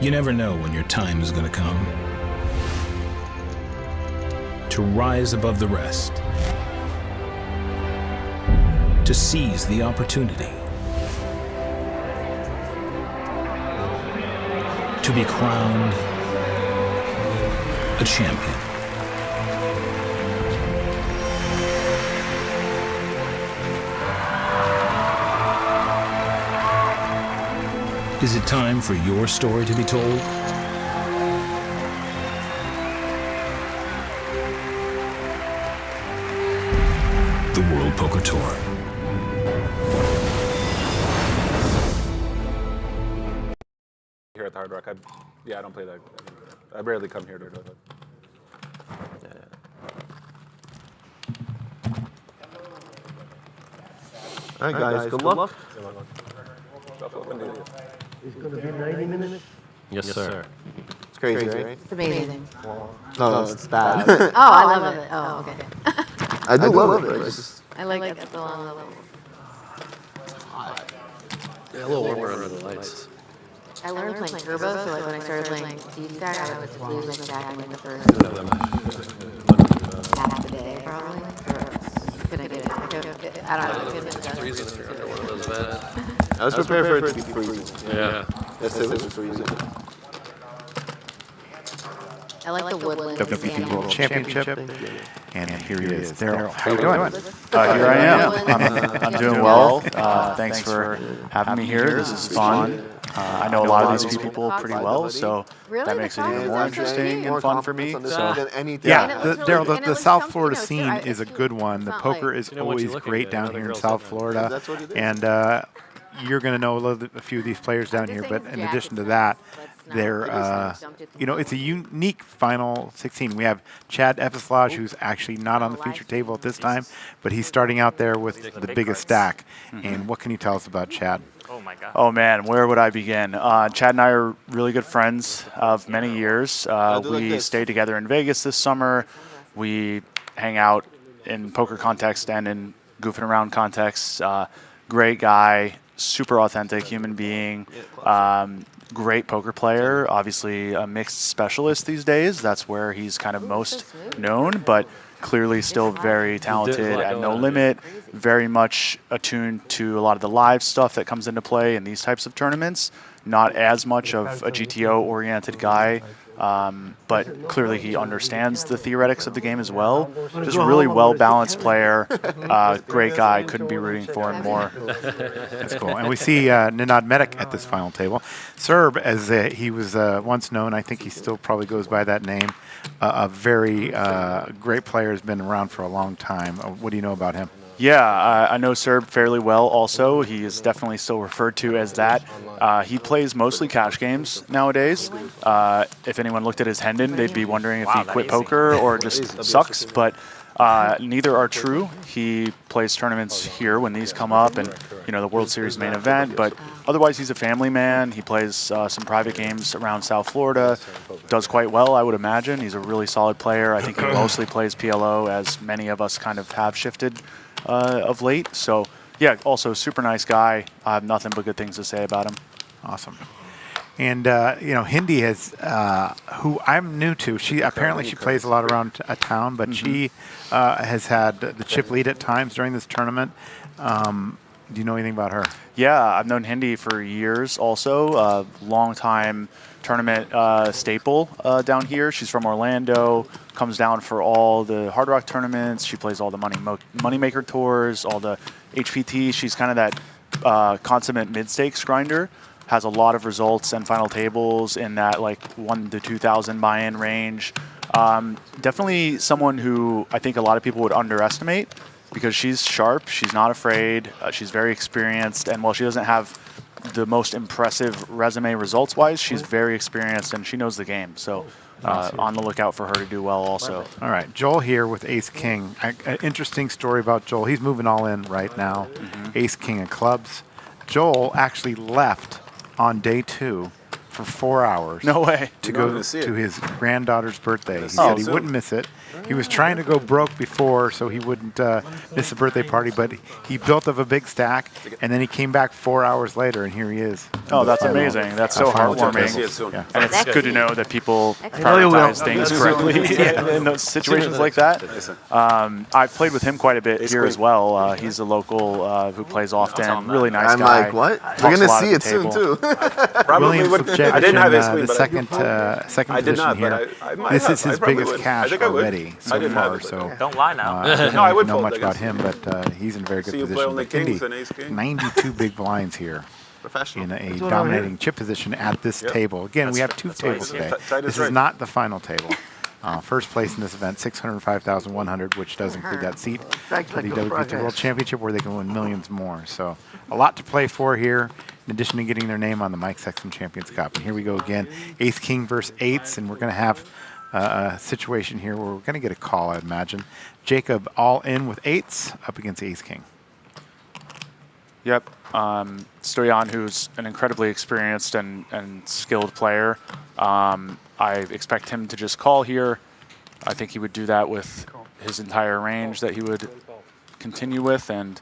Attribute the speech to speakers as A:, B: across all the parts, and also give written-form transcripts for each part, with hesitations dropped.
A: You never know when your time is going to come. To rise above the rest. To seize the opportunity. To be crowned a champion. Is it time for your story to be told? The World Poker Tour.
B: Here at the Hard Rock, I don't play that. I rarely come here to do that.
C: All right, guys, good luck.
D: It's going to be 90 minutes?
E: Yes, sir.
C: It's crazy, right?
F: It's amazing.
C: No, it's bad.
F: Oh, I love it. Oh, okay.
C: I do love it. It's just,
F: I like it at the long level.
E: Yeah, a little warmer under the lights.
F: I learned playing turbo, so like when I started playing D-stack, I would just lose my stack in like the first half of the day, probably. Couldn't get it. I don't know. Couldn't get it done.
E: Freezing if you're under one of those beds.
C: I was prepared for it to be freezing.
E: Yeah.
C: Yes, it was freezing.
F: I like the woodland.
G: WPT World Championship. And here he is. Daryl, how you
H: doing?
G: doing?
H: Here I am. I'm doing well. Thanks for having me here. This is fun. I know a lot of these people pretty well, so that makes it even more interesting and fun for me. So,
G: yeah, Daryl, the South Florida scene is a good one. The poker is always great down here in South Florida, and you're going to know a few of these players down here. But in addition to that, they're, it's a unique final 16. We have Chad Epislage, who's actually not on the feature table at this time, but he's starting out there with the biggest stack. And what can you tell us about Chad?
H: Oh my God. Oh man, where would I begin? Chad and I are really good friends of many years. We stayed together in Vegas this summer. We hang out in poker context and in goofing around context. Great guy, super authentic human being. Great poker player, obviously a mixed specialist these days. That's where he's kind of most known, but clearly still very talented at No Limit, very much attuned to a lot of the live stuff that comes into play in these types of tournaments. Not as much of a GTO-oriented guy, but clearly he understands the theoretics of the game as well. Just a really well-balanced player, great guy, couldn't be rooting for him more.
G: That's cool. And we see Ninad Medak at this final table. Serb, as he was once known, I think he still probably goes by that name, a very great player, has been around for a long time. What do you know about him?
H: Yeah, I know Serb fairly well also. He is definitely still referred to as that. He plays mostly cash games nowadays. If anyone looked at his Hendon, they'd be wondering if he quit poker or just sucks, but neither are true. He plays tournaments here when these come up and, the World Series main event, but otherwise he's a family man. He plays some private games around South Florida, does quite well, I would imagine. He's a really solid player. I think he mostly plays PLO, as many of us kind of have shifted of late. So, yeah, also super nice guy. I have nothing but good things to say about him.
G: Awesome. And, Hindi has, who I'm new to, she plays a lot around town, but she has had the chip lead at times during this tournament. Do you know anything about her?
H: Yeah, I've known Hindi for years also, long time tournament staple down here. She's from Orlando, comes down for all the Hard Rock tournaments. She plays all the Moneymaker tours, all the HPT. She's kind of that consummate mid-stakes grinder. Has a lot of results and final tables in that like 1 to 2,000 buy-in range. Definitely someone who I think a lot of people would underestimate because she's sharp, she's not afraid, she's very experienced, and while she doesn't have the most impressive resume results-wise, she's very experienced and she knows the game. So on the lookout for her to do well also.
G: All right, Joel here with Ace King. An interesting story about Joel. He's moving all in right now. Ace King of clubs. Joel actually left on day 2 for 4 hours.
H: No way.
G: To
B: You don't
G: go
B: even see it.
G: to his granddaughter's birthday. He
B: Oh,
G: said he
B: soon.
G: wouldn't miss it. He was trying to go broke before so he wouldn't miss the birthday party, but he built up a big stack, and then he came back 4 hours later, and here he is.
H: Oh, that's amazing. That's so
G: final
B: See it
H: heartwarming.
B: soon.
G: Yeah.
H: And it's good to know that people
F: Excellent.
H: prioritize things correctly in those situations like that. I've played with him quite a bit here as well. He's a local who plays often. Really nice
C: I'm
H: guy.
C: like, what?
H: Talks
C: We're
H: a
C: gonna
H: lot
C: see
H: at
C: it
H: the
C: soon
H: table.
C: too.
B: Probably
G: William
B: would.
G: Slipchevich
B: I didn't have
G: in
B: ace queen,
G: the
B: but
G: second
B: I did
G: position
B: not,
G: here.
B: but I might
G: This
B: have.
G: is his
B: I probably
G: biggest
B: would. I
G: cash
B: think I would.
G: already
B: I
G: so
B: didn't have
G: far.
B: it,
G: So
E: Don't lie now.
G: I don't
B: No, I would
G: know
B: fold,
G: much
B: I
G: about
B: guess.
G: him, but he's in a very good
B: See you play
G: position.
B: only
G: But Indy,
B: kings and ace king.
G: 92 big blinds here
C: Professional.
G: in a
D: what I'm
G: dominating chip position at this
B: Yep.
G: table. Again, we have two
B: that's right.
G: tables today.
B: Tight
G: This
B: is
G: is
B: right.
G: not the final table. First place in this event, 605,100, which does include that seat
D: Strikes
G: for the
D: like a frog
G: WPT World
D: ass.
G: Championship, where they can win millions more. So a lot to play for here, in addition to getting their name on the Mike Sexton Champions Cup. And here we go again, Ace King versus Eights, and we're going to have a situation here where we're going to get a call, I'd imagine. Jacob all in with Eights up against Ace King.
H: Yep. Stoyan, who's an incredibly experienced and skilled player. I expect him to just call here. I think he would do that with his entire range that he would continue with. And,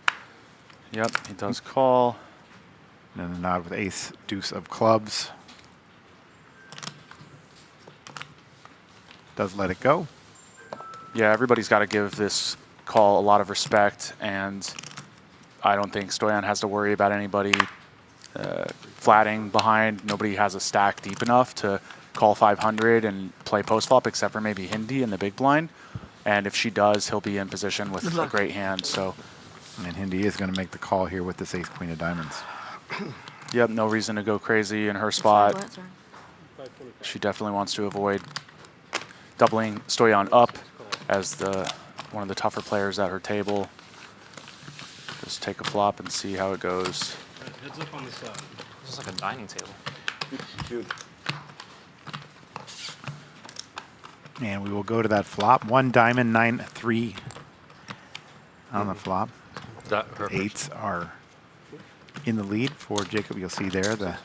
H: yep, he does call.
G: And then a nod with Ace, Deuce of Clubs. Does let it go.
H: Yeah, everybody's got to give this call a lot of respect. And I don't think Stoyan has to worry about anybody flatting behind. Nobody has a stack deep enough to call 500 and play post flop, except for maybe Hindi in the big blind. And if she does, he'll be in position with a great hand. So,
G: And Hindi is going to make the call here with this Ace Queen of Diamonds.
H: yep, no reason to go crazy in her spot.
F: What, sir?
H: She definitely wants to avoid doubling Stoyan up as one of the tougher players at her table. Just take a flop and see how it goes.
E: Heads up on the side. This is like a dining table.
B: Dude.
G: And we will go to that flop. 1 diamond, 9-3 on the flop. Eights are in the lead for Jacob. You'll see there the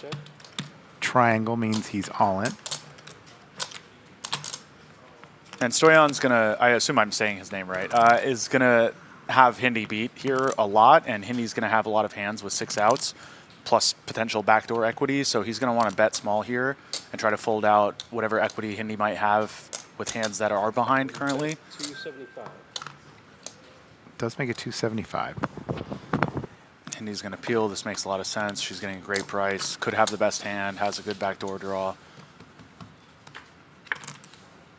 G: triangle means he's all in.
H: And Stoyan's gonna, I assume I'm saying his name right, is gonna have Hindi beat here a lot, and Hindi's gonna have a lot of hands with 6 outs, plus potential backdoor equity, so he's gonna wanna bet small here and try to fold out whatever equity Hindi might have with hands that are behind currently.
E: 275.
G: Does make it 275.
H: Hindi's gonna peel, this makes a lot of sense. She's getting a great price, could have the best hand, has a good backdoor draw.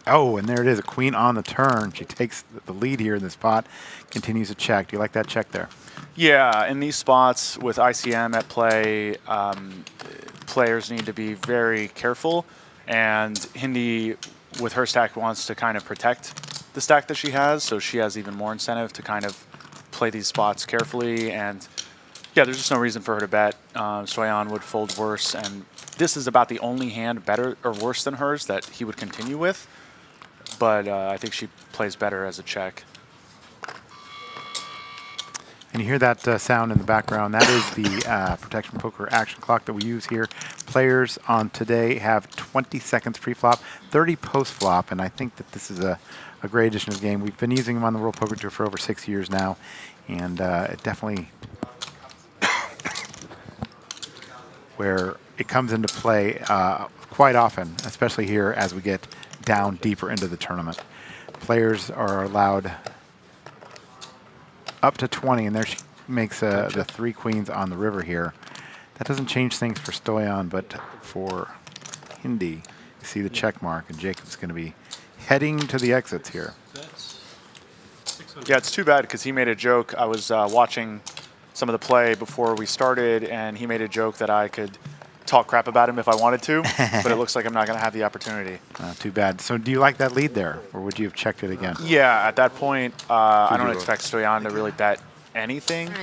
G: Oh, and there it is, a queen on the turn. She takes the lead here in this spot, continues to check. Do you like that check there?
H: Yeah, in these spots with ICM at play, players need to be very careful. And Hindi, with her stack, wants to kind of protect the stack that she has, so she has even more incentive to kind of play these spots carefully. And yeah, there's just no reason for her to bet. Stoyan would fold worse, and this is about the only hand better or worse than hers that he would continue with. But I think she plays better as a check.
G: And you hear that sound in the background. That is the Protection Poker action clock that we use here. Players on today have 20 seconds pre-flop, 30 post-flop, and I think that this is a great addition to the game. We've been using them on the World Poker Tour for over 6 years now, and it definitely where it comes into play quite often, especially here as we get down deeper into the tournament. Players are allowed up to 20, and there she makes the 3 queens on the river here. That doesn't change things for Stoyan, but for Hindi, you see the check mark, and Jacob's going to be heading to the exits here.
H: Yeah, it's too bad because he made a joke. I was watching some of the play before we started, and he made a joke that I could talk crap about him if I wanted to, but it looks like I'm not going to have the opportunity.
G: Too bad. So do you like that lead there, or would you have checked it again?
H: Yeah, at that point, I don't expect Stoyan to really bet anything.
F: No,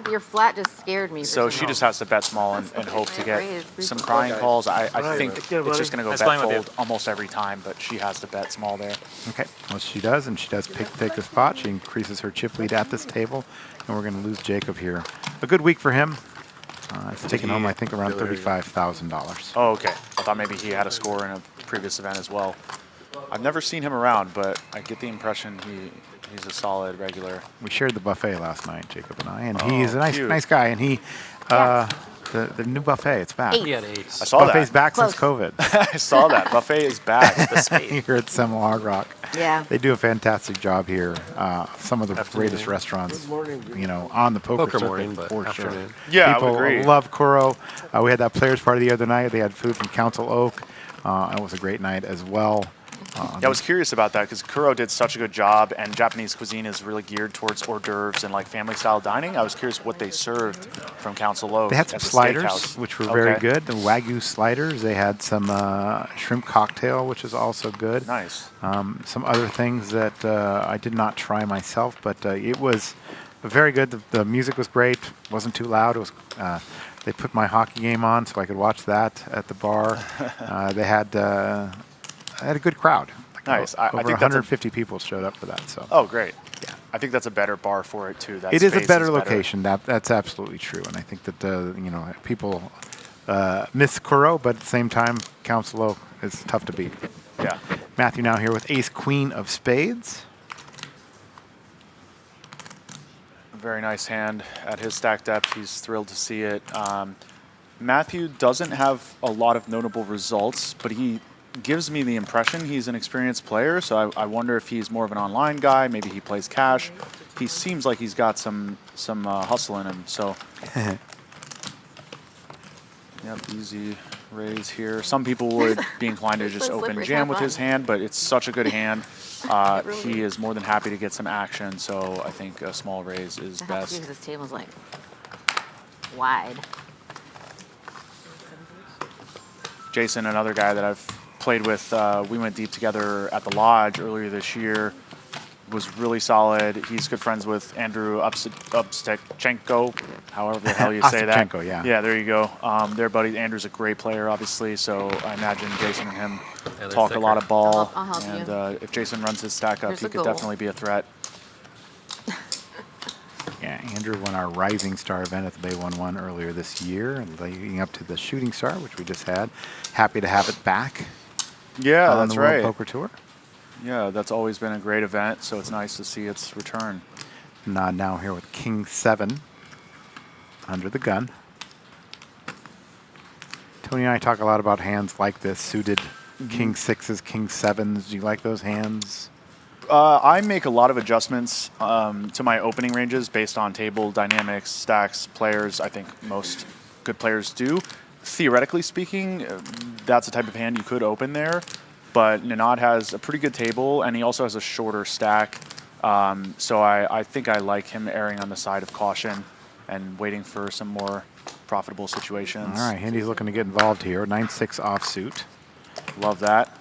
F: your flat just scared me.
H: So she just has to bet small and hope to get some crying calls. I think it's just going to go bet fold almost every time, but she has to bet small there.
G: Okay, well she does, and she does take the spot. She increases her chip lead at this table, and we're going to lose Jacob here. A good week for him. It's taken home, I think, around $35,000.
H: Oh, okay. thought maybe he had a score in a previous event as well. I've never seen him around, but I get the impression he's a solid regular.
G: We shared the buffet last night, Jacob and I, and he's a
H: cute.
G: nice guy. And he, the new buffet, it's back.
E: He had 8.
H: I saw
G: Buffet's
H: that.
G: back
F: Close.
G: since COVID.
H: I saw that. Buffet is back. The spade.
G: Here at Seminole Hard Rock.
F: Yeah.
G: They do a fantastic job here. Some of the greatest restaurants, you know, on the poker circuit,
E: morning, but
G: for sure.
E: afternoon.
H: Yeah, I
G: People
H: would agree.
G: love Kuro. We had that players party the other night. They had food from Council Oak. It was a great night as well.
H: Yeah, I was curious about that because Kuro did such a good job, and Japanese cuisine is really geared towards hors d'oeuvres and like family-style dining. I was curious what they served from Council Oak.
G: They had some
H: at the
G: sliders,
H: steakhouse.
G: which were very
H: Okay.
G: good. The Wagyu sliders. They had some shrimp cocktail, which is also good.
H: Nice.
G: Some other things that I did not try myself, but it was very good. The music was great. Wasn't too loud. It was. They put my hockey game on so I could watch that at the bar. They had a good crowd. Like
H: Nice. I
G: Over
H: think that's a-
G: 150 people showed up for that. So
H: Oh, great. Yeah. I think that's a better bar for it too. That
G: it is a
H: space
G: better location. That's absolutely true. And I think that you know, people miss Kuro, but at the same time, Council Oak is tough to beat.
H: Yeah.
G: Matthew now here with Ace Queen of Spades.
H: Very nice hand at his stack depth. He's thrilled to see it. Matthew doesn't have a lot of notable results, but he gives me the impression he's an experienced player. So I wonder if he's more of an online guy. Maybe he plays cash. He seems like he's got some hustle in him. So, yep, easy raise here. Some people would be inclined to just
F: So
H: open
F: slippery,
H: jam
F: have
H: with his
F: fun.
H: hand, but it's such a good hand.
F: really
H: He is more than happy to get some action. So I think a small raise is
F: It helps
H: best.
F: you because this table's like wide.
H: Jason, another guy that I've played with, we went deep together at the Lodge earlier this year. Was really solid. He's good friends with Andrew Upstekchenko, however the hell you say that.
G: Ostapchenko, yeah.
H: Yeah, there you go. Their buddy Andrew's a great player, obviously, so I imagine Jason and him
E: they're
H: talk a lot of ball.
F: I'll help
H: and
F: you.
H: If Jason runs his stack up,
F: Here's
H: he
F: the
H: could
F: goal.
H: definitely be a threat.
G: Yeah, Andrew won our Rising Star event at the Bay 1-1 earlier this year, and leading up to the Shooting Star, which we just had. Happy to have it back
H: Yeah,
G: on
H: that's
G: the World
H: right.
G: Poker Tour.
H: Yeah, that's always been a great event, so it's nice to see its return.
G: Now here with King 7 under the gun. Tony and I talk a lot about hands like this, suited King 6s, King 7s. Do you like those hands?
H: I make a lot of adjustments to my opening ranges based on table dynamics, stacks, players. I think most good players do. Theoretically speaking, that's the type of hand you could open there. But Ninad has a pretty good table, and he also has a shorter stack. So I think I like him erring on the side of caution and waiting for some more profitable situations.
G: All right, Handy's looking to get involved here. 9-6 offsuit.
H: Love that.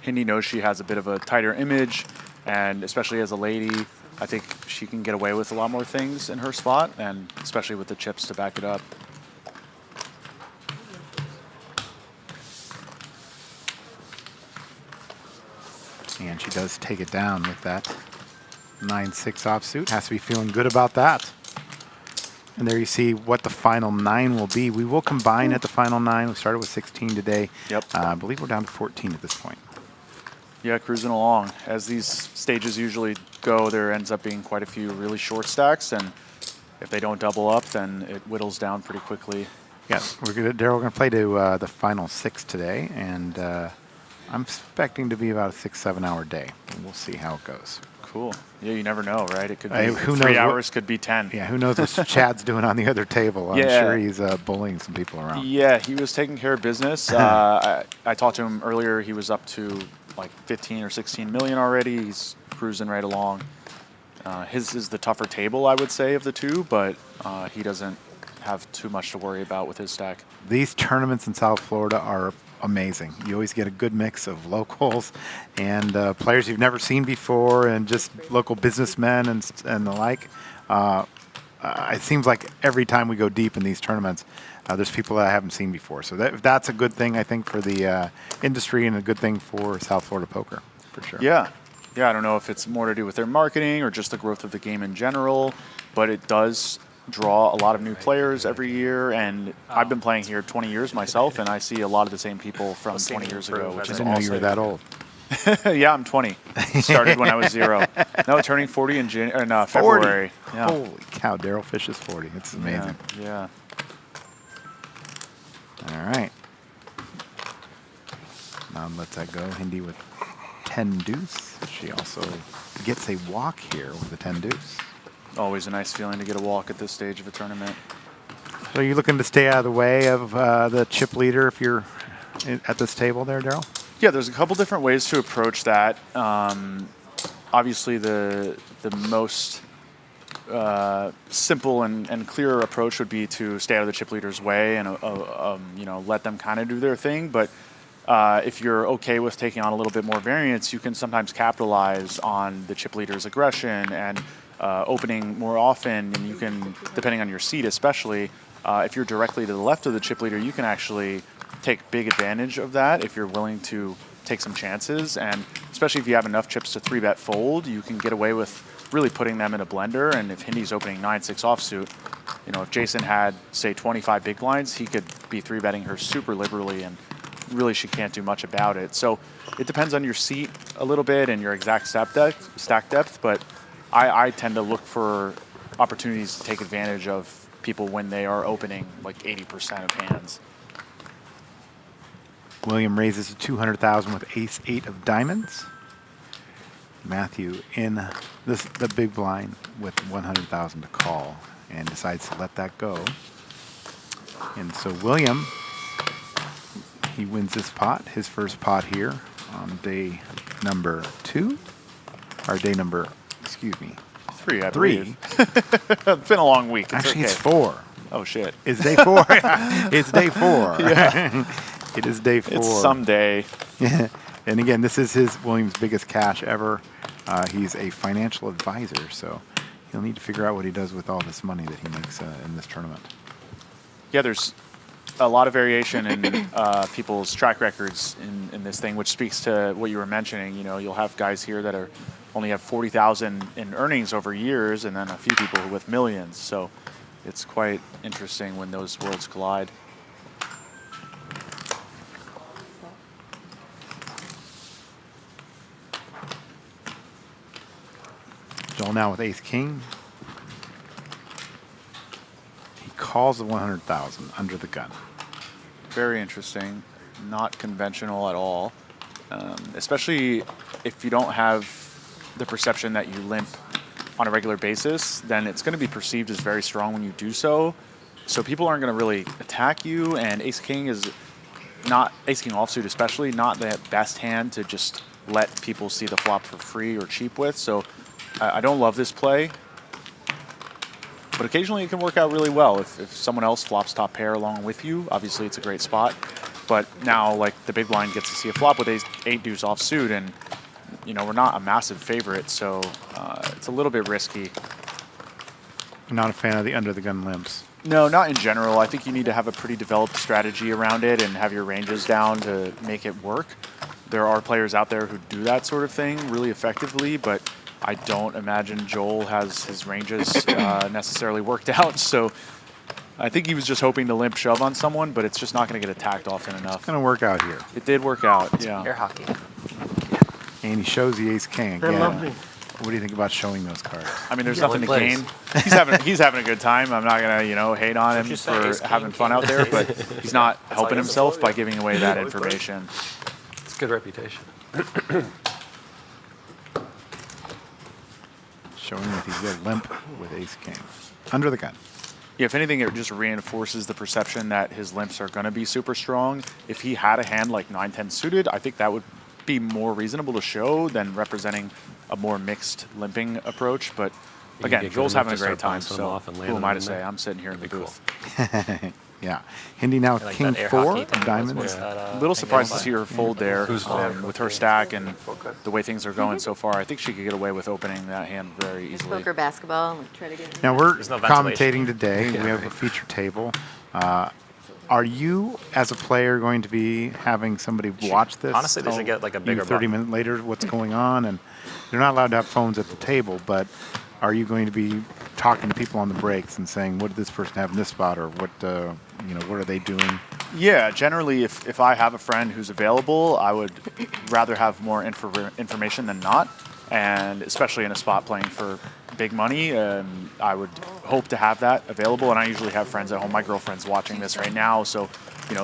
H: Hindi knows she has a bit of a tighter image, and especially as a lady, I think she can get away with a lot more things in her spot, and especially with the chips to back it up.
G: And she does take it down with that 9-6 offsuit. Has to be feeling good about that. And there you see what the final 9 will be. We will combine at the final 9. We started with 16 today.
H: Yep.
G: I believe we're down to 14 at this point.
H: Yeah, cruising along. As these stages usually go, there ends up being quite a few really short stacks, and if they don't double up, then it whittles down pretty quickly.
G: Yes, Daryl, we're going to play to the final 6 today, and I'm expecting to be about a 6-7 hour day. We'll see how it goes.
H: Cool. Yeah, you never know, right? It could be
G: Who
H: 3
G: knows
H: hours, could be 10.
G: Yeah, who knows what Chad's doing on the other table. I'm
H: Yeah.
G: sure he's bullying some people around.
H: Yeah, he was taking care of business. I talked to him earlier. He was up to like 15 or 16 million already. He's cruising right along. His is the tougher table, I would say, of the two, but he doesn't have too much to worry about with his stack.
G: These tournaments in South Florida are amazing. You always get a good mix of locals and players you've never seen before, and just local businessmen and the like. It seems like every time we go deep in these tournaments, there's people that I haven't seen before. So that's a good thing, I think, for the industry, and a good thing for South Florida poker, for sure.
H: Yeah. Yeah, I don't know if it's more to do with their marketing or just the growth of the game in general, but it does draw a lot of new players every year, and I've been playing here 20 years myself, and I see a lot of the same people from 20 years ago, which
G: I
H: is
G: didn't know you were that old.
H: Yeah, I'm 20. Started when I was 0. No, turning 40 in February. Yeah.
G: Holy cow, Daryl Fish is 40. It's amazing.
H: Yeah.
G: All right. Now lets that go. Hindi with 10 deuce. She also gets a walk here with a 10 deuce.
H: Always a nice feeling to get a walk at this stage of a tournament.
G: So you're looking to stay out of the way of the chip leader if you're at this table there, Daryl?
H: Yeah, there's a couple different ways to approach that. Obviously, the most simple and clear approach would be to stay out of the chip leader's way and you know, let them kind of do their thing. But if you're okay with taking on a little bit more variance, you can sometimes capitalize on the chip leader's aggression and opening more often. And you can, depending on your seat especially, if you're directly to the left of the chip leader, you can actually take big advantage of that if you're willing to take some chances. And especially if you have enough chips to 3-bet fold, you can get away with really putting them in a blender. And if Hindi's opening 9-6 offsuit, you know, if Jason had, say, 25 big blinds, he could be 3-betting her super liberally, and really she can't do much about it. So it depends on your seat a little bit and your exact stack depth, but I tend to look for opportunities to take advantage of people when they are opening like 80% of hands.
G: William raises to 200,000 with ace-8 of diamonds. Matthew in the big blind with 100,000 to call and decides to let that go. And so William, he wins this pot, his first pot here on day number 2, or day number, excuse me,
H: 3, I
G: 3.
H: believe. It's been a long week. It's
G: Actually,
H: okay.
G: it's 4.
H: Oh, shit.
G: It's day 4. It's day 4.
H: Yeah.
G: It is day 4.
H: It's someday.
G: Yeah. And again, this is William's biggest cash ever. He's a financial advisor, so he'll need to figure out what he does with all this money that he makes in this tournament.
H: Yeah, there's a lot of variation in people's track records in this thing, which speaks to what you were mentioning. You know, you'll have guys here that are only have 40,000 in earnings over years, and then a few people with millions. So it's quite interesting when those worlds collide.
G: Joel now with ace-king. He calls the 100,000 under the gun.
H: Very interesting. Not conventional at all. Especially if you don't have the perception that you limp on a regular basis, then it's going to be perceived as very strong when you do so. So people aren't going to really attack you, and ace-king is not, ace-king offsuit especially, not the best hand to just let people see the flop for free or cheap with. So I don't love this play, but occasionally it can work out really well if someone else flops top pair along with you. Obviously, it's a great spot. But now, like, the big blind gets to see a flop with ace-8 deuce offsuit, and you know we're not a massive favorite, so it's a little bit risky.
G: Not a fan of the under the gun limps.
H: No, not in general. I think you need to have a pretty developed strategy around it and have your ranges down to make it work. There are players out there who do that sort of thing really effectively, but I don't imagine Joel has his ranges necessarily worked out. So I think he was just hoping to limp shove on someone, but it's just not going to get attacked often enough.
G: It's going to work out here.
H: It did work out, yeah.
E: Air hockey.
G: And he shows the ace-king
D: They
G: again.
D: love me.
G: What do you think about showing those cards?
H: I mean, there's
E: Yeah,
H: nothing to
E: one plays.
H: gain. He's having a good time. I'm not gonna, you know, hate on him
E: you say
H: for
E: ace king,
H: having fun
E: king?
H: out there, but he's not helping
E: I guess
H: himself
E: so,
H: by
E: yeah.
H: giving away that information.
E: It's a good reputation.
G: Showing that he's got a limp with ace-king. Under the gun.
H: Yeah, if anything, it just reinforces the perception that his limps are going to be super strong. If he had a hand like 9-10 suited, I think that would be more reasonable to show than representing a more mixed limping approach. But
E: You
H: again,
E: get
H: Joel's
E: good enough
H: having a
E: to
H: great
E: start
H: time,
E: bouncing them
H: so
E: off and
H: who
E: landing
H: am I
E: them
H: to
E: in
H: say?
E: there.
H: I'm sitting here in the
E: Pretty
H: booth.
G: Yeah. Hindi now
E: Like
G: king
E: that air
G: 4
E: hockey thing,
G: diamonds.
E: what's that,
H: A little
E: thing
H: surprised to
E: going
H: see her fold there with her stack and the way things are going so far. I think she could get away with opening that hand very easily.
F: Poker basketball and try to get.
G: Now we're
E: There's no ventilation.
G: commentating today. We have a feature table. Are you, as a player, going to be having somebody watch this?
E: Honestly, they should get, like, a
G: you
E: bigger
G: 30
E: button.
G: minutes later what's going on? And they're not allowed to have phones at the table, but are you going to be talking to people on the breaks and saying, what did this person have in this spot, or what what are they doing?
H: Yeah, generally, if I have a friend who's available, I would rather have more information than not, and especially in a spot playing for big money, I would hope to have that available. And I usually have friends at home. My girlfriend's watching this right now, so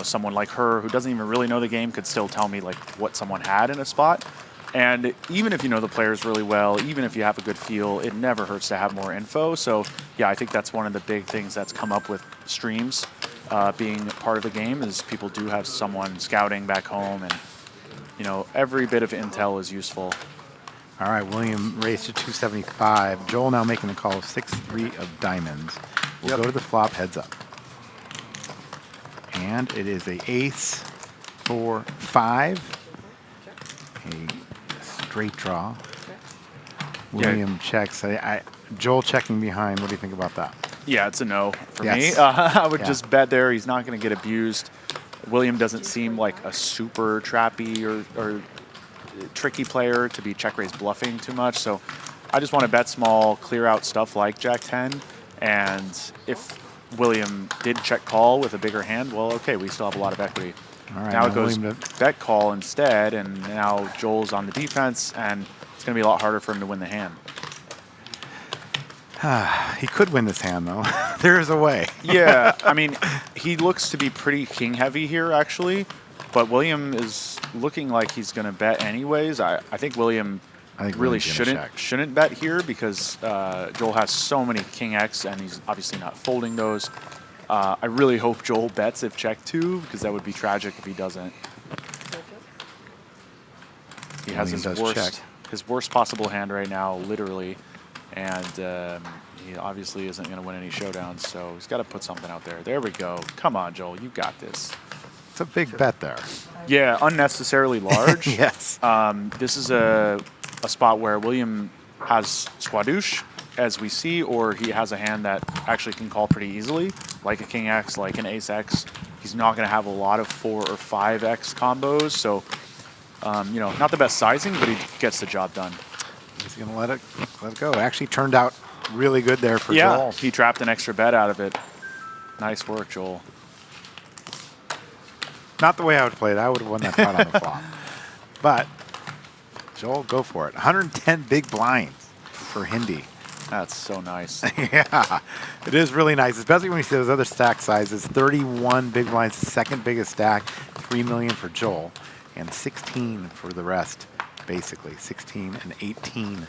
H: someone like her who doesn't even really know the game could still tell me like what someone had in a spot. And even if you know the players really well, even if you have a good feel, it never hurts to have more info. So yeah, I think that's one of the big things that's come up with streams being part of the game, is people do have someone scouting back home, and every bit of intel is useful.
G: All right, William raised to 275. Joel now making the call of 6-3 of diamonds. We'll go to the flop, heads up. And it is a ace, 4, 5. A straight draw. William checks. Joel checking behind. What do you think about that?
H: Yeah, it's a no for
G: Yes.
H: me. I would just bet there he's not going to get abused. William doesn't seem like a super trappy or tricky player to be check raise bluffing too much. So I just want to bet small, clear out stuff like Jack 10. And if William did check call with a bigger hand, well, okay, we still have a lot of equity.
G: All right,
H: now it goes
G: William
H: bet call instead, and now Joel's on the defense, and it's going to be a lot harder for him to win the hand.
G: He could win this hand, though. There is a way.
H: Yeah, I mean, he looks to be pretty king heavy here, actually. But William is looking like he's going to bet anyways. I think William really shouldn't bet here, because Joel has so many king X, and he's obviously not folding those. I really hope Joel bets if check 2, because that would be tragic if he doesn't. He has his worst possible hand right now, literally. And he obviously isn't going to win any showdowns, so he's got to put something out there. There we go. Come on, Joel. You got this.
G: It's a big bet there.
H: Yeah, unnecessarily large.
G: Yes.
H: This is a spot where William has squadouche, as we see, or he has a hand that actually can call pretty easily, like a king X, like an ace X. He's not going to have a lot of 4 or 5X combos, so not the best sizing, but he gets the job done.
G: He's going to let it go. Actually turned out really good there for
H: Joel.
G: Joel.
H: He trapped an extra bet out of it. Nice work, Joel.
G: Not the way I would play it. I would have won that pot on the flop. But Joel, go for it. 110 big blinds for Hindi.
H: That's so nice.
G: Yeah, it is really nice, especially when you see those other stack sizes. 31 big blinds, second biggest stack. 3 million for Joel, and 16 for the rest, basically. 16 and 18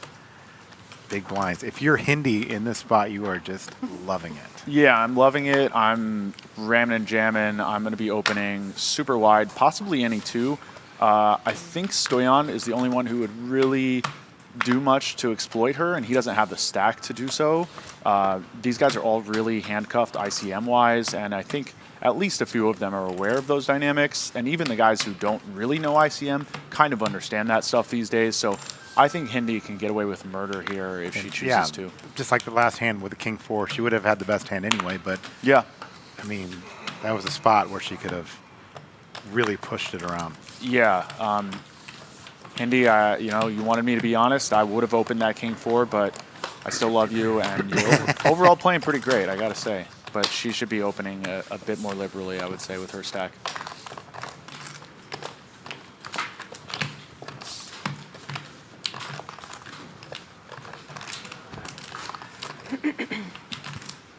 G: big blinds. If you're Hindi in this spot, you are just loving it.
H: Yeah, I'm loving it. I'm ramming and jamming. I'm going to be opening super wide, possibly any 2. I think Stoyan is the only one who would really do much to exploit her, and he doesn't have the stack to do so. These guys are all really handcuffed ICM-wise, and I think at least a few of them are aware of those dynamics, and even the guys who don't really know ICM kind of understand that stuff these days. So I think Hindi can get away with murder here if she chooses to.
G: Just like the last hand with the king 4, she would have had the best hand anyway, but
H: yeah,
G: I mean, that was a spot where she could have really pushed it around.
H: Yeah, Hindi, you wanted me to be honest. I would have opened that king 4, but I still love you, and you're overall playing pretty great, I gotta say. But she should be opening a bit more liberally, I would say, with her stack.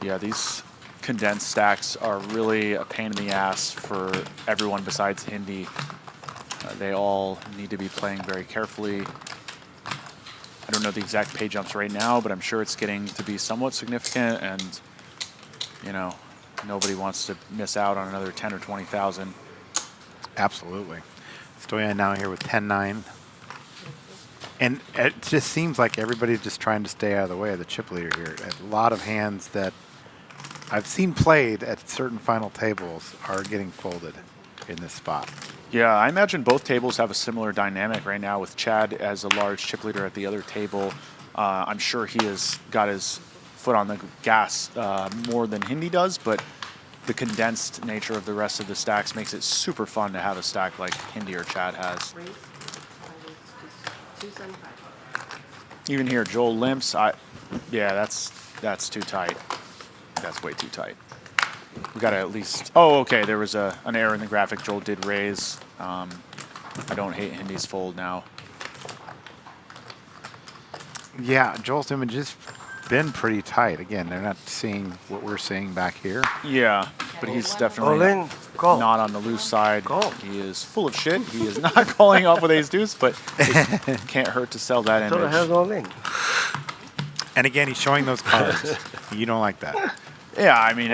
H: Yeah, these condensed stacks are really a pain in the ass for everyone besides Hindi. They all need to be playing very carefully. I don't know the exact pay jumps right now, but I'm sure it's getting to be somewhat significant, and nobody wants to miss out on another 10 or 20,000.
G: Absolutely. Stoyan now here with 10-9. And it just seems like everybody's just trying to stay out of the way of the chip leader here. A lot of hands that I've seen played at certain final tables are getting folded in this spot.
H: Yeah, I imagine both tables have a similar dynamic right now, with Chad as a large chip leader at the other table. I'm sure he has got his foot on the gas more than Hindi does, but the condensed nature of the rest of the stacks makes it super fun to have a stack like Hindi or Chad has. Even here, Joel limps. Yeah, that's That's too tight. That's way too tight. We got to at least... Oh, okay, there was an error in the graphic. Joel did raise. I don't hate Hindy's fold now.
G: Yeah, Joel's image has been pretty tight. Again, they're not seeing what we're seeing back here.
H: Yeah, but he's definitely
D: All in. Call.
H: not on the loose side.
D: Call.
H: He is full of shit. He is not calling off with ace deuce, but it can't hurt to sell that
D: Thought I had
H: image.
D: all in.
G: And again, he's showing those cards. You don't like that.
H: Yeah, I mean,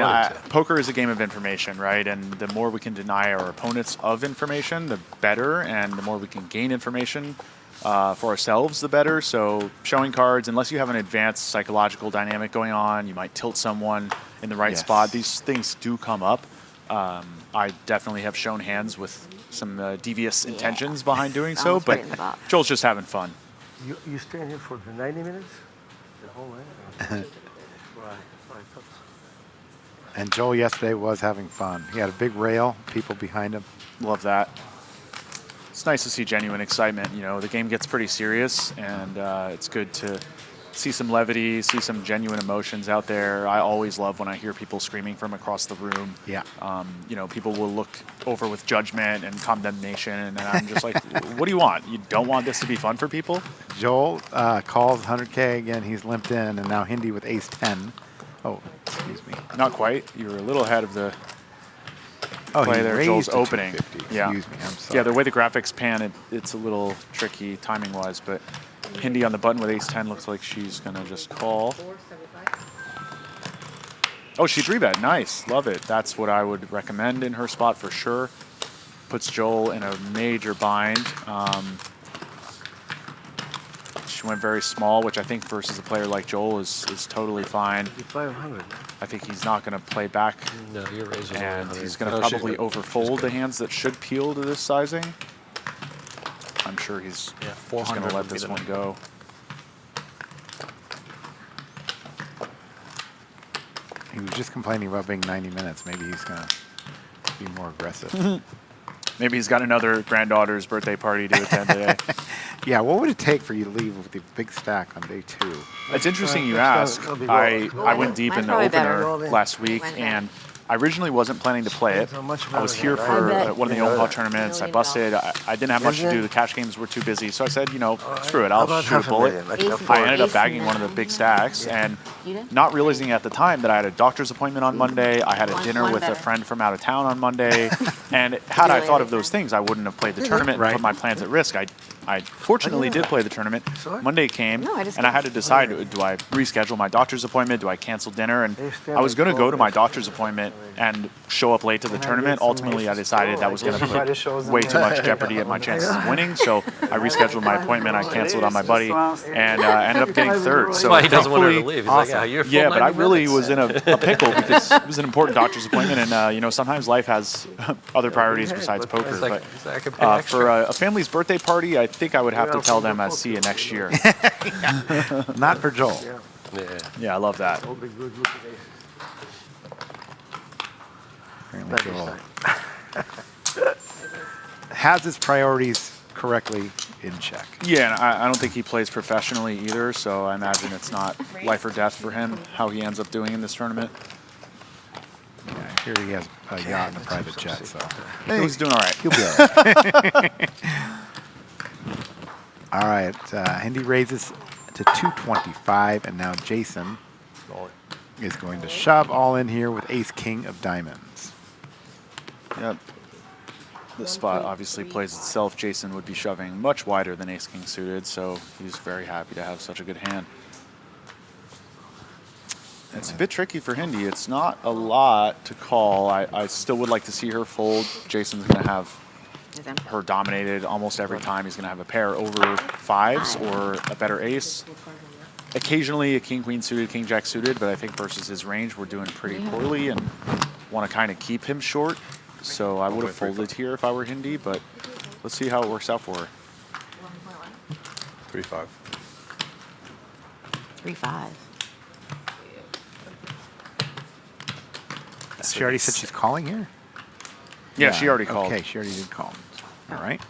H: poker is a game of information, right? And the more we can deny our opponents of information, the better. And the more we can gain information for ourselves, the better. So showing cards, unless you have an advanced psychological dynamic going on, you might tilt someone in the right spot. These things do come up. I definitely have shown hands with some devious intentions behind doing so,
F: Almost
H: but
F: right in the box.
H: Joel's just having fun.
D: You staying here for the 90 minutes? The whole way? Right.
G: And Joel yesterday was having fun. He had a big rail, people behind him.
H: Love that. It's nice to see genuine excitement. You know, the game gets pretty serious, and it's good to see some levity, see some genuine emotions out there. I always love when I hear people screaming from across the room.
G: Yeah.
H: You know, people will look over with judgment and condemnation, and I'm just like, what do you want? You don't want this to be fun for people?
G: Joel calls 100K again. He's limped in, and now Hindy with ace 10. Oh, excuse me.
H: Not quite. You were a little ahead of the
G: Oh,
H: play
G: he
H: there.
G: raised
H: Joel's
G: to
H: opening.
G: 250.
H: Yeah.
G: Excuse me. I'm sorry.
H: Yeah, the way the graphics pan, it's a little tricky timing-wise, but Hindy on the button with ace 10 looks like she's going to just call. Oh, she 3-bet. Nice. Love it. That's what I would recommend in her spot for sure. Puts Joel in a major bind. She went very small, which I think versus a player like Joel is totally fine.
D: 500.
H: I think he's not going to play back,
E: No, your raise was
H: and
E: 100.
H: he's going to
E: No, she's
H: probably
E: good.
H: overfold the hands that should peel to this sizing. I'm sure he's
E: Yeah,
H: just going
E: 400
H: to let
E: would be
H: this
E: the
H: one
E: number.
H: go.
G: He was just complaining about being 90 minutes. Maybe he's going to be more aggressive.
H: Maybe he's got another granddaughter's birthday party to attend today.
G: Yeah, what would it take for you to leave with the big stack on day 2?
H: It's interesting you
D: Next
H: ask.
D: time it'll be
H: I
D: rolling.
H: went deep in
F: Mine's
H: the
F: probably better.
H: opener last week,
F: Mine's
H: and I originally wasn't planning to play it.
D: Depends how much
H: I was
D: better
H: here
D: that
H: for
F: is. I bet.
H: one of the Omaha tournaments. I busted. I didn't have much to do. The cash games were too busy. So I said, you know, screw it.
D: How
H: I'll
D: about
H: shoot a bullet.
D: $500,000?
H: I ended up
F: Ace
H: bagging one of the
F: nine.
H: big stacks and
F: You did?
H: not realizing at the time that I had a doctor's appointment on Monday. I had a
F: One-
H: dinner
F: one
H: with a
F: better.
H: friend from out of town on Monday. And had I
F: Really
H: thought of
F: like
H: those
F: that.
H: things, I wouldn't have played the tournament and
G: Right.
H: put my plans at risk. I fortunately did play the tournament.
D: Sorry?
H: Monday came,
F: No, I just
H: and I had to
F: didn't.
H: decide, do I reschedule my doctor's appointment? Do I cancel dinner? And I was going to go to my doctor's appointment and show up late to the tournament. Ultimately, I decided that was going to put way too much jeopardy at my chances of winning. So I rescheduled my appointment. I canceled on my buddy and ended up getting third.
E: That's
H: So
E: why he doesn't want her to
H: thankfully-
E: leave. He's like, yeah, you're full
H: yeah, but I
E: 90
H: really
E: minutes.
H: was in a pickle because it was an important doctor's appointment, and you know, sometimes life has other priorities besides poker.
E: He's like,
H: But
E: he's like, I could pay extra.
H: for a family's birthday party, I think I would have to tell them I'll see you next year.
G: Not for Joel.
E: Yeah.
H: Yeah, I love that.
D: All the good looking aces.
G: Apparently Joel has his priorities correctly in check.
H: Yeah, and I don't think he plays professionally either, so I imagine it's not life or death for him how he ends up doing in this tournament.
G: Yeah, here he has a yacht and a private jet, so
H: He's doing all right.
G: he'll be all right. All right, Hindy raises to 225, and now Jason is going to shove all in here with ace-king of diamonds.
H: Yep. This spot obviously plays itself. Jason would be shoving much wider than ace-king suited, so he's very happy to have such a good hand. It's a bit tricky for Hindy. It's not a lot to call. I still would like to see her fold. Jason's going to have
F: Is empty.
H: her dominated almost every time. He's going to have a pair over fives or a better ace. Occasionally a king-queen suited, king-jack suited, but I think versus his range, we're doing pretty poorly and want to kind of keep him short. So I would have folded here if I were Hindy, but let's see how it works out for her.
B: 3-5.
F: 3-5.
G: She already said she's calling here?
H: Yeah, she already called.
G: Okay, she already did call. All right.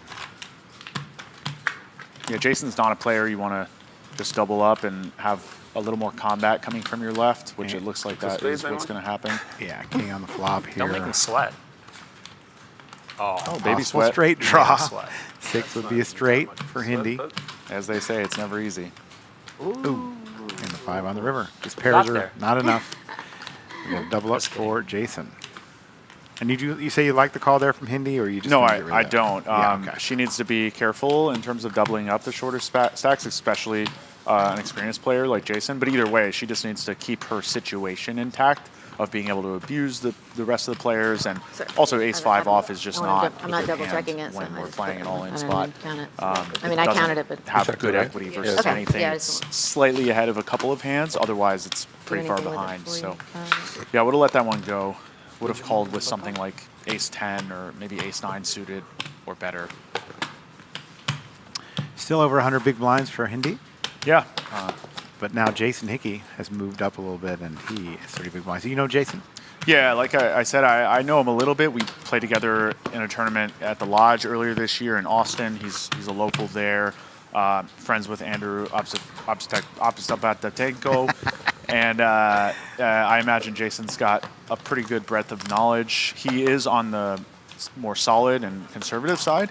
H: Yeah, Jason's not a player you want to just double up and have a little more combat coming from your left, which it looks like that is what's going to happen.
G: Yeah, king on the flop here.
E: Don't make me sweat. Oh,
H: Baby
G: Possible
H: sweat.
G: straight draw.
E: sweat.
G: 6 would be a straight for Hindi.
H: As they say, it's never easy.
G: Ooh. And the 5 on the river. His pairs are
E: there.
G: not enough. We have double up for Jason. And you say you like the call there from Hindi, or you just
H: No,
G: gonna get rid of
H: I
G: that?
H: don't.
G: Yeah, okay.
H: She needs to be careful in terms of doubling up the shorter stacks, especially an experienced player like Jason. But either way, she just needs to keep her situation intact of being able to abuse the rest of the players. And
F: Sorry.
H: also ace-5 off is just
F: I'm
H: not
F: I'm not
H: a good
F: double checking
H: hand
F: it.
H: when
F: so I
H: we're
F: just
H: playing
F: put
H: an all-in
F: I don't
H: spot.
F: even count it.
H: It
F: I mean, I
H: doesn't
F: counted it, but
H: have good equity versus
F: Okay,
H: anything.
F: yeah, I
H: It's
F: just-
H: slightly ahead of a couple of hands. Otherwise, it's pretty far
F: anything with it
H: behind.
F: for you?
H: So yeah, I would have let that one go. Would have called with something like ace-10 or maybe ace-9 suited or better.
G: Still over 100 big blinds for Hindi.
H: Yeah.
G: But now Jason Hickey has moved up a little bit, and he is 30 big blinds. So you know Jason?
H: Yeah, like I said, I know him a little bit. We played together in a tournament at the Lodge earlier this year in Austin. He's a local there. Friends with Andrew Obstabatenko. And I imagine Jason's got a pretty good breadth of knowledge. He is on the more solid and conservative side.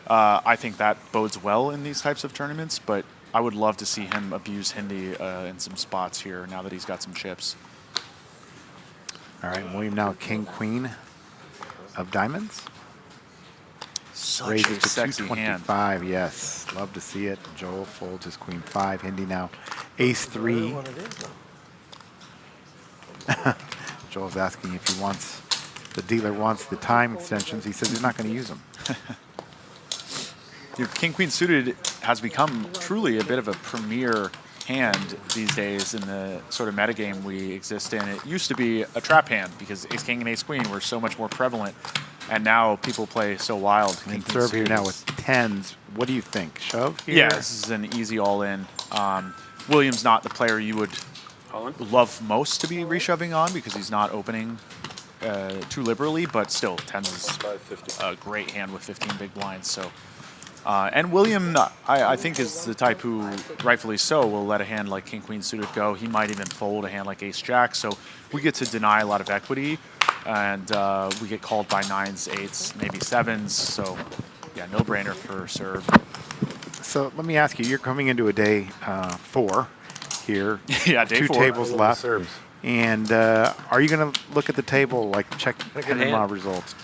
H: I think that bodes well in these types of tournaments, but I would love to see him abuse Hindi in some spots here now that he's got some chips.
G: All right, William now king, queen of diamonds.
H: Such
G: Raises
H: a
G: to
H: sexy hand.
G: 225, yes. Love to see it. Joel folds his queen 5. Hindi now ace 3.
D: What it is, though.
G: Joel's asking if he wants, the dealer wants the time extensions. He says he's not going to use them.
H: Your king-queen suited has become truly a bit of a premier hand these days in the sort of metagame we exist in. It used to be a trap hand because ace-king and ace-queen were so much more prevalent, and now people play so wild.
G: And serve here now with 10s. What do you think? Shove here?
H: Yeah, this is an easy all-in. William's not the player you would love most to be reshoving on because he's not opening too liberally, but still, 10s is a great hand with 15 big blinds. So. And William, I think, is the type who, rightfully so, will let a hand like king-queen suited go. He might even fold a hand like ace-jack. So we get to deny a lot of equity, and we get called by 9s, 8s, maybe 7s. So, yeah, no-brainer for serve.
G: So let me ask you, you're coming into a day 4 here.
H: Yeah, day
G: 2
H: 4.
G: tables left.
B: Serbs.
G: And are you going to look at the table, like check
E: good
G: the
E: hand.
G: results,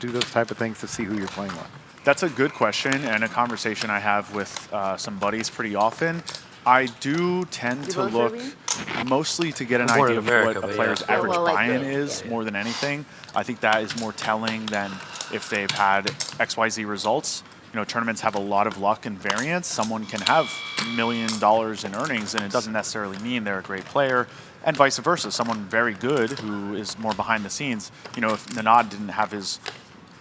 G: do those type of things to see who you're playing with?
H: That's a good question and a conversation I have with some buddies pretty often. I do tend to
F: both
H: look
F: Serbian?
H: mostly to get an
E: I'm born
H: idea
E: in
H: of
E: America,
H: what a
E: but
H: player's
E: yeah.
H: average
F: Well, like
H: buy-in
F: the-
H: is
F: yeah.
H: more than anything. I think that is more telling than if they've had XYZ results. You know, tournaments have a lot of luck and variance. Someone can have $1 million in earnings, and it doesn't necessarily mean they're a great player. And vice versa, someone very good who is more behind the scenes. You know, if Nanad didn't have his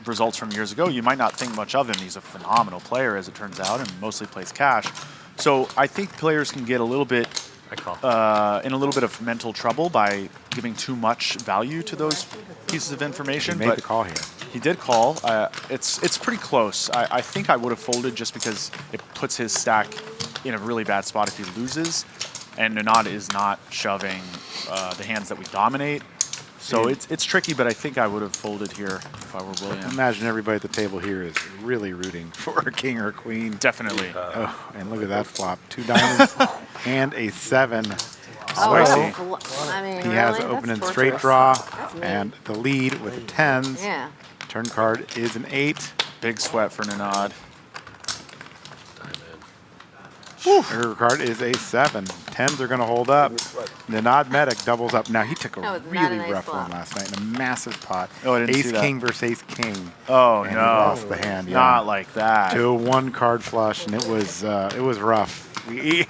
H: results from years ago, you might not think much of him. He's a phenomenal player, as it turns out, and mostly plays cash. So I think players can get a little bit
E: I call.
H: in a little bit of mental trouble by giving too much value to those pieces of information.
G: He made
H: But
G: the call here.
H: he did call. It's pretty close. I think I would have folded just because it puts his stack in a really bad spot if he loses. And Nanad is not shoving the hands that we dominate. So it's tricky, but I think I would have folded here if I were William.
G: Imagine everybody at the table here is really rooting for a king or a queen.
H: Definitely.
G: Oh, and look at that flop. 2 diamonds and a 7.
F: Oh, what a
G: Spicy.
F: I mean,
G: He
F: really?
G: has
F: That's
G: open and
F: torturous.
G: straight draw,
F: That's mean.
G: and the lead with 10s.
F: Yeah.
G: Turn card is an 8.
H: Big sweat for Nanad.
G: River card is a 7. 10s are going to hold up. Nanad Medic doubles up. Now, he took a
F: That was not
G: really
F: a nice
G: rough
F: flop.
G: one last night in a massive pot.
H: Oh, I didn't see that.
G: Ace-king versus ace-king.
H: Oh,
G: And he
H: no.
G: lost the hand, yeah.
H: Not like that.
G: To a 1 card flush, and it was rough. He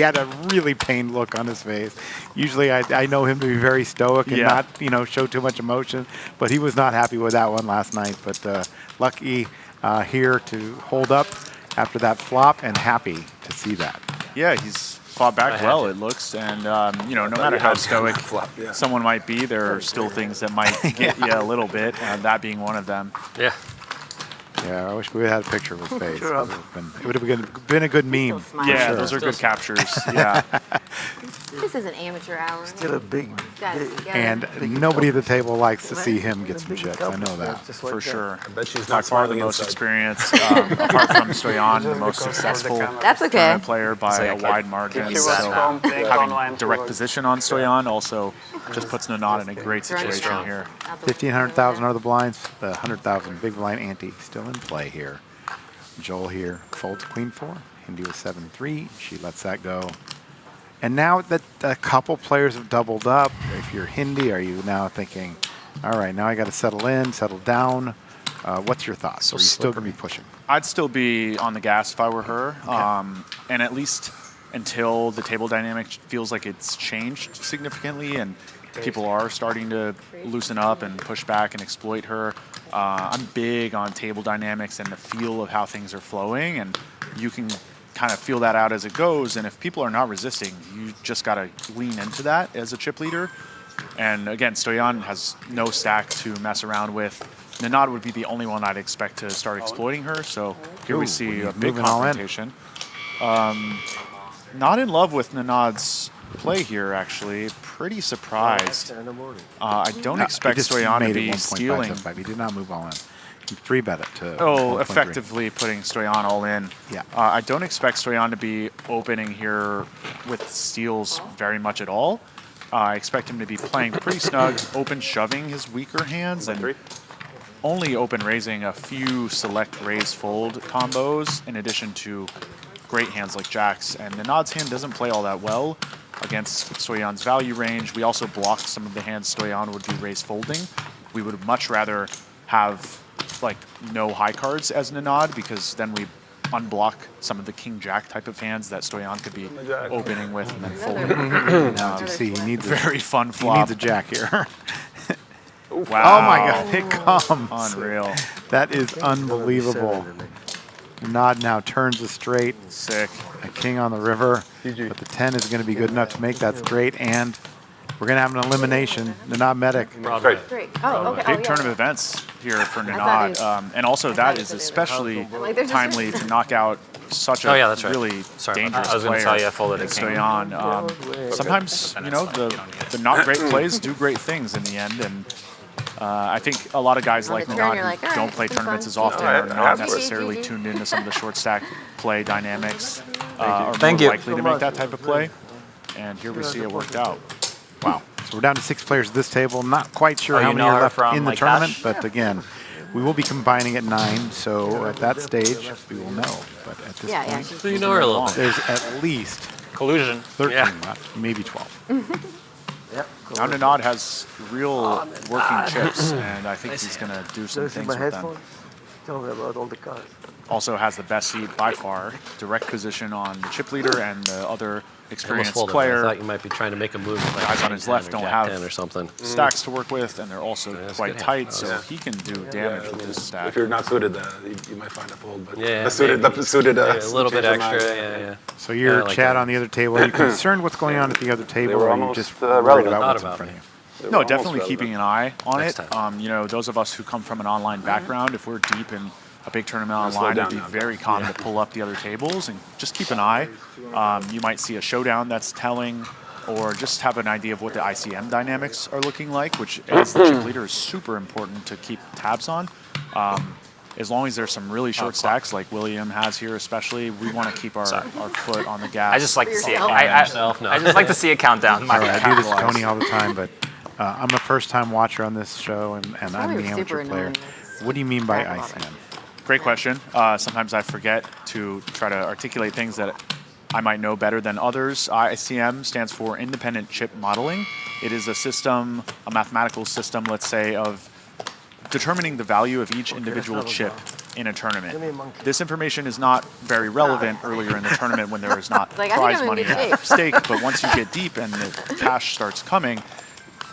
G: had a really pained look on his face. Usually, I know him to be very stoic and
H: Yeah.
G: not show too much emotion, but he was not happy with that one last night. But lucky here to hold up after that flop, and happy to see that.
H: Yeah, he's fought back
E: had
H: well,
E: to.
H: it looks. And, no matter how stoic someone might be, there are still things that might get you a little bit, that being one of them.
E: Yeah.
G: Yeah, I wish we had a picture of his face.
D: Sure.
G: It would have been a good meme.
F: smiling.
H: Yeah,
G: sure.
H: those are good captures. Yeah.
F: This is an amateur hour.
D: Still a big,
F: Guys,
D: big
F: together.
G: And nobody at the table likes to see him get some chips. I know that.
D: Just like
H: For sure.
B: I bet she's
H: By
B: not
H: far the
B: smiling
H: most
B: inside.
H: experienced, apart from Stoyan, the most successful
F: That's okay.
H: tournament player by a wide margin.
E: Keep your
H: So
E: West Brom
H: having direct position on Stoyan also just puts Nanad in a great situation here.
G: 1,500,000 are the blinds. The 100,000 big blind ante still in play here. Joel here folds queen 4. Hindi with 7-3. She lets that go. And now that a couple players have doubled up, if you're Hindi, are you now thinking, all right, now I got to settle in, settle down? What's your thoughts?
E: So
G: Are you still going to
E: slippery.
G: be pushing?
H: I'd still be on the gas if I were her. And at least until the table dynamic feels like it's changed significantly and people are starting to loosen up and push back and exploit her. I'm big on table dynamics and the feel of how things are flowing, and you can kind of feel that out as it goes. And if people are not resisting, you just got to lean into that as a chip leader. And again, Stoyan has no stack to mess around with. Nanad would be the only one I'd expect to start exploiting her. So here we see a big
G: moving all in.
H: confrontation. Not in love with Nanad's play here, actually. Pretty surprised. I don't expect
G: He just
H: Stoyan to
G: made it
H: be
G: 1.575.
H: stealing.
G: He did not move all in. He 3-bet it to
H: Oh,
G: 1.3.
H: effectively putting Stoyan all in.
G: Yeah.
H: I don't expect Stoyan to be opening here with steals very much at all. I expect him to be playing pretty snug, open shoving his weaker hands, and only open raising a few select raise fold combos in addition to great hands like jacks. And Nanad's hand doesn't play all that well against Stoyan's value range. We also blocked some of the hands Stoyan would be raise folding. We would much rather have like no high cards as Nanad, because then we unblock some of the king jack type of hands that Stoyan could be opening with and then folding.
G: Now, you see, he needs a,
H: Very fun
G: he
H: flop.
G: needs a jack here.
H: Wow.
G: Oh my God, it comes.
H: Unreal.
G: That is unbelievable. Nod now turns a straight,
H: Sick.
G: a king on the river, but the 10 is going to be good enough to make that straight, and we're going to have an elimination. Nanad Medic.
B: Great.
F: Great. Oh, okay.
H: Big tournament events here for
F: thought he
H: Nanad. And also that is especially
F: Like, there's just-
H: timely to knock out such a
E: Oh, yeah, that's right.
H: really
E: Sorry,
H: dangerous
E: I was going
H: player
E: to tell you I folded a
H: as
E: king.
H: Stoyan. Sometimes, you know, the not great plays do great things in the end, and I think a lot of guys
F: On
H: like
F: the turn,
H: Nanad
F: you're like,
H: who
F: all
H: don't
F: right,
H: play
F: it's
H: tournaments
F: fun.
H: as often
B: No, I
H: are not
B: have to.
H: necessarily
F: GG.
H: tuned into some of the short stack play dynamics are
E: Thank
H: more
E: you.
H: likely to make that type of play. And here we see it worked out.
G: Wow. So we're down to 6 players at this table. Not quite sure
E: Oh,
G: how
E: you
G: many
E: know
G: are
E: her
G: left
E: from,
G: in the
E: like,
G: tournament,
E: Ash?
G: but again, we will be combining at 9, so at that stage, we will know. But at this
F: Yeah, yeah.
G: point,
F: she's-
E: So you know her a little bit.
G: there's at least
E: Collusion.
G: 13
E: Yeah.
G: left, maybe 12.
H: Now Nanad has real working chips, and I think he's going to do some
D: Those in
H: things
D: my
H: with them.
D: headphones. Tell me about all the cards.
H: Also has the best seat by far, direct position on the chip leader and the other
E: I almost
H: experienced
E: folded. I
H: player.
E: thought you might be trying to make a move. Like
H: Guys on
E: king
H: his
E: 10
H: left
E: or
H: don't
E: jack
H: have
E: 10 or something.
H: Stacks to work with, and they're also
E: That's
H: quite
E: good hand.
H: tight, so
B: Yeah.
H: he can do damage with this stack.
B: If you're not suited, you might find a fold. But
E: Yeah,
B: the suited,
E: maybe.
B: the suited,
E: Yeah, a little bit
B: change their
E: extra.
B: mind.
E: Yeah, yeah.
G: So you're
E: I like
G: Chad
E: that.
G: on the other table. Are you concerned what's going on at the other table,
B: were
G: or are you
B: almost,
G: just
B: relevant.
G: worried about
E: Not
G: what's in
E: about
G: front
E: me.
G: of you?
B: They were
H: No,
B: almost
H: definitely
B: relevant.
H: keeping an eye on
E: Next
H: it.
E: time.
H: You know, those of us who come from an online background, if we're deep in a big tournament
B: slow
H: online, it'd
B: down
H: be
B: now,
H: very
B: guys.
H: common to pull up the other tables and just keep an eye. You might see a showdown that's telling, or just have an idea of what the ICM dynamics are looking like, which as the chip leader is super important to keep tabs on. As long as there's some really short stacks like William has here especially, we want to keep our foot on the gas.
E: I just like to see it.
F: yourself?
E: I just like to see a countdown. My
G: All right, I do this to
H: capitalize.
G: Tony all the time, but I'm a first-time watcher on this show, and I'm
F: probably
G: the
F: super
G: amateur player.
F: annoying.
G: What do you mean by
F: Back a lot.
G: ICM?
H: Great question. Sometimes I forget to try to articulate things that I might know better than others. ICM stands for Independent Chip Modeling. It is a system, a mathematical system, let's say, of determining the value of each individual chip in a tournament. This information is not very relevant earlier in the tournament when there is not
F: Like, I think
H: prize
F: I'm in
H: money
F: good
H: at
F: shape.
H: stake, but once you get deep and the cash starts coming,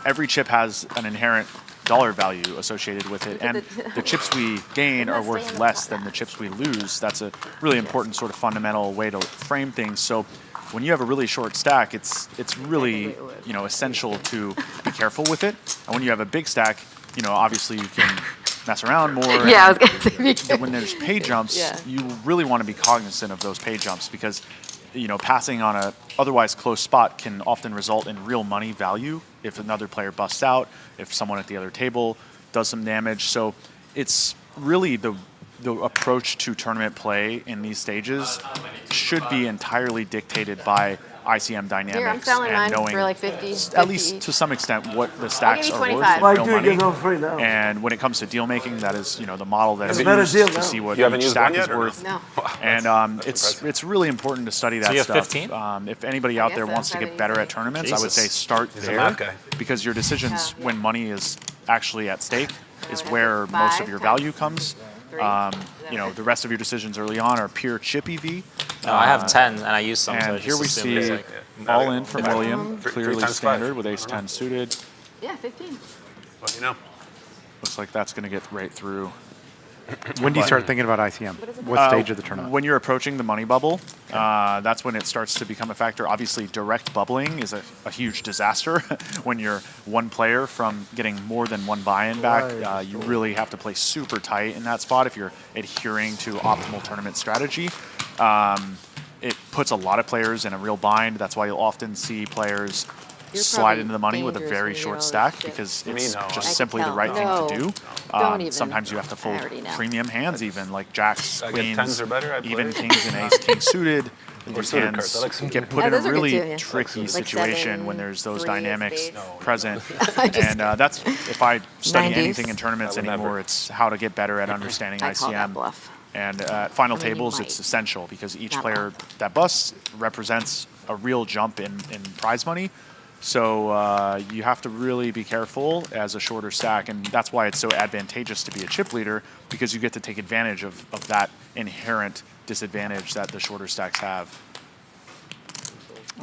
H: every chip has an inherent dollar value associated with it, and the chips we gain are worth less than the chips we lose. That's a really important sort of fundamental way to frame things. So when you have a really short stack, it's really, you know, essential to be careful with it. And when you have a big stack, you know, obviously you can mess around more.
F: Yeah, I was
H: and
F: gonna say, be careful.
H: when there's pay jumps,
F: Yeah.
H: you really want to be cognizant of those pay jumps because, passing on a otherwise close spot can often result in real money value if another player busts out, if someone at the other table does some damage. So it's really the approach to tournament play in these stages should be entirely dictated by ICM dynamics
F: Here, I'm selling mine
H: and knowing
F: for like 50,
H: at least
F: 50
H: to some extent what the stacks
F: you
H: are
F: 25.
H: worth
D: Why
H: in
D: do
H: real
D: you
H: money.
D: get those free now?
H: And when it comes to deal making, that is the model that is
D: a better
H: used
D: deal
H: to
D: now.
H: see what
B: You haven't
H: each
B: used
H: stack
B: one
H: is
B: yet, or no?
H: worth.
F: No.
H: And it's really important to study that
E: So you have
H: stuff.
E: 15?
H: If anybody out
F: guess
H: there
F: so,
H: wants to get better at tournaments, I would say
E: Jesus.
H: start
B: He's a
H: there
B: math guy.
H: because your decisions
F: Yeah.
H: when money is actually at stake is
F: would
H: where
F: have
H: most of
F: 5
H: your
F: times
H: value comes.
F: 3.
H: The rest of your decisions early on are pure chip EV.
E: No, I have 10 and I use some. So I
H: And here
E: just
H: we
E: assume
H: see
E: it's like,
H: all in from
B: Five.
H: William,
B: Three
H: clearly
B: times
H: standard
B: five.
H: with ace 10 suited.
F: Yeah, 15.
B: Well, you know.
H: Looks like that's going to get right through.
G: When do you start thinking about ICM? What stage of the tournament?
H: When you're approaching the money bubble, that's when it starts to become a factor. Obviously, direct bubbling is a huge disaster. When you're one player from getting more than one buy-in back, you really have to play super tight in that spot if you're adhering to optimal tournament strategy. It puts a lot of players in a real bind. That's why you'll often see players
F: You're
H: slide
F: probably
H: into the money with a
F: dangerous
H: very
F: when you
H: short
F: get all
H: stack
F: this shit.
H: because
B: Me,
H: it's
B: no. I
H: just
F: could
H: simply the
F: tell.
H: right thing
F: No.
H: to do.
F: Don't even.
H: Sometimes you have to
F: I
H: fold
F: already know.
H: premium hands even, like jacks,
B: I get
H: queens,
B: tens or better, I play.
H: even kings and ace king suited. These
B: suited
H: hands
B: cards. I like suited.
H: get put
F: Yeah,
H: in a
F: those are good
H: really
F: too, yeah.
H: tricky
F: Like
H: situation
F: 7,
H: when there's those
F: 3 of
H: dynamics
F: spades.
H: present.
F: I just-
H: And that's, if I study
F: 9
H: anything
F: deuce.
H: in tournaments
B: I would
H: anymore,
B: never.
H: it's how to get better at understanding
F: I call that
H: ICM.
F: bluff.
H: And at final
F: I mean, you
H: tables, it's
F: might.
H: essential because each
F: Not
H: player that busts represents a real jump in prize money. So you have to really be careful as a shorter stack, and that's why it's so advantageous to be a chip leader because you get to take advantage of that inherent disadvantage that the shorter stacks have.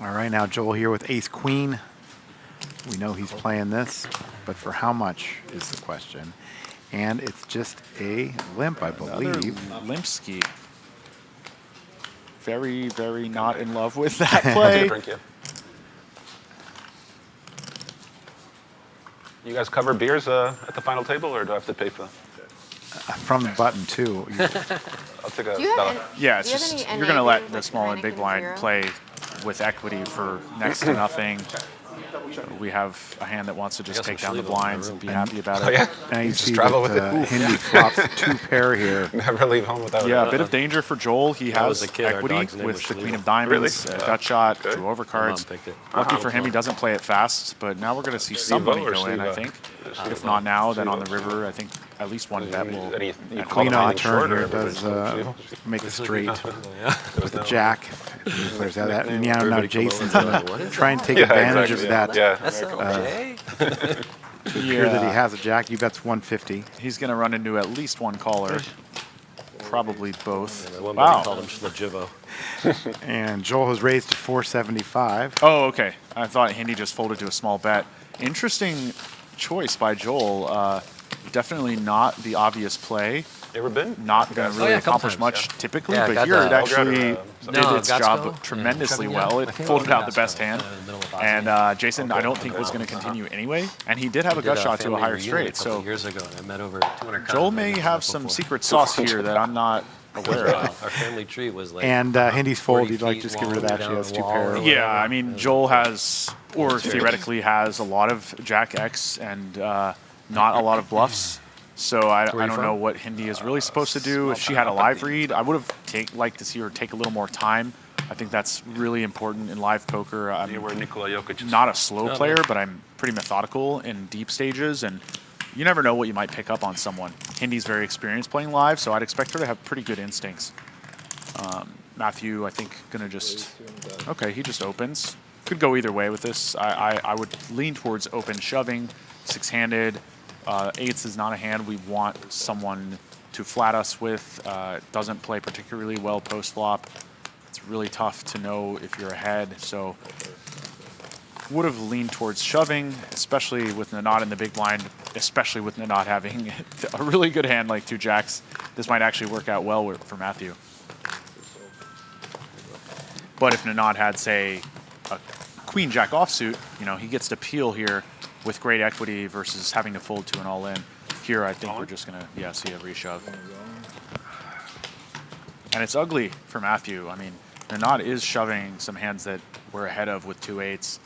G: All right, now Joel here with ace queen. We know he's playing this, but for how much is the question? And it's just a limp, I believe.
H: Limpsky. Very, very not in love with that play.
B: Drink you. You guys cover beers at the final table, or do I have to pay for them?
G: From the button, too.
B: I'll take a
F: Do you have
B: dollar.
F: any,
H: Yeah, it's
F: do you have
H: just
F: any
H: you're going to
F: NA
H: let
F: games,
H: the
F: like
H: small and big
F: Heineken
H: blind
F: Zero?
H: play with equity for next to nothing. We have a hand that wants to just
E: got
H: take
E: some
H: down the
E: Schlegel in my
H: blinds and
E: room.
H: be happy about
B: Oh
H: it.
B: yeah.
G: And you
B: Just
G: see
B: travel
G: that
B: with it. Ooh.
G: Hindi flops 2 pair here.
B: Never leave home without
H: Yeah,
B: it.
H: a bit of danger for Joel. He
E: When I
H: has
E: was a kid, our
H: equity
E: dog's name
H: with
E: was
H: the
E: Schlegel.
H: queen of diamonds,
B: Really?
H: gut shot,
B: Good.
H: 2
E: My mom
H: overcards.
E: picked it.
H: Lucky for him, he doesn't play it fast, but now we're going to see some money
B: or
H: go in, I
B: Steve-O?
H: think. If not now, then on the river, I think at least one bet will.
B: And you
H: and
B: call
G: Queen
B: them
G: on
B: anything
G: turn
B: shorter,
G: here
B: everybody's
G: does
B: like,
G: make a straight
B: There was
G: with the
B: no-
G: jack. Players have that. And now
E: Everybody come
G: Jason's
E: over and
G: going
E: be like, "What
G: to
E: is
G: try and take
B: Yeah,
G: advantage
B: exactly,
G: of that.
B: Yeah.
E: That's okay.
G: Here that he has a jack, you bet's 150.
H: He's going to run into at least one caller, probably both.
E: One buddy called
H: Wow.
E: him Schlegivo.
G: And Joel has raised to 475.
H: Oh, okay. I thought Hindi just folded to a small bet. Interesting choice by Joel. Definitely not the obvious play.
B: You ever been?
H: Not going to really
E: yeah, a couple
H: accomplish
E: times,
H: much
E: yeah.
H: typically,
E: Yeah,
H: but
E: got
H: here
E: the-
H: it actually
B: No,
H: did its
E: Gatsco?
H: job tremendously
E: Yeah.
H: well. It
E: I think
H: folded
E: it was
H: out the best
E: Gatsco,
H: hand.
E: in the middle of
H: And Jason, I don't think was going to continue anyway. And he did have a gut shot to a higher straight. So
E: years ago, and I met over 200
H: Joel may have some secret sauce here that I'm not aware of.
E: Our family tree was like.
G: And Hindy's fold,
E: 40
G: you'd like
E: feet
G: just get rid of
E: long
G: that. She
E: down
G: has
E: the
G: 2
E: wall
G: pair.
E: or
H: Yeah, I mean, Joel has, or theoretically has, a lot of Jack X and not a lot of bluffs. So I don't know what Hindi is really supposed to do. If she had a live read, I would have liked to see her take a little more time. I think that's really important in live poker. I'm
B: You were Nikola Jokic.
H: not a slow player, but I'm pretty methodical in deep stages, and you never know what you might pick up on someone. Hindy's very experienced playing live, so I'd expect her to have pretty good instincts. Matthew, I think, gonna just... Okay, he just opens. Could go either way with this. I would lean towards open shoving, 6-handed. Eights is not a hand we want someone to flat us with. Doesn't play particularly well post-flop. It's really tough to know if you're ahead, so would have leaned towards shoving, especially with Nanad in the big blind, especially with Nanad having a really good hand like 2 jacks. This might actually work out well for Matthew. But if Nanad had, say, a queen jack offsuit, he gets to peel here with great equity versus having to fold to an all-in. Here, I think we're just going to, see a reshove. And it's ugly for Matthew. I mean, Nanad is shoving some hands that we're ahead of with 2-8s.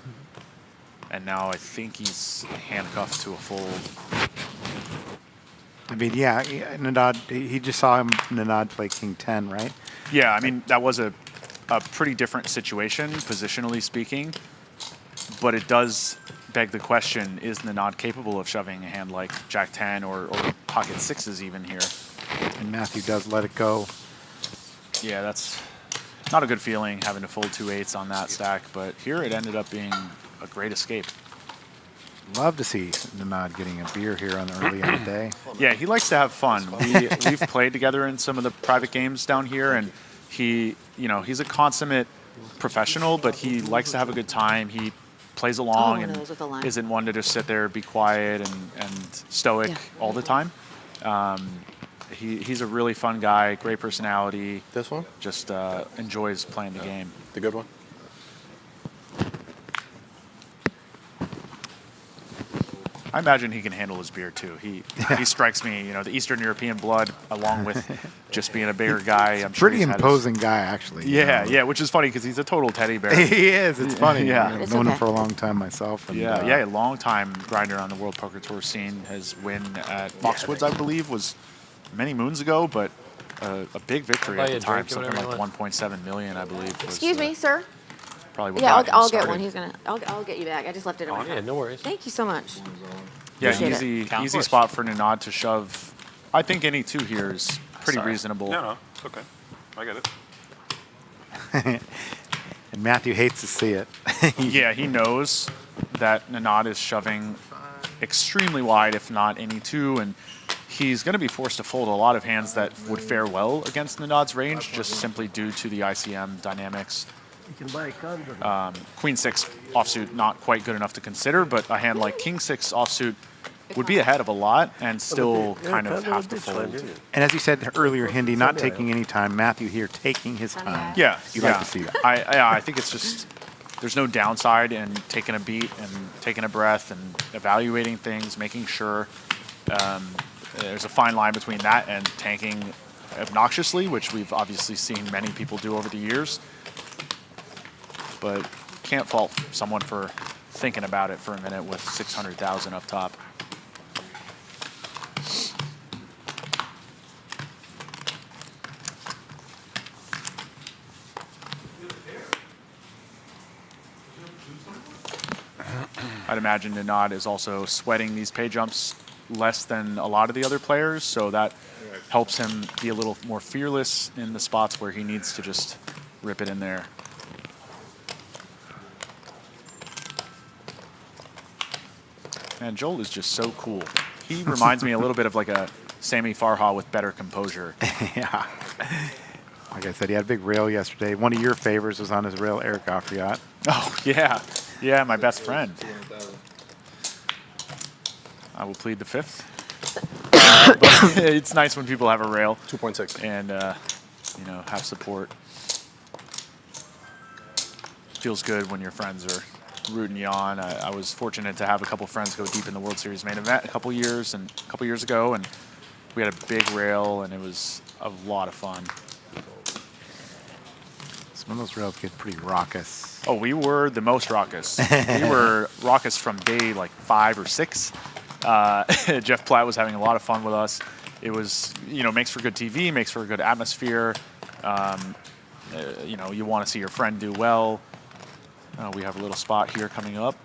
H: And now I think he's handcuffed to a fold.
G: I mean, yeah, Nanad, he just saw Nanad play King 10, right?
H: Yeah, I mean, that was a pretty different situation, positionally speaking. But it does beg the question, is Nanad capable of shoving a hand like Jack 10 or pocket 6s even here?
G: And Matthew does let it go.
H: Yeah, that's not a good feeling, having to fold 2-8s on that stack. But here it ended up being a great escape.
G: Love to see Nanad getting a beer here early in the day.
H: Yeah, he likes to have fun. We've played together in some of the private games down here, and he's a consummate professional, but he likes to have a good time. He plays along and isn't one to just sit there, be quiet and stoic all the time. He's a really fun guy, great personality.
C: This one?
H: Just enjoys playing the game.
C: The good one?
H: I imagine he can handle his beer too. He strikes me, the Eastern European blood, along with just being a bigger guy. I'm sure
G: Pretty imposing guy, actually.
H: Yeah, which is funny because he's a total teddy bear.
G: He is. It's funny.
H: Yeah.
G: I've known him for a long time myself. And,
H: a long time grinder on the World Poker Tour scene. His win at Foxwoods, I believe, was many moons ago, but a big victory at the time, something like 1.7 million, I believe. Was,
F: Excuse me, sir.
H: Probably what
F: Yeah,
H: got him
F: I'll get
H: started.
F: one. He's gonna. I'll get you back. I just left it in my car.
E: Yeah, no worries.
F: Thank you so much.
H: Yeah,
F: Appreciate it.
H: easy spot for Nanad to shove. I think any 2 here is pretty reasonable.
B: No, it's okay. I get it.
G: And Matthew hates to see it.
H: Yeah, he knows that Nanad is shoving extremely wide, if not any 2, and he's going to be forced to fold a lot of hands that would fare well against Nanad's range, just simply due to the ICM dynamics.
D: You can buy a condo.
H: Queen 6 offsuit, not quite good enough to consider, but a hand like King 6 offsuit would be ahead of a lot and still kind of have to fold.
G: And as you said earlier, Hindi, not taking any time. Matthew here taking his time.
H: Yeah,
G: You like to see that.
H: I think it's just, there's no downside in taking a beat and taking a breath and evaluating things, making sure. There's a fine line between that and tanking obnoxiously, which we've obviously seen many people do over the years. But can't fault someone for thinking about it for a minute with 600,000 up top. I'd imagine Nanad is also sweating these pay jumps less than a lot of the other players, so that helps him be a little more fearless in the spots where he needs to just rip it in there. And Joel is just so cool. He reminds me a little bit of like a Sammy Farha with better composure.
G: Yeah. Like I said, he had a big rail yesterday. One of your favors was on his rail, Eric Offriat.
H: Oh, yeah. Yeah, my best friend. I will plead the 5th. But it's nice when people have a rail.
B: 2.6.
H: And, have support. Feels good when your friends are rooting you on. I was fortunate to have a couple friends go deep in the World Series main event a couple years ago, and we had a big rail, and it was a lot of fun.
G: Some of those rails get pretty raucous.
H: Oh, we were the most raucous. We were raucous from day like 5 or 6. Jeff Platt was having a lot of fun with us. It was, makes for good TV, makes for a good atmosphere. You want to see your friend do well. We have a little spot here coming up.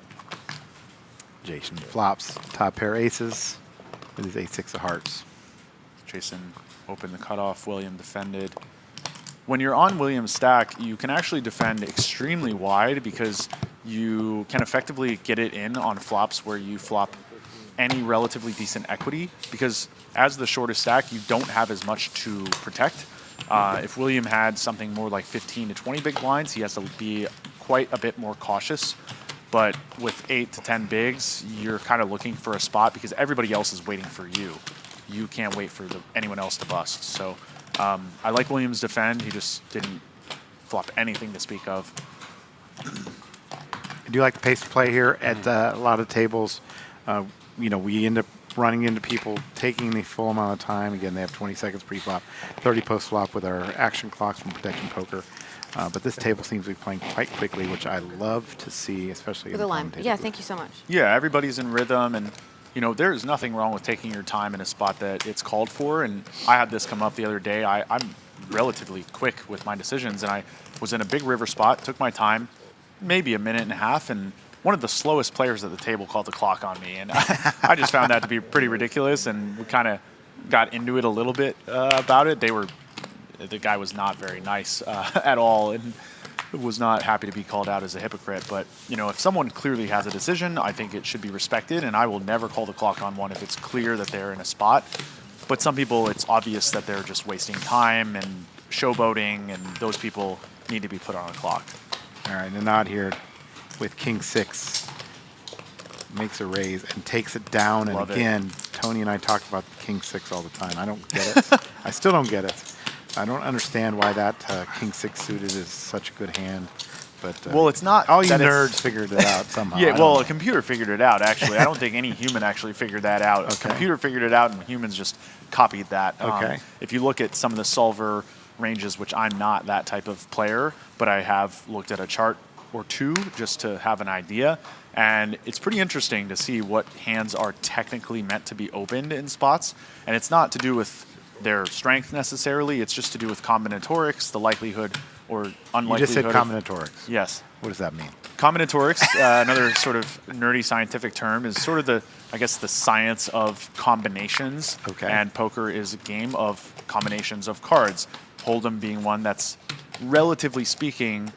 G: Jason flops top pair aces with his 8-6 of hearts.
H: Jason opened the cutoff. William defended. When you're on William's stack, you can actually defend extremely wide because you can effectively get it in on flops where you flop any relatively decent equity, because as the shortest stack, you don't have as much to protect. If William had something more like 15 to 20 big blinds, he has to be quite a bit more cautious. But with 8 to 10 bigs, you're kind of looking for a spot because everybody else is waiting for you. You can't wait for anyone else to bust. So I like Williams' defend. He just didn't flop anything to speak of.
G: I do like the pace of play here at a lot of tables. We end up running into people, taking the full amount of time. Again, they have 20 seconds pre-flop, 30 post-flop with our action clocks from Protection Poker. But this table seems to be playing quite quickly, which I love to see, especially
F: For
G: in
F: the
G: the
F: line.
G: commentator
F: Yeah,
G: booth.
F: thank you so much.
H: Yeah, everybody's in rhythm, and there is nothing wrong with taking your time in a spot that it's called for. And I had this come up the other day. I'm relatively quick with my decisions, and I was in a big river spot, took my time, maybe a minute and a half, and one of the slowest players at the table called the clock on me, and I just found that to be pretty ridiculous, and we kind of got into it a little bit about it. The guy was not very nice at all, and was not happy to be called out as a hypocrite. But if someone clearly has a decision, I think it should be respected, and I will never call the clock on one if it's clear that they're in a spot. But some people, it's obvious that they're just wasting time and showboating, and those people need to be put on a clock.
G: All right, Nanad here with King 6 makes a raise and takes it down.
H: Love
G: and
H: it.
G: again, Tony and I talk about King 6 all the time. I don't get it. I still don't get it. I don't understand why that King 6 suited is such a good hand. But
H: Well, it's not
G: all you
H: that it's-
G: nerds figured it out somehow.
H: Yeah,
G: I don't
H: well,
G: know.
H: a computer figured it out, actually. I don't think any human actually figured that out.
G: Okay.
H: A computer figured it out, and humans just copied that.
G: Okay.
H: If you look at some of the solver ranges, which I'm not that type of player, but I have looked at a chart or two just to have an idea, and it's pretty interesting to see what hands are technically meant to be opened in spots, and it's not to do with their strength necessarily, it's just to do with combinatorics, the likelihood or unlikelihood.
G: You just said
H: of-
G: combinatorics.
H: Yes.
G: What does that mean?
H: Combinatorics, another sort of nerdy scientific term, is sort of the science of combinations.
G: Okay.
H: And poker is a game of combinations of cards. Hold'em being one that's, relatively speaking,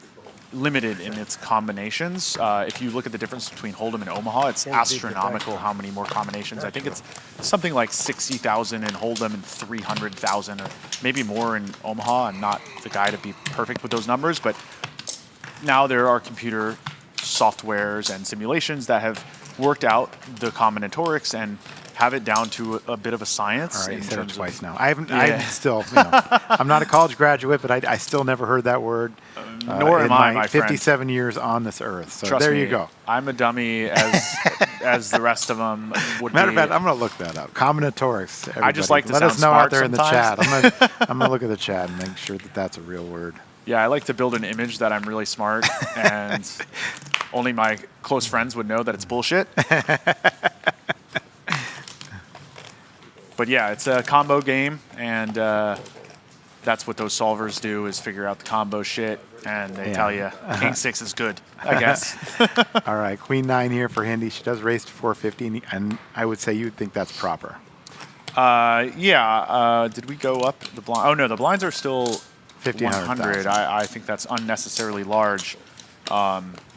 H: limited in its combinations. If you look at the difference between Hold'em and Omaha, it's astronomical how many more combinations. I think it's something like 60,000 in Hold'em and 300,000 or maybe more in Omaha. I'm not the guy to be perfect with those numbers, but now there are computer softwares and simulations that have worked out the combinatorics and have it down to a bit of a science.
G: All right, you
H: in
G: said it
H: terms
G: twice
H: of,
G: now. I haven't
H: Yeah.
G: still, I'm not a college graduate, but I still never heard that word.
H: Nor
G: in
H: am I, my friend.
G: 57 years on this earth. So
H: Trust
G: there
H: me,
G: you go.
H: I'm a dummy as the rest of them would
G: Matter
H: be.
G: of fact, I'm going to look that up. Combinatorics.
H: I just
G: everybody.
H: like to
G: Let us
H: sound
G: know out
H: smart
G: there in the
H: sometimes.
G: chat. I'm going to look at the chat and make sure that that's a real word.
H: Yeah, I like to build an image that I'm really smart, and only my close friends would know that it's bullshit. But yeah, it's a combo game, and that's what those solvers do, is figure out the combo shit, and they
G: Yeah.
H: tell you King 6 is good, I guess.
G: All right, Queen 9 here for Hindi. She does raise to 450, and I would say you would think that's proper.
H: Did we go up the blind? Oh, no, the blinds are still
G: 1,500.
H: 100. I think that's unnecessarily large.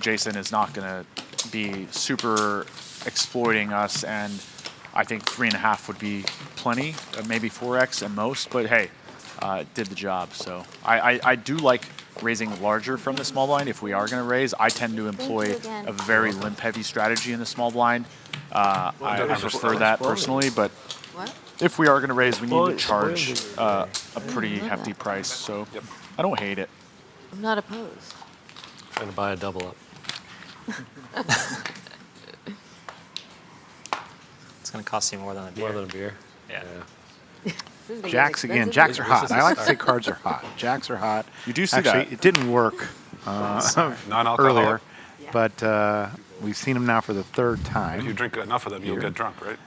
H: Jason is not going to be super exploiting us, and I think 3.5 would be plenty, maybe 4x at most. But hey, it did the job. So I do like raising larger from the small blind if we are going to raise. I tend to employ
F: again.
H: a very limp-heavy strategy in the small blind. I prefer that personally, but
F: What?
H: if we are going to raise, we need to
D: Spoil-
H: charge
D: spoil
H: a pretty hefty price. So I don't hate it.
F: I'm not opposed.
E: Trying to buy a double up. It's gonna cost you more than a beer. More than a beer.
H: Yeah.
F: This is gonna get
G: Jacks again.
F: expensive.
G: Jacks are hot. I like to say cards are hot. Jacks are hot.
H: You do see
G: Actually,
H: that.
G: it didn't work
B: Non-alcoholic.
G: earlier, but we've seen them now for the third
B: If you
G: time,
B: drink enough of them, you'll get drunk, right?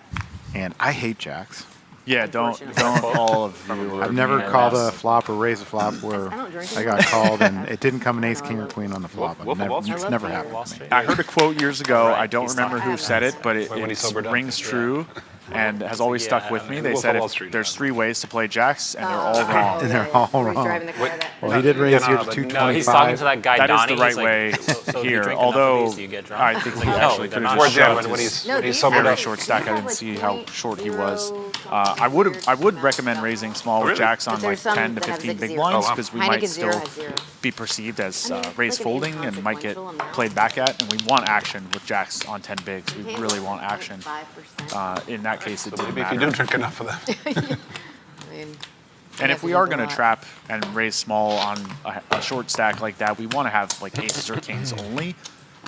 G: and I hate jacks.
H: Yeah, don't
F: Unfortunately.
H: all of you.
G: I've never
H: Yeah,
G: called a
H: that's-
G: flop or raised a flop where
F: I don't drink
G: I got called and it didn't come an ace, king, or queen on the flop.
B: Wolf of Wall Street.
G: It's never happened to me.
H: I heard a quote years ago.
E: Right,
H: I don't
E: he's
H: remember
E: talking
H: who said it, but it
B: When he sobered up.
H: rings true and has always
E: Yeah,
H: stuck with me. They
B: Wolf
H: said
B: of Wall
H: if
B: Street,
H: there's
B: yeah.
H: 3 ways to play jacks, and they're all
F: Oh,
H: wrong.
G: And they're
F: yeah.
G: all
F: Where he's
G: wrong.
F: driving the car that-
G: Well, he did raise
B: Yeah,
G: here
B: no,
G: to
B: but-
G: 225.
E: No, he's talking to that guy
H: That is
E: Donnie.
H: the right
E: He's like,
H: way
E: so if you
H: here.
E: drink enough of
H: Although
E: these, do you get drunk?
H: I think
E: He's
H: he
E: like,
H: actually
E: no,
H: could
E: they're
H: have
E: not.
H: just
B: Towards the end,
H: shoved
B: when
H: his
B: he's
F: No,
B: when he's
F: these
B: sobered
F: are
H: very
B: up.
H: short stack. I didn't
F: like
H: see how
F: 20
H: short he was.
F: euro
H: I would recommend raising small with
B: Really?
H: jacks on
F: But
H: like
F: there's some
H: 10 to
F: that have
H: 15
F: like
H: big
F: zero.
H: blinds
B: Oh, wow.
H: because we
F: Heineken
H: might
F: Zero
H: still
F: has zero.
H: be perceived as
F: I mean, it's
H: raise
F: like an
H: folding and might get
F: inconsequential amount.
H: played back at, and we want action with jacks on 10 bigs. We
F: Okay,
H: really
F: well,
H: want action.
F: 5%.
H: In that case, it
B: So
H: didn't
B: maybe if you
H: matter.
B: do drink enough of them.
F: I mean,
H: And
F: you
H: if
F: have
H: we
F: to
H: are
F: drink
H: going
F: a
H: to
F: lot.
H: trap and raise small on a short stack like that, we want to have like aces or kings only.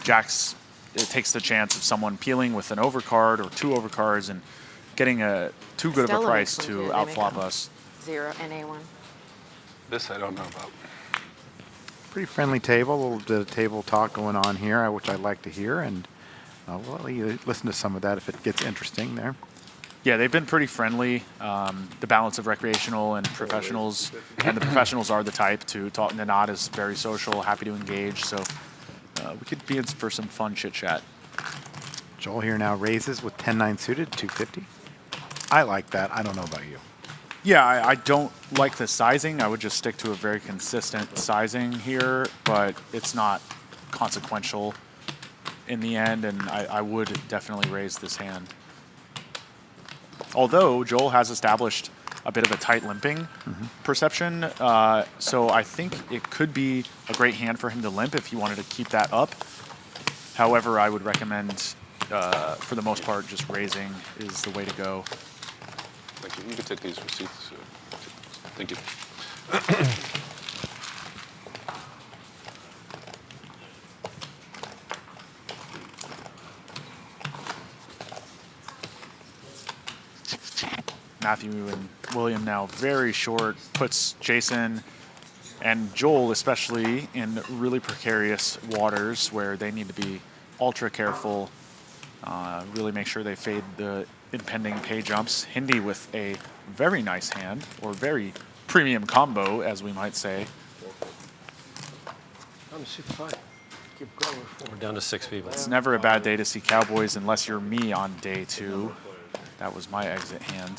H: Jacks, it takes the chance of someone peeling with an overcard or 2 overcards, and getting too good of a
F: Stella
H: price
F: makes one
H: to
F: too. They make
H: outflop
F: them.
H: us.
F: 0 and A1.
B: This I don't know about.
G: Pretty friendly table, a little bit of table talk going on here, which I like to hear, and we'll let you listen to some of that if it gets interesting there.
H: Yeah, they've been pretty friendly. The balance of recreational and professionals, and the professionals are the type to talk. Nanad is very social, happy to engage, so we could be in for some fun chit chat.
G: Joel here now raises with 10-9 suited, 250. I like that. I don't know about you.
H: Yeah, I don't like the sizing. I would just stick to a very consistent sizing here, but it's not consequential in the end, and I would definitely raise this hand. Although Joel has established a bit of a tight limping perception, so I think it could be a great hand for him to limp if he wanted to keep that up. However, I would recommend, for the most part, just raising is the way to go.
B: Thank you. You can take these receipts. Thank you.
H: Matthew and William now very short, puts Jason and Joel especially in really precarious waters where they need to be ultra careful, really make sure they fade the impending pay jumps. Hindi with a very nice hand, or very premium combo, as we might say.
D: I'm 6'5". Keep going.
E: We're down to 6 people.
H: It's never a bad day to see Cowboys unless you're me on day 2. That was my exit hand.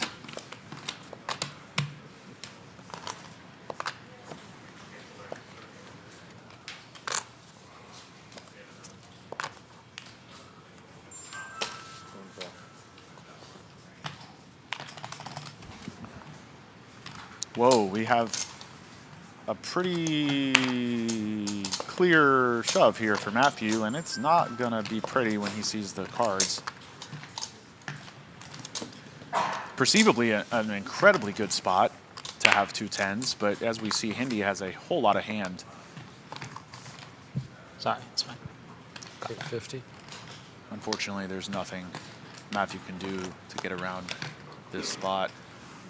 H: Whoa, we have a pretty clear shove here for Matthew, and it's not going to be pretty when he sees the cards. Perceivably an incredibly good spot to have 2 10s, but as we see, Hindi has a whole lot of hand.
E: Sorry, it's fine. 50.
H: Unfortunately, there's nothing Matthew can do to get around this spot.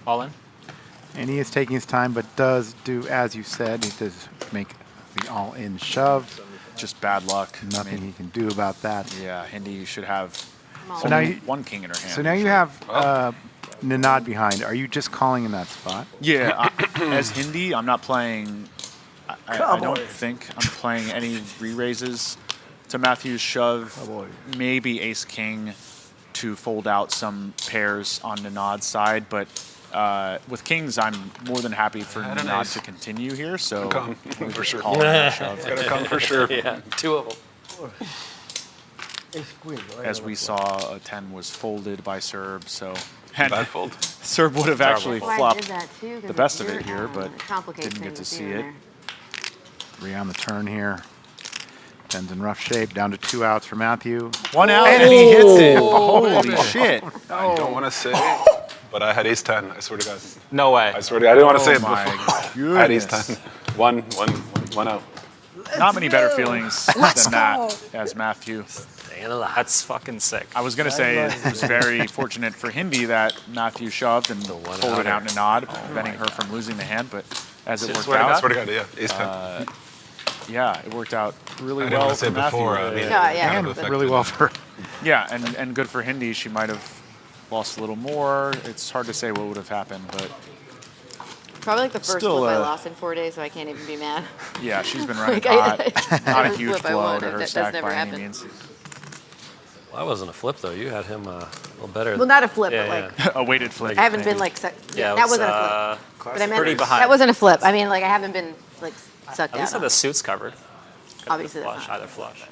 E: All in?
G: And he is taking his time, but does do as you said. He does make the all-in shove.
H: Just bad luck.
G: Nothing he can do about that.
H: Yeah, Hindi should have
G: So now
H: only
G: you,
H: one king in her hand.
G: so now you have Nanad behind. Are you just calling in that spot?
H: Yeah, as Hindi, I'm not playing. I don't think I'm playing any re-raises to Matthew's shove. Maybe ace king to fold out some pairs on Nanad's side, but with kings, I'm more than happy for Nanad to continue here. So
B: Come for sure.
H: calling that shove.
B: It's gonna come for sure.
E: Yeah, 2 of them.
D: Ace queen, right?
H: As we saw, a 10 was folded by Serb, so and
B: Bad fold.
H: Serb would have actually
F: Well, I
H: flopped
F: did that too, 'cause
H: the best of
F: your,
H: it here, but
F: complicates
H: didn't get to
F: things
H: see
F: here
H: it.
F: and
G: 3 on the turn here. 10's in rough shape. Down to 2 outs for Matthew.
H: 1 out, and he hits it. Holy shit.
B: I don't want to say, but I had ace 10. I swear to God.
E: No way.
B: I swear to God. I didn't want to say it
H: Oh my
B: before. I had ace
H: goodness.
B: 10. One out.
H: Not many better feelings than that as Matthew.
E: That's fucking sick.
H: I was going to say it was very fortunate for Hindi that Matthew shoved and folded out Nanad, preventing her from losing the hand, but as it worked
B: I
H: out,
B: swear to God, yeah. Ace 10.
H: yeah, it worked out really
B: I didn't
H: well
B: want to say
H: for
B: it before.
H: Matthew.
F: yeah.
G: And really well for
H: Yeah, and good for Hindi. She might have lost a little more. It's hard to say what would have happened, but
F: Probably like the first
H: Still,
F: flip I lost in 4 days, so I can't even be mad.
H: yeah, she's been running
F: Like,
H: hot. Not a
F: every
H: huge
F: flip I
H: blow
F: won,
H: to her
F: that does
H: stack
F: never
H: by any
F: happen.
H: means.
E: Well, that wasn't a flip, though. You had him a little better.
F: Well, not a flip,
E: Yeah,
F: but like
E: yeah.
H: A weighted flip.
F: I haven't been
H: maybe.
F: like
E: Yeah, it
F: that
E: was,
F: wasn't a flip. But I meant
E: pretty behind.
F: that wasn't a flip. I mean, like I haven't been like sucked
E: At least
F: out.
E: the suit's covered.
F: Obviously, that's
E: Flush,
F: not.
E: either flush.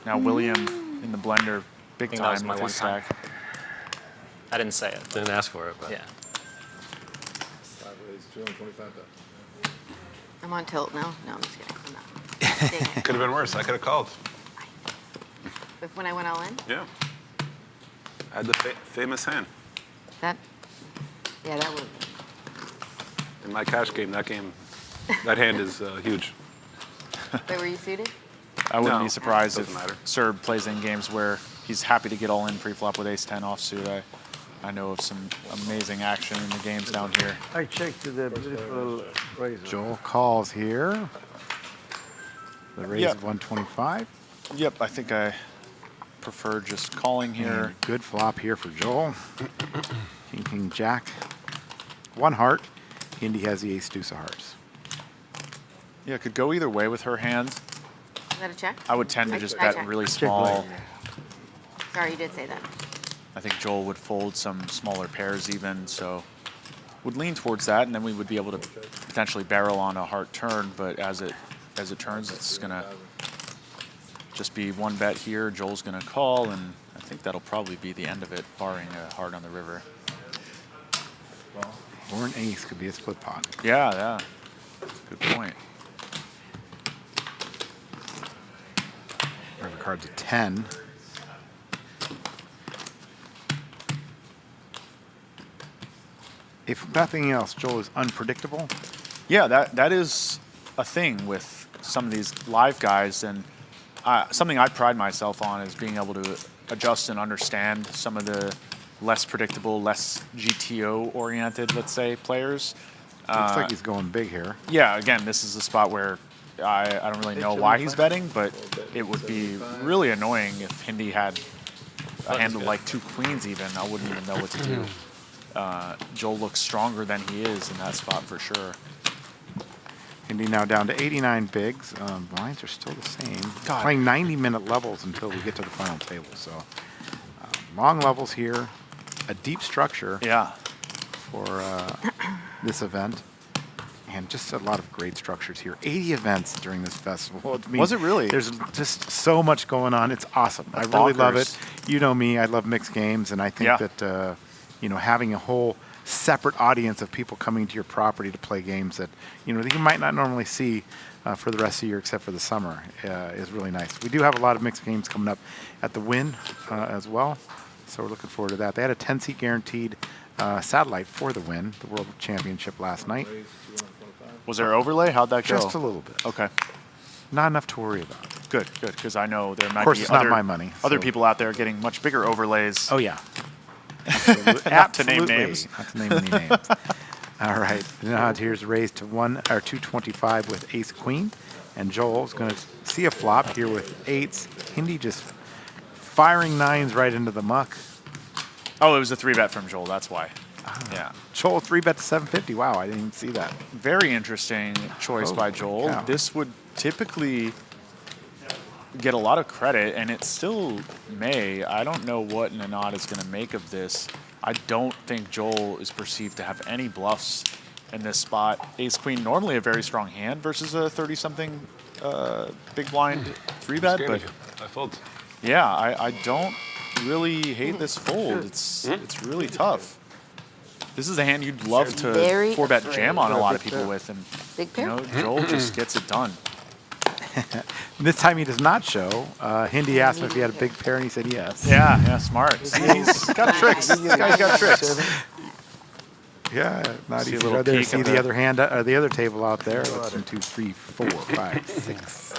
H: Now William in the blender, big
E: think that was
H: time
E: my
H: with
E: one
H: his
E: time.
H: stack.
E: I didn't say it.
I: Didn't ask for it, but
E: Yeah.
F: I'm on tilt now. No, I'm just kidding. I'm not. Dang it.
B: Could have been worse. I could have called.
F: If when I went all in,
B: Yeah. I had the famous hand.
F: that would.
B: In my cash game, that hand is huge.
F: Wait, were you suited?
H: I wouldn't
B: No,
H: be surprised if
B: doesn't matter.
H: Serb plays in games where he's happy to get all in pre-flop with ace-10 offsuit. I know of some amazing action in the games down here.
D: I checked the beautiful razor.
G: Joel calls here. The raise
H: Yep.
G: of 125.
H: Yep, I think I prefer just calling here.
G: And good flop here for Joel. King, king, jack. One heart. Indy has the ace deuce of hearts.
H: Yeah, could go either way with her hand.
F: Is that a check?
H: I would tend to just
F: I
H: bet
F: check.
H: really small.
F: Sorry, you did say that.
H: I think Joel would fold some smaller pairs even, so would lean towards that, and then we would be able to potentially barrel on a heart turn, but as it turns, it's gonna just be one bet here. Joel's gonna call, and I think that'll probably be the end of it, barring a heart on the river.
G: Or an ace could be a split pot.
H: Yeah, yeah. Good point.
G: River card's a 10. If nothing else, Joel is unpredictable.
H: Yeah, that is a thing with some of these live guys, and something I pride myself on is being able to adjust and understand some of the less predictable, less GTO-oriented, let's say, players.
G: Looks like he's going big here.
H: Yeah, again, this is a spot where I don't really know why he's betting, but it would be really annoying if Hindi had a hand of like 2 queens even. I wouldn't even know what to do. Joel looks stronger than he is in that spot for sure.
G: Indy now down to 89 bigs. Blinds are still the same.
H: God.
G: Playing 90-minute levels until we get to the final table. So long levels here, a deep structure
H: Yeah.
G: for this event, and just a lot of great structures here. 80 events during this festival. I mean,
H: Was it really?
G: There's just so much going on. It's awesome.
H: That's
G: I really love
H: bonkers.
G: it. You know me, I love mixed games, and I think
H: Yeah.
G: that you know, having a whole separate audience of people coming to your property to play games that you might not normally see for the rest of the year except for the summer is really nice. We do have a lot of mixed games coming up at the Wynn as well, so we're looking forward to that. They had a 10-seat guaranteed satellite for the Wynn, the World Championship last night.
H: Was there overlay? How'd that go?
G: Just a little bit.
H: Okay.
G: Not enough to worry about.
H: Good, because I know there might
G: Of course,
H: be
G: it's
H: other,
G: not my money.
H: other
G: so-
H: people out there getting much bigger overlays.
G: Oh yeah.
H: Not to name
G: Absolutely.
H: names.
G: Not to name any names. All right. Now here's raised to 225 with ace queen, and Joel's going to see a flop here with eights. Hindi just firing nines right into the muck.
H: Oh, it was a 3-bet from Joel. That's why. Yeah.
G: Joel 3-bet to 750. Wow, I didn't even see that.
H: Very interesting choice by
G: Holy
H: Joel.
G: cow.
H: This would typically get a lot of credit, and it still may. I don't know what Nanad is going to make of this. I don't think Joel is perceived to have any bluffs in this spot. Ace-queen, normally a very strong hand versus a 30-something big blind 3-bet, but
B: I fold.
H: yeah, I don't really hate this fold. It's really tough. This is a hand you'd love to
F: Very
H: 4-bet
F: afraid.
H: jam on a lot of people with, and
F: Big pair?
H: Joel just gets it done.
G: This time he does not show. Hindi asked him if he had a big pair, and he said yes.
H: Yeah, smart. He's got tricks. This guy's got tricks.
G: Yeah, not
H: See a
G: easy.
H: little
G: Right there.
H: peek
G: See
H: at
G: the
H: the-
G: other hand, the other table out there. That's 1, 2, 3, 4, 5, 6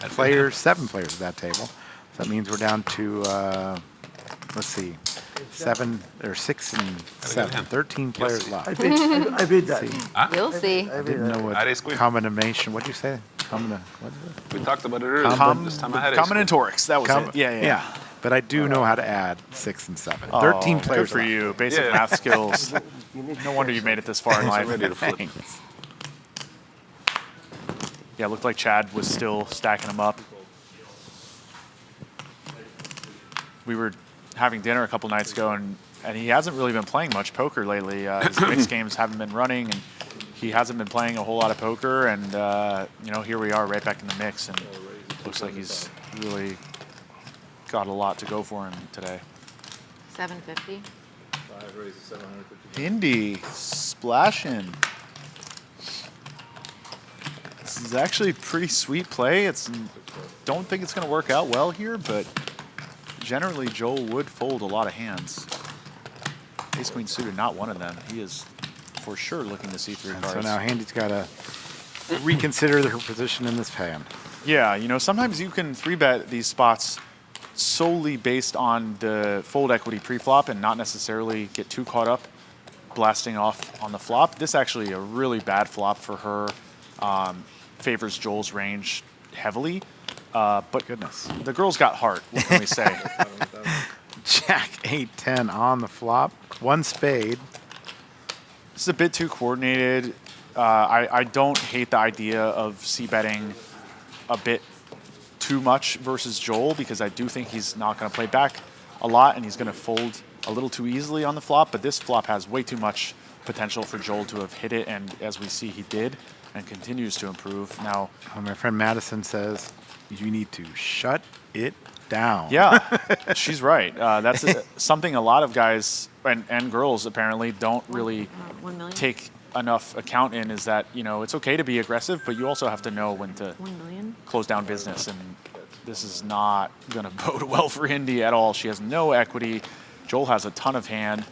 G: players, 7 players at that table. So that means we're down to let's see, 7 or 6 and 7, 13 players left.
D: I bid that.
F: You'll see.
G: I didn't know what
B: Ace queen.
G: combination. What'd you say? What is it?
B: We talked about it earlier. this time I had ace queen.
H: Combinatorics. That was it. Yeah.
G: But I do know how to add 6 and 7.
H: Oh,
G: 13 players
H: Good for
G: left.
H: you. Basic
B: Yeah.
H: math skills. No wonder you made it this far in life.
B: Ready to flip.
G: Thanks.
H: Yeah, looked like Chad was still stacking them up. We were having dinner a couple nights ago, and he hasn't really been playing much poker lately. His mixed games haven't been running, and he hasn't been playing a whole lot of poker. And here we are, right back in the mix, and looks like he's really got a lot to go for him today.
F: 750.
H: Indy splashing. This is actually a pretty sweet play. Don't think it's going to work out well here, but generally Joel would fold a lot of hands. Ace queen suited, not one of them. He is for sure looking to see 3
G: And
H: cards.
G: so now Handy's got to reconsider her position in this hand.
H: Yeah, sometimes you can 3-bet these spots solely based on the fold equity pre-flop and not necessarily get too caught up blasting off on the flop. This actually a really bad flop for her. Favors Joel's range heavily. But
G: Goodness.
H: the girl's got heart, what can we say?
G: Jack 8-10 on the flop. 1 spade.
H: This is a bit too coordinated. I don't hate the idea of c-betting a bit too much versus Joel because I do think he's not going to play back a lot and he's going to fold a little too easily on the flop, but this flop has way too much potential for Joel to have hit it, and as we see, he did and continues to improve. Now,
G: My friend Madison says you need to shut it down.
H: yeah, she's right. That's something a lot of guys and girls apparently don't really
F: 1 million?
H: take enough account in, is that, it's okay to be aggressive, but you also have to know when to
F: 1 million?
H: close down business, and this is not going to bode well for Indy at all. She has no equity. Joel has a ton of hand.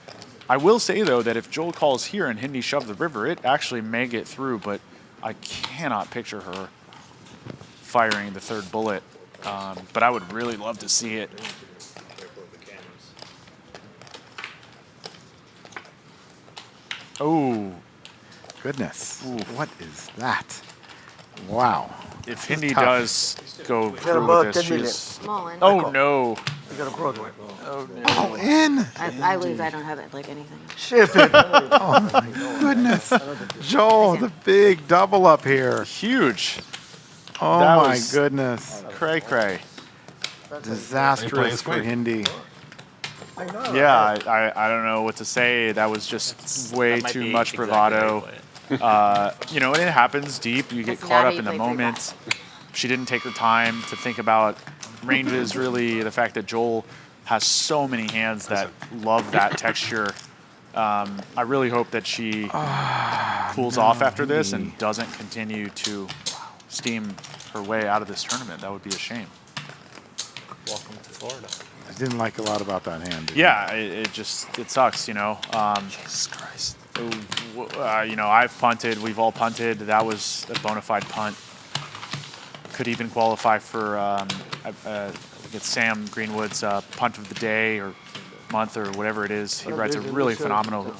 H: I will say, though, that if Joel calls here and Hindi shove the river, it actually may get through, but I cannot picture her firing the third bullet. But I would really love to see it. Oh,
G: Goodness. What is that? Wow.
H: if Hindi
G: tough.
H: does go
D: got
H: through
D: about
H: with
D: 10
H: this,
D: million.
H: she's...
F: Small one.
H: Oh, no.
D: You got a Broadway.
G: Oh, in.
F: I lose. I don't have it like anything.
D: Ship it.
G: Goodness. Joel, the big double up here.
H: Huge.
G: Oh,
H: That
G: my
H: was-
G: goodness.
H: Cray cray.
G: Disastrous for Hindi.
H: Yeah, I don't know what to say. That was just way
E: That might
H: too
E: be
H: much
E: exactly
H: bravado.
E: how you play it.
H: And it happens deep. You get
F: That's
H: caught
F: not
H: up
F: how
H: in
F: you
H: the
F: play three
H: moment. She didn't take her time to think about ranges, really. The fact that Joel has so many hands that love that texture. I really hope that she cools off after this and doesn't continue to steam her way out of this tournament. That would be a shame.
E: Welcome to Florida.
G: I didn't like a lot about that hand. did you?
H: Yeah, it sucks,
E: Jesus Christ.
H: I've punted. We've all punted. That was a bona fide punt. Could even qualify for I think it's Sam Greenwood's punt of the day or month or whatever it is. He writes a really phenomenal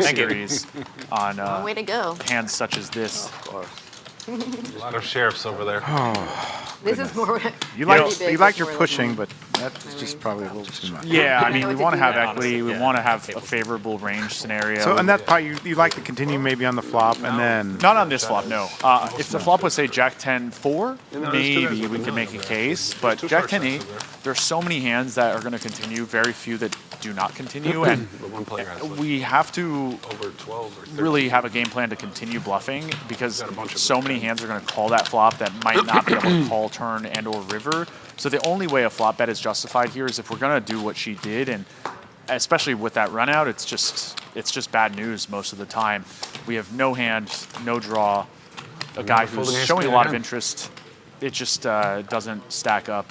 H: series on
F: One way to go.
H: hands such as this.
B: A lot of sheriffs over there.
F: This is more.
G: You
F: Pretty
G: like
F: big
G: you like your
F: before
G: pushing,
F: the-
G: but that's just probably a little too much.
H: Yeah, I mean,
F: know
H: we
F: what to
H: want to
F: do
H: have
F: there,
H: equity. We
E: honestly,
H: want to
E: yeah.
H: have a favorable range scenario.
G: So, and that's part you like to continue maybe on the flop, and then
H: Not on this flop, no. If the flop was, say, Jack 10-4, maybe we could make a case. But Jack 10-8, there's so many hands that are going to continue, very few that do not continue. And
B: But one player has like
H: we have to
B: over 12 or 13.
H: really have a game plan to continue bluffing because so many hands are going to call that flop that might not be able to call turn and or river. So the only way a flop bet is justified here is if we're going to do what she did, and especially with that run out, it's just bad news most of the time. We have no hand, no draw, a guy who's
B: folding ace
H: showing a
B: queen
H: lot of
B: hand.
H: interest. It just doesn't stack up.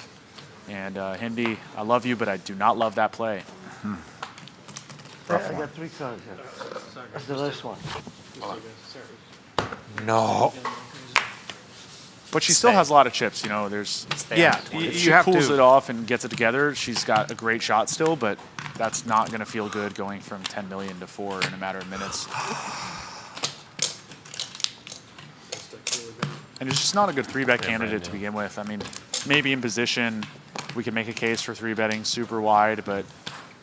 H: And Hindi, I love you, but I do not love that play.
D: I got 3 cards here. That's the last one.
E: No.
H: But she still has a lot of chips, there's...
G: yeah,
H: If
G: you
H: she
G: have
H: pulls
G: to.
H: it off and gets it together, she's got a great shot still, but that's not going to feel good going from 10 million to 4 in a matter of minutes. And it's just not a good 3-bet candidate to begin with. I mean, maybe in position, we can make a case for 3-betting super wide, but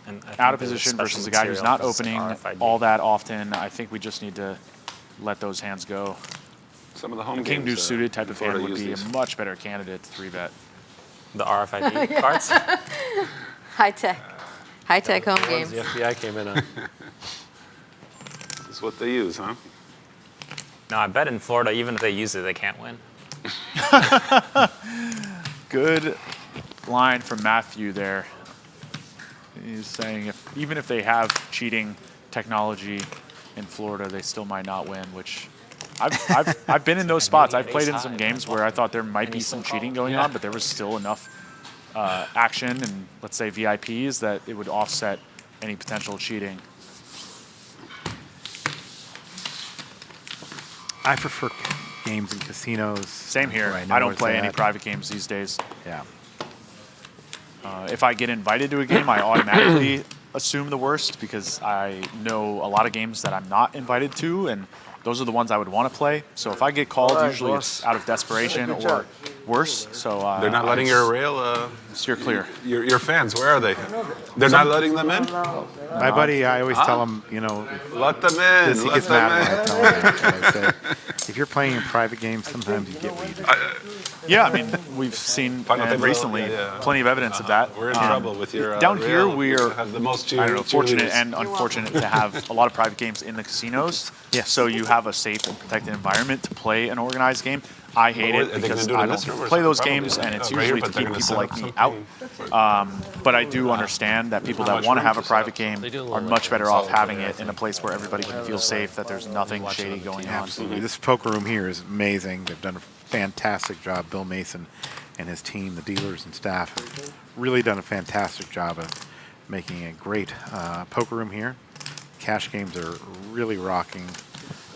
E: And I think
H: out of
E: there's
H: position
E: special
H: versus a guy who's
E: material
H: not
E: for this
H: opening
E: RFID.
H: all that often, I think we just need to let those hands go.
B: Some of the home
H: King
B: games,
H: deuce suited type of hand
B: Florida
H: would be a
B: use these.
H: much better candidate to 3-bet.
E: The RFID cards.
F: High tech. High tech home
E: Ones
F: games.
E: the FBI came in on.
B: This is what they use, huh?
E: No, I bet in Florida, even if they use it, they can't win.
H: Good line from Matthew there. He's saying even if they have cheating technology in Florida, they still might not win, which I've been in those spots. I've played in some games where I thought there might be some cheating going on, but there was still enough action and, let's say, VIPs that it would offset any potential cheating.
G: I prefer games in casinos.
H: Same here.
G: where know
H: I don't
G: where it's
H: play any
G: at.
H: private games these days.
G: Yeah.
H: if I get invited to a game, I automatically assume the worst because I know a lot of games that I'm not invited to, and those are the ones I would want to play. So if I get called, usually it's out of desperation or worse. So
B: They're not letting your rail.
H: Steer clear.
B: Your fans, where are they? They're not letting them in.
G: My buddy, I always tell him, you know,
B: Let them in.
G: he
B: Let
G: gets
B: them
G: mad
B: in.
G: when I tell him that. I say, if you're playing in private games, sometimes you get weeded.
H: Yeah, I mean, we've seen and recently plenty of evidence of that.
B: We're in trouble with your
H: down
B: rail.
H: here, we are
B: have the most
H: I don't know, fortunate
B: cheerleaders.
H: and unfortunate to have a lot of private games in the casinos.
G: Yeah.
H: So you have a safe and protected environment to play an organized game. I hate
B: Are
H: it
B: they gonna
H: because
B: do it
H: I
B: in this
H: don't
B: room or
H: play those
B: something?
H: games,
B: Probably.
H: and it's
B: Right here,
H: usually
B: but
H: to
B: they're
H: keep
B: gonna
H: people
B: set
H: like
B: up
H: me
B: something.
H: out. But I do understand that people that
B: much
H: want to
B: room
H: have a
B: to
H: private
B: set up?
H: game
E: They do a
H: are
E: little
H: much
E: like
H: better off
E: console
H: having
E: there, I
H: it in a
E: think.
H: place where everybody can feel safe, that there's nothing
E: Watch it on
H: shady
E: the
H: going
E: TV.
H: on.
G: Absolutely. This poker room here is amazing. They've done a fantastic job. Bill Mason and his team, the dealers and staff, have really done a fantastic job of making a great poker room here. Cash games are really rocking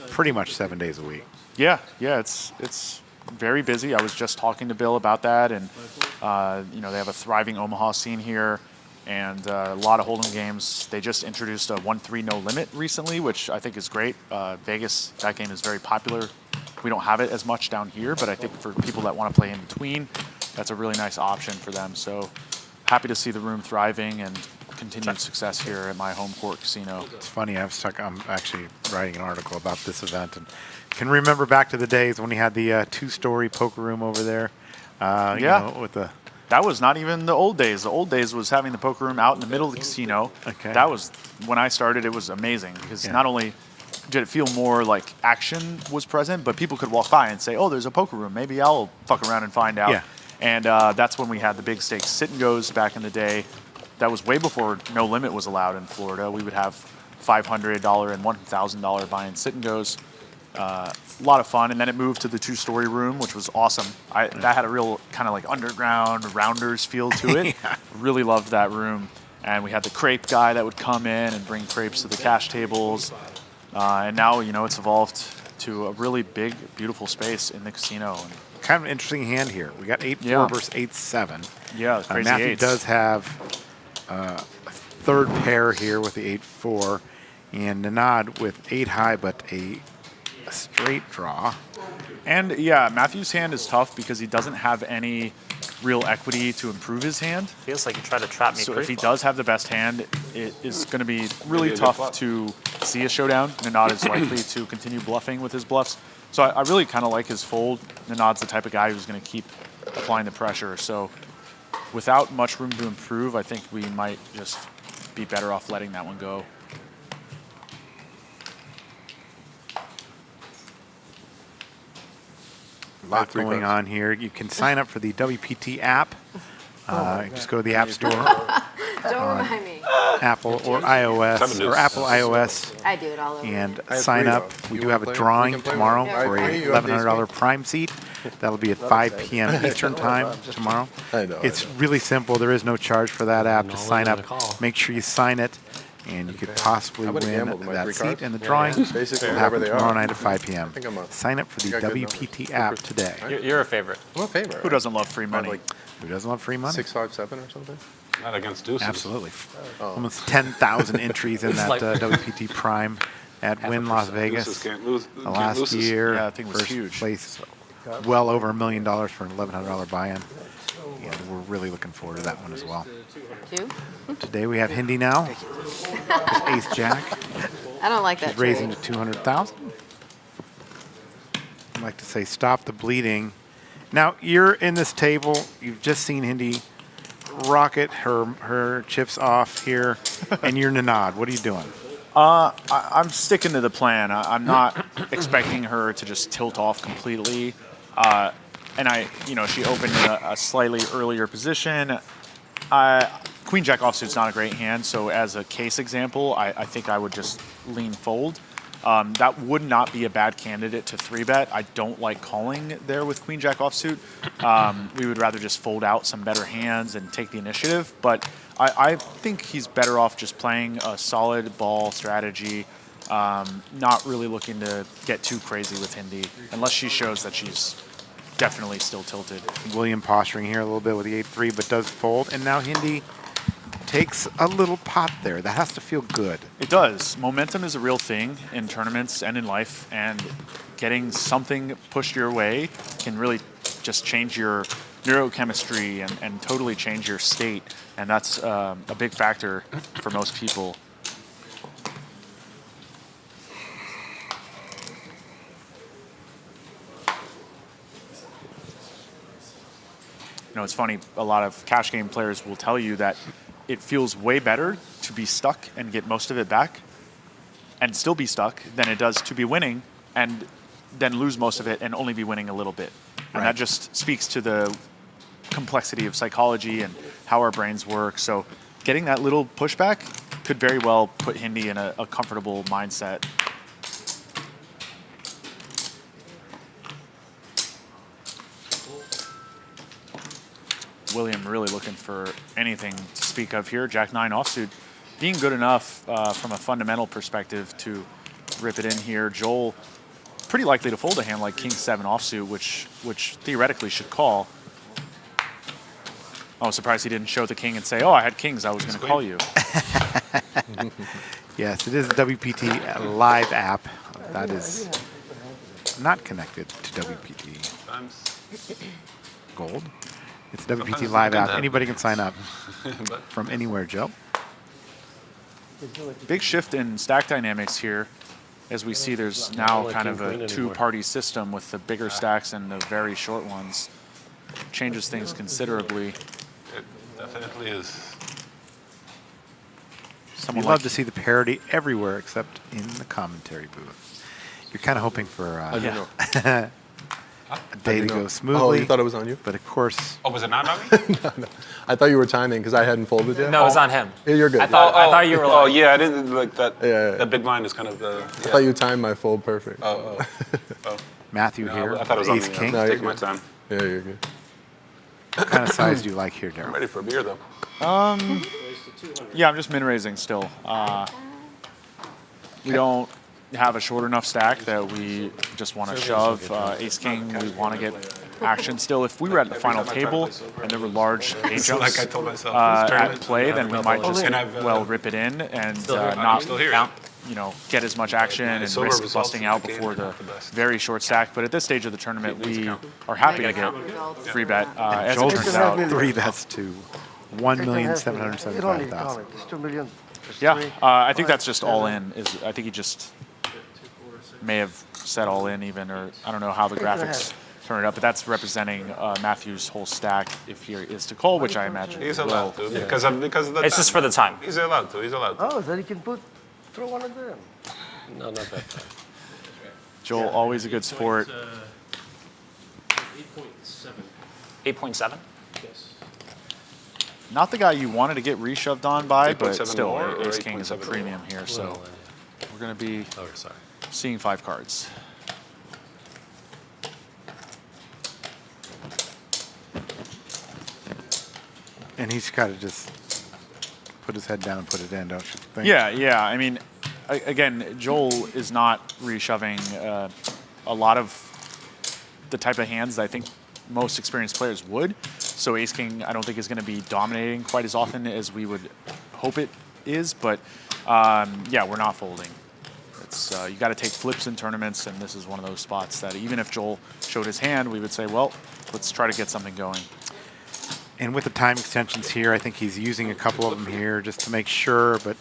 G: pretty much 7 days a week.
H: Yeah, it's very busy. I was just talking to Bill about that, and you know, they have a thriving Omaha scene here, and a lot of hold'em games. They just introduced a 1-3 no limit recently, which I think is great. Vegas, that game is very popular. We don't have it as much down here, but I think for people that want to play in between, that's a really nice option for them. So happy to see the room thriving and continued success here at my home court casino.
G: It's funny, I'm actually writing an article about this event, and can remember back to the days when we had the two-story poker room over there.
H: Yeah.
G: You know, with the
H: That was not even the old days. The old days was having the poker room out in the middle of the casino.
G: Okay.
H: That was, when I started, it was amazing because
G: Yeah.
H: not only did it feel more like action was present, but people could walk by and say, oh, there's a poker room. Maybe I'll fuck around and find out.
G: Yeah.
H: And that's when we had the big stakes sit and goes back in the day. That was way before no limit was allowed in Florida. We would have $500 and $1,000 buy-in sit and goes. A lot of fun, and then it moved to the two-story room, which was awesome. That had a real kind of like underground rounders feel to it.
G: Yeah.
H: Really loved that room. And we had the crepe guy that would come in and bring crepes to the cash tables. And now, you know, it's evolved to a really big, beautiful space in the casino. And
G: kind of an interesting hand here. We got 8-4
H: Yeah.
G: versus 8-7.
H: yeah, crazy
G: Matthew
H: eights.
G: does have a third pair here with the 8-4, and Nanad with 8 high, but a straight draw.
H: And yeah, Matthew's hand is tough because he doesn't have any real equity to improve his hand.
I: Feels like you tried to trap me.
H: So if he
I: pre-flop.
H: does have the best hand, it is going to be
B: Maybe
H: really
B: a good
H: tough
B: flop.
H: to see a showdown. Nanad is likely to continue bluffing with his bluffs. So I really kind of like his fold. Nanad's the type of guy who's going to keep applying the pressure. So without much room to improve, I think we might just be better off letting that one go.
G: A lot going on here. You can sign up for the WPT app. Just go to the App Store,
F: Don't remind me.
G: Apple or iOS, or Apple iOS,
F: I do it all over.
G: and
C: I have
G: sign
C: three,
G: up.
C: though.
G: We
C: You
G: do
C: wanna
G: have a
C: play? We
G: drawing
C: can play
G: tomorrow
C: one.
G: for a
C: I you have these
G: $1,100 prime seat. That'll be at 5 p.m. Eastern time tomorrow.
C: I know, I
G: It's really simple. There is no charge for that app. Just
E: No
G: sign
E: limit
G: up.
E: on a call.
G: Make sure you sign it, and you could possibly
C: I would've
G: win
C: gambled my
G: that
C: 3
G: seat
C: cards.
G: in the drawing.
C: Basically,
G: It'll
C: wherever
G: happen
C: they
G: tomorrow
C: are.
G: night at 5 p.m.
C: think I'm a-
G: Sign up for the
C: got good
G: WPT app today.
I: You're a favorite.
C: I'm a favorite.
H: Who doesn't love free money?
C: Like
G: Who doesn't love free money?
C: 6, 5, 7 or something.
B: Not against deuces.
G: Absolutely. Almost 10,000 entries in that
E: like-
G: WPT Prime at Wynn Las
B: Deuces
G: Vegas.
B: can't lose. Can't
G: Last
B: lose this.
G: year,
H: Yeah, I think it was
G: first
H: huge.
G: place, well over $1 million for an $1,100 buy-in. And we're really looking forward to that one as well.
F: 2?
G: Today we have Hindi now. With Ace Jack.
F: I don't like that.
G: She's raising
F: trade.
G: to 200,000. I'd like to say stop the bleeding. Now you're in this table. You've just seen Hindi rocket her chips off here, and you're Nanad. What are you doing?
H: I'm sticking to the plan. I'm not expecting her to just tilt off completely. And she opened in a slightly earlier position. Queen Jack offsuit's not a great hand, so as a case example, I think I would just lean fold. That would not be a bad candidate to 3-bet. I don't like calling there with Queen Jack offsuit. We would rather just fold out some better hands and take the initiative. But I think he's better off just playing a solid ball strategy, not really looking to get too crazy with Hindi, unless she shows that she's definitely still tilted.
G: William posturing here a little bit with the 8-3, but does fold. And now Hindi takes a little pot there. That has to feel good.
H: It does. Momentum is a real thing in tournaments and in life, and getting something pushed your way can really just change your neurochemistry and totally change your state, and that's a big factor for most people. You know, it's funny, a lot of cash game players will tell you that it feels way better to be stuck and get most of it back and still be stuck than it does to be winning and then lose most of it and only be winning a little bit. And that just speaks to the complexity of psychology and how our brains work. So getting that little pushback could very well put Hindi in a comfortable mindset. William really looking for anything to speak of here. Jack-9 offsuit being good enough from a fundamental perspective to rip it in here. Joel pretty likely to fold a hand like King-7 offsuit, which theoretically should call. I was surprised he didn't show the king and say, "Oh, I had kings, I was going to call you."
G: Yes, it is a WPT live app. That is not connected to WPT Gold. It's a WPT live app. Anybody can sign up from anywhere, Joe.
H: Big shift in stack dynamics here. As we see, there's now kind of a two-party system with the bigger stacks and the very short ones. Changes things considerably.
B: It definitely is.
G: We'd love to see the parody everywhere except in the commentary booth. You're kind of hoping for a day to go smoothly.
J: Oh, you thought it was on you?
G: But of course...
B: Oh, was it not on me?
J: No. I thought you were timing because I hadn't folded yet.
I: No, it was on him.
J: Yeah, you're good.
I: I thought you were like...
B: Oh, yeah, I didn't like that.
J: Yeah.
B: The big blind is kind of the...
J: I thought you timed my fold perfect.
B: Oh.
G: Matthew
B: No,
G: here,
B: I thought it was on
G: ace
B: me.
G: king.
J: No,
B: Take my time.
J: Yeah, you're good.
G: What kind of size do you like here,
B: I'm
G: Daryl?
B: ready for a beer, though.
H: Yeah, I'm just min-raising still. We don't have a short enough stack that we just want to shove. Ace-king, we want to get action still. If we were at the final table and there were large A-jumps
B: Like I told myself,
H: at play, then we might just rip it in and not get as much action and risk busting out before the very short stack. But at this stage of the tournament, we are happy to get free bet. As it turns out,
G: 3 bets to 1,775,000.
D: It's 2 million.
H: yeah, I think that's just all in. I think he just may have said all in even, or I don't know how the graphics turn it up, but that's representing Matthew's whole stack if he is to call, which I imagine
B: He's
H: he will.
B: allowed to because of the
I: It's just for the time.
B: He's allowed to. He's allowed to.
D: Oh, then you can throw one of them.
E: No, not that time.
H: Joel, always a good sport.
I: 8.7?
H: Not the guy you wanted to get reshoved on by, but
B: 8.7
H: still,
B: more or
H: Ace King is a
B: 8.7
H: premium here, so we're going to be
E: Oh, sorry.
H: seeing 5 cards.
G: And he's got to just put his head down and put it in, don't you think?
H: Yeah. I mean, again, Joel is not reshoving a lot of the type of hands that I think most experienced players would. So Ace King, I don't think is going to be dominating quite as often as we would hope it is. But yeah, we're not folding. It's you got to take flips in tournaments, and this is one of those spots that even if Joel showed his hand, we would say, well, let's try to get something going.
G: And with the time extensions here, I think he's using a couple of them here just to make sure. But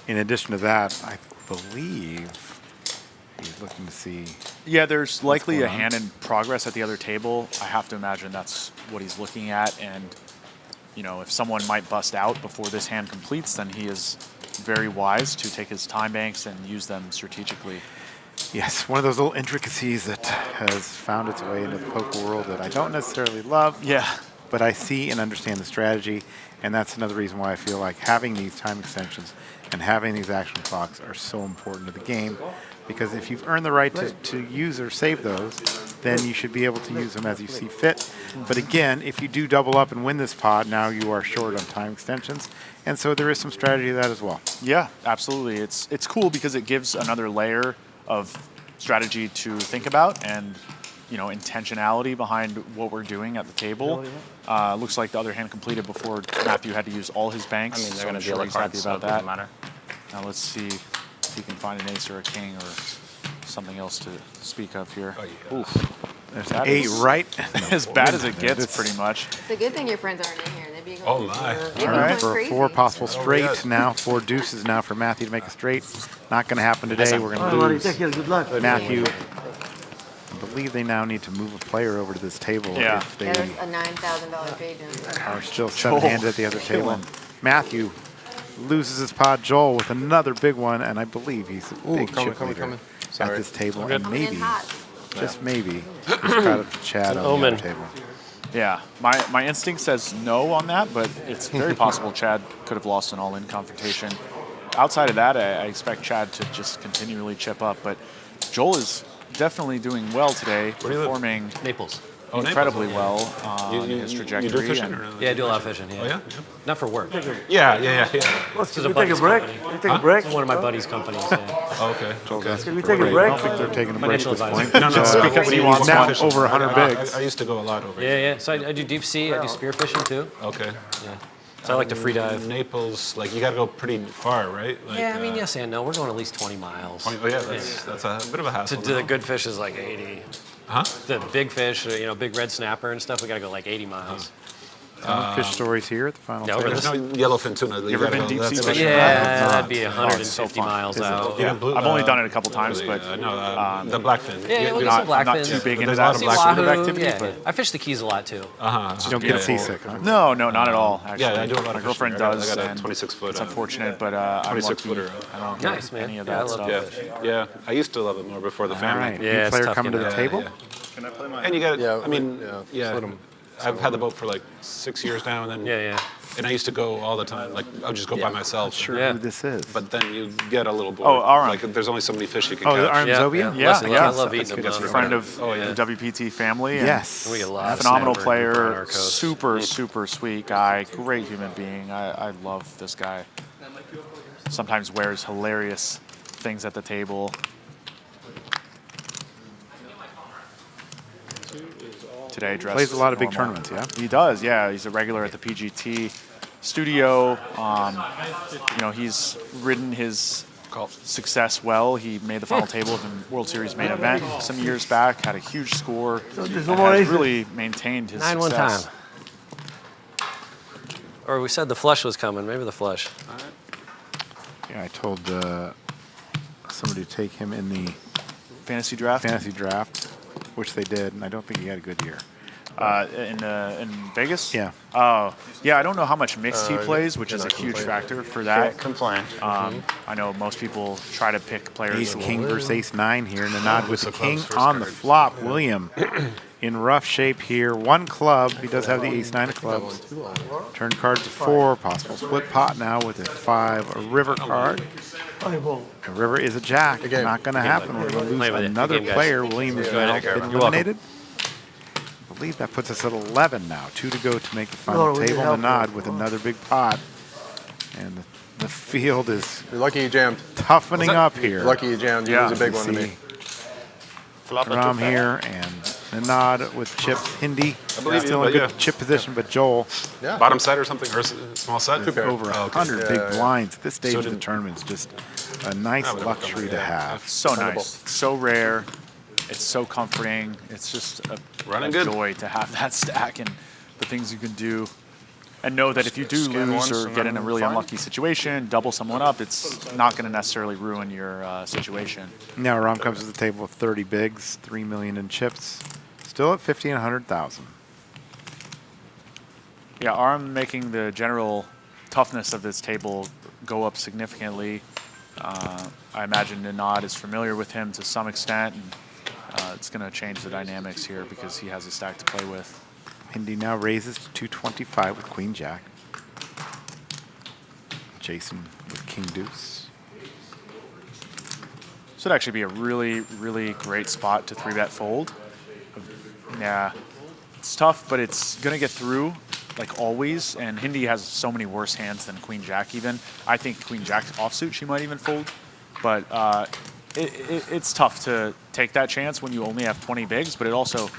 G: in addition to that, I believe he's looking to see.
H: Yeah, there's likely
G: going
H: a
G: on.
H: hand in progress at the other table. I have to imagine that's what he's looking at. And, you know, if someone might bust out before this hand completes, then he is very wise to take his time banks and use them strategically.
G: Yes, one of those little intricacies that has found its way into the poker world that I don't necessarily love.
H: Yeah.
G: But I see and understand the strategy, and that's another reason why I feel like having these time extensions and having these action clocks are so important to the game, because if you've earned the right to use or save those, then you should be able to use them as you see fit. But again, if you do double up and win this pot, now you are short on time extensions, and so there is some strategy to that as well.
H: Yeah, absolutely. It's cool because it gives another layer of strategy to think about, and intentionality behind what we're doing at the table. Looks like the other hand completed before Matthew had to use all his banks.
I: I mean, they're
H: so
I: going
H: I'm
I: to
H: sure
I: deal
H: he's
I: a
H: happy
I: card, so
H: about
I: it
H: that.
I: doesn't matter.
H: Now let's see if he can find an ace or a king or something else to speak of here. Oof.
G: There's an 8 right.
H: As bad as it gets, pretty much.
F: It's a good thing your friends aren't in here. They'd be going,
B: Oh my.
F: they'd be
G: All right,
F: going
G: for
F: crazy.
G: 4 possible straight
B: yes.
G: now, 4 deuces now for Matthew to make a straight. Not going to happen today. We're
D: All
G: going
D: right,
G: to
D: buddy,
G: lose.
D: take care. Good luck.
G: Matthew, I believe they now need to move a player over to this table
H: Yeah.
G: if they
F: Yeah, there's a $9,000 page in there.
G: are still 7-handed at the other table. Matthew loses his pot. Joel with another big one, and I believe he's a big chip leader at
J: Sorry.
G: this table,
E: We're
G: and
E: good.
F: Coming
G: maybe,
F: in hot.
G: just maybe, he's caught up to Chad on the
E: omen.
G: other table.
H: Yeah, my instinct says no on that, but it's very possible Chad could have lost an all-in confrontation. Outside of that, I expect Chad to just continually chip up, but Joel is definitely doing well today, performing
E: Naples.
H: incredibly well on his trajectory.
B: You do fishing?
H: and-
B: Or?
E: Yeah, I do a lot of fishing. Yeah.
B: Oh, yeah?
E: Not for work.
B: Yeah.
D: Let's
E: This is a
D: we take a
E: buddy's
D: break.
E: company.
D: We take a break.
E: It's one of my buddy's companies. Yeah.
B: Oh, okay.
D: Can we take a
G: I
D: break?
G: don't think they're taking a break at
E: Financial
G: this point.
E: advisor.
B: No.
H: Because he
G: He's
H: wants
G: now
H: one.
G: over 100 bigs.
B: I used to go a lot over.
E: Yeah. So I do deep sea. I do spear fishing too.
B: Okay.
E: Yeah. So I like to free dive.
B: Naples, like you got to go pretty far, right? Like,
E: Yeah, I mean, yes and no. We're going at least 20 miles.
B: Oh yeah, that's a bit of a hassle.
E: To the good fish is like 80.
B: Huh?
E: The big fish, big red snapper and stuff, we gotta go like 80 miles.
G: Fish stories here at the final
E: Yeah,
G: table.
B: There's no yellowfin tuna. You
H: ever
B: gotta
H: been
B: go-
H: deep
B: that's
H: sea
B: what-
H: fishing?
E: Yeah, that'd be
H: so
E: 150
H: fun.
E: miles out.
B: Even blue-
H: I've only done it a couple times, but
B: the blackfin.
E: Yeah, we'll get
H: not,
E: some blackfin.
H: not too big into
B: There's a lot
H: that
B: of black
H: sort of
E: Wahoo,
H: activity.
E: yeah.
H: But
E: I fish the Keys a lot too.
G: You don't get seasick, huh?
H: no, not at all. Actually,
B: Yeah, I do a lot of
H: My girlfriend
B: fishing. I got-
H: does.
B: I got a
H: and
B: 26-foot,
H: It's unfortunate, but I'm
B: 26
H: lucky.
B: footer.
H: I don't get
E: Nice, man.
H: any of
E: Yeah, I
H: that
E: love
H: stuff.
E: fish.
B: Yeah. I used to love it more before the
G: All
B: family.
G: right,
E: Yeah,
G: new
E: it's
G: player
E: tough
G: coming to the
E: getting
G: table.
B: And you got,
J: Yeah,
B: I mean,
J: yeah, split 'em.
B: I've had the boat for like 6 years now, and then
E: Yeah.
B: and I used to go all the time. Like I would just go by myself.
G: Sure
E: Yeah.
G: who this is.
B: But then you get a little bored.
H: Oh, Aram.
B: Like there's only so many fish you can
G: Oh, the
B: catch.
G: Aram Zobia?
H: Yeah,
E: Listen,
H: yeah.
E: I love eating them.
G: That's
E: down
H: A
E: there.
H: friend of
B: Oh,
H: the WPT family. and
G: Yes.
E: We get a lot of
H: Phenomenal
E: snapper and grouper on
H: player,
E: our coast.
H: super sweet guy, great human being. I love this guy. Sometimes wears hilarious things at the table. Today dressed
G: Plays a lot of big
H: normal.
G: tournaments, yeah?
H: He does, yeah. He's a regular at the PGT studio. He's ridden his success well. He made the final table of the World Series main event some years back, had a huge score,
D: there's
H: and
D: no more
H: has
D: aces.
H: really maintained his
E: 9 one
H: success.
E: time. Or we said the flush was coming. Maybe the flush.
G: Yeah, I told somebody to take him in the
H: Fantasy draft.
G: fantasy draft, which they did, and I don't think he had a good year.
H: In Vegas?
G: Yeah.
H: Oh, yeah. I don't know how much mixed he plays, which is a huge factor for that.
I: Complain.
H: I know most people try to pick players.
G: Ace
H: who
G: King
H: will-
G: versus Ace 9 here, and the nod with the
B: So
G: King
B: close, first
G: on the
B: card.
G: flop. William in rough shape here. 1 club. He does have the Ace 9 of clubs. Turn card to 4. Possible split pot now with a 5. A river card. A river is a jack.
J: Again.
G: Not going to happen. We're going to
E: Wait a
G: lose
E: minute.
G: another
E: Again, guys.
G: player. William has
E: Go ahead,
G: now
E: Edgar.
G: been
E: You're welcome.
G: eliminated. I believe that puts us at 11 now. 2 to go to make the final
D: we need
G: table. The
D: help.
G: nod with another big pot. And the field is
J: You're lucky you jammed.
G: toughening up here.
J: You're lucky you jammed.
H: Yeah.
J: It was a big one to me.
G: Ram here and the nod with chips. Hindi
B: believe
G: still
B: you,
G: in good
B: but yeah.
G: chip position, but Joel
J: Yeah.
B: Bottom set or something, or small set?
G: over
B: Oh, okay.
G: 100 big blinds. At this stage
B: So
G: of the
B: did-
G: tournament is just a nice
B: would have
G: luxury to have.
H: So nice, so rare. It's so comforting. It's just a
B: Running
H: a
B: good.
H: joy to have that stack and the things you can do. And know that if you do
B: Scan
H: lose
B: once
H: or
B: and
H: get in a
B: then
H: really
B: fine.
H: unlucky situation, double someone up, it's not going to necessarily ruin your situation.
G: Now Ram comes to the table with 30 bigs, 3 million in chips. Still at 50 and 100,000.
H: Yeah, Aram making the general toughness of this table go up significantly. I imagine Ninad is familiar with him to some extent, and it's going to change the dynamics here because he has a stack to play with.
G: Hindi now raises to 225 with Queen Jack. Jason with King Deuce.
H: This would actually be a really, really great spot to 3-bet fold. Yeah, it's tough, but it's going to get through, like always. And Hindi has so many worse hands than Queen Jack even. I think Queen Jack's offsuit she might even fold. But it's tough to take that chance when you only have 20 bigs, but it also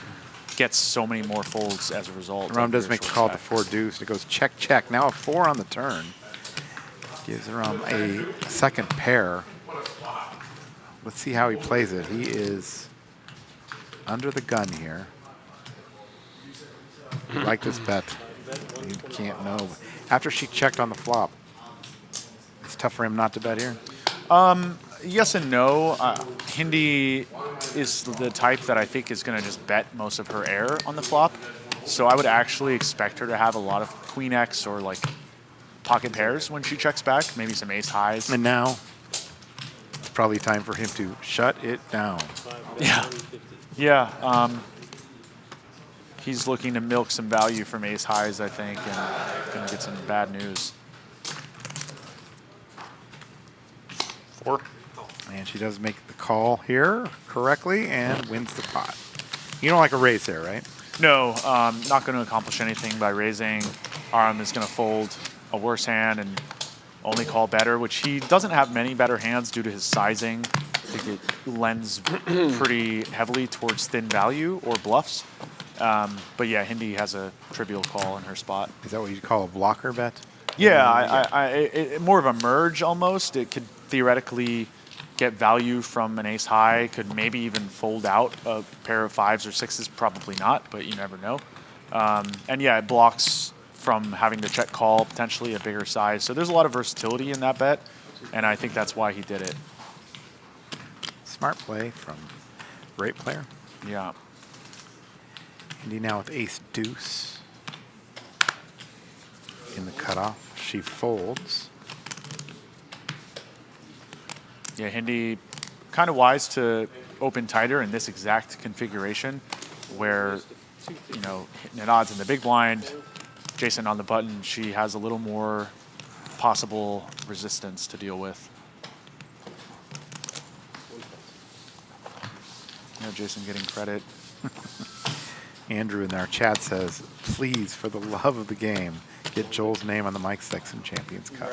H: gets so many more folds as a result.
G: Aram does
H: your
G: make the
H: short
G: call
H: stack.
G: to 4 deuce. It goes check, check. Now a 4 on the turn. Gives Aram a second pair. Let's see how he plays it. He is under the gun here. I like this bet. You can't know. After she checked on the flop, it's tough for him not to bet here.
H: Yes and no. Hindi is the type that I think is going to just bet most of her air on the flop. So I would actually expect her to have a lot of queen X or like pocket pairs when she checks back, maybe some ace highs.
G: And now it's probably time for him to shut it down.
H: Yeah. Yeah. He's looking to milk some value from ace highs, I think, and going to get some bad news.
B: 4.
G: And she does make the call here correctly and wins the pot. You don't like a raise there, right?
H: No, not going to accomplish anything by raising. Aram is going to fold a worse hand and only call better, which he doesn't have many better hands due to his sizing. I think it lends pretty heavily towards thin value or bluffs. But yeah, Hindi has a trivial call in her spot.
G: Is that what you call a blocker bet?
H: Yeah, more of a merge almost. It could theoretically get value from an ace high, could maybe even fold out a pair of 5s or 6s, probably not, but you never know. And yeah, it blocks from having to check call, potentially a bigger size. So there's a lot of versatility in that bet, and I think that's why he did it.
G: Smart play from great player.
H: Yeah.
G: Hindi now with ace deuce in the cutoff. She folds.
H: Yeah, Hindi kind of wise to open tighter in this exact configuration where, you know, hitting at odds in the big blind, Jason on the button, she has a little more possible resistance to deal with. Yeah, Jason getting credit.
G: Andrew in our chat says, please, for the love of the game, get Joel's name on the Mike Sexton Champions Cup.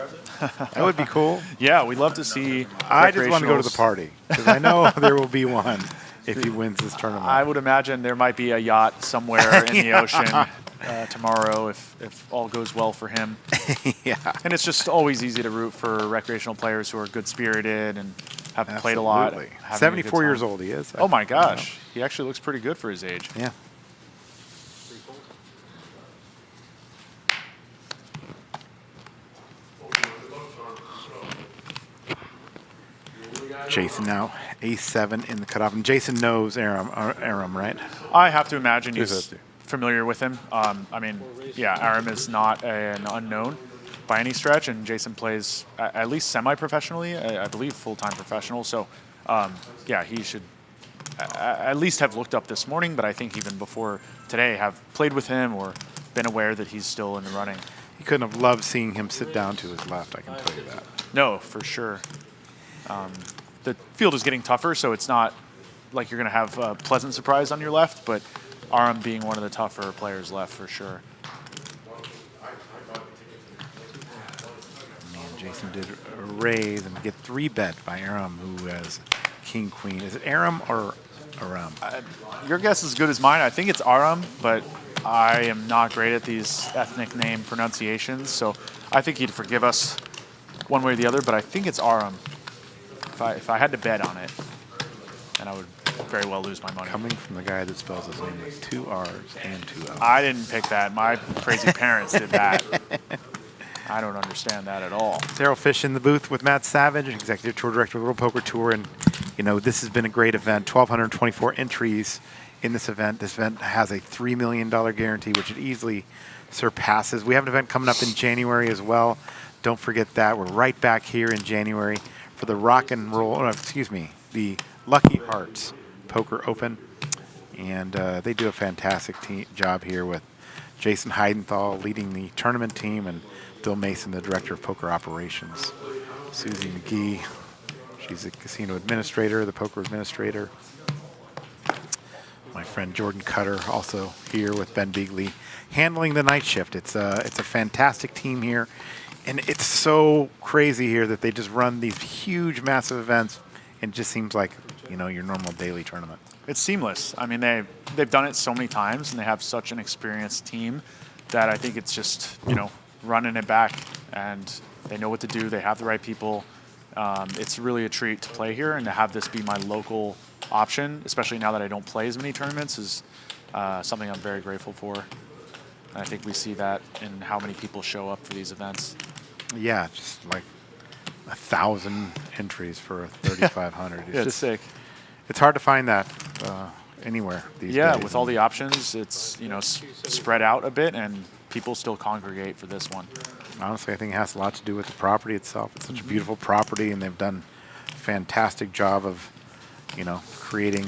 G: That would be cool.
H: Yeah, we'd love to see.
G: I just want to go to the party because I know there will be one if he wins this tournament.
H: I would imagine there might be a yacht somewhere in the ocean tomorrow if all goes well for him.
G: Yeah.
H: And it's just always easy to root for recreational players who are good-spirited and have played a lot.
G: Absolutely.
H: having a good
G: 74 years
H: time.
G: old he is.
H: Oh my gosh. He actually looks pretty good for his age.
G: Yeah. Jason now, ace-7 in the cutoff. And Jason knows Aram, right?
H: I have to imagine he's familiar with him. I mean, yeah, Aram is not an unknown by any stretch, and Jason plays at least semi-professionally, I believe full-time professional. So, yeah, he should at least have looked up this morning, but I think even before today have played with him or been aware that he's still in the running.
G: You couldn't have loved seeing him sit down to his left, I can tell you that.
H: No, for sure. The field is getting tougher, so it's not like you're going to have a pleasant surprise on your left, but Aram being one of the tougher players left for sure.
G: And Jason did a raise and get 3-bet by Aram, who has king, queen. Is it Aram or Aram?
H: Your guess is as good as mine. I think it's Aram, but I am not great at these ethnic name pronunciations, so I think he'd forgive us one way or the other, but I think it's Aram. If I had to bet on it, then I would very well lose my money.
G: Coming from the guy that spells his name with 2 R's and 2 L's.
H: I didn't pick that. My crazy parents did that. I don't understand that at all.
G: Daryl Fish in the booth with Matt Savage, Executive Tour Director of the World Poker Tour. And, you know, this has been a great event. 1,224 entries in this event. This event has a $3 million guarantee, which it easily surpasses. We have an event coming up in January as well. Don't forget that. We're right back here in January for the the Lucky Hearts Poker Open. And they do a fantastic job here with Jason Heidenthal leading the tournament team and Bill Mason, the Director of Poker Operations. Susie McGee, she's the casino administrator, the poker administrator. My friend Jordan Cutter also here with Ben Beagley handling the night shift. It's a fantastic team here. And it's so crazy here that they just run these huge, massive events It just seems like, your normal daily tournament.
H: It's seamless. I mean, they've done it so many times, and they have such an experienced team that I think it's just, running it back, and they know what to do. They have the right people. It's really a treat to play here, and to have this be my local option, especially now that I don't play as many tournaments, is something I'm very grateful for. And I think we see that in how many people show up for these events.
G: Yeah, just like 1,000 entries for 3,500.
H: Yeah, it's sick.
G: It's hard to find that anywhere these days.
H: Yeah, with all the options, it's spread out a bit, and people still congregate for this one.
G: Honestly, I think it has a lot to do with the property itself. It's such a beautiful property, and they've done a fantastic job of, creating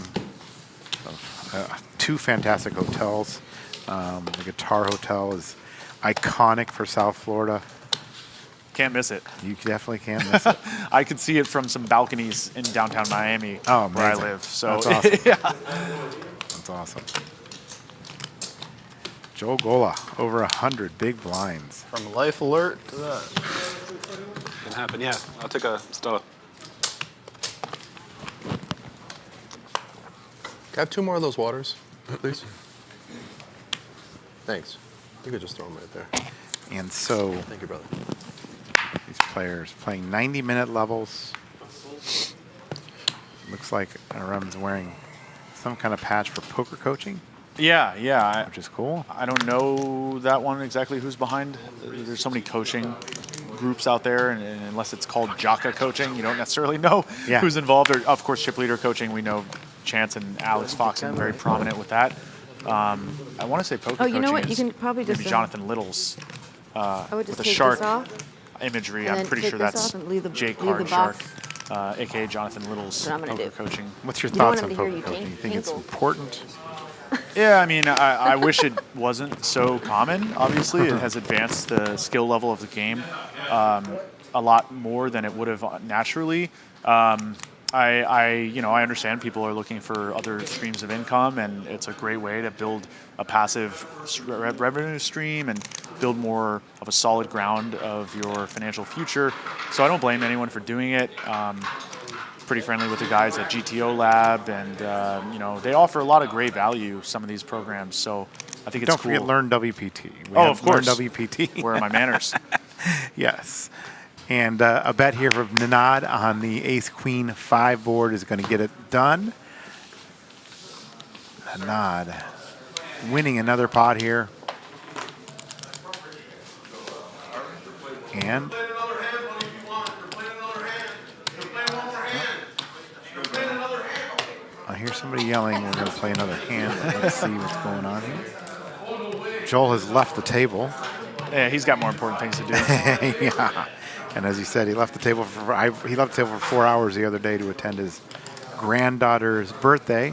G: 2 fantastic hotels. The Guitar Hotel is iconic for South Florida.
H: Can't miss it.
G: You definitely can't miss it.
H: I could see it from some balconies in downtown Miami where I live. So
G: that's awesome.
H: yeah.
G: That's awesome. Joel Gola, over 100 big blinds.
J: From life alert to that.
B: Can happen, yeah. I'll take a Stella.
J: Can I have 2 more of those waters, please? Thanks. You could just throw them right there.
G: And so
J: Thank you, brother.
G: these players playing 90-minute levels. Looks like Arum's wearing some kind of patch for poker coaching.
H: Yeah.
G: Which is cool.
H: I don't know that one exactly who's behind. There's so many coaching groups out there, and unless it's called Jaka coaching, you don't necessarily know who's involved. Or, of course, chip leader coaching, we know Chance and Alex Foxen very prominent with that. I want to say poker coaching.
F: Oh, you know what? You
H: is
F: can probably just
H: maybe Jonathan Little's
F: I would just
H: with a
F: take
H: shark
F: this off,
H: imagery.
F: and
H: I'm
F: then
H: pretty
F: take
H: sure
F: this
H: that's
F: off and leave the-
H: Jake
F: leave the
H: Card Shark,
F: box.
H: aka Jonathan Little's
F: That's what I'm gonna
H: poker
F: do.
H: coaching.
G: What's your
F: You don't
G: thoughts
F: want
G: on
F: him to hear
G: poker
F: you
G: coaching? You think it's
F: tinkle.
G: important?
H: Yeah, I mean, I wish it wasn't so common. Obviously, it has advanced the skill level of the game a lot more than it would have naturally. I understand people are looking for other streams of income, and it's a great way to build a passive revenue stream and build more of a solid ground of your financial future. So I don't blame anyone for doing it. Pretty friendly with the guys at GTO Lab, and they offer a lot of great value, some of these programs. So I think it's
G: Don't
H: cool.
G: forget Learn WPT.
H: Of course.
G: Learn WPT.
H: Where are my manners?
G: Yes. And a bet here from Nanad on the Ace-Queen 5 board is going to get it done. Nanad winning another pot here. And I hear somebody yelling, we're going to play another hand. Let's see what's going on here. Joel has left the table.
H: Yeah, he's got more important things to do.
G: Yeah. And as he said, he left the table for 4 hours the other day to attend his granddaughter's birthday.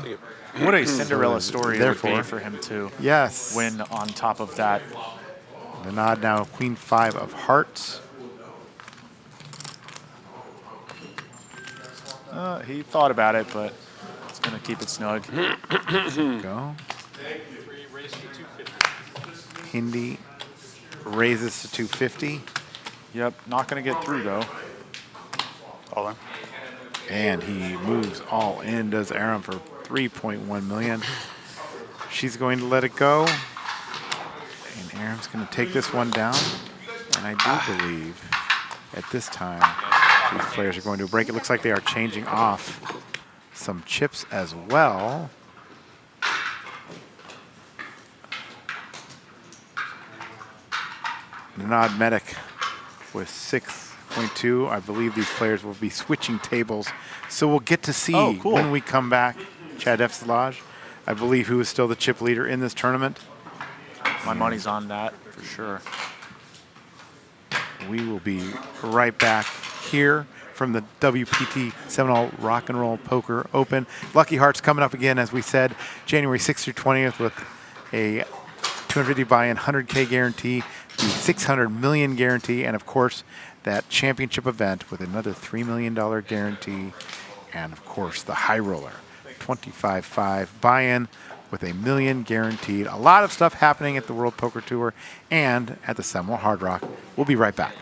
H: What a Cinderella story it would be
G: Therefore,
H: for him to win on top of that.
G: The nod now, Queen 5 of hearts.
H: He thought about it, but he's going to keep it snug.
G: Go. Hindi raises to 250.
H: Yep, not going to get through, though.
J: All in.
G: And he moves all in, does Aram for 3.1 million. She's going to let it go. And Aram's going to take this one down. And I do believe at this time these players are going to break. It looks like they are changing off some chips as well. Nanad Medic with 6.2. I believe these players will be switching tables. So we'll get to see when we come back, Chad Efsalage, I believe, who is still the chip leader in this tournament.
H: My money's on that for sure.
G: We will be right back here from the WPT Seminole Rock and Roll Poker Open. Lucky Hearts coming up again, as we said, January 6th through 20th with a 250 buy-in, 100K guarantee, the 600 million guarantee, and of course that championship event with another $3 million guarantee, and of course the high roller, 25.5 buy-in with $1 million guaranteed. A lot of stuff happening at the World Poker Tour and at the Seminole Hard Rock. We'll be right back.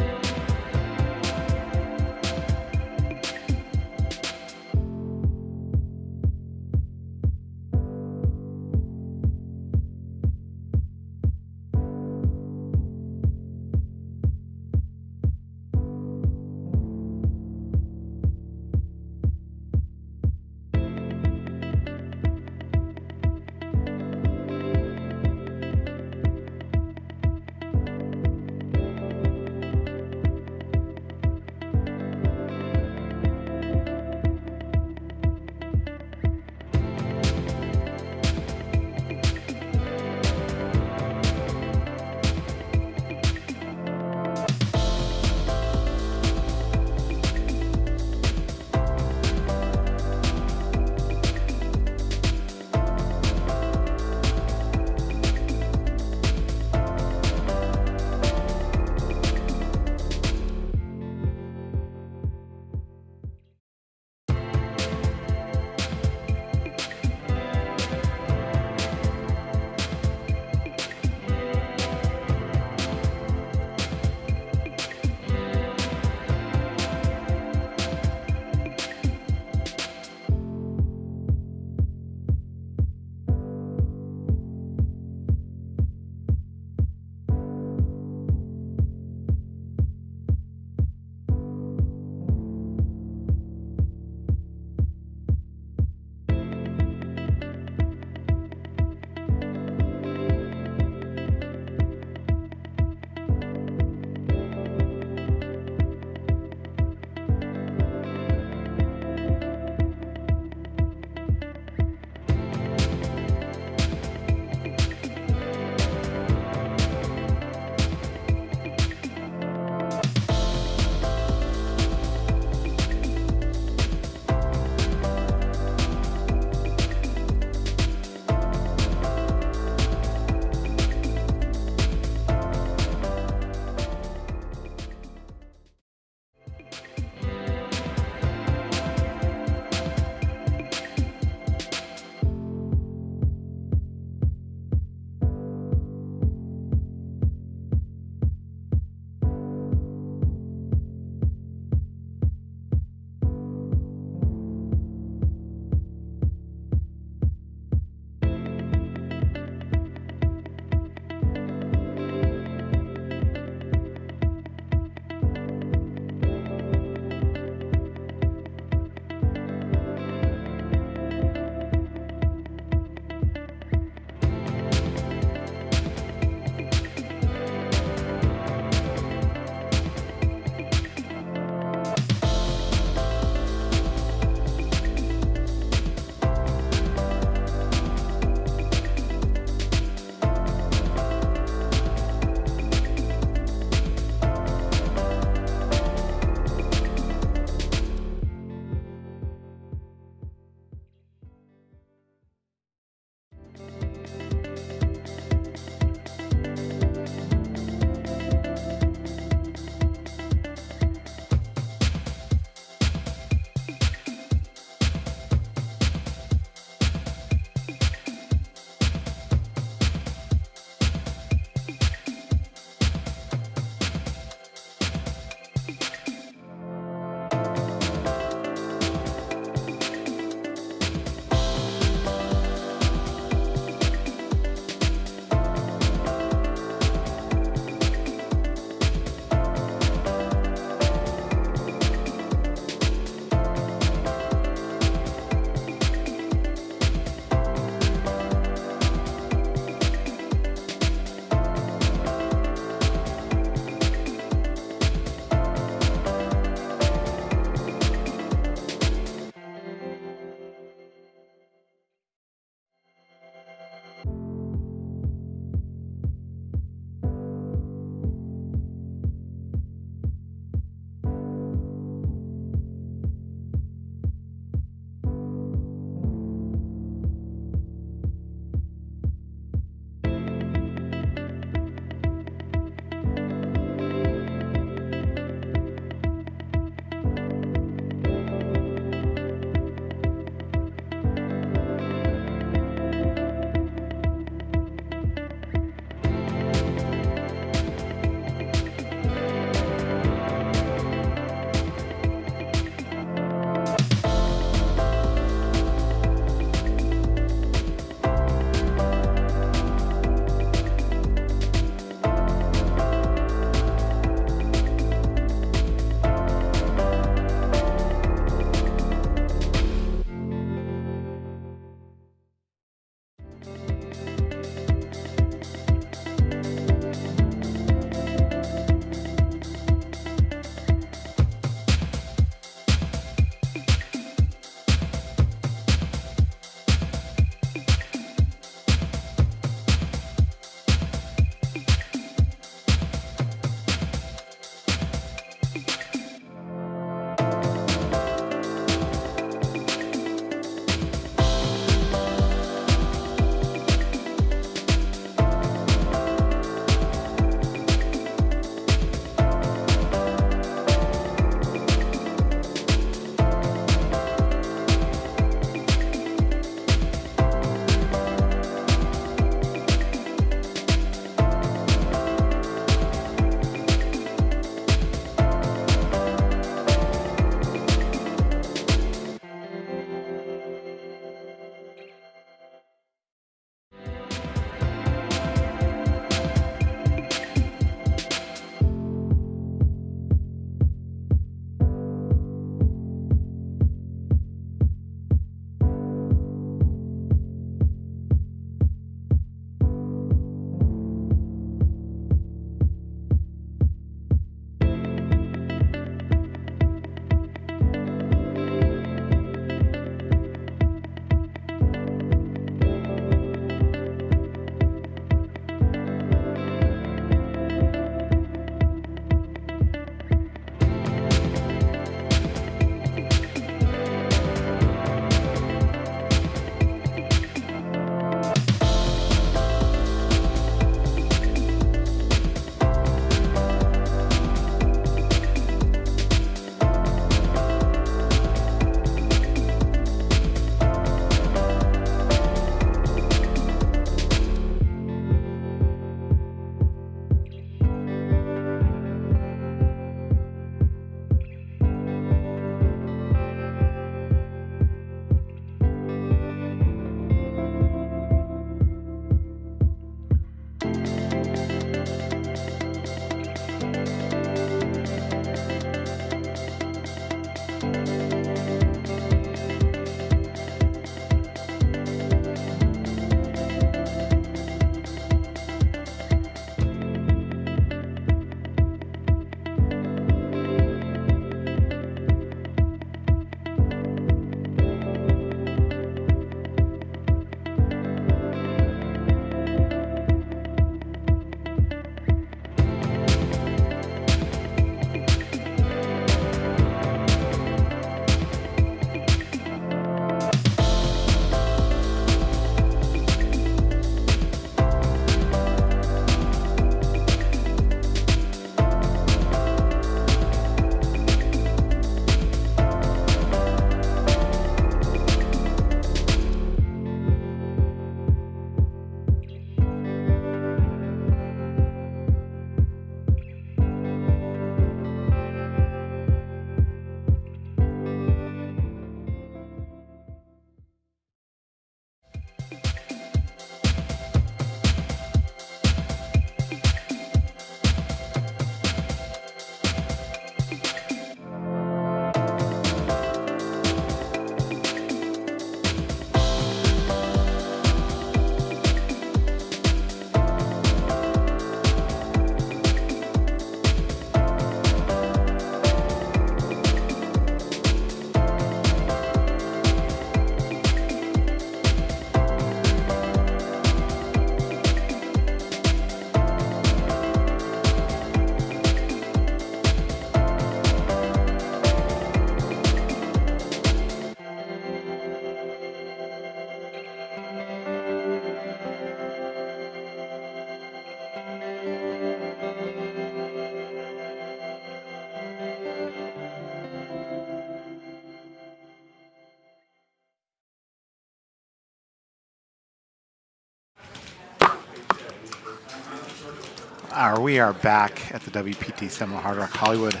G: We are back at the WPT Seminole Hard Rock Hollywood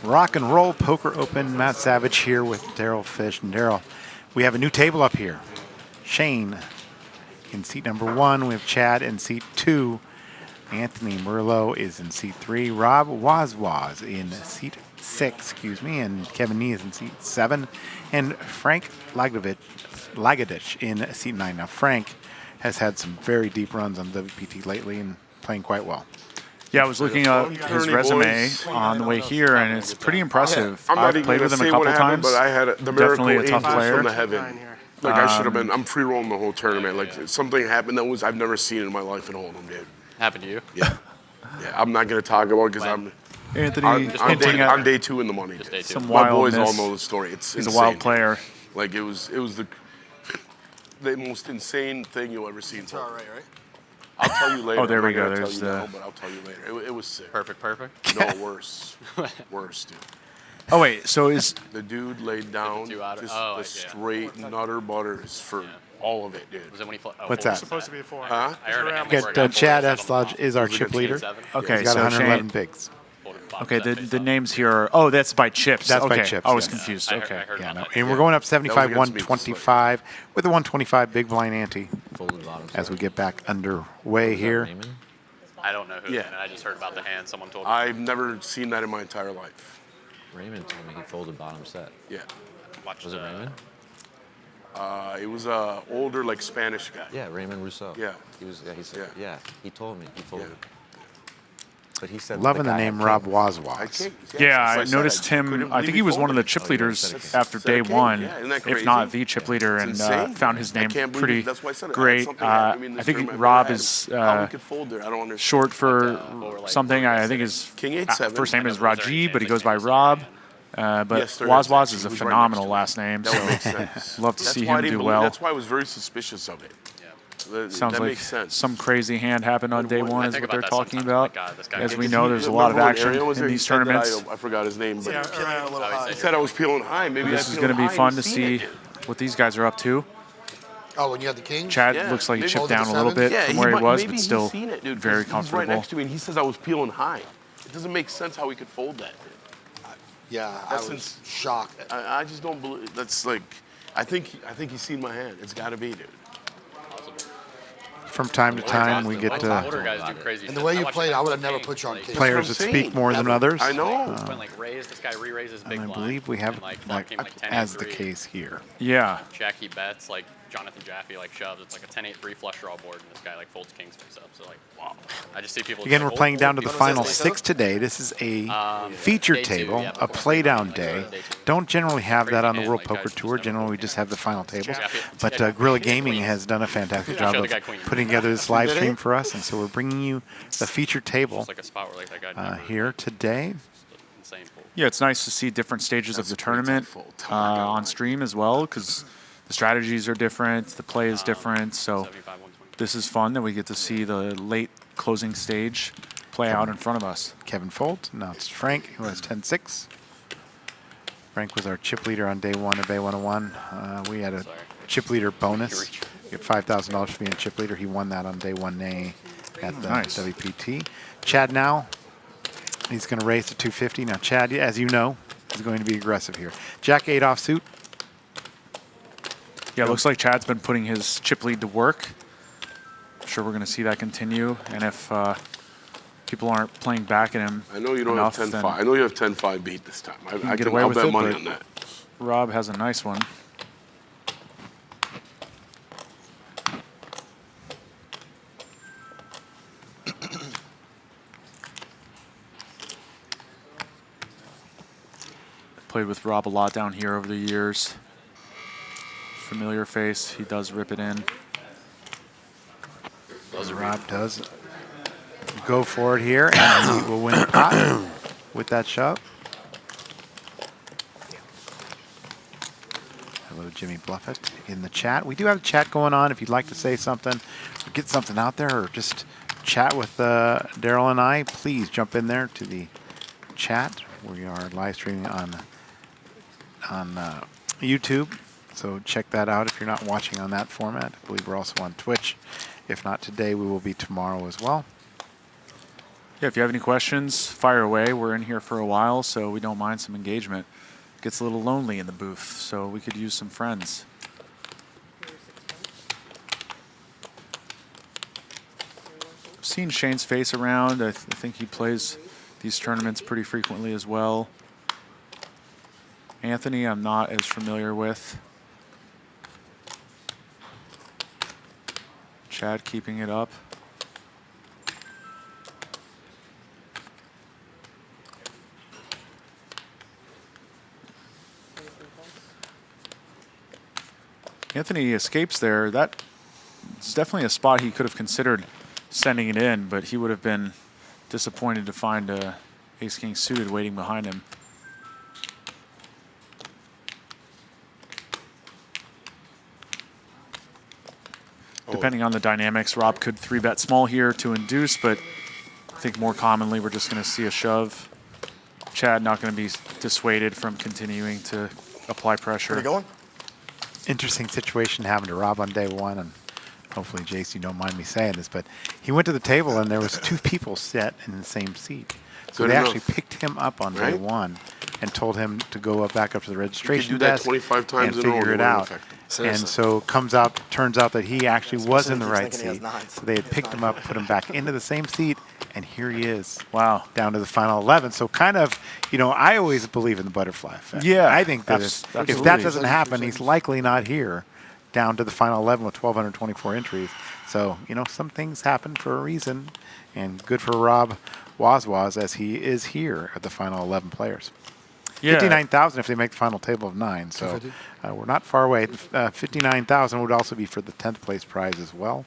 G: Rock and Roll Poker Open. Matt Savage here with Daryl Fish. And Daryl, we have a new table up here. Shane in seat number 1. We have Chad in seat 2. Anthony Merlot is in seat 3. Rob Wazwaz in seat 6, and Kevin Nee is in seat 7. And Frank Lagadich in seat 9. Now, Frank has had some very deep runs on WPT lately and playing quite well.
H: Yeah, I was looking at his resume on the way here, and it's pretty impressive. I've played with him a couple times.
K: But I had the miracle
H: Definitely a tough
K: angels
H: player.
K: from the heaven. Like I should have been. I'm free rolling the whole tournament. Like something happened that I've never seen in my life in Hold'em, dude.
I: Happened to you?
K: Yeah. Yeah. I'm not gonna talk about it because
H: Anthony
K: I'm day 2 in the money. Dude.
H: Some
K: My
H: wild
K: boys all
H: miss.
K: know the story. It's
H: He's
K: insane.
H: a wild player.
K: Like it was the most insane thing you'll ever see. It's all right, right? I'll tell you later.
H: Oh, there we go.
K: I'll
H: There's
K: tell you
H: the.
K: now, but I'll tell you later. It was sick.
I: Perfect.
K: No, worse, dude.
H: Oh wait, so is
K: The dude laid down just straight nutter butters for all of it, dude.
I: Was it when he
G: What's that?
J: Supposed to be a 4.
K: Huh?
I: I heard it.
G: Get Chad Eslodge is our chip leader.
H: okay?
G: He's got
H: So
G: 111
H: Shane,
G: bigs.
H: okay, the names here are. Oh, that's by chips.
G: That's by
H: okay.
G: chips,
H: I was
G: yes.
H: confused. Okay.
G: Yeah, no. And we're going up 75,
K: against me,
G: 125 with a 125 big blind ante as we get back underway here.
I: I don't know who.
K: Yeah.
I: And I just heard about the hand. Someone told me.
K: I've never seen that in my entire life.
L: Raymond told me he folded bottom set.
K: Yeah.
L: Was it Raymond?
K: It was a older, like Spanish guy.
L: Yeah, Raymond Rousseau.
K: Yeah.
L: He was. Yeah, he said.
K: Yeah.
L: Yeah. He told me he folded. But he said.
G: Loving the
L: guy
G: name
L: had
G: Rob
L: kings.
G: Wazwaz.
H: Yeah, I
K: That's what
H: noticed
K: said.
H: him.
K: Couldn't
H: I
K: believe
H: think he was one of the
K: folded.
H: chip leaders
L: That's
H: after
K: Said a
H: day
K: king?
H: 1,
K: Yeah, isn't that
H: if
K: crazy?
H: not the chip leader, and
K: insane.
H: found his
K: I
H: name
K: can't believe
H: pretty
K: it. That's why I said it.
H: great.
K: Something happened to me in
H: I
K: this
H: think
K: tournament.
H: Rob
K: I
H: is
K: how we could fold there. I don't understand.
H: short for something. I think his
K: King 8-7.
H: first name is Raji, but he goes by Rob. But
K: Yes, there is,
H: Wazwaz
K: actually.
H: is a
K: He was right
H: phenomenal
K: next
H: last name.
K: That would
H: So
K: make sense.
H: love to
K: That's
H: see
K: why I
H: him
K: didn't
H: do
K: believe-
H: well.
K: That's why I was very suspicious of it.
H: Sounds
K: that
H: like
K: makes sense.
H: some crazy hand happened on day 1 is
I: think
H: what they're
I: about that
H: talking
I: sometimes.
H: about.
I: Like, this guy
H: As
I: could
H: we
I: just-
H: know, there's a lot of
K: Remember when
H: action
K: Ariel was
H: in
K: there? He
H: these
K: said that
H: tournaments.
K: I forgot his name, but
I: He
K: he said I was peeling high. Maybe
H: This
K: I
H: is
K: peeled
H: going to be
K: high
H: fun
K: and
H: to
K: seen it,
H: see
K: dude.
H: what these guys are up to.
C: Oh, when you have the king?
H: Chad
K: Yeah,
H: looks like he
K: maybe
H: chipped
C: hold it
H: down
C: to
H: a little
C: 7?
H: bit from where he was,
K: maybe
H: but
K: he's
H: still
K: seen it, dude,
H: very
K: 'cause he's right
H: comfortable.
K: next to me, and he says I was peeling high. It doesn't make sense how he could fold that.
C: Yeah,
K: That's
C: I was shocked.
K: I just don't believe. That's like, I think he's seen my hand. It's got to be, dude.
G: From time to time, we get
I: Older guys do crazy.
C: And the way you played, I would have never put you on king.
G: players that speak more than others.
K: I know.
I: When like raised, this guy re-raises big
G: And I
I: blind,
G: believe we have
I: and, like,
G: like
I: came, like 10,
G: as the
I: 8-3.
G: case here.
H: Yeah.
I: Jackie bets, like Jonathan Jaffe like shoves. It's like a 10-8-3 flush draw board, and this guy like folds kings face up. So like, wow. I just see people.
G: Again,
I: just,
G: we're
I: like,
G: playing down to the
I: fold,
G: final
I: fold,
G: 6 today. This is a
I: Um,
G: feature
I: day 2,
G: table,
I: yeah,
G: a
I: before
G: play down
I: day
G: day.
I: 2.
G: Don't generally have that on the
I: Crazy
G: World
I: hand, like,
G: Poker
I: guys
G: Tour.
I: just
G: Generally, we just have the final tables.
I: Jaffe-
G: But
I: Jaffe-
G: Guerrilla
I: Jaffe-
G: Gaming
I: queen.
G: has done a fantastic
I: Yeah,
G: job
I: show the
G: of
I: guy queen.
G: putting together this live stream for us, and so we're bringing you the feature table
I: Just like a spot where like that guy never
G: here today.
I: insane fold.
H: Yeah, it's nice to see different stages of the tournament on stream as well, because the strategies are different, the play is different. So
I: 75, 120.
H: this is fun that we get to see the late closing stage play out in front of us.
G: Kevin folds. Now it's Frank, who has 10-6. Frank was our chip leader on day 1 of Bay 101. We had a chip leader bonus. We get $5,000 for being a chip leader. He won that on day 1A at the
H: Nice.
G: WPT. Chad now, he's going to raise to 250. Now Chad, as you know, is going to be aggressive here. Jack 8 offsuit.
H: Yeah, it looks like Chad's been putting his chip lead to work. I'm sure we're going to see that continue. And if people aren't playing back at him
K: I know you don't
H: enough,
K: have 10-5.
H: then
K: I know you have 10-5 beat this time. I
H: get
K: can
H: away
K: I'll
H: with
K: bet
H: it,
K: money
H: but-
K: on that.
H: Rob has a nice one. Played with Rob a lot down here over the years. Familiar face, he does rip it in.
G: Rob does go for it here, and he will win the pot with that shove. Hello, Jimmy Bluffett in the chat. We do have a chat going on. If you'd like to say something, or get something out there, or just chat with Daryl and I, please jump in there to the chat. We are live streaming on YouTube, so check that out if you're not watching on that format. I believe we're also on Twitch. If not today, we will be tomorrow as well.
H: Yeah, if you have any questions, fire away. We're in here for a while, so we don't mind some engagement. It gets a little lonely in the booth, so we could use some friends. I've seen Shane's face around. I think he plays these tournaments pretty frequently as well. Anthony, I'm not as familiar with. Chad keeping it up. Anthony escapes there. That's definitely a spot he could have considered sending it in, but he would have been disappointed to find a ace-king suited waiting behind him. Depending on the dynamics, Rob could 3-bet small here to induce, but I think more commonly we're just going to see a shove. Chad not going to be dissuaded from continuing to apply pressure.
C: Where are you going?
G: Interesting situation having to Rob on day one, and hopefully, Jace, you don't mind me saying this, but he went to the table and there was 2 people set in the same seat. So
K: Good
G: they
K: enough.
G: actually picked him up on day
K: Right?
G: one and told him to go back up to the registration
K: do that
G: desk
K: 25 times
G: and
K: in a row,
G: figure
K: it
G: it
K: wouldn't
G: out.
K: affect him.
G: And
L: Seriously.
G: so turns out that he actually was in the right
L: thinking he has
G: seat.
L: nines.
G: So they had picked him up, put him back into the same seat, and here he is.
H: Wow.
G: Down to the final 11. So kind of, I always believe in the butterfly effect.
H: Yeah,
G: I think that if
H: absolutely.
G: that doesn't happen, he's likely not here down to the final 11 with 1,224 entries. So, some things happen for a reason, and good for Rob Wazwaz as he is here at the final 11 players.
H: Yeah.
G: 59,000 if they make the final table of 9. So we're not far away. 59,000 would also be for the 10th place prize as well.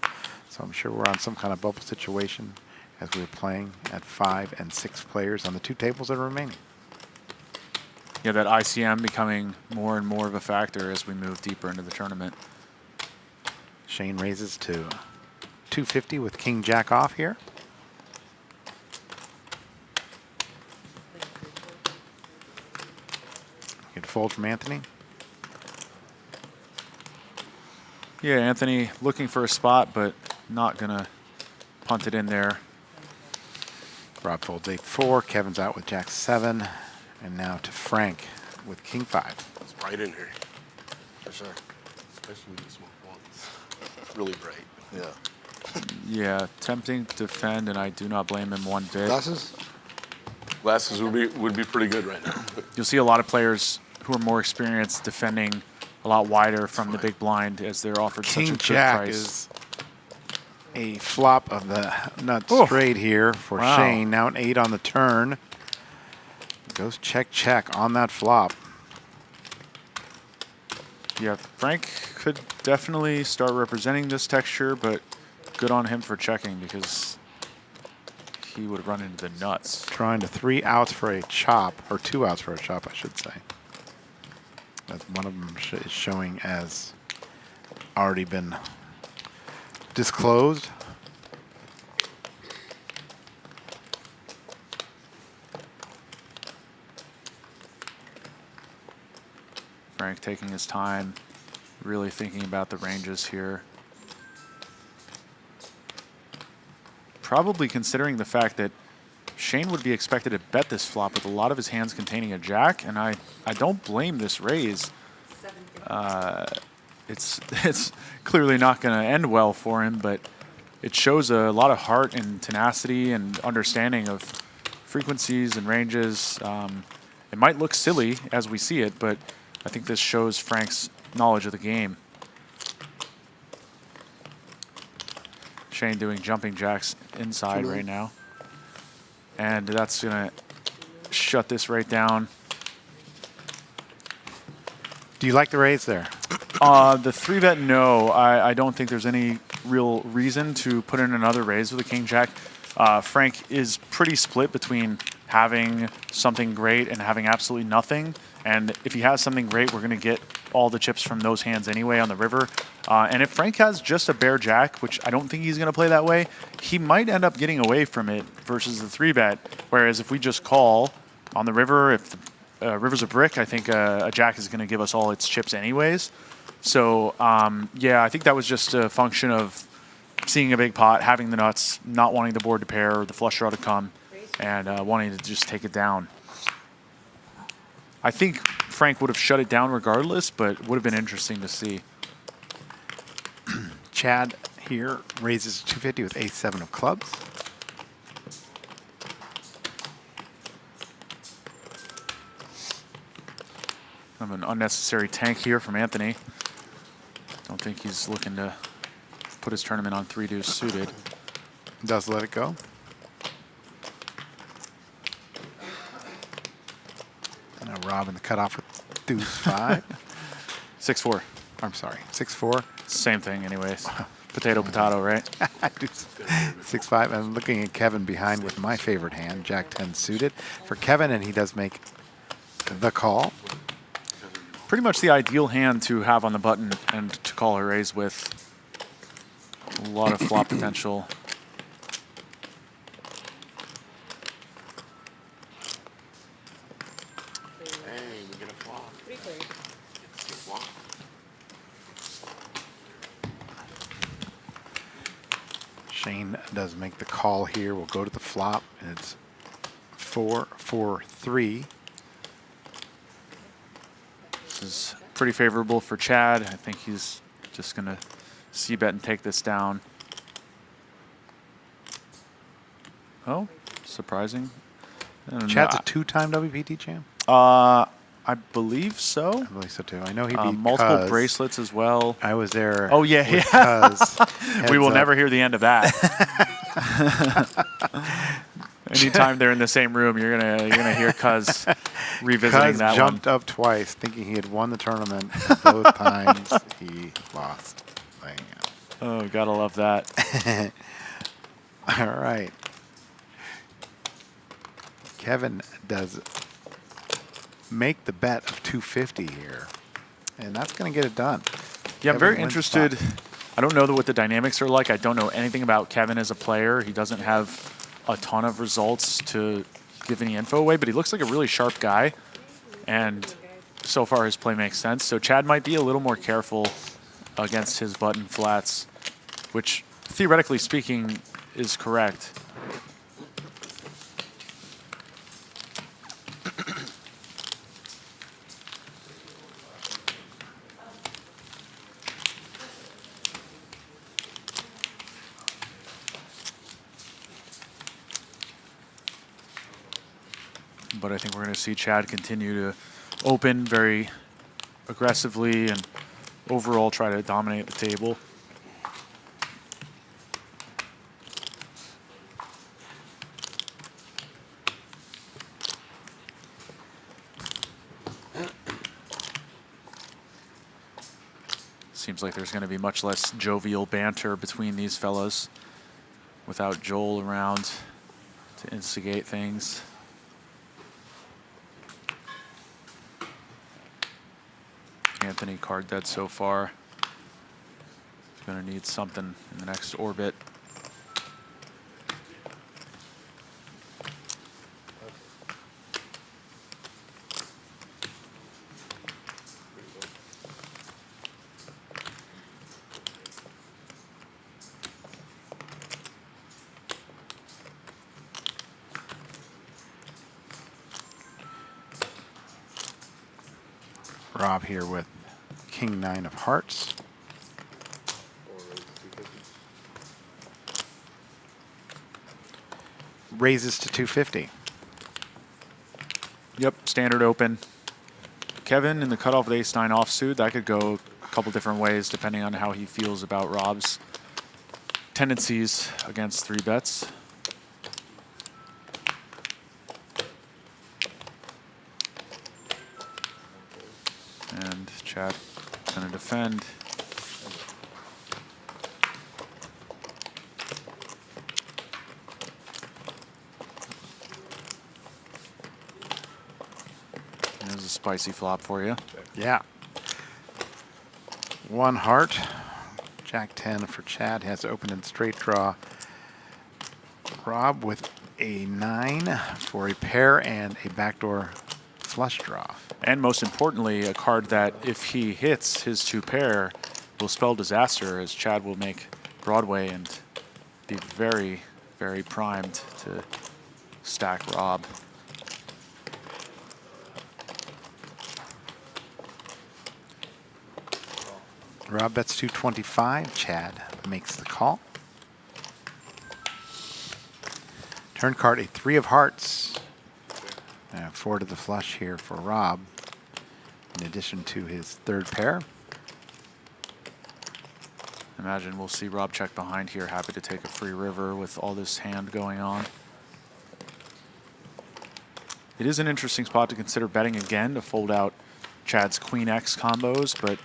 G: So I'm sure we're on some kind of bubble situation as we're playing at 5 and 6 players on the 2 tables that are remaining.
H: Yeah, that ICM becoming more and more of a factor as we move deeper into the tournament.
G: Shane raises to 250 with King Jack off here. Good fold from Anthony.
H: Yeah, Anthony looking for a spot, but not going to punt it in there.
G: Rob folds 8-4. Kevin's out with Jack 7. And now to Frank with King 5.
K: It's bright in here. For sure. Especially with the smoke ones. It's really bright.
C: Yeah.
H: Yeah, tempting to defend, and I do not blame him one bit.
C: Glasses?
K: Glasses would be pretty good right now.
H: You'll see a lot of players who are more experienced defending a lot wider from the big blind as they're offered such a
G: King
H: good
G: Jack
H: price.
G: is a flop of the nut
H: Oh.
G: straight here for
H: Wow.
G: Shane. Now an 8 on the turn. Goes check on that flop.
H: Yeah, Frank could definitely start representing this texture, but good on him for checking because he would run into the nuts.
G: Trying to 3 outs for a chop, or 2 outs for a chop, I should say. That one of them is showing as already been disclosed.
H: Frank taking his time, really thinking about the ranges here. Probably considering the fact that Shane would be expected to bet this flop with a lot of his hands containing a jack, and I don't blame this raise. It's clearly not going to end well for him, but it shows a lot of heart and tenacity and understanding of frequencies and ranges. It might look silly as we see it, but I think this shows Frank's knowledge of the game. Shane doing jumping jacks inside right now. And that's going to shut this right down.
G: Do you like the raise there?
H: The 3-bet, no. I don't think there's any real reason to put in another raise with a king jack. Frank is pretty split between having something great and having absolutely nothing. And if he has something great, we're going to get all the chips from those hands anyway on the river. And if Frank has just a bare jack, which I don't think he's going to play that way, he might end up getting away from it versus the 3-bet. Whereas if we just call on the river, if the river's a brick, I think a jack is going to give us all its chips anyways. So, yeah, I think that was just a function of seeing a big pot, having the nuts, not wanting the board to pair or the flush draw to come. and wanting to just take it down. I think Frank would have shut it down regardless, but it would have been interesting to see.
G: Chad here raises 250 with ace-7 of clubs.
H: Kind of an unnecessary tank here from Anthony. Don't think he's looking to put his tournament on 3-deuce suited.
G: Does let it go. And now Rob in the cutoff with deuce 5.
H: 6-4.
G: I'm sorry, 6-4.
H: Same thing anyways. Potato, potato, right?
G: 6-5. I'm looking at Kevin behind with my favorite hand, Jack 10 suited. For Kevin, and he does make the call.
H: Pretty much the ideal hand to have on the button and to call a raise with. A lot of flop potential.
K: Hey, we get a flop.
G: Shane does make the call here. We'll go to the flop, and it's 4-4-3.
H: This is pretty favorable for Chad. I think he's just going to c-bet and take this down. Oh, surprising.
G: Chad's a 2-time WPT champ?
H: I believe so.
G: I believe so too. I know he beat
H: multiple
G: Cuz.
H: bracelets as well.
G: I was there.
H: Oh yeah,
G: with
H: yeah.
G: Cuz.
H: We will
G: Heads
H: never
G: up.
H: hear the end of that. Anytime they're in the same room, you're gonna hear Cuz revisiting
G: Cuz
H: that
G: jumped
H: one.
G: up twice, thinking he had won the tournament. And both times he lost.
H: Oh, gotta love that.
G: All right. Kevin does make the bet of 250 here, and that's going to get it done.
H: Yeah, I'm
G: Kevin
H: very
G: wins
H: interested.
G: spot.
H: I don't know what the dynamics are like. I don't know anything about Kevin as a player. He doesn't have a ton of results to give any info away, but he looks like a really sharp guy, and so far his play makes sense. So Chad might be a little more careful against his button flats, which theoretically speaking is correct. But I think we're going to see Chad continue to open very aggressively and overall try to dominate the table. Seems like there's going to be much less jovial banter between these fellas without Joel around to instigate things. Anthony card dead so far. Gonna need something in the next orbit.
G: Rob here with King 9 of hearts. Raises to 250.
H: Yep, standard open. Kevin in the cutoff with ace-9 offsuit. That could go a couple different ways depending on how he feels about Rob's tendencies against 3-bets. And Chad gonna defend. There's a spicy flop for you.
G: Yeah. 1 heart. Jack 10 for Chad. Has open and straight draw. Rob with a 9 for a pair and a backdoor flush draw.
H: And most importantly, a card that if he hits his 2-pair will spell disaster, as Chad will make Broadway and be very, very primed to stack Rob.
G: Rob bets 225. Chad makes the call. Turn card, a 3 of hearts. And 4 to the flush here for Rob, in addition to his third pair.
H: Imagine we'll see Rob check behind here, happy to take a free river with all this hand going on. It is an interesting spot to consider betting again to fold out Chad's Queen X combos, but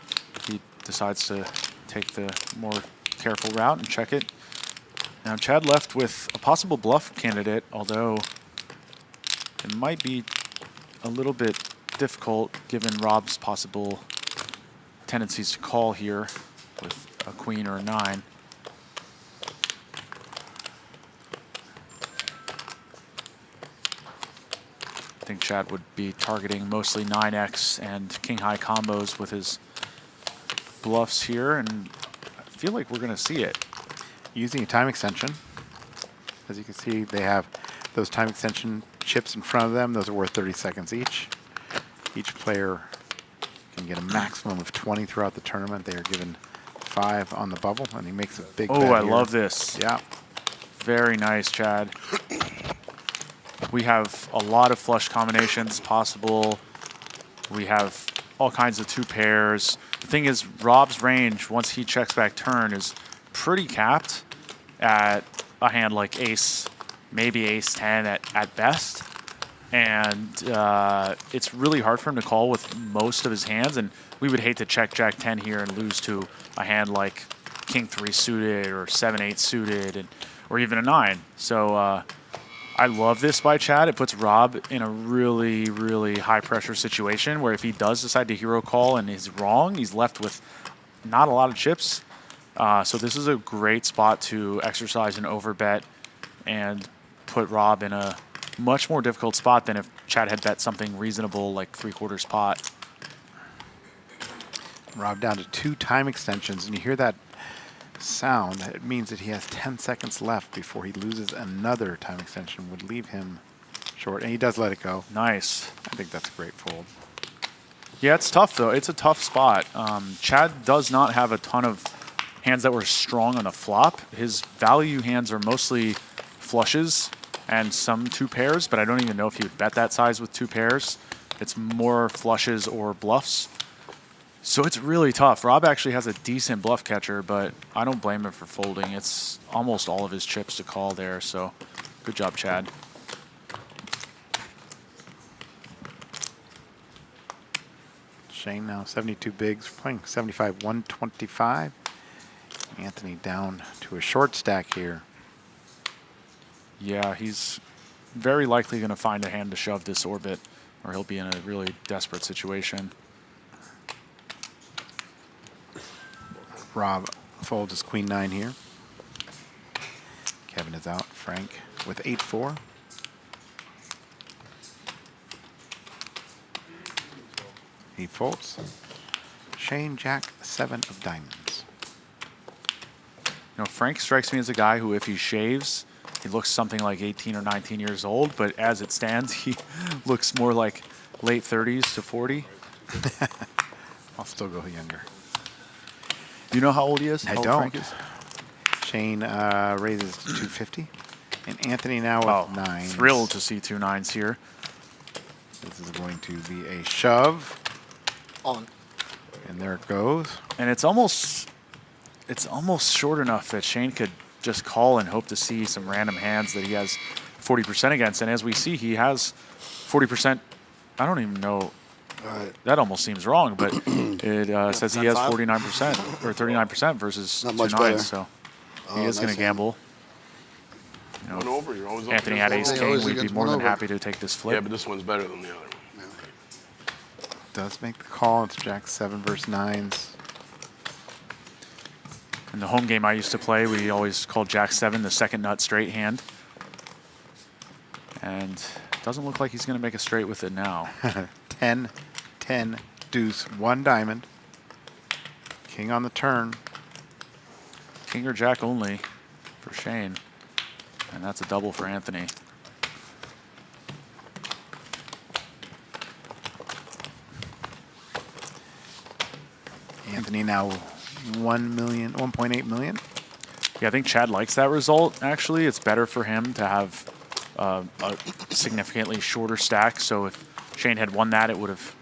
H: he decides to take the more careful route and check it. Now Chad left with a possible bluff candidate, although it might be a little bit difficult given Rob's possible tendencies to call here with a queen or a 9. I think Chad would be targeting mostly 9x and king-high combos with his bluffs here, and I feel like we're going to see it.
G: Using a time extension. As you can see, they have those time extension chips in front of them. Those are worth 30 seconds each. Each player can get a maximum of 20 throughout the tournament. They are given 5 on the bubble, and he makes a big bet
H: I
G: here.
H: love this.
G: Yeah.
H: Very nice, Chad. We have a lot of flush combinations possible. We have all kinds of 2 pairs. The thing is, Rob's range, once he checks back turn, is pretty capped at a hand like ace, maybe ace 10 at best. And it's really hard for him to call with most of his hands, and we would hate to check Jack 10 here and lose to a hand like King 3 suited or 7-8 suited, or even a 9. So I love this by Chad. It puts Rob in a really, really high pressure situation where if he does decide to hero call and is wrong, he's left with not a lot of chips. So this is a great spot to exercise an overbet and put Rob in a much more difficult spot than if Chad had bet something reasonable like 3/4 pot.
G: Rob down to 2 time extensions, and you hear that sound. It means that he has 10 seconds left before he loses another time extension, would leave him short, and he does let it go.
H: Nice.
G: I think that's a great fold.
H: Yeah, it's tough though. It's a tough spot. Chad does not have a ton of hands that were strong on the flop. His value hands are mostly flushes and some 2 pairs, but I don't even know if he would bet that size with 2 pairs. It's more flushes or bluffs. So it's really tough. Rob actually has a decent bluff catcher, but I don't blame him for folding. It's almost all of his chips to call there, so good job, Chad.
G: Shane now 72 bigs, playing 75, 125. Anthony down to a short stack here.
H: Yeah, he's very likely going to find a hand to shove this orbit, or he'll be in a really desperate situation.
G: Rob folds his queen 9 here. Kevin is out. Frank with 8-4. He folds. Shane, Jack, 7 of diamonds.
H: You know, Frank strikes me as a guy who, if he shaves, he looks something like 18 or 19 years old, but as it stands, he looks more like late 30s to 40.
G: I'll still go younger.
H: Do you know how old he is?
G: I
H: How old
G: don't.
H: Frank is?
G: Shane raises to 250. And Anthony now with 9.
H: Thrilled to see 2 9s here.
G: This is going to be a shove.
C: On.
G: And there it goes.
H: And it's almost short enough that Shane could just call and hope to see some random hands that he has 40% against. And as we see, he has 40%. I don't even know. That almost seems wrong, but it says he has 49% or 39% versus 2 9s. So he is going to gamble. You know,
K: One over, you're always
H: Anthony had ace king, we'd be more than happy to take this flip.
K: Yeah, but this one's better than the other.
G: Does make the call. It's Jack 7 versus 9s.
H: In the home game I used to play, we always called Jack 7 the second nut straight hand. And it doesn't look like he's going to make a straight with it now.
G: 10, 10, deuce, 1 diamond. King on the turn.
H: King or Jack only for Shane. And that's a double for Anthony.
G: Anthony now 1.8 million.
H: Yeah, I think Chad likes that result, actually. It's better for him to have a significantly shorter stack. So if Shane had won that, it would have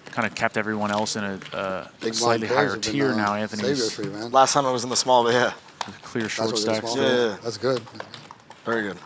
H: kind of kept everyone else in a slightly higher tier. Now Anthony's
C: For you, man.
L: Last time I was in the small, but yeah.
H: clear short
C: That's what it is,
H: stacks.
C: small.
L: Yeah.
C: That's good.
L: Very good.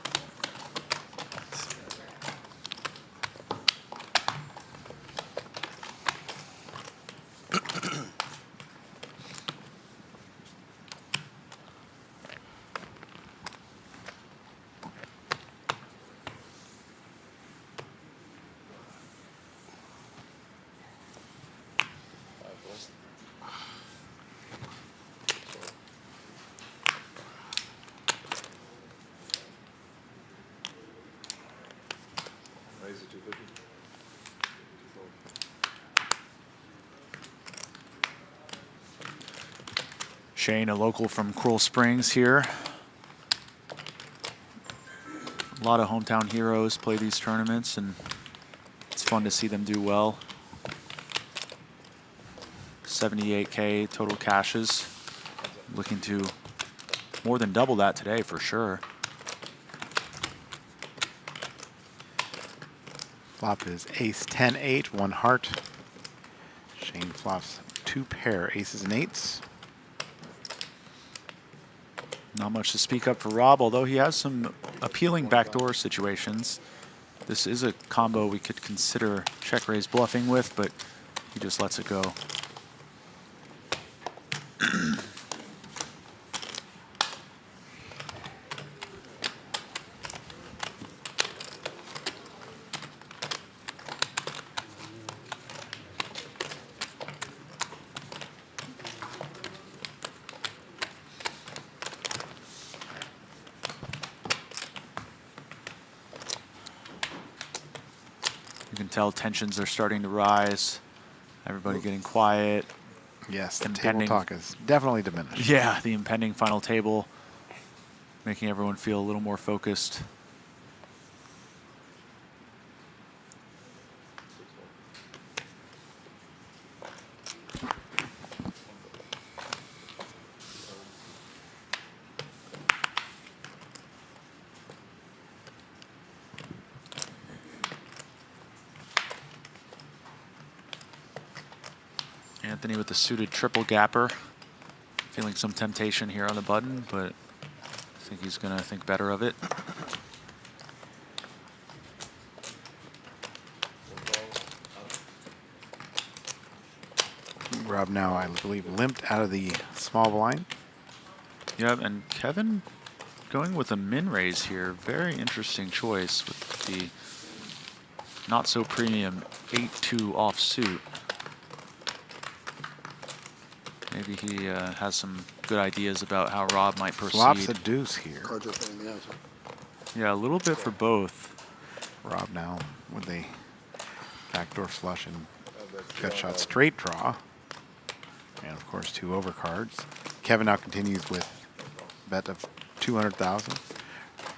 H: Shane, a local from Coral Springs here. A lot of hometown heroes play these tournaments, and it's fun to see them do well. 78K total cashes. Looking to more than double that today for sure.
G: Flop is ace 10-8, 1 heart. Shane flops 2 pair, aces and eights.
H: Not much to speak up for Rob, although he has some appealing backdoor situations. This is a combo we could consider check raise bluffing with, but he just lets it go. You can tell tensions are starting to rise. Everybody getting quiet.
G: Yes, the table
H: Impending-
G: talk is definitely diminished.
H: Yeah, the impending final table, making everyone feel a little more focused. Anthony with the suited triple gapper. Feeling some temptation here on the button, but I think he's going to think better of it.
G: Rob now, I believe, limped out of the small blind.
H: Yep, and Kevin going with a min raise here. Very interesting choice with the not so premium 8-2 offsuit. Maybe he has some good ideas about how Rob might proceed.
G: Flops a deuce here.
C: Cards are playing the answer.
H: Yeah, a little bit for both.
G: Rob now with a backdoor flush and gut shot straight draw. And of course, 2 overcards. Kevin now continues with bet of 200,000.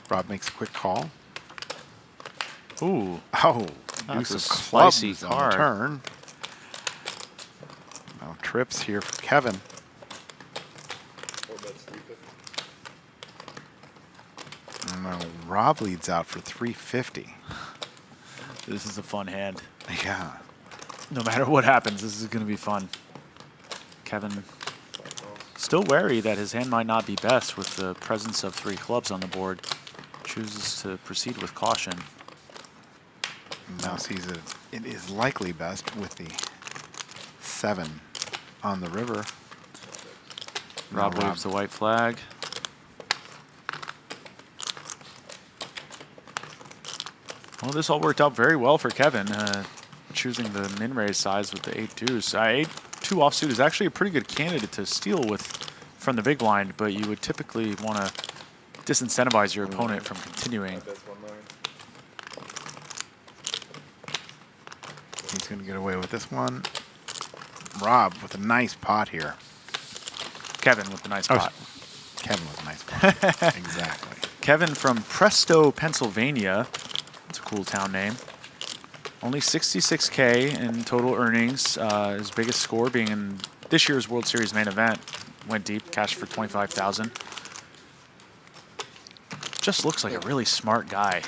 G: Rob makes a quick call.
H: Ooh.
G: Oh,
H: That's
G: deuce
H: a
G: of clubs
H: spicy
G: on the
H: card.
G: turn. No trips here for Kevin. No, Rob leads out for 350.
H: This is a fun hand.
G: Yeah.
H: No matter what happens, this is going to be fun. Kevin still wary that his hand might not be best with the presence of 3 clubs on the board. Chooses to proceed with caution.
G: Now sees it is likely best with the 7 on the river.
H: Rob
G: Now
H: waves the white flag. Well, this all worked out very well for Kevin, choosing the min raise size with the 8-2s. 8-2 offsuit is actually a pretty good candidate to steal with from the big blind, but you would typically want to disincentivize your opponent from continuing.
G: He's going to get away with this one. Rob with a nice pot here.
H: Kevin with the nice
G: Oh,
H: pot.
G: Kevin with a nice pot. Exactly.
H: Kevin from Presto, Pennsylvania. That's a cool town name. Only 66K in total earnings. His biggest score being in this year's World Series main event. Went deep, cashed for 25,000. Just looks like a really smart guy.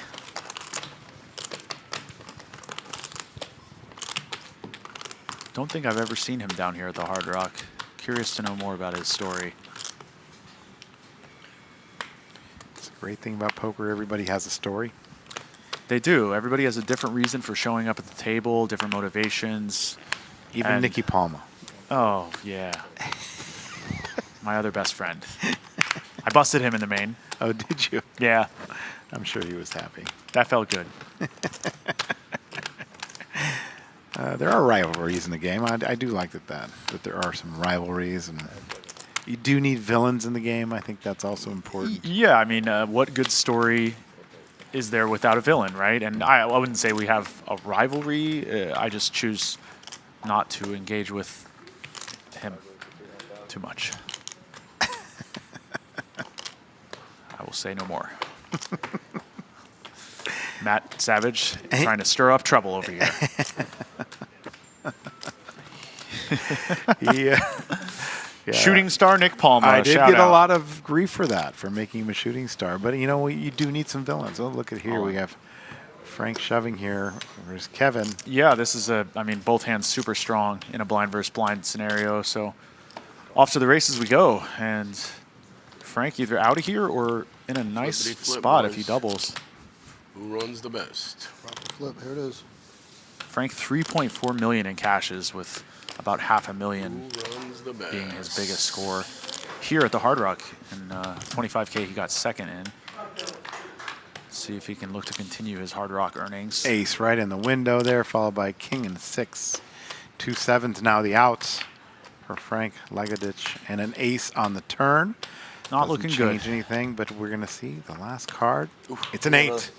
H: Don't think I've ever seen him down here at the Hard Rock. Curious to know more about his story.
G: It's a great thing about poker. Everybody has a story.
H: They do. Everybody has a different reason for showing up at the table, different motivations.
G: Even Nicky Palma.
H: Oh, yeah. My other best friend. I busted him in the main.
G: Oh, did you?
H: Yeah.
G: I'm sure he was happy.
H: That felt good.
G: There are rivalries in the game. I do like that there are some rivalries, and you do need villains in the game. I think that's also important.
H: Yeah, I mean, what good story is there without a villain, right? And I wouldn't say we have a rivalry. I just choose not to engage with him too much. I will say no more. Matt Savage trying to stir up trouble over here.
G: Yeah.
H: Shooting star Nick Palma.
G: I did
H: shout
G: get
H: out.
G: a lot of grief for that, for making him a shooting star. But, you know, you do need some villains. Oh, look at here. We have Frank shoving here. There's Kevin.
H: Yeah, this is I mean, both hands super strong in a blind versus blind scenario. So off to the races we go. And Frank either out of here or in a nice
K: Flippity-flip,
H: spot
K: boys.
H: if he doubles.
K: Who runs the best?
C: Flip, here it is.
H: Frank 3.4 million in cashes with about $500,000
K: Who runs the best?
H: being his biggest score here at the Hard Rock. And 25K he got second in. See if he can look to continue his Hard Rock earnings.
G: Ace right in the window there, followed by King and 6. 2 7s now the outs for Frank Legadich, and an ace on the turn.
H: Not
G: Doesn't
H: looking good.
G: change anything, but we're going to see the last card. It's an 8.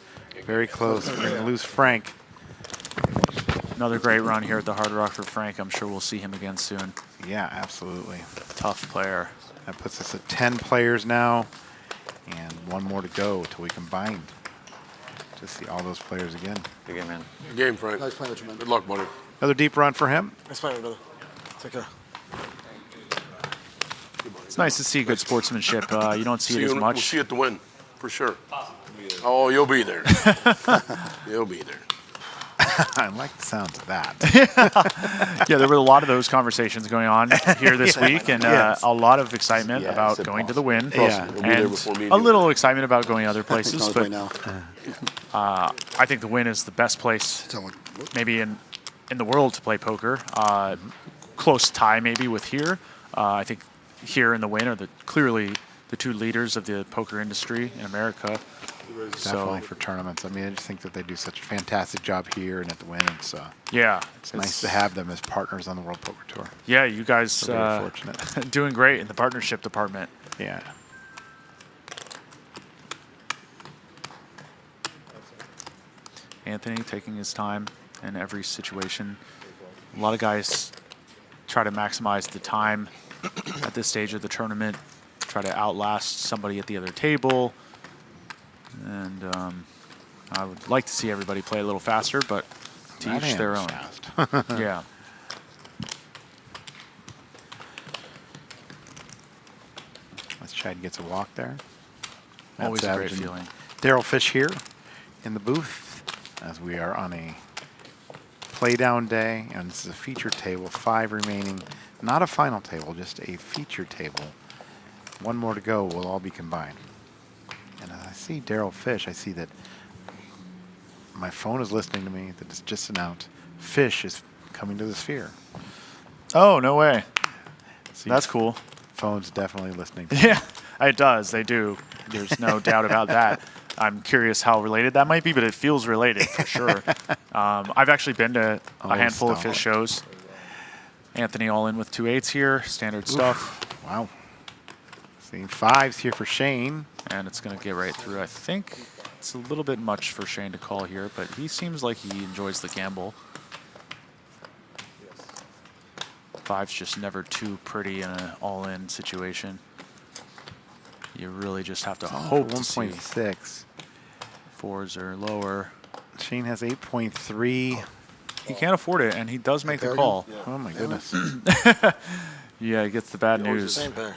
G: Very close. We're going to lose Frank.
H: Another great run here at the Hard Rock for Frank. I'm sure we'll see him again soon.
G: Yeah, absolutely.
H: Tough player.
G: That puts us at 10 players now, and one more to go till we combine to see all those players again.
L: Good game, man.
K: Good game, Frank.
C: Nice playing with you, man.
K: Good luck, buddy.
G: Another deep run for him.
C: Nice playing, brother. Take care.
H: It's nice to see good sportsmanship. You don't see it as
K: We'll
H: much.
K: see you at the win, for sure. Oh, you'll be there. You'll be there.
G: I like the sound of that.
H: Yeah, there were a lot of those conversations going on here this week, and
G: Yes.
H: a lot of excitement
L: Yeah,
H: about
L: said
H: going to
L: boss.
H: the win,
G: Yeah.
K: You'll be there before me
H: and
K: and
H: a
K: you.
H: little excitement about going other places.
C: Not
H: But
C: right now.
H: I think the win is the best place, maybe in the world, to play poker. Close tie maybe with here. I think here and the win are clearly the two leaders of the poker industry in America.
G: Definitely for tournaments. I mean, I just think that they do such a fantastic job here and at the win.
H: Yeah,
G: It's nice to have them as partners on the World Poker Tour.
H: Yeah, you guys
G: We're very fortunate.
H: doing great in the partnership department.
G: Yeah.
H: Anthony taking his time in every situation. A lot of guys try to maximize the time at this stage of the tournament, try to outlast somebody at the other table. And I would like to see everybody play a little faster, but to
G: That
H: each their
G: hand
H: own.
G: was fast.
H: Yeah.
G: As Chad gets a walk there.
H: Always a
G: Matt
H: great
G: Savage and
H: feeling.
G: Daryl Fish here in the booth as we are on a play down day, and this is a feature table, 5 remaining. Not a final table, just a feature table. One more to go, we'll all be combined. And as I see Daryl Fish, I see that my phone is listening to me, that it's just announced Fish is coming to the Sphere.
H: Oh, no way.
G: So
H: That's cool.
G: Phone's definitely listening.
H: Yeah, it does. They do. There's no doubt about that. I'm curious how related that might be, but it feels related for sure. I've actually been to a handful of
G: stop.
H: Fish shows. Anthony all in with 2 8s here, standard stuff.
G: Wow. Seeing 5s here for Shane.
H: And it's going to get right through. I think it's a little bit much for Shane to call here, but he seems like he enjoys the gamble. 5's just never too pretty in an all-in situation. You really just have to hope to see
G: 1.6.
H: 4s or lower.
G: Shane has 8.3.
H: He can't afford it, and he does make the call.
G: Oh my goodness.
H: Yeah, he gets the bad news.
C: Same pair.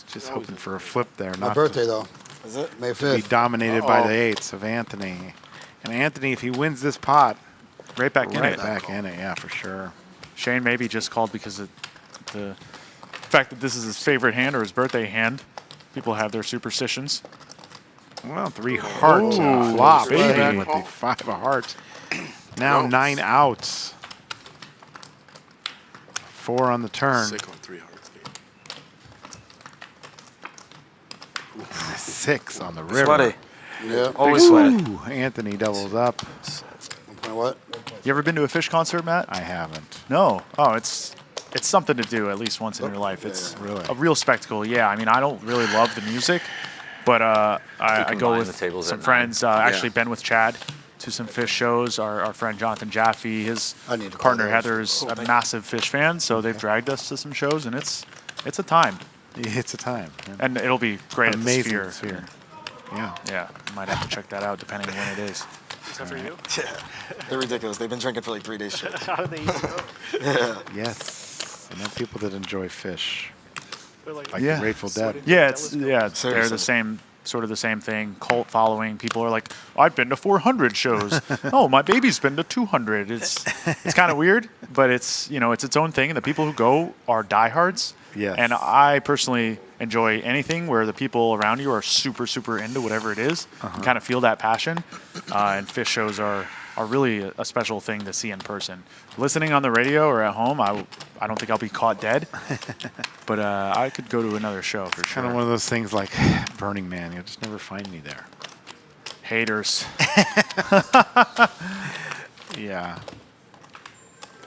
G: Just hoping for a flip there.
C: My
G: not
C: birthday,
G: to,
C: though. Is it? May
G: to be
C: 5th.
G: dominated by the 8s of Anthony. And Anthony, if he wins this pot,
H: right back in it.
G: Back in it, yeah, for sure.
H: Shane maybe just called because of the fact that this is his favorite hand or his birthday hand. People have their superstitions.
G: Well, 3 hearts and a flop. Shane with the 5 of hearts. Now 9 outs. 4 on the turn.
K: Sick on 3 hearts.
G: 6 on the river.
L: Sweaty.
C: Yeah.
L: Always sweaty.
G: Ooh, Anthony doubles up.
C: What?
H: You ever been to a Fish concert, Matt?
G: I haven't.
H: No. Oh, it's something to do at least once in your life. It's
G: really
H: a real spectacle. Yeah, I mean, I don't really love the music, but I go with some friends. Actually, been with Chad to some Fish shows. Our friend Jonathan Jaffe, his partner Heather's a massive Fish fan, so they've dragged us to some shows, and it's a time.
G: It's a time.
H: And it'll be great
G: Amazing
H: at the Sphere.
G: Yeah.
H: Yeah, might have to check that out depending on when it is.
E: Is that for you?
C: Yeah. They're ridiculous. They've been drinking for like 3 days straight.
E: How do they eat it?
C: Yeah.
G: Yes. I know people that enjoy Fish. Like
H: yeah.
G: Grateful Dead.
H: Yeah, they're
C: Seriously.
H: the same, sort of the same thing. Cult following. People are like, I've been to 400 shows. Oh, my baby's been to 200. It's kind of weird, but it's its own thing. And the people who go are diehards.
G: Yes.
H: And I personally enjoy anything where the people around you are super, super into whatever it is. You kind of feel that passion. And Fish shows are really a special thing to see in person. Listening on the radio or at home, I don't think I'll be caught dead. But I could go to another show for sure.
G: Kind of one of those things like Burning Man. You'll just never find me there.
H: Haters.
G: Yeah.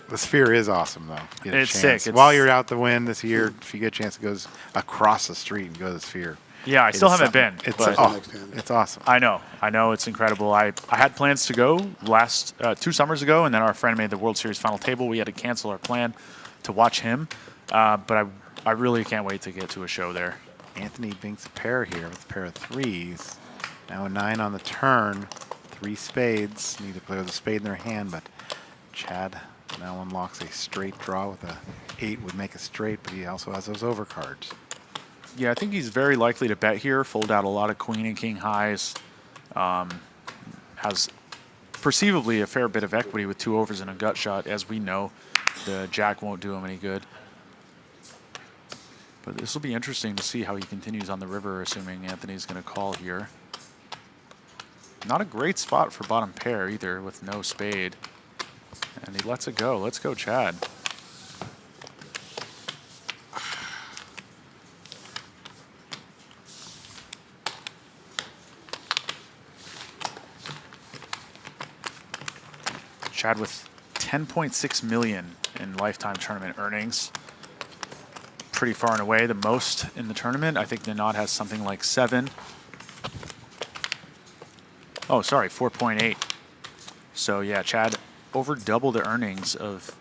G: The Sphere is awesome, though. Get a
H: It's
G: chance.
H: sick.
G: While you're out the wind this year, if you get a chance, it goes across the street and go to the Sphere.
H: Yeah, I still haven't been.
G: It's awesome.
H: I know, it's incredible. I had plans to go last 2 summers ago, and then our friend made the World Series final table. We had to cancel our plan to watch him, but I really can't wait to get to a show there.
G: Anthony banks a pair here with a pair of 3s. Now a 9 on the turn. 3 spades. Need to play with a spade in their hand, but Chad now unlocks a straight draw with a 8 would make a straight, but he also has those overcards.
H: Yeah, I think he's very likely to bet here, fold out a lot of queen and king highs. Has perceivably a fair bit of equity with 2 overs and a gut shot. As we know, the jack won't do him any good. But this will be interesting to see how he continues on the river, assuming Anthony's going to call here. Not a great spot for bottom pair either, with no spade. And he lets it go. Let's go, Chad. Chad with 10.6 million in lifetime tournament earnings. Pretty far and away the most in the tournament. I think Nanad has something like 7. Oh, sorry, 4.8. So yeah, Chad over double the earnings of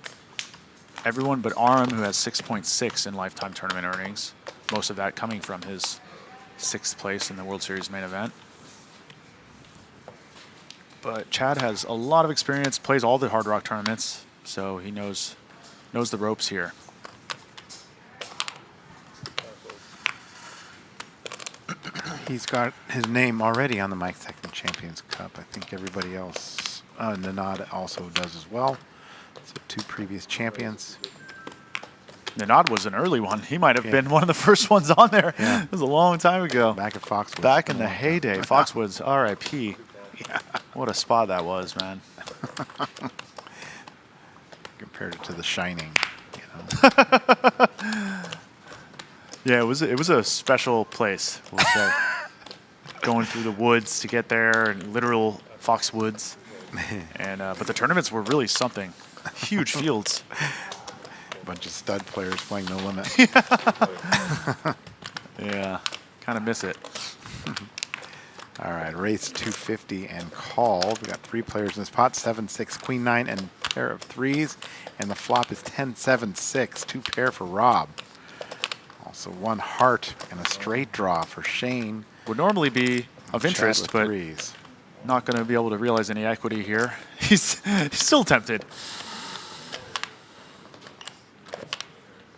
H: everyone but Aram, who has 6.6 in lifetime tournament earnings. Most of that coming from his 6th place in the World Series main event. But Chad has a lot of experience, plays all the Hard Rock tournaments, so he knows the ropes here.
G: He's got his name already on the Mike Technic Champions Cup. I think everybody else, Nanad also does as well. So 2 previous champions.
H: Nanad was an early one. He might have been one of the first ones on there.
G: Yeah.
H: It was a long time ago.
G: Back at Foxwoods.
H: Back in the heyday. Foxwoods, R.I.P.
G: Yeah.
H: What a spot that was, man.
G: Compared it to The Shining, you know.
H: Yeah, it was a special place, we'll say. Going through the woods to get there, and literal Foxwoods. And but the tournaments were really something. Huge fields.
G: A bunch of stud players playing No Limit.
H: Yeah, kind of miss it.
G: All right, race 250 and call. We got 3 players in this pot, 7-6, queen 9, and pair of 3s. And the flop is 10-7-6, 2 pair for Rob. Also 1 heart and a straight draw for Shane.
H: Would normally be of interest, but not going to be able to realize any equity here. He's still tempted.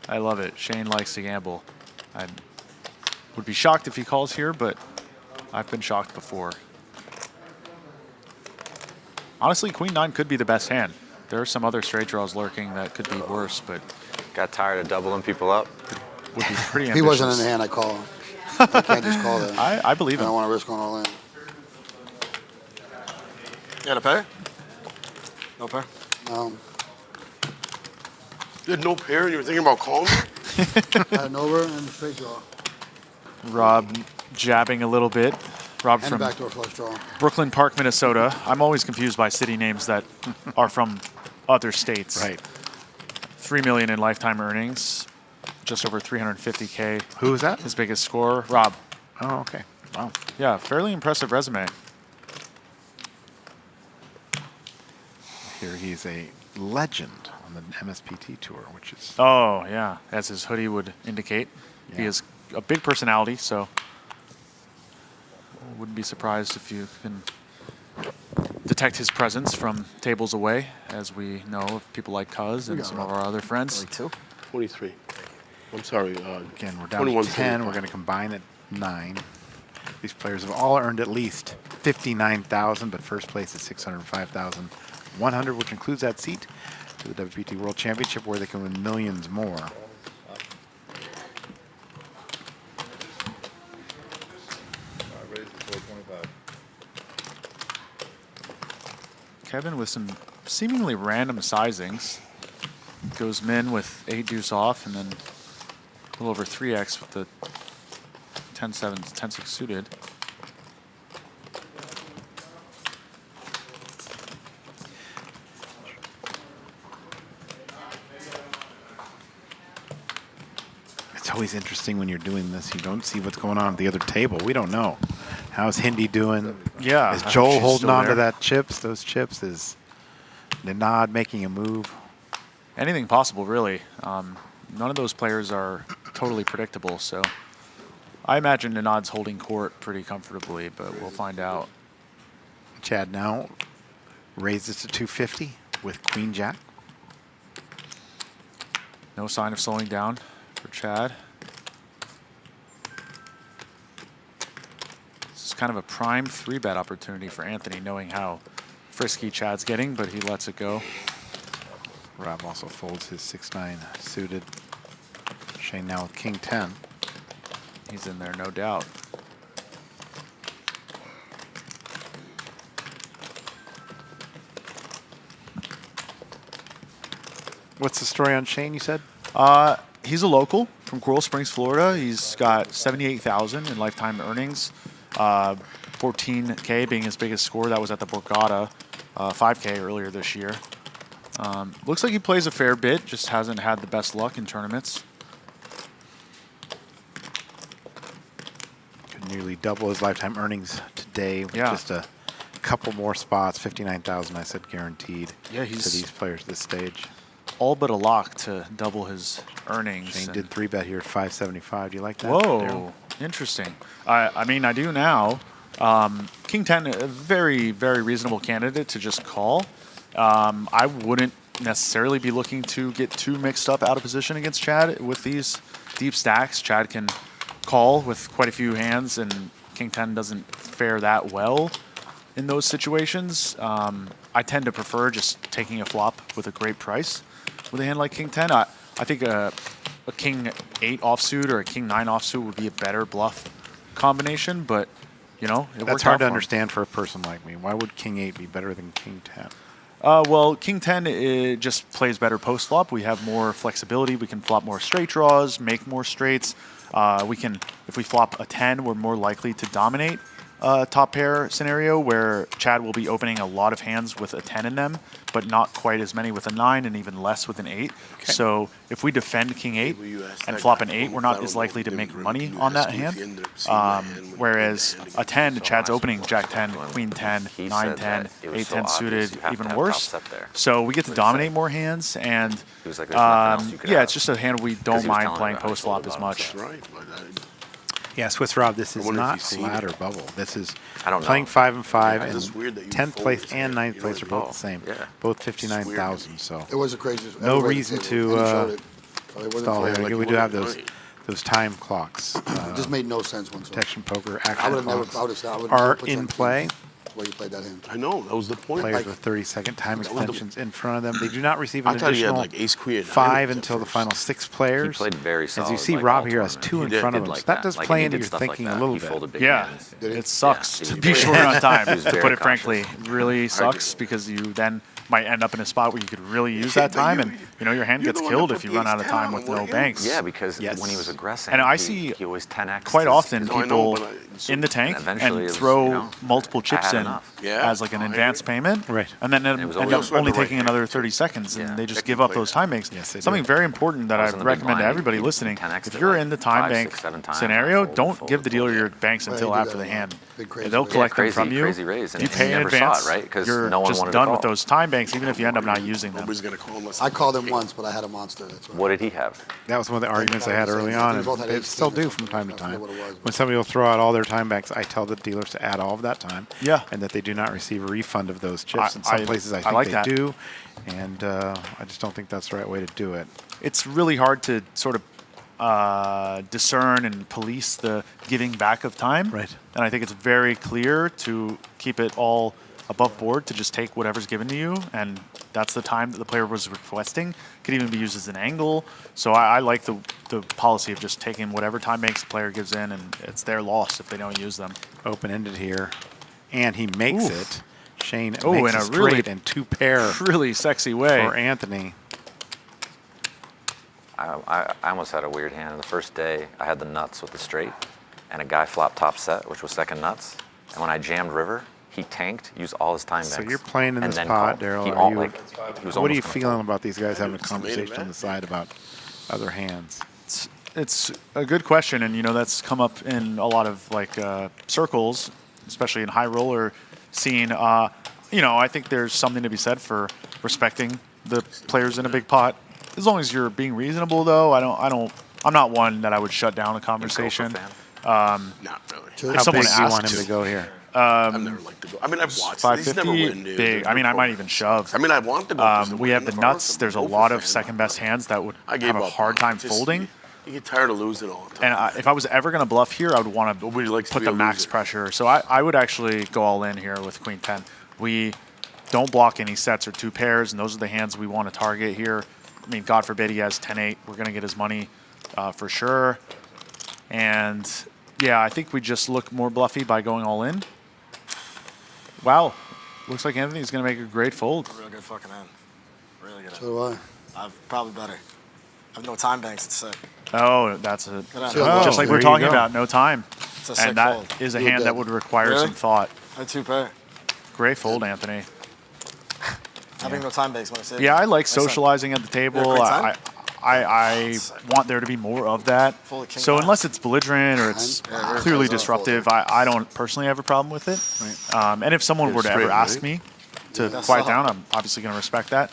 H: I love it. Shane likes to gamble. I would be shocked if he calls here, but I've been shocked before. Honestly, Queen 9 could be the best hand. There are some other straight draws lurking that could be worse, but
L: Got tired of doubling people up.
H: would be pretty
C: If he wasn't in the hand, I call him. I can't just call that.
H: I believe
C: I don't
H: him.
C: want to risk going all in. You got a pair? No pair? No.
K: You had no pair and you were thinking about calling?
C: I had an over and a straight draw.
H: Rob jabbing a little bit. Rob
C: And a
H: from
C: backdoor flush draw.
H: Brooklyn Park, Minnesota. I'm always confused by city names that are from other states.
G: Right.
H: 3 million in lifetime earnings, just over 350K.
G: Who is that?
H: His biggest score, Rob.
G: Oh, okay. Wow.
H: Yeah, fairly impressive resume.
G: Here he's a legend on the MSPT tour, which is
H: Oh, yeah, as his hoodie would indicate. He
G: Yeah.
H: is a big personality, so wouldn't be surprised if you can detect his presence from tables away, as we know of people like Cuz and some of our other friends.
K: 23. I'm sorry.
G: again, we're down to 10. We're going to combine at 9. These players have all earned at least 59,000, but first place is 605,100, which includes that seat to the WPT World Championship, where they can win millions more.
H: Kevin with some seemingly random sizings. Goes min with 8 deuce off, and then a little over 3x with the 10-7, 10-6 suited.
G: It's always interesting when you're doing this. You don't see what's going on at the other table. We don't know. How's Hindi doing?
H: Yeah.
G: Is Joel
H: She's
G: holding
H: still
G: on to
H: there.
G: that chips? Those chips? Is Nenad making a move?
H: Anything possible, really. None of those players are totally predictable, so I imagine Nenad's holding court pretty comfortably, but we'll find out.
G: Chad now raises to 250 with Queen Jack.
H: No sign of slowing down for Chad. This is kind of a prime 3-bet opportunity for Anthony, knowing how frisky Chad's getting, but he lets it go.
G: Rob also folds his 6-9 suited. Shane now with King 10.
H: He's in there, no doubt.
G: What's the story on Shane, you said?
H: He's a local from Coral Springs, Florida. He's got 78,000 in lifetime earnings. 14K being his biggest score. That was at the Borgata. 5K earlier this year. Looks like he plays a fair bit, just hasn't had the best luck in tournaments.
G: Could nearly double his lifetime earnings today with
H: Yeah.
G: just a couple more spots. 59,000, I said, guaranteed
H: Yeah,
G: to
H: he's
G: these players this stage.
H: all but a lock to double his earnings.
G: Shane
H: and-
G: did 3-bet here at 575. Do you like that?
H: Whoa,
G: Daryl?
H: interesting. I mean, I do now. King 10, a very, very reasonable candidate to just call. I wouldn't necessarily be looking to get too mixed up out of position against Chad with these deep stacks. Chad can call with quite a few hands, and King 10 doesn't fare that well in those situations. I tend to prefer just taking a flop with a great price with a hand like King 10. I think a King 8 offsuit or a King 9 offsuit would be a better bluff combination, but you know, it
G: That's
H: worked
G: hard
H: out
G: to
H: for him.
G: understand for a person like me. Why would King 8 be better than King 10?
H: Well, King 10 it just plays better post flop. We have more flexibility. We can flop more straight draws, make more straights. We can, if we flop a 10, we're more likely to dominate top pair scenario where Chad will be opening a lot of hands with a 10 in them, but not quite as many with a 9 and even less with an 8.
G: Okay.
H: So if we defend King 8 and flop an 8, we're not as likely to make money on that hand. Whereas a 10, Chad's opening Jack 10, Queen 10, 9 10, 8 10 suited, even worse. So we get to dominate more hands, and yeah, it's just a hand we don't mind playing post flop as much.
K: Right, but
G: Yeah, Swiss Rob, this is
K: wonder if
G: not
K: you've seen
G: ladder
K: it.
G: bubble. This is
L: I don't know.
G: playing 5 and 5,
K: Yeah,
G: and
K: it's just weird that you
G: 10th
K: fold
G: place
K: this
G: and
K: hand,
G: 9th
K: you
G: place
K: know
G: are both
L: what
G: the same.
L: I mean?
G: Both
K: It's weird.
G: 59,000. So
C: It was a crazy.
G: no
C: everybody
G: reason
C: did it, and he
G: to
C: showed it. Oh, it wasn't
G: Stall
C: fair.
G: here.
K: like
G: We
K: you
G: do have
K: wanted
G: those
K: tonight.
G: those time clocks.
C: It just made no sense once.
G: Protection poker
C: I
G: action
C: would have never.
G: clocks
C: I would
G: are in play.
C: Where you played that hand.
K: I know, that was the point.
G: Players
K: Like,
G: with 30-second time
K: that was the-
G: extensions in front of them. They do not receive
K: I
G: an
K: thought he had
G: additional
K: like ace queen.
G: 5 until the final 6 players.
L: He played very
G: As
L: solid.
G: you see,
L: like,
G: Rob
L: all
G: here has
L: tournament.
G: 2 in
L: He
G: front of
L: did
G: him.
L: like
G: So that does
L: Like,
G: play
L: he
G: into
L: did
G: your
L: stuff like
G: thinking
L: that.
G: a little
L: He
G: bit.
L: folded big
H: Yeah,
L: hands.
H: it sucks
L: Yeah,
H: to
L: he
H: be
L: was
H: short on time.
L: he was
H: To
L: very
H: put it
L: cautious.
H: frankly, really sucks because you then might end up in a spot where you could really use that
K: but
H: time,
K: you-
H: and your hand
K: you're
H: gets
K: the one that
H: killed
K: put
H: if you
K: the
H: run out of
K: ace-10
H: time
K: on
H: with
K: him,
H: no
K: weren't you?
H: banks.
L: Yeah, because
G: Yes.
L: when he was aggressive,
H: And I
L: he-
H: see
L: he always 10x.
H: quite often
K: No, I know,
H: people
K: but
H: in the tank
L: And eventually
H: and
L: it was,
H: throw
L: you know,
H: multiple chips
L: had
H: in
L: enough.
K: Yeah.
H: as like an
K: Oh, I
H: advance
K: agree.
H: payment,
G: Right.
H: and then
L: And it was
H: end
L: always-
H: up only
K: the right
H: taking
K: hand,
H: another
K: too.
H: 30 seconds,
L: Yeah.
H: and they just
K: They
H: give
K: can
H: up
K: play
H: those
K: it.
H: time banks.
G: Yes, they
H: Something
G: do.
H: very important that
L: I was
H: I
L: in the big
H: recommend to
L: blind,
H: everybody
L: he
H: listening:
L: 10x
H: if
L: it
H: you're
L: like
H: in the time
L: 5,
H: bank
L: 6, 7 times,
H: scenario,
L: fold,
H: don't
L: fold,
H: give the
L: fold,
H: dealer
L: yeah.
H: your banks
C: Well,
H: until
C: he did
H: after
C: that
H: the
C: a lot.
H: hand.
C: Big crazy
H: They'll
C: raise.
H: collect them
L: Crazy,
H: from you.
L: crazy raise, and
H: You
L: he
H: pay in
L: never saw it,
H: advance.
L: right? 'Cause
H: You're
L: no one
H: just
L: wanted to
H: done with
L: call.
H: those time banks, even if you end up not using them.
K: Nobody's gonna call unless
C: I called him once, but I had a monster. That's why.
L: What did he have?
G: That was one of the arguments I had early on, and they still do from time to time. When somebody will throw out all their time banks, I tell the dealers to add all of that time,
H: Yeah.
G: and that they do not receive a refund of those chips. In some places, I
H: I
G: think
H: like
G: they
H: that.
G: do, and I just don't think that's the right way to do it.
H: It's really hard to sort of discern and police the giving back of time.
G: Right.
H: And I think it's very clear to keep it all above board, to just take whatever's given to you, and that's the time that the player was requesting. Could even be used as an angle. So I like the policy of just taking whatever time banks the player gives in, and it's their loss if they don't use them.
G: Open-ended here, and he makes
H: Oof.
G: it. Shane
H: Oh,
G: makes
H: in
G: a
H: a
G: straight
H: really-
G: and 2 pair
H: Really sexy way.
G: for Anthony.
L: I almost had a weird hand. The first day, I had the nuts with the straight, and a guy flopped top set, which was second nuts. And when I jammed river, he tanked, used all his time
G: So
L: banks.
G: you're playing in
L: and
G: this
L: then
G: pot,
L: called.
G: Daryl.
L: He
G: Are
L: all,
G: you-
L: like, he was
G: What are you
L: almost gonna
G: feeling
L: fold.
G: about these guys having a
K: It's the main
G: conversation on
K: event.
G: the side about other hands?
H: It's a good question, and that's come up in a lot of circles, especially in high roller scene. I think there's something to be said for respecting the players in a big pot. As long as you're being reasonable, though, I'm not one that I would shut down a conversation.
K: Not really.
H: If
G: How
H: someone
G: big do you want
H: asks
G: him to go here?
K: I've never liked to go. I mean, I've watched. He's never
H: 550,
K: win, dude.
H: big.
K: There's
H: I mean,
K: no
H: I might
K: problem.
H: even shove.
K: I mean, I want to go. 'cause
H: We have the
K: win,
H: nuts.
K: but
H: There's a
K: I'm
H: lot of
K: fan.
H: second best hands that would
K: I gave
H: have a
K: up
H: hard
K: on it.
H: time
K: Just-
H: folding.
K: You get tired of losing all the time.
H: And if I was ever going to bluff here, I would want to
K: Nobody likes to
H: put
K: be
H: the
K: a
H: max
K: loser.
H: pressure. So I would actually go all in here with Queen 10. We don't block any sets or 2 pairs, and those are the hands we want to target here. I mean, God forbid he has 10-8. We're going to get his money for sure. And, yeah, I think we just look more bluffy by going all in. Wow. Looks like Anthony's going to make a great fold.
C: Real good fucking hand. Really good. So do I. I've probably better. I have no time banks. It's sick.
H: Oh, that's it.
C: Oh,
H: just like
G: there
H: we're
G: you
H: talking
G: go.
H: about, no time.
C: It's a sick
H: And that
C: fold.
H: is a
C: You're
H: hand
C: dead.
H: that would require
C: Really?
H: some thought.
C: I had 2 pair.
H: Great fold, Anthony.
C: Having no time banks when I say.
H: Yeah, I like
C: Makes sense.
H: socializing at the table.
C: Queen 10?
H: I want there to be more of that.
C: Fold a king
H: So
C: nine.
H: unless it's belligerent or it's
C: Yeah, we're
H: clearly
C: close on
H: disruptive,
C: folding.
H: I don't personally have a problem with it. And if someone were to ever
K: straight,
H: ask
K: right?
H: me to
C: That's
H: quiet
C: all.
H: down, I'm obviously going to respect that.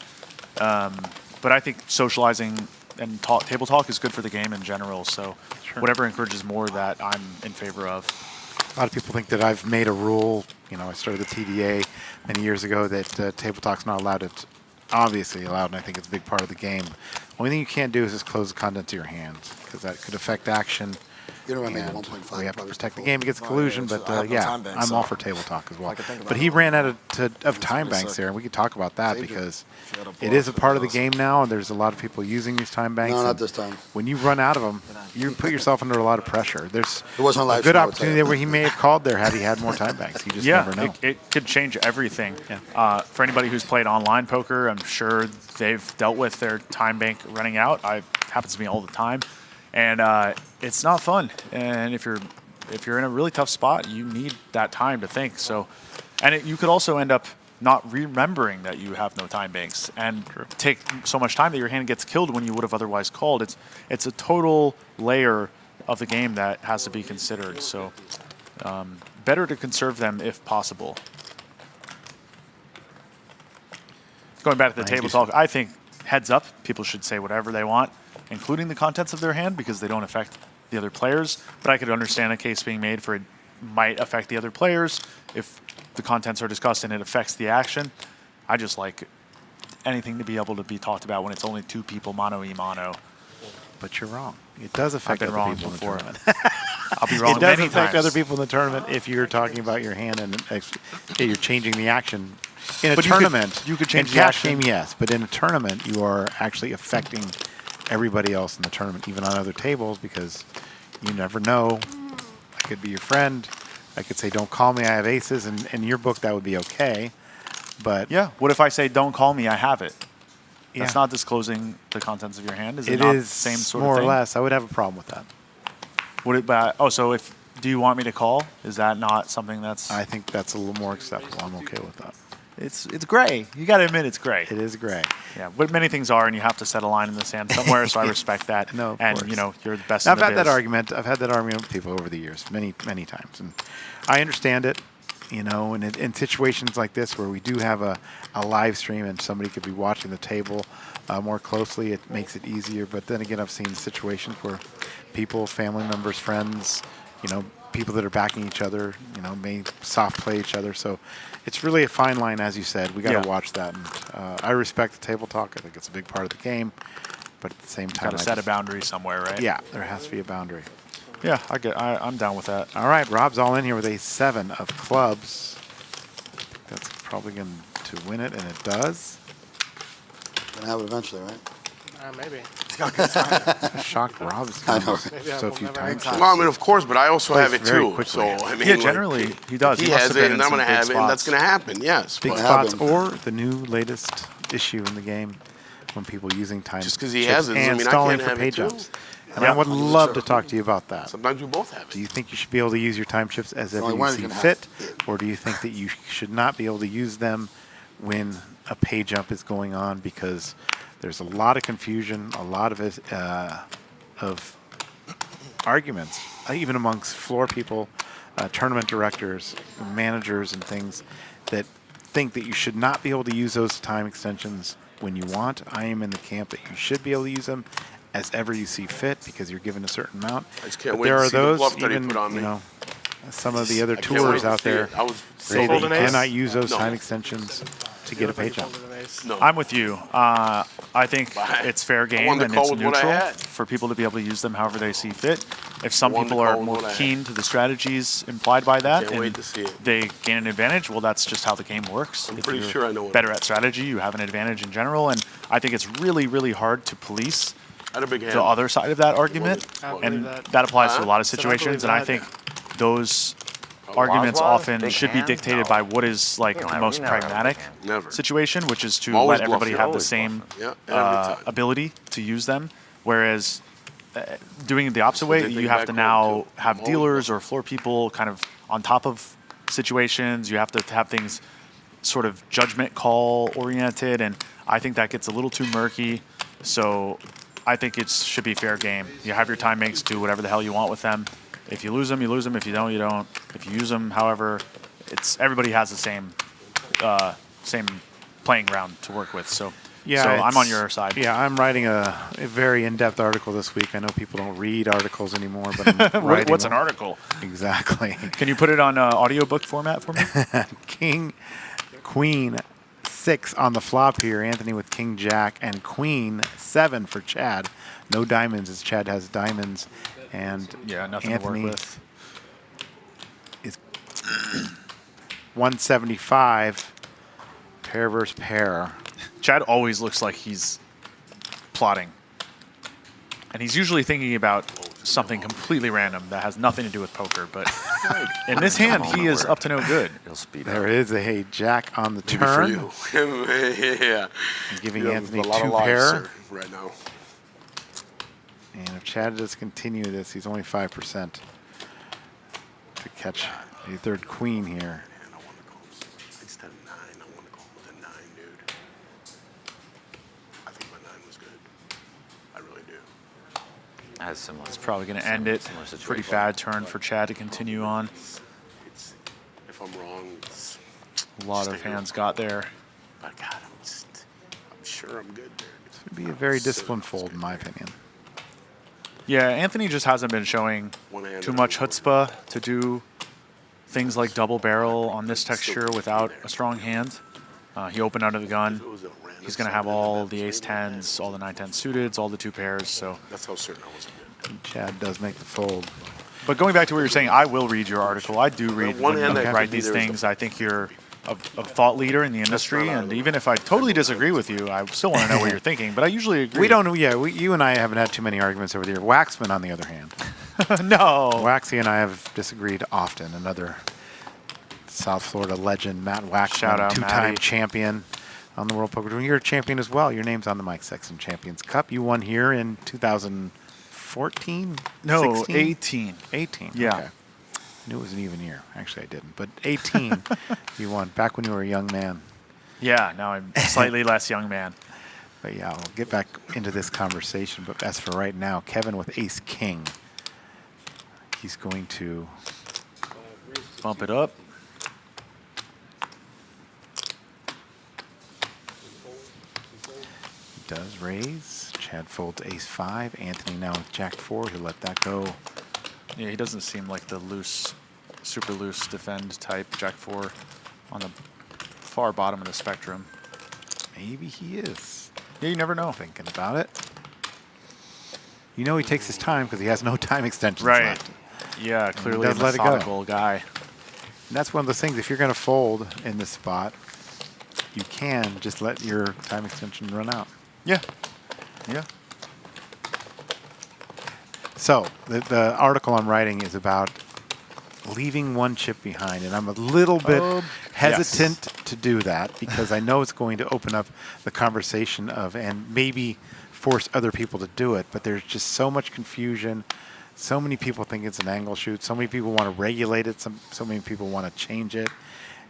H: But I think socializing and table talk is good for the game in general. So whatever encourages more of that, I'm in favor of.
G: A lot of people think that I've made a rule. I started the TDA many years ago that table talk's not allowed. It's obviously allowed, and I think it's a big part of the game. Only thing you can't do is just close the content to your hands, because that could affect action.
C: You don't want to make it
G: And
C: 1.5.
G: we have to
C: probably
G: protect the
C: still
G: game against
C: fold.
G: collusion,
C: Yeah,
G: but
C: I have no
G: yeah,
C: time banks,
G: I'm
C: so
G: all for table talk as well.
C: I can think about
G: But
C: it
G: he
C: a little
G: ran out of time
C: pretty
G: banks
C: sick.
G: there, and we could talk about that
C: Saved it.
G: because
C: If you had a
G: it
C: bluff,
G: is a
C: it'd
G: part of
C: be
G: the game now, and there's a lot of people using these time banks.
C: No, not
G: and
C: this time.
G: When you run out of them, you put yourself under a lot of pressure. There's
C: It wasn't a live
G: a good
C: stream, I would tell
G: opportunity
C: you.
G: there where he may have called there had he had more time banks. You just
H: Yeah,
G: never know.
H: it could change everything.
G: Yeah.
H: For anybody who's played online poker, I'm sure they've dealt with their time bank running out. It happens to me all the time, and it's not fun. And if you're in a really tough spot, you need that time to think. So, and you could also end up not remembering that you have no time banks and take so much time that your hand gets killed when you would have otherwise called. It's a total layer of the game that has to be considered. So better to conserve them if possible. Going back to the table talk, I think heads up, people should say whatever they want, including the contents of their hand, because they don't affect the other players. But I could understand a case being made for it might affect the other players if the contents are discussed and it affects the action. I just like anything to be able to be talked about when it's only 2 people mano y mano.
G: but you're wrong. It does affect
H: I've been
G: other
H: wrong
G: people
H: before.
G: in the tournament.
H: I'll be wrong
G: It does
H: many
G: affect
H: times.
G: other people in the tournament if you're talking about your hand and you're changing the action. In a
H: But
G: tournament,
H: you could change
G: in
H: the
G: cash
H: action.
G: game, yes, but in a tournament, you are actually affecting everybody else in the tournament, even on other tables, because you never know. I could be your friend. I could say, "Don't call me. I have aces," and in your book, that would be okay. But
H: Yeah. What if I say, "Don't call me, I have it"? That's
G: Yeah.
H: not disclosing the contents of your hand. Is it
G: it
H: not
G: is
H: the same sort
G: more
H: of thing?
G: or less. I would have a problem with that.
H: Would it? So do you want me to call? Is that not something that's?
G: I think that's a little more acceptable. I'm okay with that.
H: It's gray. You got to admit it's gray.
G: It is gray.
H: Yeah, but many things are, and you have to set a line in the sand somewhere. So I respect that.
G: No, of
H: and
G: course.
H: you know, you're the best.
G: I've
H: in the
G: had that
H: biz.
G: argument. I've had that argument with people over the years, many times, and I understand it. You know, and in situations like this where we do have a live stream and somebody could be watching the table more closely, it makes it easier. But then again, I've seen situations where people, family members, friends, you know, people that are backing each other, you know, may soft play each other. So it's really a fine line, as you said. We got to watch that. And I respect the table talk. I think it's a big part of the game. But at the same time,
H: Got to set a boundary somewhere, right?
G: Yeah, there has to be a boundary.
H: Yeah, I'm down with that.
G: All right, Rob's all in here with a 7 of clubs. That's probably going to win it, and it does.
C: Gonna have it eventually, right?
I: Maybe.
G: Shocked Rob's
C: I know.
G: so few times.
K: Well, I mean, of course, but I also
G: Plays
K: have it
G: very
K: too.
G: quickly.
K: So I mean,
H: Yeah,
K: like,
H: generally he does.
K: He
H: He must
K: has
H: have been
K: it,
H: in
K: and I'm
H: some
K: going to
H: big
K: have it, and that's
H: spots.
K: going to happen. Yes.
G: Big
K: but-
G: spots
C: happened?
G: or the new latest issue in the game when people using time
K: Just 'cause he
G: chips
K: has it doesn't
G: and
K: mean I
G: stalling
K: can't
G: for
K: have
G: pay
K: it too.
G: jumps. And I would love to talk to you about that.
K: Sometimes we both have it.
G: Do you think you should be able to use your time chips as ever
C: only
G: you
C: one is
G: see
C: gonna
G: fit,
C: have
G: or do you think that you should not be able to use them when a pay jump is going on? Because there's a lot of confusion, a lot of arguments, even amongst floor people, tournament directors, managers, and things that think that you should not be able to use those time extensions when you want. I am in the camp that you should be able to use them as ever you see fit because you're given a certain amount.
K: I just can't
G: But
K: wait
G: there
K: to
G: are
K: see the
G: those,
K: bluff that he
G: even,
K: put on
G: you
K: me.
G: know, some of the other
K: I can't wait
G: tours
K: to
G: out
K: see
G: there
K: it. I was
G: say that you
I: holding ace?
G: cannot use those
K: No.
G: time extensions to get a pay jump.
K: No.
H: I'm with you. I think
K: But
H: it's fair game
K: wanted to
H: and
K: call
H: it's
K: with what I
H: neutral
K: had.
H: for people to be able to use them however they see fit. If some
K: Wanted to
H: people are
K: call with
H: more
K: what I had.
H: keen to the strategies implied by that
K: Can't
H: and
K: wait to see it.
H: they gain an advantage, well, that's just how the game works.
K: I'm
H: If
K: pretty
H: you're
K: sure I know what
H: better
K: it
H: at strategy, you have an advantage in general. And I think it's really, really hard to police
K: I had a big hand.
H: the other side of that argument.
I: I believe
H: And
I: that.
H: that applies to a lot of
I: Said I believe
H: situations. And I
I: that.
H: think those arguments
L: Waz-Waz,
H: often
L: big
H: should be
L: hand?
H: dictated
L: No.
H: by what is like
L: You don't
H: the
L: have-
H: most
L: you never have a big
H: pragmatic
L: hand.
K: Never.
H: situation, which is to
K: I'm always
H: let everybody
K: bluffing.
H: have the
L: Always
H: same
K: Yeah, every time.
H: ability to use them. Whereas doing it the opposite way,
K: they
H: you
K: think
H: have
K: back
H: to
K: home,
H: now
K: too.
H: have
K: Always
H: dealers
K: bluffing.
H: or floor people kind of on top of situations. You have to have things sort of judgment call oriented, and I think that gets a little too murky. So I think it should be fair game. You have your time makes, do whatever the hell you want with them. If you lose them, you lose them. If you don't, you don't. If you use them, however, it's everybody has the same playing ground to work with. So
G: Yeah,
H: so I'm on
G: it's-
H: your side.
G: Yeah, I'm writing a very in-depth article this week. I know people don't read articles anymore, but I'm writing
H: What's an
G: one.
H: article?
G: Exactly.
H: Can you put it on audiobook format for me?
G: King, Queen, 6 on the flop here. Anthony with King Jack and Queen 7 for Chad. No diamonds as Chad has diamonds, and
H: Yeah, nothing
G: Anthony
H: to work with.
G: is 175 pair versus pair.
H: Chad always looks like he's plotting. And he's usually thinking about something completely random that has nothing to do with poker. But in this hand, he is up to no good.
L: He'll speed
G: There
L: up.
G: is a jack on the
K: Maybe
G: turn,
K: for you. Yeah.
G: and giving
K: You have
G: Anthony
K: a lot of
G: 2
K: lives,
G: pair.
K: sir, right now.
G: And if Chad does continue this, he's only 5% to catch a third queen here.
K: Man, I want to call him. Instead of 9, I want to call him with a 9, dude. I think my 9 was good. I really do.
L: As similar.
H: It's probably going to end it.
L: Similar situation.
H: Pretty bad turn for Chad to continue on.
K: It's, if I'm wrong, it's
H: A lot of
K: Stay
H: hands got there.
K: But God, I'm sure I'm good there.
G: This would be a very disciplined fold, in my opinion.
H: Yeah, Anthony just hasn't been showing too much chutzpah to do things like double barrel on this texture without a strong hand. He opened under the gun. He's going to have all the ace-10s, all the 9-10 suiteds, all the 2 pairs. So
K: That's how certain I was.
G: Chad does make the fold.
H: But going back to what you're saying, I will read your article. I do read
K: one
H: when
K: hand
H: you
K: that
H: write
K: could be
H: these
K: there is
H: things. I think you're a thought leader in the industry, and even if I totally disagree with you, I still want to know what you're thinking. But I usually agree.
G: We don't. Yeah, you and I haven't had too many arguments over the year. Waxman, on the other hand,
H: no.
G: Waxy and I have disagreed often. Another South Florida legend, Matt Waxman,
H: Shout out,
G: two-time
H: Matty.
G: champion on the World Poker Tour. You're a champion as well. Your name's on the Mike Sexton Champions Cup. You won here in 2014?
H: No,
G: 16?
H: 18.
G: 18.
H: Yeah.
G: Okay. I knew it was an even year. Actually, I didn't. But 18, you won. Back when you were a young man.
H: Yeah, now I'm slightly less young man.
G: But yeah, we'll get back into this conversation. But as for right now, Kevin with ace-king. He's going to
H: bump it up.
G: Does raise. Chad folds ace-5. Anthony now with jack-4. He'll let that go.
H: Yeah, he doesn't seem like the loose, super loose defend type jack-4 on the far bottom of the spectrum.
G: Maybe he is.
H: Yeah, you never know.
G: Thinking about it. You know he takes his time because he has no time extensions
H: Right.
G: left.
H: Yeah, clearly a
G: does let it go.
H: methodical guy.
G: And that's one of those things, if you're going to fold in this spot, you can just let your time extension run out.
H: Yeah. Yeah.
G: So the article I'm writing is about leaving one chip behind, and I'm a little bit hesitant to do that because I know it's going to open up the conversation of and maybe force other people to do it, but there's just so much confusion. So many people think it's an angle shoot. So many people want to regulate it. So many people want to change it.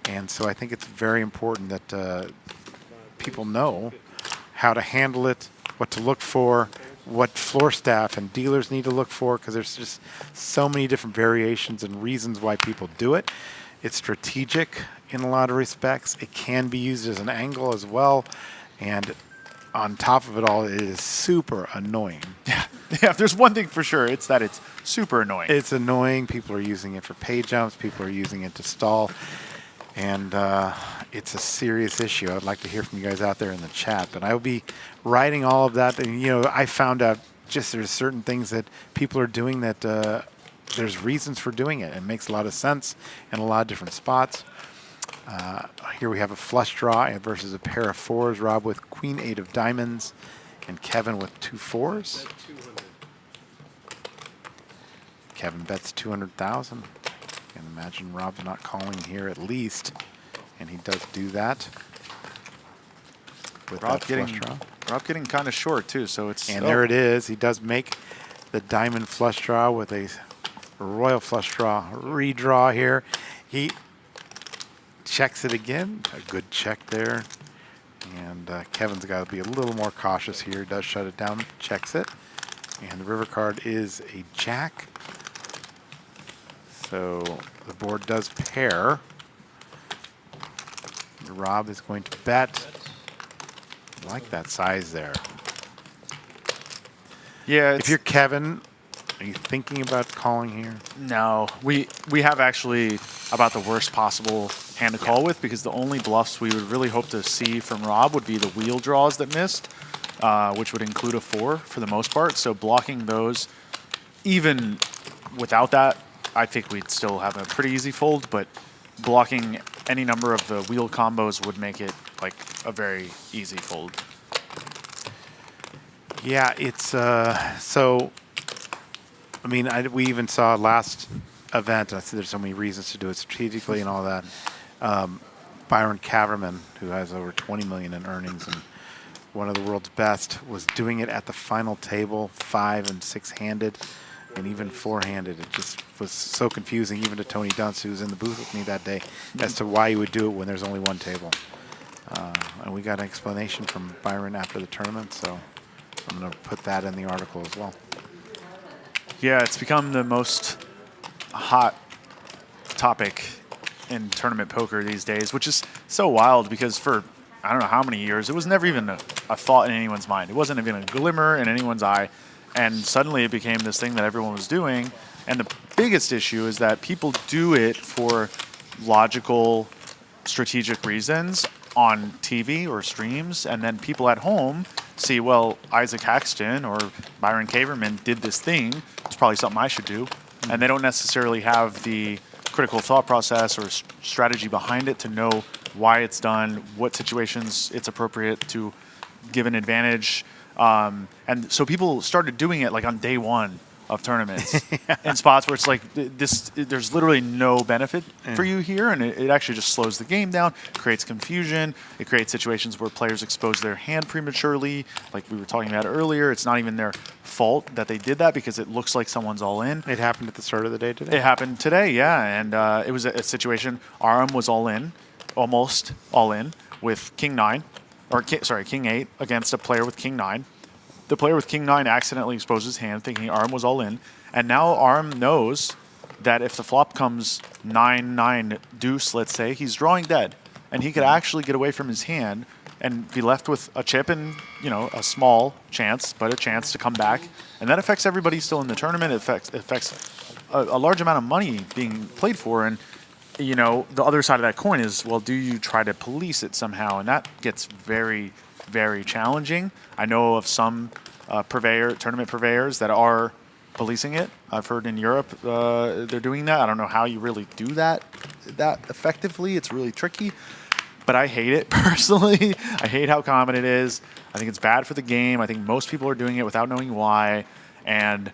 G: And so I think it's very important that people know how to handle it, what to look for, what floor staff and dealers need to look for, because there's just so many different variations and reasons why people do it. It's strategic in a lot of respects. It can be used as an angle as well. And on top of it all, it is super annoying.
H: Yeah, if there's one thing for sure, it's that it's super annoying.
G: It's annoying. People are using it for pay jumps. People are using it to stall. And it's a serious issue. I'd like to hear from you guys out there in the chat. But I will be writing all of that. And, you know, I found out just there's certain things that people are doing that there's reasons for doing it. It makes a lot of sense in a lot of different spots. Here we have a flush draw versus a pair of 4s. Rob with queen 8 of diamonds and Kevin with 2 4s. Kevin bets 200,000. And imagine Rob's not calling here at least, and he does do that. With
H: Rob
G: that flush
H: getting
G: draw.
H: getting kind of short too, so it's
G: There it is. He does make the diamond flush draw with a royal flush draw redraw here. He checks it again. A good check there. And Kevin's got to be a little more cautious here. Does shut it down, checks it. And the river card is a jack. So the board does pair. Rob is going to bet. I like that size there.
H: Yeah.
G: If you're Kevin, are you thinking about calling here?
H: No, we have actually about the worst possible hand to call with, because the only bluffs we would really hope to see from Rob would be the wheel draws that missed, which would include a 4 for the most part. So blocking those, even without that, I think we'd still have a pretty easy fold, but blocking any number of the wheel combos would make it like a very easy fold.
G: Yeah, it's so. I mean, we even saw last event. I see there's so many reasons to do it strategically and all that. Byron Kaverman, who has over 20 million in earnings and one of the world's best, was doing it at the final table, 5- and 6-handed, and even 4-handed. It just was so confusing, even to Tony Dunst, who was in the booth with me that day, as to why you would do it when there's only one table. And we got an explanation from Byron after the tournament, so I'm going to put that in the article as well.
H: Yeah, it's become the most hot topic in tournament poker these days, which is so wild because for I don't know how many years, it was never even a thought in anyone's mind. It wasn't even a glimmer in anyone's eye. And suddenly it became this thing that everyone was doing. And the biggest issue is that people do it for logical, strategic reasons. on TV or streams, and then people at home see, well, Isaac Haxton or Byron Caverman did this thing. It's probably something I should do. And they don't necessarily have the critical thought process or strategy behind it to know why it's done, what situations it's appropriate to give an advantage. And so people started doing it like on day one of tournaments in spots where it's like there's literally no benefit for you here, and it actually just slows the game down, creates confusion. It creates situations where players expose their hand prematurely, like we were talking about earlier. It's not even their fault that they did that because it looks like someone's all in.
G: It happened at the start of the day today.
H: It happened today, yeah, and it was a situation. Aram was all in, almost all in, with King 9, or King 8 against a player with King 9. The player with King 9 accidentally exposed his hand, thinking Aram was all in. And now Aram knows that if the flop comes 9-9 deuce, let's say, he's drawing dead. And he could actually get away from his hand and be left with a chip and, a small chance, but a chance to come back. And that affects everybody still in the tournament. It affects a large amount of money being played for. And, the other side of that coin is, well, do you try to police it somehow? And that gets very, very challenging. I know of some tournament purveyors that are policing it. I've heard in Europe they're doing that. I don't know how you really do that effectively. It's really tricky, but I hate it personally. I hate how common it is. I think it's bad for the game. I think most people are doing it without knowing why, and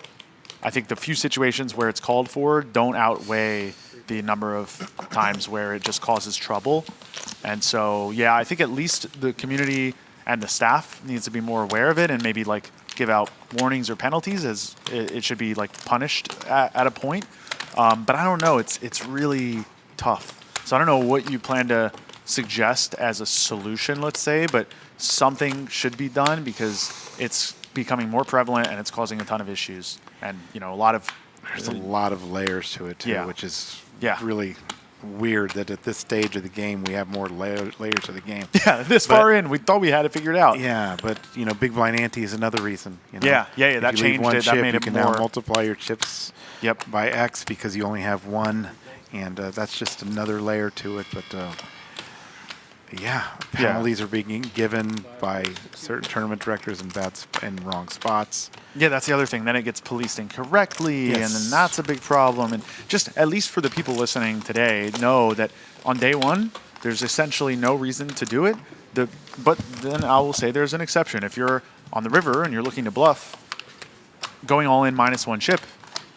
H: I think the few situations where it's called for don't outweigh the number of times where it just causes trouble. And so, yeah, I think at least the community and the staff needs to be more aware of it and maybe give out warnings or penalties, as it should be punished at a point. But I don't know. It's really tough. So I don't know what you plan to suggest as a solution, let's say, but something should be done because it's becoming more prevalent and it's causing a ton of issues. And there's
G: a lot of layers to it too, which is really weird that at this stage of the game we have more layers to the game.
H: Yeah, far in, we thought we had it figured out.
G: Yeah, but big blind ante is another reason.
H: Yeah, that changed it. That made it
G: more. You can now multiply your chips by X because you only have one, and that's just another layer to it. But penalties are being given by certain tournament directors in wrong spots.
H: Yeah, that's the other thing. Then it gets policed incorrectly, and then that's a big problem. And just at least for the people listening today, know that on day one, there's essentially no reason to do it. But then I will say there's an exception. If you're on the river and you're looking to bluff, going all in -1 chip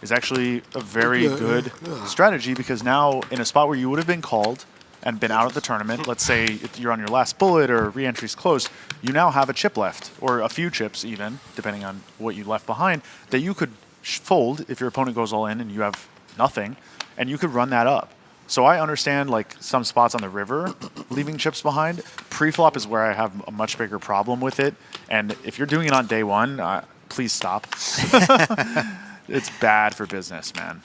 H: is actually a very good strategy, because now in a spot where you would have been called and been out of the tournament, let's say if you're on your last bullet or re-entry's close, you now have a chip left, or a few chips even, depending on what you left behind, that you could fold if your opponent goes all in and you have nothing, and you could run that up. So I understand some spots on the river leaving chips behind. Pre-flop is where I have a much bigger problem with it, and if you're doing it on day one, please stop. It's bad for business, man.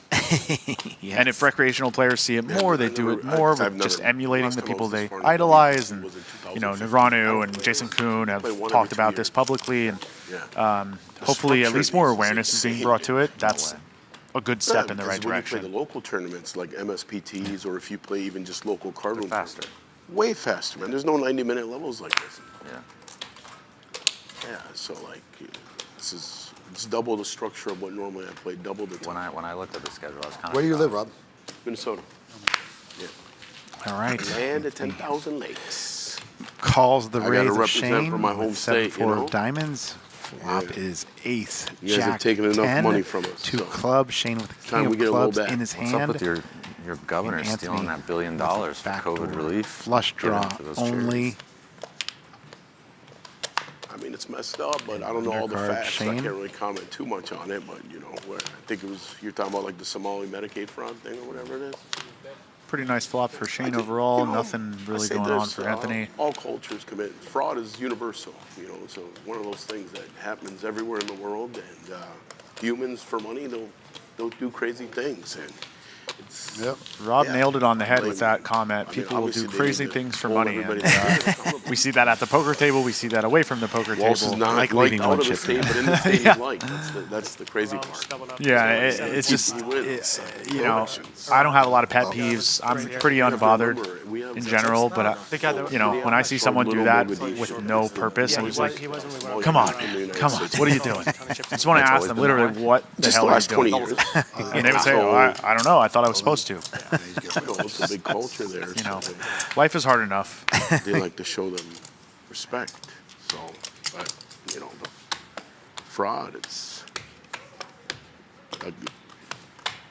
H: Yes. And if recreational players see it more, they do it more, with just emulating the people they idolize. And Nevranu and Jason Kuhn have talked about this publicly, and hopefully at least more awareness is being brought to it. That's a good step in the right direction.
K: When you play the local tournaments like MSPTs, or if you play even just local card room, faster, way faster, man. There's no 90-minute levels like this. Yeah. So it's double the structure of what normally I play, double the time.
L: When I looked at the schedule, I was kind of.
C: Where do you live, Rob?
K: Minnesota. Yeah.
G: All right.
K: Land of 10,000 lakes.
G: Calls the
K: I
G: raise
K: gotta
G: of Shane
K: represent for my home state,
G: 7-4 of diamonds. Flop is ace.
K: You guys have
G: Jack
K: taken enough
G: 10,
K: money from us.
G: 2
K: so.
G: clubs. Shane with the
K: Time
G: king
K: we
G: of
K: get a little
G: clubs
K: back.
G: in his
L: What's
G: hand.
L: up with your governor stealing that $1 billion for COVID relief?
G: Flush draw only.
K: I mean, it's messed up, but I don't know all the
G: Undercard
K: facts.
G: Shane.
K: I can't really comment too much on it, but I think it was, you're talking about the Somali Medicaid fraud thing or whatever it is.
H: Pretty nice flop for Shane overall. Nothing really going on for Anthony.
K: All cultures commit. Fraud is universal, so one of those things that happens everywhere in the world, and humans for money, they'll do crazy things, and
H: Rob nailed it on the head with that comment. People will do crazy things for money. And, we see that at the poker table. We see that away from the poker table.
K: Is not
G: like
K: liked
G: leaving
K: out
G: one
K: of the
G: chip
K: state, but in the state he's liked. That's the crazy part.
H: Yeah, it's just, I don't have a lot of pet peeves. I'm pretty unbothered. in general, but you know, when I see someone do that with no purpose, I'm just like, come on, what are you doing? I just want to ask them literally what the hell are you doing? And they would say, oh, I don't know, I thought I was supposed to.
K: It's a big culture there.
H: You know, life is hard enough.
K: They like to show them respect. So, but you know, the fraud, it's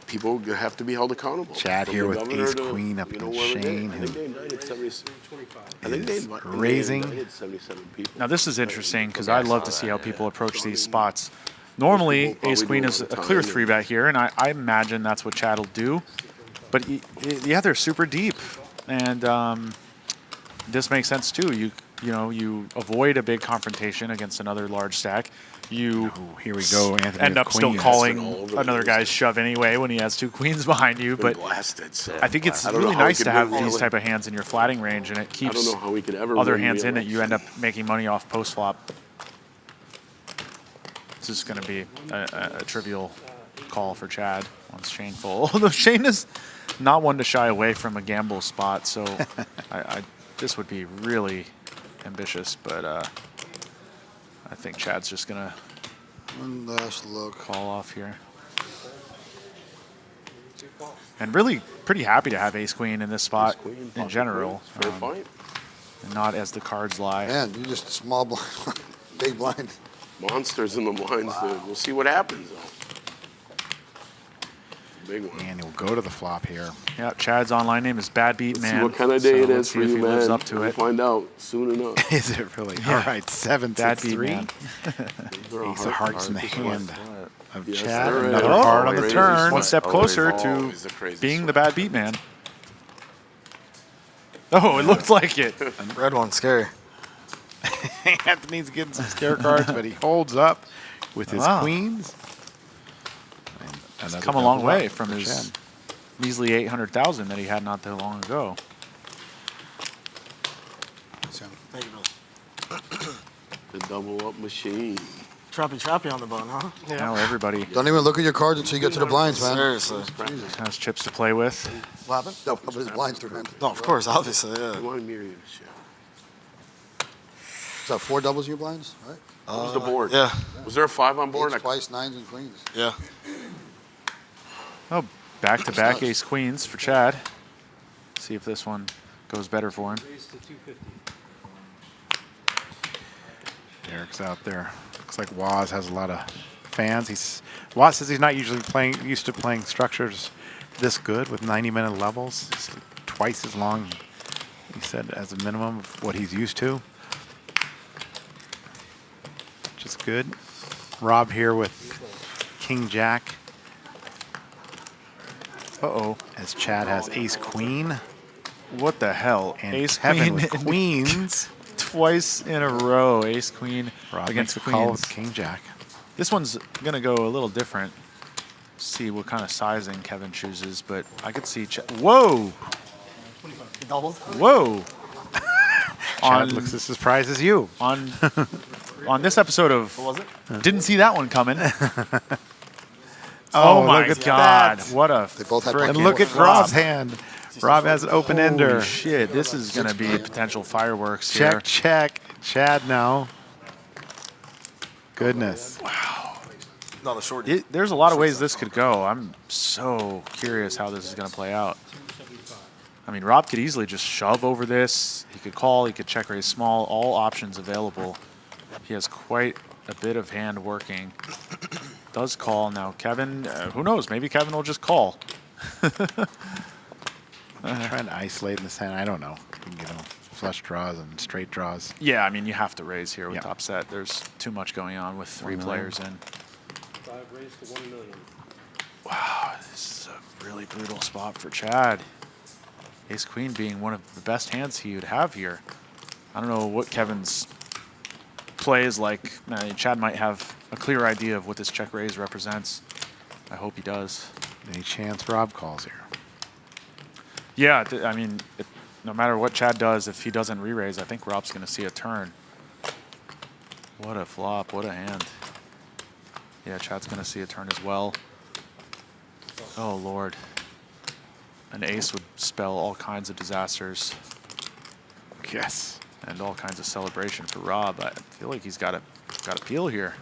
K: people have to be held accountable.
G: Chad
K: From
G: here
K: the
G: with
K: governor
G: ace
K: to,
G: queen up
K: you know,
G: against
K: whoever
G: Shane,
K: I
G: who
K: think they indicted 77. I think
G: is
K: they
G: raising.
K: indicted 77 people.
H: Now this is interesting because I love to see how people approach these spots. Normally, ace queen is a clear 3-bet here, and I imagine that's what Chad will do. But yeah, they're super deep, and this makes sense too. You know, you avoid a big confrontation against another large stack. You
G: here we go, Anthony
H: end
G: with
H: up still
G: queens.
H: calling another guy's shove anyway when he has 2 queens behind you. But I think it's really nice to have these type of hands in your flatting range, and it keeps other hands in it. You end up making money off post flop. This is going to be a trivial call for Chad once Shane full. Although Shane is not one to shy away from a gamble spot, so this would be really ambitious, but I think Chad's just gonna call off here. And really pretty happy to have ace queen in this spot in general, and not as the cards lie.
M: Man, you just small blind, big blind.
K: Monsters in the blinds. Wow. We'll see what happens though. Big one.
G: And he'll go to the flop here.
H: Yeah, Chad's online name is Bad Beat Man.
K: See what kind of day it is for you, man.
H: Lives up to it.
K: We'll find out soon enough.
G: Is it really?
H: Yeah.
G: All right, 7-6-3. Ace of hearts in the hand of Chad. Another heart on the turn.
H: One step closer to being the Bad Beat Man. Oh, it looked like it.
C: Red one, scary.
G: Anthony's getting some scare cards, but he holds up with his queens.
H: He's come a long way from his measly 800,000 that he had not that long ago.
C: Thank you, Bill.
K: The double up machine.
C: Trappy on the button, huh?
H: Yeah. Now everybody
M: Don't even look at your cards until you get to the blinds, man.
C: Seriously.
H: has chips to play with.
C: What happened?
M: No, but his blinds through him.
C: No, of course, obviously, yeah.
K: I want to mirror you, shit.
M: Is that 4 doubles in your blinds, right?
K: What was the board?
C: Yeah.
K: Was there a 5 on board?
M: Eights twice, 9s and queens.
C: Yeah.
H: Oh, back-to-back ace queens for Chad. See if this one goes better for him.
G: Derek's out there. Looks like Waz has a lot of fans. Waz says he's not usually used to playing structures this good with 90-minute levels. It's twice as long, he said, as a minimum of what he's used to. Which is good. Rob here with King Jack.
H: Uh-oh.
G: As Chad has ace queen.
H: What the hell?
G: And
H: ace
G: Kevin
H: queen
G: with queens.
H: Twice in a row, ace queen
G: Rob
H: against
G: makes a call with
H: queens.
G: King Jack.
H: This one's going to go a little different. See what kind of sizing Kevin chooses, but I could see whoa!
C: Doubled?
H: Whoa!
G: Chad looks as surprised as you.
H: On this episode of
C: What was it?
H: Didn't see that one coming.
G: Oh,
H: my
G: look at
H: God.
G: that.
H: What a
M: They both had
G: And look at Rob's hand. Rob has an open ender.
H: Holy shit, this is going to be potential fireworks here.
G: Check, check. Chad now. Goodness.
C: Wow. No, the short.
H: There's a lot of ways this could go. I'm so curious how this is going to play out. I mean, Rob could easily just shove over this. He could call. He could check raise small. All options available. He has quite a bit of hand working. Does call. Now, Kevin, who knows? Maybe Kevin will just call.
G: Trying to isolate in this hand. I don't know. You can get flush draws and straight draws.
H: Yeah, I mean, you have to raise here with top set. There's too much going on with 3 players in.
D: 5 raised to 1 million.
H: Wow, this is a really brutal spot for Chad. Ace Queen being one of the best hands he would have here. I don't know what Kevin's play is like. Chad might have a clear idea of what this check raise represents. I hope he does.
G: Any chance Rob calls here?
H: Yeah, I mean, no matter what Chad does, if he doesn't re-raise, I think Rob's going to see a turn. What a flop, what a hand. Yeah, Chad's going to see a turn as well. Oh, Lord. An ace would spell all kinds of disasters.
G: Yes.
H: And all kinds of celebration for Rob. I feel like he's got a peel here.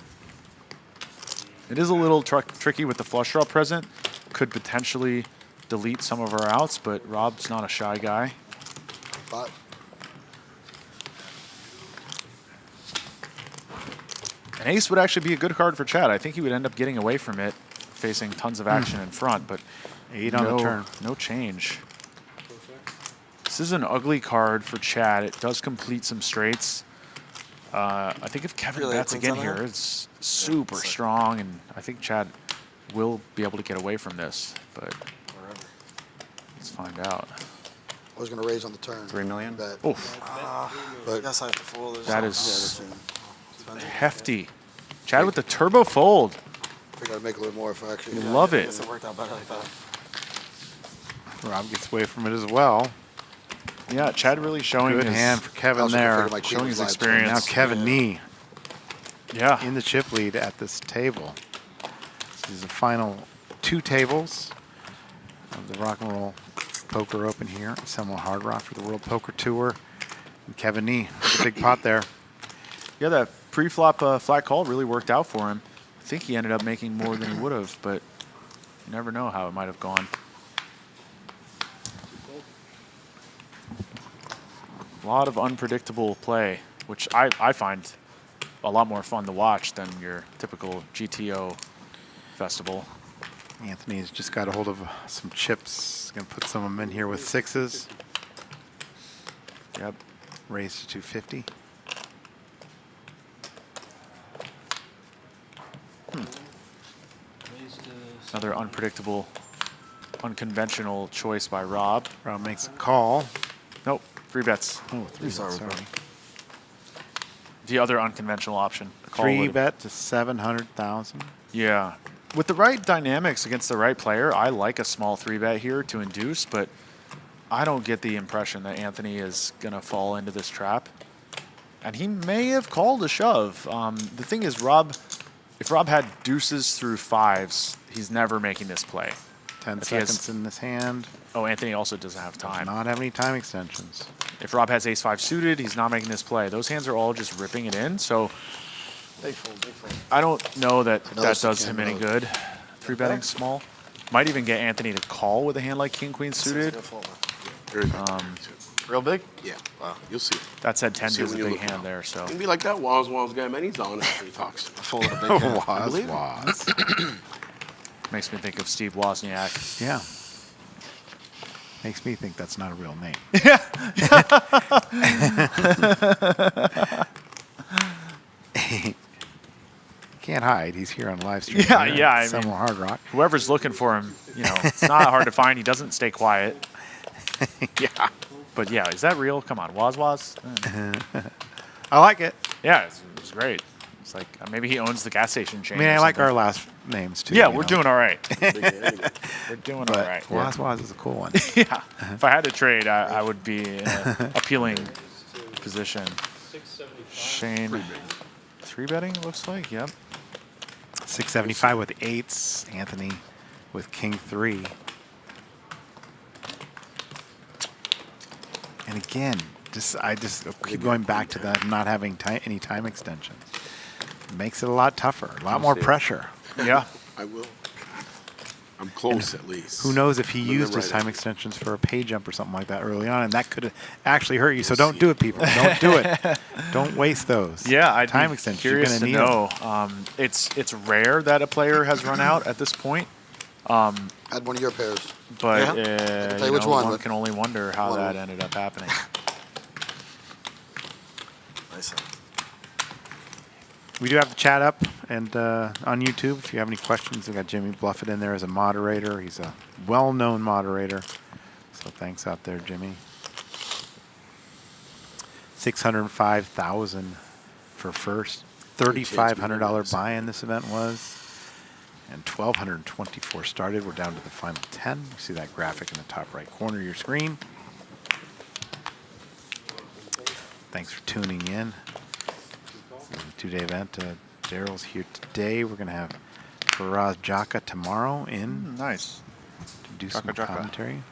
H: It is a little tricky with the flush draw present. Could potentially delete some of our outs, but Rob's not a shy guy.
M: But
H: An ace would actually be a good card for Chad. I think he would end up getting away from it, facing tons of action in front, but
G: 8 on the turn.
H: No change. This is an ugly card for Chad. It does complete some straights. I think if Kevin
C: Really,
H: bets
C: queens
H: again
C: on
H: here,
C: there?
H: it's super strong, and I think Chad will be able to get away from this, but let's find out.
M: I was going to raise on the turn.
L: 3 million?
M: Bet.
H: Oof,
M: But
C: Yes, I have to fold.
H: that is hefty. Chad with the turbo fold.
M: I got to make a little more if I actually.
H: Love
C: I
H: it.
C: guess it worked out better like that.
G: Rob gets away from it as well.
H: Yeah, Chad really showing
G: Good
H: his
G: hand for
M: I
G: Kevin
M: was gonna
G: there.
M: figure my queen
H: showing
M: was
H: his
M: live, too.
H: experience.
G: Now Kevin Nee
H: Yeah.
G: in the chip lead at this table. This is the final 2 tables of the Rock and Roll Poker Open here at Seminole Hard Rock for the World Poker Tour. And Kevin Nee, with a big pot there.
H: Yeah, that pre-flop flat call really worked out for him. I think he ended up making more than he would have, but you never know how it might have gone. A lot of unpredictable play, which I find a lot more fun to watch than your typical GTO festival.
G: Anthony's just got a hold of some chips. He's going to put some of them in here with 6s.
H: Yep.
G: Raise to 250.
H: Another unpredictable, unconventional choice by Rob.
G: Rob makes a call.
H: Nope, 3 bets.
G: Oh, 3
M: Sorry,
G: sorry.
H: The other unconventional option. a call
G: 3
H: would-
G: bet to 700,000.
H: Yeah. With the right dynamics against the right player, I like a small 3-bet here to induce, but I don't get the impression that Anthony is going to fall into this trap. And he may have called a shove. The thing is, if Rob had deuces through 5s, he's never making this play.
G: 10
H: If he has-
G: seconds in this hand.
H: Oh, Anthony also doesn't have time.
G: Not have any time extensions.
H: If Rob has ace-5 suited, he's not making this play. Those hands are all just ripping it in, so
M: Big fold, big fold.
H: I don't know that
M: Another
H: that does
M: stick
H: him
M: hand
H: any
M: mode.
H: good. 3-betting small. Might even get Anthony to call with a hand like king-queen suited.
K: Very good.
C: Real big?
K: Yeah. Wow. You'll see.
H: That said, 10
K: See
H: is a
K: when you
H: big
K: look
H: hand
K: around.
H: there, so.
K: It'd be like that. Waz guy, man. He's on it when he talks.
C: Fold a big hand.
G: Was,
K: believe it.
G: was.
H: Makes me think of Steve Wozniak.
G: Yeah. Makes me think that's not a real name. Can't hide. He's here on live stream.
H: Yeah,
G: here
H: yeah,
G: at
H: I mean-
G: Seminole Hard Rock.
H: Whoever's looking for him, it's not hard to find. He doesn't stay quiet.
G: Yeah.
H: But yeah, is that real? Come on, Waz.
G: I like it.
H: Yeah, it's great. It's like maybe he owns the gas station chain.
G: I mean,
H: or
G: I like
H: something.
G: our last names too.
H: Yeah,
G: you
H: we're
G: know.
H: doing all right. We're doing all
G: But
H: right.
G: Waz is a cool one.
H: Yeah. If I had to trade, I would be in an appealing position. Shane, 3-betting, it looks like. Yep.
G: 675 with 8s. Anthony with king 3. And again, I just keep going back to that not having any time extensions. It makes it a lot tougher, a lot more pressure.
H: Yeah.
K: I will. I'm close at least.
G: Who knows if he
K: But
G: used
K: they're
G: his
K: right
G: time extensions for a pay jump or something like that early on, and that could actually hurt you. So don't do it, people. Don't do it. Don't waste those.
H: Yeah, I'd
G: time
H: be
G: extensions.
H: curious
G: You're
H: to
G: gonna need
H: know. It's rare that a player has run out at this point.
M: Had one of your pairs.
H: But
M: Yeah. I can tell you which one,
H: one
M: but-
H: can only wonder how
M: One of
H: that
M: them.
H: ended up happening.
C: Nice.
G: We do have the chat up and on YouTube. If you have any questions, we got Jimmy Bluffett in there as a moderator. He's a well-known moderator. So thanks out there, Jimmy. 605,000 for first. $3,500 buy-in this event was. And 1,224 started. We're down to the final 10. You see that graphic in the top right corner of your screen. Thanks for tuning in. This is a 2-day event. Daryl's here today. We're going to have Faraz Jaka tomorrow in
H: Nice.
G: to do some
H: Jaka.
G: commentary.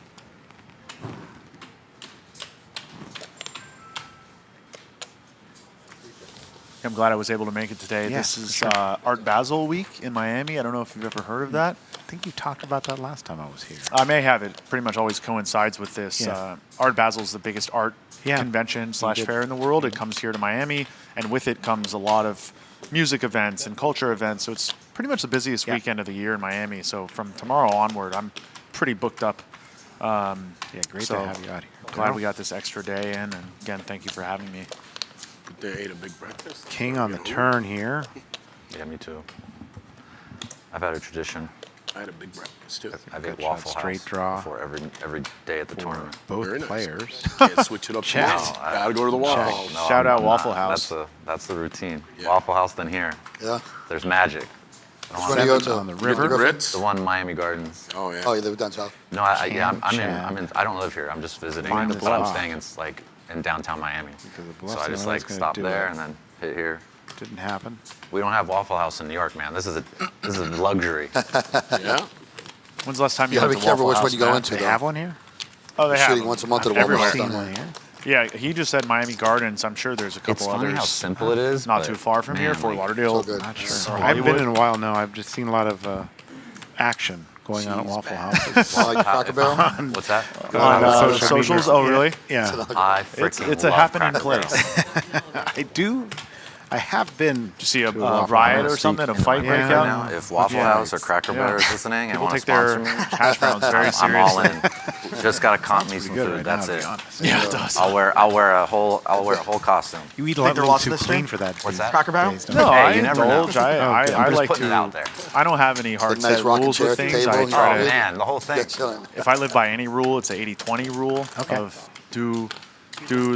H: I'm glad I was able to make it today.
G: Yeah,
H: This is
G: for sure.
H: Art Basel Week in Miami. I don't know if you've ever heard of that.
G: I think you talked about that last time I was here.
H: I may have. It pretty much always coincides with this.
G: Yeah.
H: Art Basel is the biggest art
G: Yeah.
H: convention /
G: did.
H: fair in the world. It comes here to Miami, and with it comes a lot of music events and culture events. So it's pretty much the busiest weekend of the year in Miami. So from tomorrow onward, I'm pretty booked up.
G: Yeah, great
H: so
G: to have you out here.
H: Glad we got this extra day in, and again, thank you for having me.
K: They ate a big breakfast.
G: King on the turn here.
L: Yeah, me too. I've had a tradition.
K: I had a big breakfast too.
L: I've ate
G: Good
L: Waffle
G: shot, straight
L: House
G: draw.
L: before every day at the tournament.
G: Both
K: Very nice.
G: players.
K: Can't switch it up.
G: Check.
K: Twice. Gotta go to the Waffle House.
L: No,
H: Shout out
L: I'm
H: Waffle
L: not.
H: House.
L: That's the routine.
K: Yeah.
L: Waffle House, then here.
M: Yeah.
L: There's magic. I don't
M: Which
L: wanna-
M: one do you go
G: Seven
M: to?
G: on the
K: The
G: river.
K: Ritz?
L: The one in Miami Gardens.
K: Oh yeah.
M: Oh, you live down south?
L: No, I'm
G: Cham.
L: in. I don't live here. I'm just visiting.
G: Find the
L: So I'm
G: bluff.
L: staying in downtown Miami.
G: Because the bluff's
L: So I
G: the
L: just
G: only one's gonna
L: stop
G: do
L: there
G: it.
L: and then hit here.
G: Didn't happen.
L: We don't have Waffle House in New York, man. This is a luxury.
K: Yeah.
H: When's the last time you
M: You gotta
H: went
M: be
H: to
M: careful
H: Waffle
M: which
H: House,
M: one you go
H: Matt?
M: into,
G: They
M: though.
G: have one here?
H: Oh, they have
M: Shooting
H: them.
M: once a month at the Waffle
H: Everywhere.
M: House
G: Seen
M: down
G: one
M: here.
G: here.
H: Yeah, he just said Miami Gardens. I'm sure there's a
L: It's
H: couple
L: funny
H: others.
L: how simple it is.
H: Not
L: but,
H: too far from here,
L: man,
H: Fort
L: like,
H: Lauderdale.
M: So good.
G: Not sure.
H: Or
G: I haven't been
H: Hollywood.
G: in a while now. I've just seen a lot of action going on at Waffle House.
M: Like Cracker Barrel?
L: What's that?
H: On
G: social
H: socials.
G: media.
H: Oh, really?
G: Yeah.
L: I
H: It's
L: freaking
H: a
L: love
H: happening
L: Cracker
H: place.
L: Barrel.
G: I do. I have been.
H: Did you see a
G: Waffle
H: riot or
G: House.
H: something? A
L: In
H: fight
L: my
H: break
L: brain
H: out?
L: right now, if Waffle
H: Yeah.
L: House or Cracker
H: Yeah.
L: Barrel is listening and
H: People
L: want to
H: take their
L: sponsor me,
H: hash browns very
L: I'm all
H: seriously.
L: in. Just gotta comp me
G: Pretty
L: some
G: good
L: food.
G: right
L: That's
G: now, to
L: it.
G: be honest.
H: Yeah, it does.
L: I'll wear a whole costume.
G: You eat a
C: Think
G: lot
C: they're
G: little
C: watching
G: too
C: this
G: clean
C: stream?
G: for that.
L: What's
G: these
L: that?
C: Cracker Barrel?
G: days, don't
H: No,
G: you?
L: Hey,
H: I
L: you never know.
H: indulge. I
G: I'm
L: I'm just
H: like
L: putting
H: to.
L: it out there.
H: I don't have any hard
M: nice
H: set
M: rocking
H: rules
M: chair
H: with
M: at the
H: things.
M: table,
H: I
M: you
H: try
L: Oh
H: to.
L: man, the whole thing.
M: Yeah, chilling.
H: If I live by any rule, it's a 80-20 rule
G: Okay.
H: of do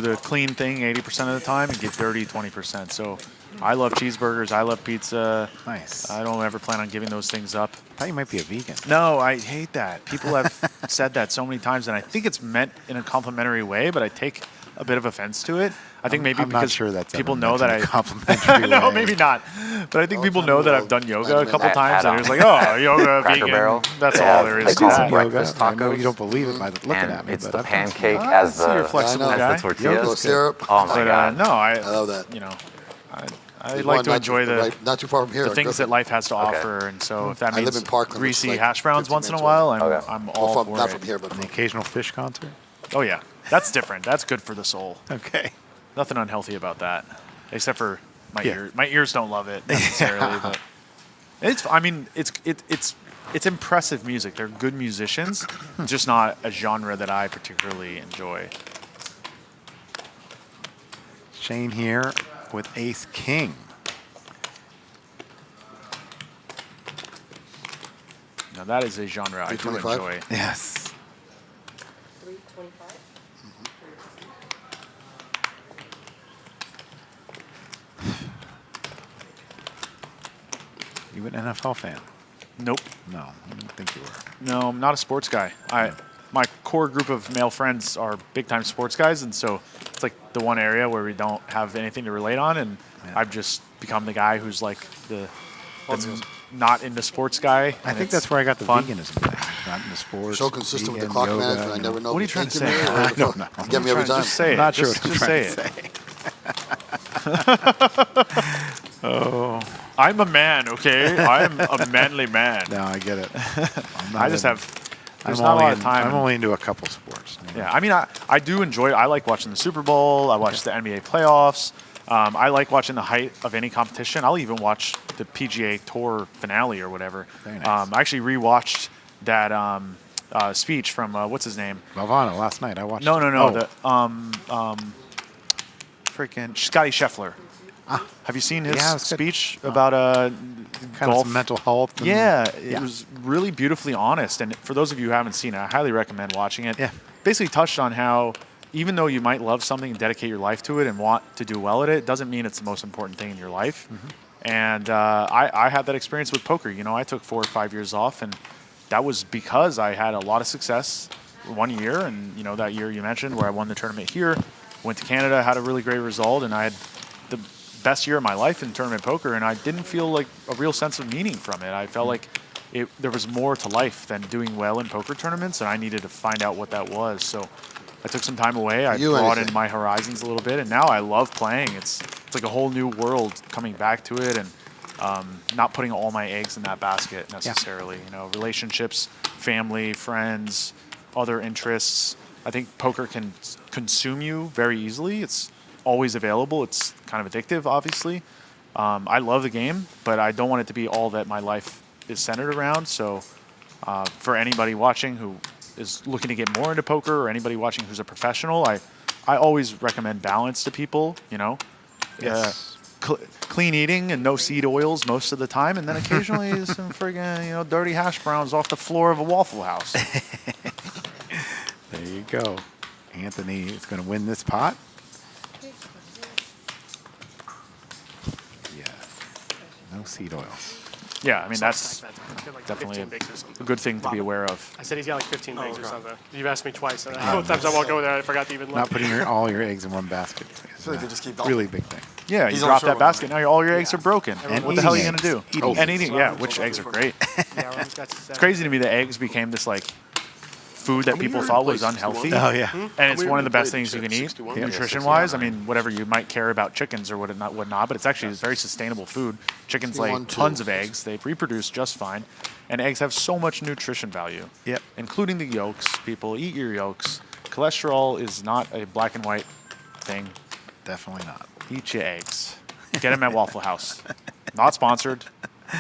H: the clean thing 80% of the time and get dirty 20%. So I love cheeseburgers. I love pizza.
G: Nice.
H: I don't ever plan on giving those things up.
G: thought you might be a vegan.
H: No, I hate that. People have said that so many times, and I think it's meant in a complimentary way, but I take a bit of offense to it. I think maybe
G: I'm not
H: because
G: sure that's
H: people
G: ever
H: know
G: meant
H: that
G: in a
H: I
G: complimentary
H: no,
G: way.
H: maybe not. But I think people know that I've done yoga a couple
L: Add
H: times, and
L: on.
H: they're just like, oh, yoga,
L: Cracker
H: vegan.
L: Barrel.
H: That's
L: They
H: all
L: have-
H: there
L: they
H: is to
L: call
H: that.
L: them breakfast
G: Yoga. I know
L: tacos.
G: you don't believe it by looking
L: And
G: at me,
L: it's
G: but
L: the
G: I've done some
L: pancake
H: Ah,
L: as
H: so you're
L: the
H: flexible
M: I know.
H: guy.
L: as the tortillas.
M: Yoga syrup.
L: Oh my
H: But
L: god.
H: no,
M: I love that.
H: you know, I
M: There's
H: like
M: one
H: to
M: not
H: enjoy
M: too-
H: the
M: right- not too far from here.
H: the things that life has to
L: Okay.
H: offer, and so if that
M: I live
H: means
M: in Parkland, which is
H: greasy
M: like
H: hash browns
M: 15
H: once in a
M: minutes
H: while,
L: Okay.
H: I'm all
M: Well,
H: for
M: not
H: it.
M: from here, but
G: the occasional fish concert.
H: Oh yeah, that's different. That's good for the soul.
G: Okay.
H: Nothing unhealthy about that, except for my
G: Yeah.
H: ears. My ears don't love it necessarily, but it's impressive music. They're good musicians, just not a genre that I particularly enjoy.
G: Shane here with Ace King.
H: Now that is a genre I do
M: 325?
H: enjoy.
G: Yes.
F: 325?
G: You an NFL fan?
H: Nope.
G: No, I didn't think you were.
H: No, I'm not a sports guy. My core group of male friends are big-time sports guys, and so it's like the one area where we don't have anything to relate on, and I've just become the guy who's like the not into sports guy.
G: I think that's where I got the
H: fun.
G: veganism thing. Not in the sports.
M: So consistent with the
G: vegan,
M: clock
G: yoga,
M: management. I never know.
H: What are you
M: if
H: trying to
M: thinking
H: say?
M: it or
G: I
M: what the
G: don't
M: fuck.
G: know.
M: You get me every time.
H: Just say it.
G: Not sure
H: Just,
G: what I'm
H: just
G: trying
H: say
G: to
H: it.
G: say.
H: Oh, I'm a man, okay? I'm a manly man.
G: No, I get it.
H: I just have. There's not a lot of time.
G: I'm only into a couple sports.
H: Yeah, I mean, I do enjoy. I like watching the Super Bowl. I watch the NBA playoffs. I like watching the height of any competition. I'll even watch the PGA Tour finale or whatever.
G: Very nice.
H: I actually rewatched that speech from what's his name?
G: Valvano last night. I watched.
H: No, no, no.
G: Oh.
H: The freaking Scotty Scheffler. Have you seen his
G: Yeah, it was good.
H: speech about
G: kind
H: golf?
G: of some mental health. And,
H: Yeah, it was really beautifully honest. And for those of you who haven't seen it, I highly recommend watching it.
G: Yeah.
H: Basically touched on how even though you might love something and dedicate your life to it and want to do well at it, doesn't mean it's the most important thing in your life.
G: Mm-hmm.
H: And I had that experience with poker. You know, I took 4 or 5 years off, and that was because I had a lot of success one year. And, you know, that year you mentioned where I won the tournament here, went to Canada, had a really great result, and I had the best year of my life in tournament poker, and I didn't feel like a real sense of meaning from it. I felt like there was more to life than doing well in poker tournaments, and I needed to find out what that was. So I took some time away. I broadened my horizons a little bit, and now I love playing. It's like a whole new world coming back to it, and not putting all my eggs in that basket necessarily. You know, relationships, family, friends, other interests. I think poker can consume you very easily. It's always available. It's kind of addictive, obviously. I love the game, but I don't want it to be all that my life is centered around. So for anybody watching who is looking to get more into poker, or anybody watching who's a professional, I always recommend balance to people, you know.
G: Yes.
H: Clean eating and no seed oils most of the time, and then occasionally some friggin' dirty hash browns off the floor of a Waffle House.
G: There you go. Anthony is going to win this pot. Yes. No seed oils.
H: Yeah, I mean, that's definitely a good thing to be aware of.
N: I said he's got like 15 bags or something. You've asked me twice, and both times I walk over there, I forgot to even look.
G: Not putting all your eggs in one basket.
C: So they just keep
G: really big thing.
H: Yeah, you drop that basket, now all your eggs are broken.
G: And
H: what the hell are you going to do?
G: Eating eggs.
H: Which eggs are great. It's crazy to me that eggs became this like food that people thought was unhealthy.
G: Oh, yeah.
H: And it's one of the best things you can eat, nutrition-wise. I mean, whatever you might care about chickens or whatnot, but it's actually very sustainable food. Chickens lay tons of eggs. They reproduce just fine. And eggs have so much nutrition value, including the yolks. People, eat your yolks. Cholesterol is not a black and white thing.
G: Definitely not.
H: Eat your eggs. Get them at Waffle House. Not sponsored.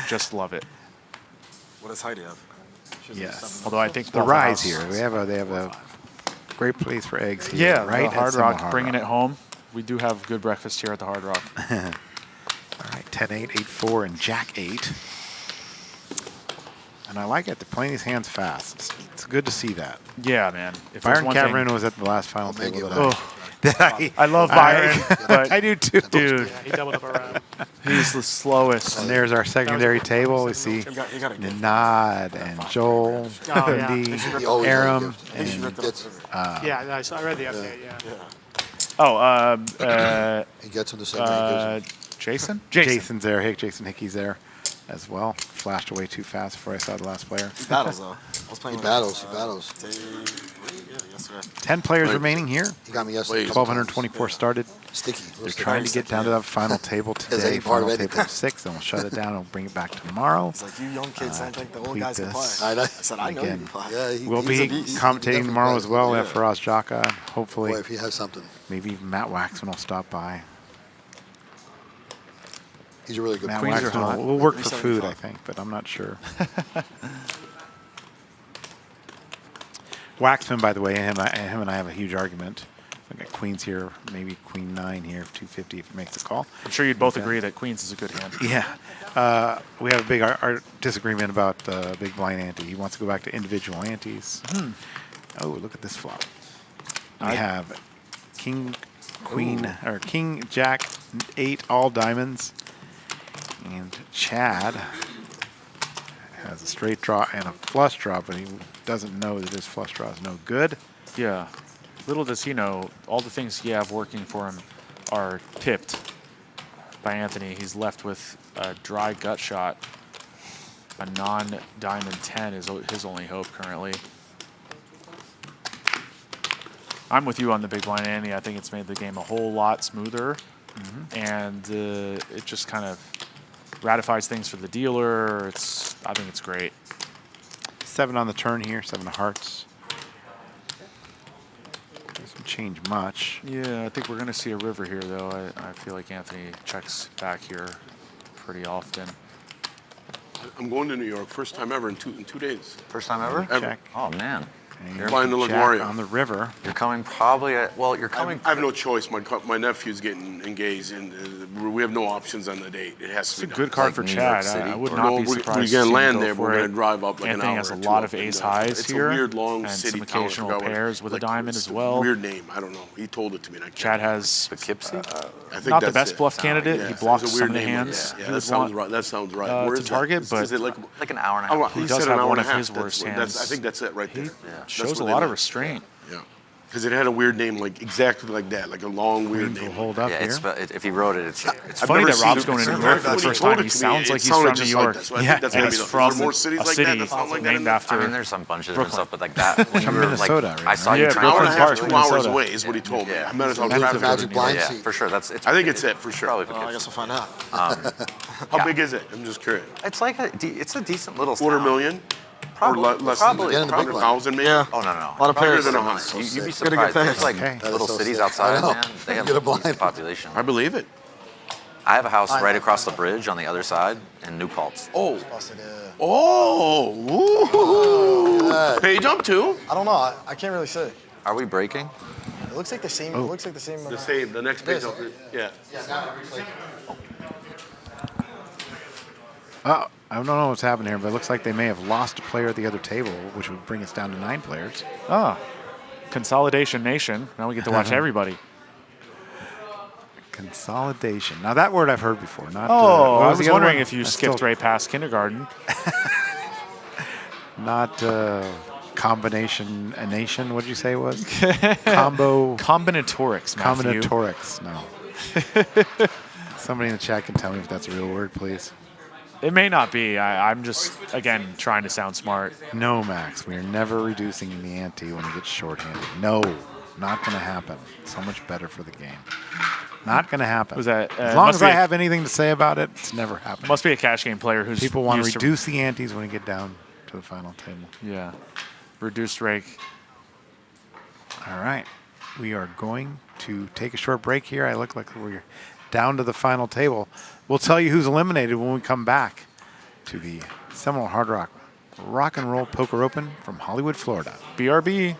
H: Just love it.
C: What does Heidi have?
G: Yes.
H: Although I think
G: the Rise here. They have a great place for eggs here.
H: Yeah,
G: right.
H: The Hard Rock, bringing it home. We do have good breakfast here at the Hard Rock.
G: All right, 10-8, 8-4, and Jack-8. And I like it. They're playing these hands fast. It's good to see that.
H: Yeah, man. If
G: Byron Cameron was at the last final table
H: I love Byron. But
G: I do too.
H: Dude.
N: Yeah, he doubled up around.
H: He's the slowest.
G: And there's our secondary table. We see Nod and Joel, Andy, Aram, and
N: yeah, I read the update,
M: he gets him the same.
H: Jason?
G: Jason's there. Hey, Jason Hickey's there as well. Flashed away too fast before I saw the last player.
C: He battles, though. He battles.
G: 10 players remaining here.
M: He got me yesterday.
G: 1,224 started.
M: Sticky.
G: They're trying to get down to that final table today. Final table 6, and we'll shut it down and we'll bring it back tomorrow.
C: It's like, you young kids don't think the old guys can play. I said, I know you can play. Yeah,
G: we'll be commentating tomorrow as well. We have Faraz Jaka. Hopefully,
M: boy, if he has something.
G: Maybe even Matt Waxman will stop by.
M: He's a really good
G: Matt
M: player.
G: Waxman will work for food, I think, but I'm not sure. Waxman, by the way, him and I have a huge argument. We got Queens here, maybe Queen 9 here, 250 if it makes a call.
H: I'm sure you'd both agree that Queens is a good hand.
G: Yeah. We have a big our disagreement about the big blind ante. He wants to go back to individual antes. Oh, look at this flop. We have King, Queen, or King, Jack, 8, all diamonds. And Chad has a straight draw and a flush draw, but he doesn't know that his flush draw is no good.
H: Yeah. Little does he know, all the things he have working for him are tipped by Anthony. He's left with a dry gut shot. A non-diamond 10 is his only hope currently. I'm with you on the big blind ante. I think it's made the game a whole lot smoother. And it just kind of ratifies things for the dealer. I think it's great.
G: 7 on the turn here, 7 of hearts. Doesn't change much.
H: Yeah, I think we're going to see a river here, though. I feel like Anthony checks back here pretty often.
K: I'm going to New York, first time ever in two days.
L: First time ever?
G: Check.
L: Oh, man.
G: You're
K: flying to
G: Jack
K: LaGuardia.
G: on the river.
L: You're coming probably at, well, you're coming.
K: I have no choice. My nephew's getting engaged, and we have no options on the date. It has to be
H: It's a good card for Chad. I would not be surprised.
K: We're
H: to
K: going
H: see
K: to
H: him
K: land
H: go
K: there.
H: for
K: We're going
H: it.
K: to drive up like
H: Anthony
K: an hour.
H: has a
K: or two
H: lot
K: up,
H: of ace
K: and,
H: highs
K: it's
H: here.
K: a weird long
H: and
K: city
H: some
K: town. I
H: occasional
K: forgot what
H: pairs with a diamond
K: it's
H: as well.
K: Weird name. I don't know. He told it to me. And I can't
H: Chad has
L: Poughkeepsie?
K: I think
H: not the
K: that's
H: best
K: it.
H: bluff candidate.
K: Yeah,
H: he
K: it's
H: blocks
K: a
H: some
K: weird
H: of the
K: name.
H: hands.
K: Yeah,
H: he
K: that sounds right. That sounds right. Where
H: to
K: is
H: target,
K: that?
H: but
K: Is it like
L: an hour and a half.
H: he
K: He
H: does
K: said
H: have
K: an hour
H: one
K: and
H: of
K: a half.
H: his worst
K: I
H: hands.
K: think that's it right there.
H: Shows a lot of restraint.
K: Yeah. Because it had a weird name, like exactly like that, like a long weird name.
G: Hold up
L: Yeah,
G: here.
L: if he wrote it, it's
H: It's funny that Rob's going to New York for the first time. He sounds like he's from New York.
G: Yeah,
H: and he's from a city named after.
L: I mean, there's some bunch of different stuff, but like that. When you were,
G: Minnesota,
L: like,
G: right?
L: I saw
H: Yeah,
L: you trying
K: Hour and
L: to
K: a half,
H: Park,
K: 2 hours
H: Minnesota.
K: away is what he told me.
L: Yeah.
K: I'm not talking
M: That's
K: about
M: the magic blind
L: yeah,
M: seat.
L: for sure. It's
K: I think it's it for sure.
L: probably
C: Well, I guess we'll find out.
K: How big is it? I'm just curious.
L: it's like it's a decent little
K: Quarter
L: town.
K: million?
L: Probably,
K: or less
L: probably,
M: Get in the big
K: than
M: one.
K: 100,000 maybe?
C: Yeah.
L: Oh no,
C: A lot of
K: Bigger
C: players.
K: than
L: You'd
K: 100.
L: be
C: Gotta get
L: surprised. There's
C: fast.
L: like
G: Okay.
M: That
L: little
M: is so
L: cities
M: sick.
L: outside,
M: I know.
L: man. They have
M: Get a
L: a decent
M: blind.
L: population.
K: I believe it.
L: I have a house right across the bridge on the other side in New Paltz.
K: Oh.
C: Busted, yeah.
K: Oh. Ooh. Pay jump too?
C: I don't know. I can't really say.
L: Are we breaking?
C: It looks like the same. It looks like the same.
K: The same. The next pay
C: This.
K: jump. Yeah.
G: I don't know what's happening here, but it looks like they may have lost a player at the other table, which would bring us down to 9 players.
H: Ah, Consolidation Nation. Now we get to watch everybody.
G: Consolidation. Now that word I've heard before. Not.
H: Oh,
G: what
H: I
G: was
H: was
G: the other
H: wondering
G: one?
H: if you
G: I
H: skipped
G: still-
H: right past kindergarten.
G: Not combination a nation. What did you say it was? Combo.
H: Combinatorics, Matthew.
G: Combinatorics. No. Somebody in the chat can tell me if that's a real word, please.
H: It may not be. I'm just, again, trying to sound smart.
G: No, Max. We are never reducing the ante when he gets shorthanded. No, not going to happen. So much better for the game. Not going to happen.
H: Was that,
G: as long
H: must
G: as
H: be
G: I
H: a-
G: have anything to say about it, it's never happened.
H: Must be a cash game player who's
G: People want to
H: used
G: reduce the antes when we get down to the final table.
H: Yeah. Reduced rake.
G: All right. We are going to take a short break here. I look like we're down to the final table. We'll tell you who's eliminated when we come back to the Seminole Hard Rock and Roll Poker Open from Hollywood, Florida.
H: BRB.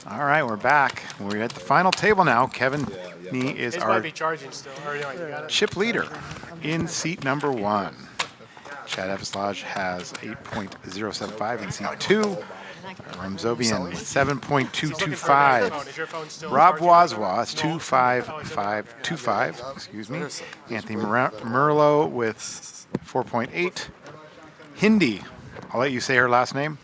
G: All right, we're back. We're at the final table now. Kevin Nee is
N: His
G: our
N: might be charging still. Or, no, you got it.
G: chip leader in seat number 1. Chad Eveslage has 8.075 in seat 2. Ramzobian 7.225. Rob Wazwa is 25525. Excuse me. Anthony Merlot with 4.8. Hindi, I'll let you say her last name.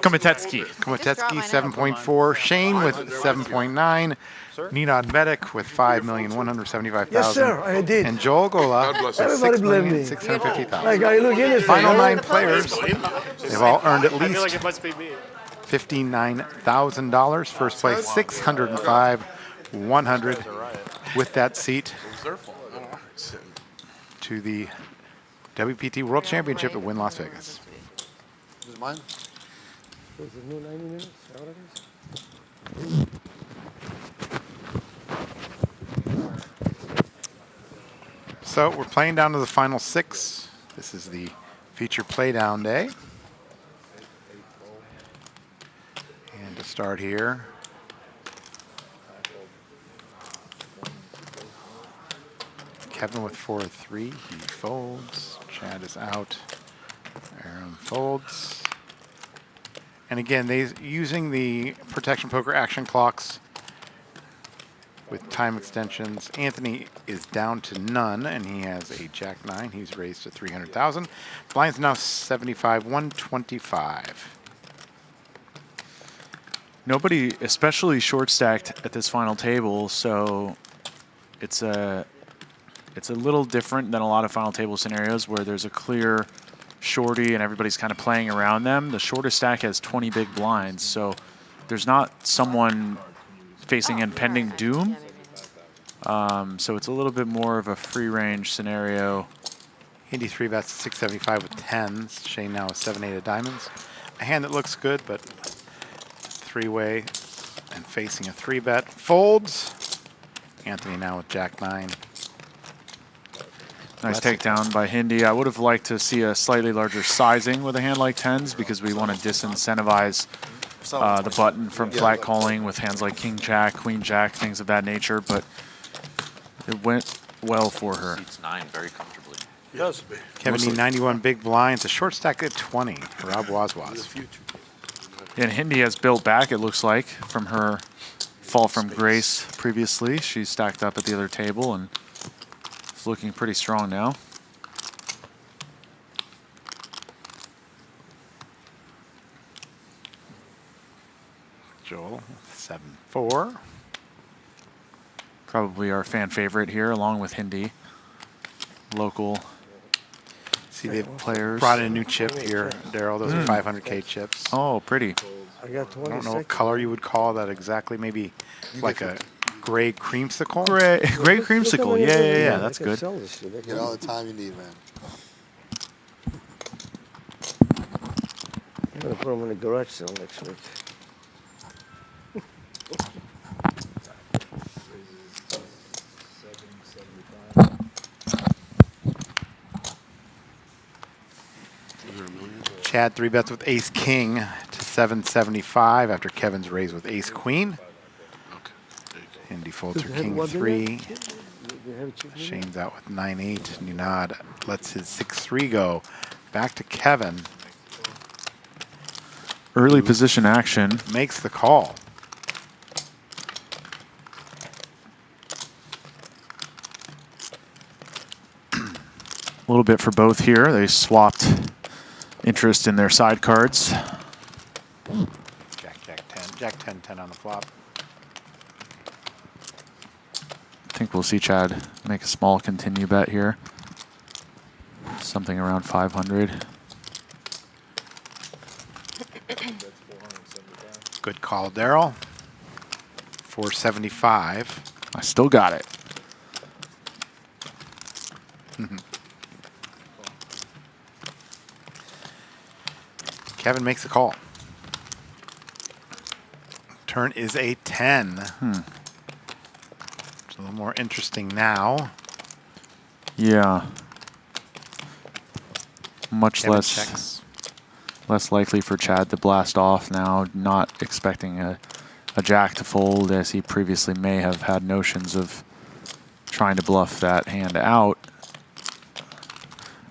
H: Komitetsky.
G: Komitetsky 7.4. Shane with 7.9. Ninad Medic with 5,175,000.
D: Yes, sir, I did.
G: And Joel Gola with
D: Everybody blame me.
G: 6,650,000.
D: Like, I look in it.
G: Final 9 players. They've all earned at
N: I feel like
G: least
N: it must be me.
G: $59,000. First place 605, 100 with that seat to the WPT World Championship at Wynn Las Vegas.
M: This is mine?
D: Is it new 90 minutes? Is that what it is?
G: So we're playing down to the final 6. This is the feature playdown day. And to start here, Kevin with 4-3, he folds. Chad is out. Aaron folds. And again, they using the protection poker action clocks with time extensions. Anthony is down to none, and he has a Jack-9. He's raised to 300,000. Blind's now 75, 125.
H: Nobody especially short stacked at this final table, so it's a little different than a lot of final table scenarios where there's a clear shorty and everybody's kind of playing around them. The shortest stack has 20 big blinds, so there's not someone facing impending doom. So it's a little bit more of a free range scenario.
G: Hindi 3-bets 675 with 10s. Shane now with 7-8 of diamonds. A hand that looks good, but 3-way and facing a 3-bet. Folds. Anthony now with Jack-9.
H: Nice takedown by Hindi. I would have liked to see a slightly larger sizing with a hand like 10s because we want to disincentivize the button from flat calling with hands like King Jack, Queen Jack, things of that nature, but it went well for her.
L: Seats 9 very comfortably.
K: Yes.
G: Kevin Nee 91 big blinds. A short stack at 20. Rob Wazwas.
H: And Hindi has built back, it looks like, from her fall from grace previously. She stacked up at the other table and is looking pretty strong now.
G: Joel 7-4.
H: Probably our fan favorite here, along with Hindi. Local players.
G: Brought in a new chip here, Daryl. Those are 500K chips.
H: Oh, pretty.
D: I got 20
G: I don't know what
D: seconds.
G: color you would call that exactly. Maybe like a gray creamsicle.
H: Gray creamsicle. Yeah. That's good.
M: Get all the time you need, man.
D: I'm going to put them in the garage sale next week.
G: Chad 3-bets with Ace King to 775 after Kevin's raise with Ace Queen. Hindi folds her King 3. Shane's out with 9-8. Ninad lets his 6-3 go. Back to Kevin.
H: Early position action.
G: Makes the call.
H: A little bit for both here. They swapped interest in their side cards.
G: Jack 10. Jack 10 on the flop.
H: I think we'll see Chad make a small continue bet here. Something around 500.
G: Good call, Daryl. 475.
H: I still got it.
G: Kevin makes a call. Turn is a 10. It's a little more interesting now.
H: Yeah. Much
G: Kevin
H: less
G: checks.
H: less likely for Chad to blast off now, not expecting a a jack to fold, as he previously may have had notions of trying to bluff that hand out.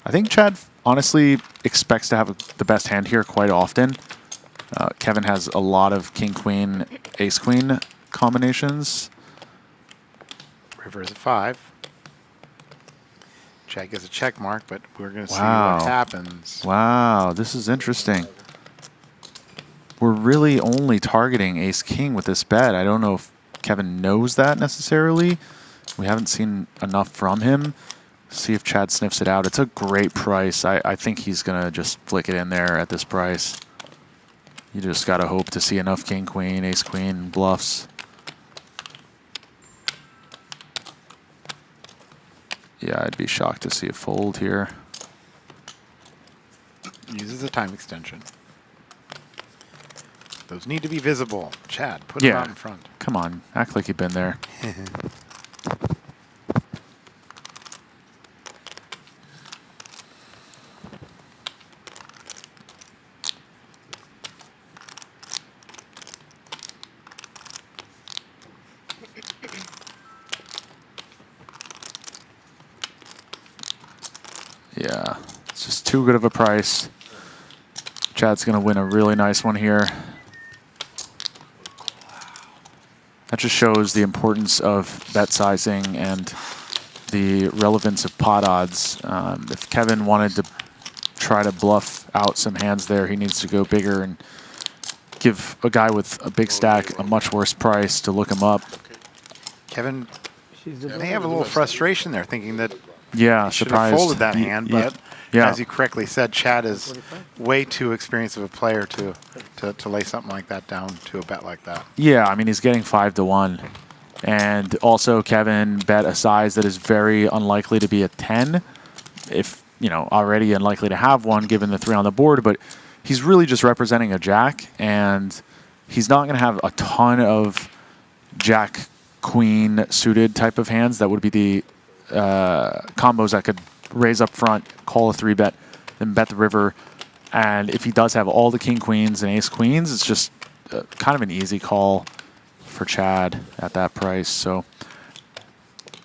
H: I think Chad honestly expects to have the best hand here quite often. Kevin has a lot of king-queen, ace-queen combinations.
G: River is a 5. Chad gets a check mark, but we're going to see what happens.
H: Wow, this is interesting. We're really only targeting ace-king with this bet. I don't know if Kevin knows that necessarily. We haven't seen enough from him. See if Chad sniffs it out. It's a great price. I think he's going to just flick it in there at this price. You just got to hope to see enough king-queen, ace-queen bluffs. Yeah, I'd be shocked to see a fold here.
G: Uses a time extension. Those need to be visible. Chad, put them out in front.
H: Come on, act like you've been there. Yeah, it's just too good of a price. Chad's going to win a really nice one here. That just shows the importance of bet sizing and the relevance of pot odds. If Kevin wanted to try to bluff out some hands there, he needs to go bigger and give a guy with a big stack a much worse price to look him up.
G: Kevin may have a little frustration there, thinking that
H: he
G: should have folded that hand, but
H: yeah.
G: as you correctly said, Chad is way too experienced of a player to lay something like that down to a bet like that.
H: Yeah, I mean, he's getting 5-1. And also, Kevin bet a size that is very unlikely to be a 10, if, already unlikely to have one given the 3 on the board, but he's really just representing a jack, and he's not going to have a ton of jack queen suited type of hands. That would be the combos that could raise up front, call a 3-bet, then bet the river. And if he does have all the king queens and ace queens, it's just kind of an easy call for Chad at that price. So,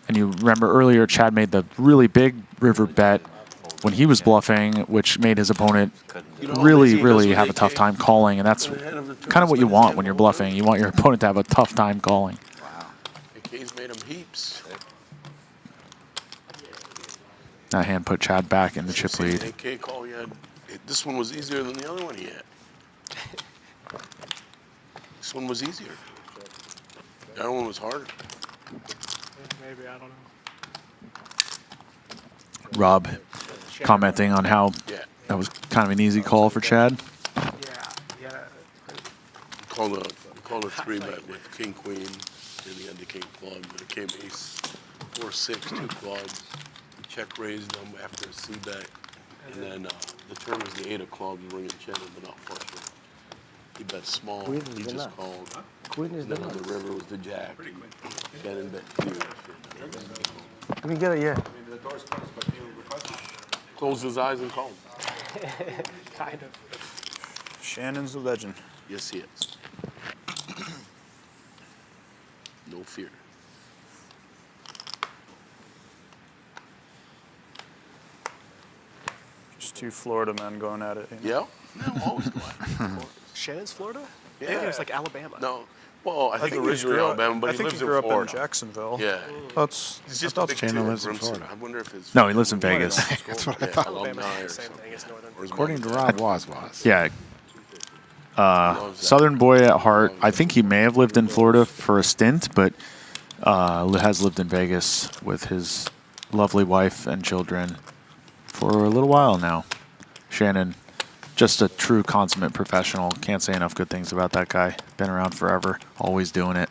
H: and you remember earlier, Chad made the really big river bet when he was bluffing, which made his opponent really have a tough time calling. And that's kind of what you want when you're bluffing. You want your opponent to have a tough time calling.
K: Wow. AK's made him heaps.
H: That hand put Chad back in the chip lead.
K: AK call you had, this one was easier than the other one he had. This one was easier. The other one was harder.
N: Maybe, I don't know.
H: Rob commenting on how that was kind of an easy call for Chad.
K: Called a 3-bet with king queen, and he had the king club, but it came ace 4-6, 2 clubs. Check raised them after a c-bet, and then the turn was the 8 of clubs, ringing cheddar, but not flush. He bet small.
D: Queen
K: He
D: is the
K: just
D: nut.
K: called.
D: Queen is
K: And
D: the
K: then on
D: nut.
K: the river was the jack. Shannon bet 2.
D: Let me get it, yeah.
K: Closed his eyes and called.
N: Kind of.
J: Shannon's the legend.
K: Yes, he is. No fear.
J: Just 2 Florida men going at it.
K: Yeah? No, always going.
N: Shannon's Florida?
K: Yeah.
N: I think it was like Alabama.
K: No. Well, I think
J: he
K: originally
J: grew up-
K: Alabama, but
J: I
K: he
J: think
K: lives
J: he grew
K: in
J: up
K: Florida.
J: in Jacksonville.
K: Yeah.
J: That's
K: He's just
J: that's
K: a big
G: Shannon
K: kid,
G: lives in
K: Brimson.
G: Florida.
K: I wonder if his
H: No, he lives in Vegas.
G: That's what I thought.
N: Alabama
K: alumni
N: is
K: or
N: the same
K: something.
N: thing as Northern.
K: Or his
G: According to
K: mom.
G: Rob, was.
H: Yeah.
K: Loves that.
H: Southern boy at heart. I think he may have lived in Florida for a stint, but has lived in Vegas with his lovely wife and children for a little while now. Shannon, just a true consummate professional. Can't say enough good things about that guy. Been around forever, always doing it.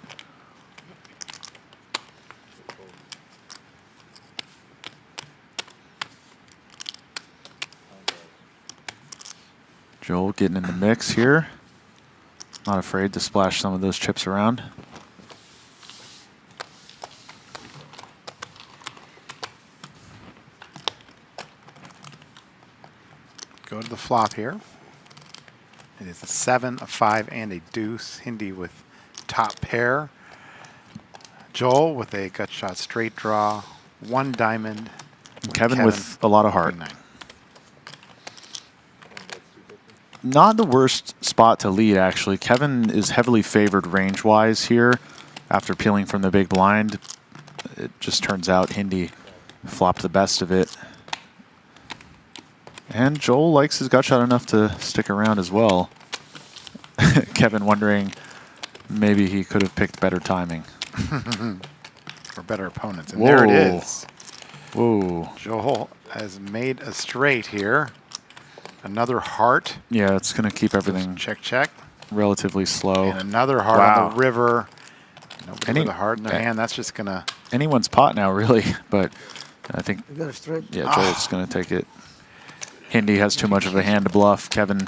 H: Joel getting in the mix here. Not afraid to splash some of those chips around.
G: Go to the flop here. It is a 7, a 5, and a deuce. Hindi with top pair. Joel with a gut shot straight draw, 1 diamond.
H: Kevin with a lot of heart. Not the worst spot to lead, actually. Kevin is heavily favored range-wise here after peeling from the big blind. It just turns out Hindi flopped the best of it. And Joel likes his gut shot enough to stick around as well. Kevin wondering maybe he could have picked better timing.
G: Or better opponents. And
H: Whoa.
G: there it is.
H: Whoa.
G: Joel has made a straight here. Another heart.
H: Yeah, it's going to keep everything
G: check
H: relatively slow.
G: And another heart on the river. Nobody with a heart in their hand. That's just going to...
H: Anyone's pot now, really. But I think...
D: You got a straight.
H: Yeah, Joel's going to take it. Hindi has too much of a hand to bluff. Kevin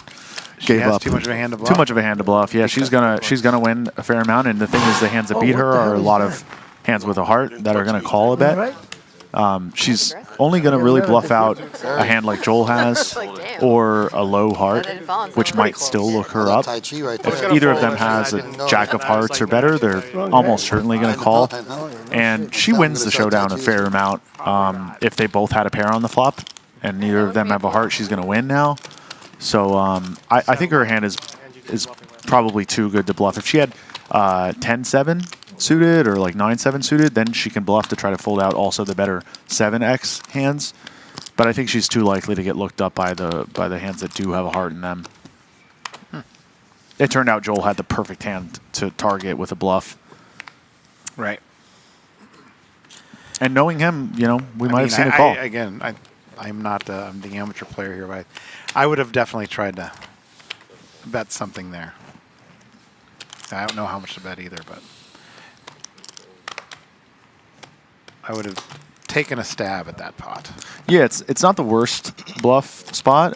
H: gave
G: has
H: up.
G: too much of a hand to bluff?
H: Too much of a hand to bluff. Yeah, she's gonna win a fair amount. And the thing is, the hands that beat her are a lot of hands with a heart that are going to call a bet. She's only going to really bluff out a hand like Joel has or a low heart, which might still look her up. If either of them has a jack of hearts or better, they're almost certainly going to call. And she wins the showdown a fair amount. If they both had a pair on the flop and neither of them have a heart, she's going to win now. So I think her hand is probably too good to bluff. If she had 10-7 suited or like 9-7 suited, then she can bluff to try to fold out also the better 7x hands. But I think she's too likely to get looked up by the hands that do have a heart in them. It turned out Joel had the perfect hand to target with a bluff.
G: Right.
H: And knowing him, you know, we might have seen a call.
G: I'm not I'm the amateur player here, but I would have definitely tried to bet something there. I don't know how much to bet either, but I would have taken a stab at that pot.
H: Yeah, it's not the worst bluff spot.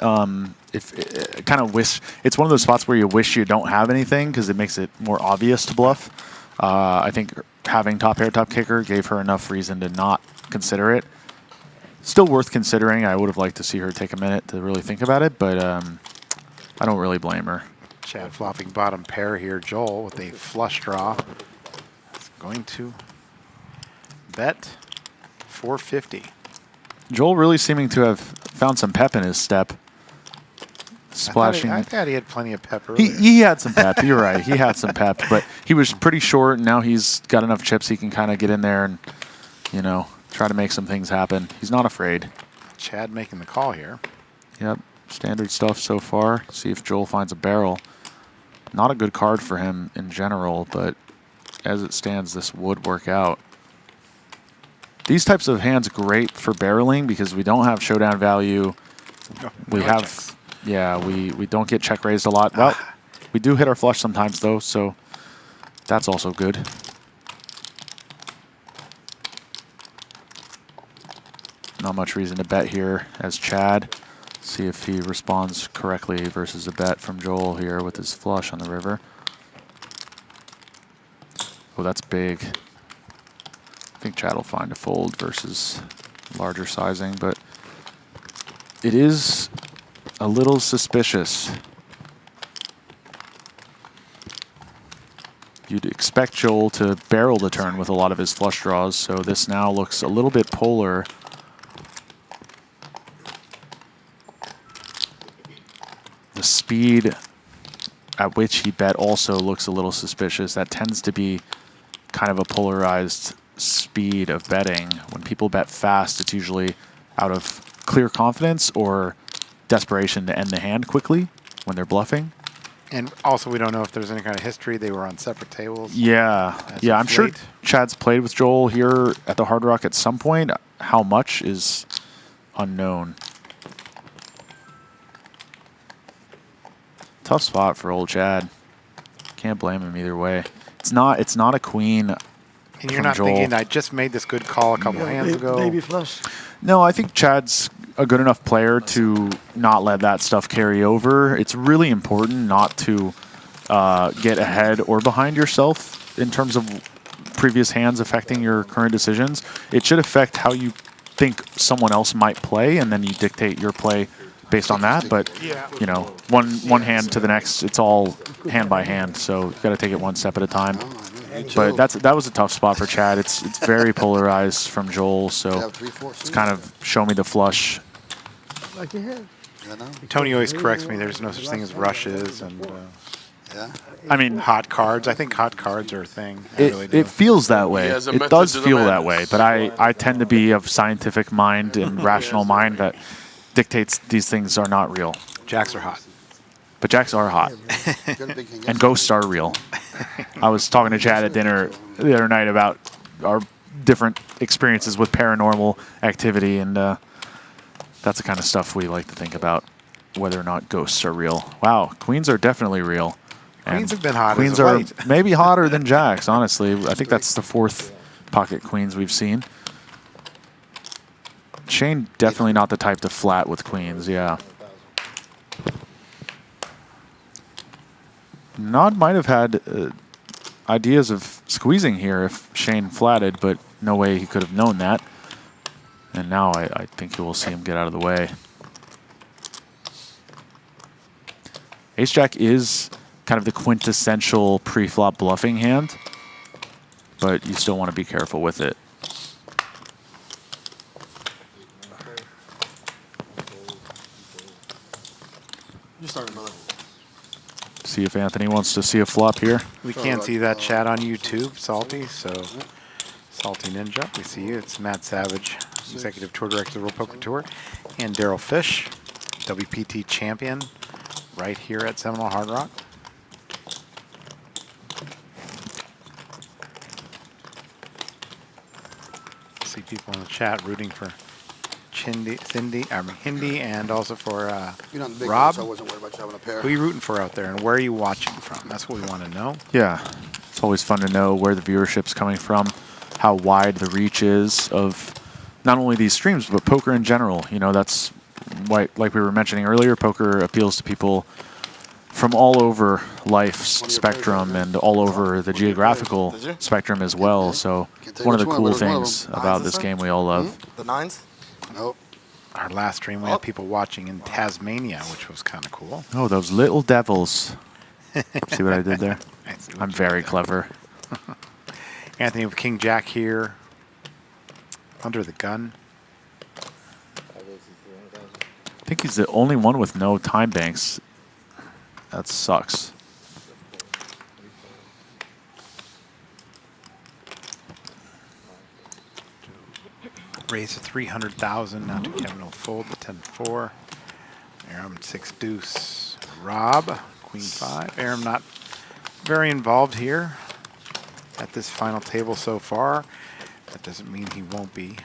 H: If kind of wish it's one of those spots where you wish you don't have anything because it makes it more obvious to bluff. I think having top pair, top kicker gave her enough reason to not consider it. Still worth considering. I would have liked to see her take a minute to really think about it, but I don't really blame her.
G: Chad flopping bottom pair here. Joel with a flush draw is going to bet 450.
H: Joel really seeming to have found some pep in his step. Splashing.
G: I thought he had plenty of pep earlier.
H: He had some pep. You're right. He had some pep, but he was pretty short, and now he's got enough chips he can kind of get in there and, you know, try to make some things happen. He's not afraid.
G: Chad making the call here.
H: Yep. Standard stuff so far. See if Joel finds a barrel. Not a good card for him in general, but as it stands, this would work out. These types of hands great for barreling because we don't have showdown value. We have, yeah, we don't get check raised a lot. Well, we do hit our flush sometimes though, so that's also good. Not much reason to bet here as Chad. See if he responds correctly versus a bet from Joel here with his flush on the river. Oh, that's big. I think Chad will find a fold versus larger sizing, but it is a little suspicious. You'd expect Joel to barrel the turn with a lot of his flush draws, so this now looks a little bit polar. The speed at which he bet also looks a little suspicious. That tends to be kind of a polarized speed of betting. When people bet fast, it's usually out of clear confidence or desperation to end the hand quickly when they're bluffing.
G: And also, we don't know if there's any kind of history. They were on separate tables.
H: Yeah, yeah. I'm sure Chad's played with Joel here at the Hard Rock at some point. How much is unknown. Tough spot for old Chad. Can't blame him either way. It's not a queen.
G: And you're not
H: Joel.
G: thinking, I just made this good call a couple hands ago.
D: Baby flush.
H: No, I think Chad's a good enough player to not let that stuff carry over. It's really important not to get ahead or behind yourself in terms of previous hands affecting your current decisions. It should affect how you think someone else might play, and then you dictate your play based on that. But you know, one hand to the next, it's all hand by hand. So you got to take it one step at a time. But that was a tough spot for Chad. It's very polarized from Joel. So it's kind of show me the flush.
D: Like your head.
G: Tony always corrects me. There's no such thing as rushes and.
H: I mean,
G: hot cards. I think hot cards are a thing. I really do.
H: It feels that way.
K: He has a
H: It
K: method
H: does
K: to the
H: feel that
K: madness.
H: way. But I tend to be of scientific mind and rational mind that dictates these things are not real.
G: Jacks are hot.
H: But jacks are hot. And ghosts are real. I was talking to Chad at dinner the other night about our different experiences with paranormal activity, and that's the kind of stuff we like to think about, whether or not ghosts are real. Wow, queens are definitely real.
G: Queens have been hot
H: Queens
G: as of
H: are
G: late.
H: maybe hotter than jacks, honestly. I think that's the 4th pocket queens we've seen. Shane definitely not the type to flat with queens, yeah. Nod might have had ideas of squeezing here if Shane flatted, but no way he could have known that. And now I think you will see him get out of the way. Ace-Jack is kind of the quintessential pre-flop bluffing hand, but you still want to be careful with it.
C: You started, brother.
H: See if Anthony wants to see a flop here.
G: We can't see that chat on YouTube, Salty, so Salty Ninja, we see you. It's Matt Savage, Executive Tour Director of the World Poker Tour, and Daryl Fish, WPT Champion, right here at Seminole Hard Rock. See people in the chat rooting for Hindi, and also for
M: You're not the big
G: Rob.
M: one, so I wasn't worried about you having a pair.
G: Who are you rooting for out there, and where are you watching from? That's what we want to know.
H: Yeah, it's always fun to know where the viewership's coming from, how wide the reach is of not only these streams, but poker in general. You know, that's why, like we were mentioning earlier, poker appeals to people from all over life's spectrum and all over the geographical spectrum as well. So one of the cool things about this game we all love.
C: The 9s?
M: Nope.
G: Our last stream, we had people watching in Tasmania, which was kind of cool.
H: Oh, those little devils. See what I did there? I'm very clever.
G: Anthony with King Jack here. Under the gun.
H: I think he's the only one with no time banks. That sucks.
G: Raise to 300,000. Now to Kevin will fold the 10-4. Aram 6 deuce. Rob Queen 5. Aram not very involved here at this final table so far. That doesn't mean he won't be.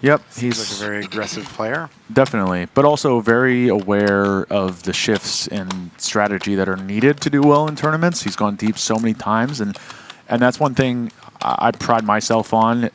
H: Yep,
G: Seems
H: he's
G: like a very aggressive player.
H: Definitely, but also very aware of the shifts in strategy that are needed to do well in tournaments. He's gone deep so many times, and that's one thing I pride myself on.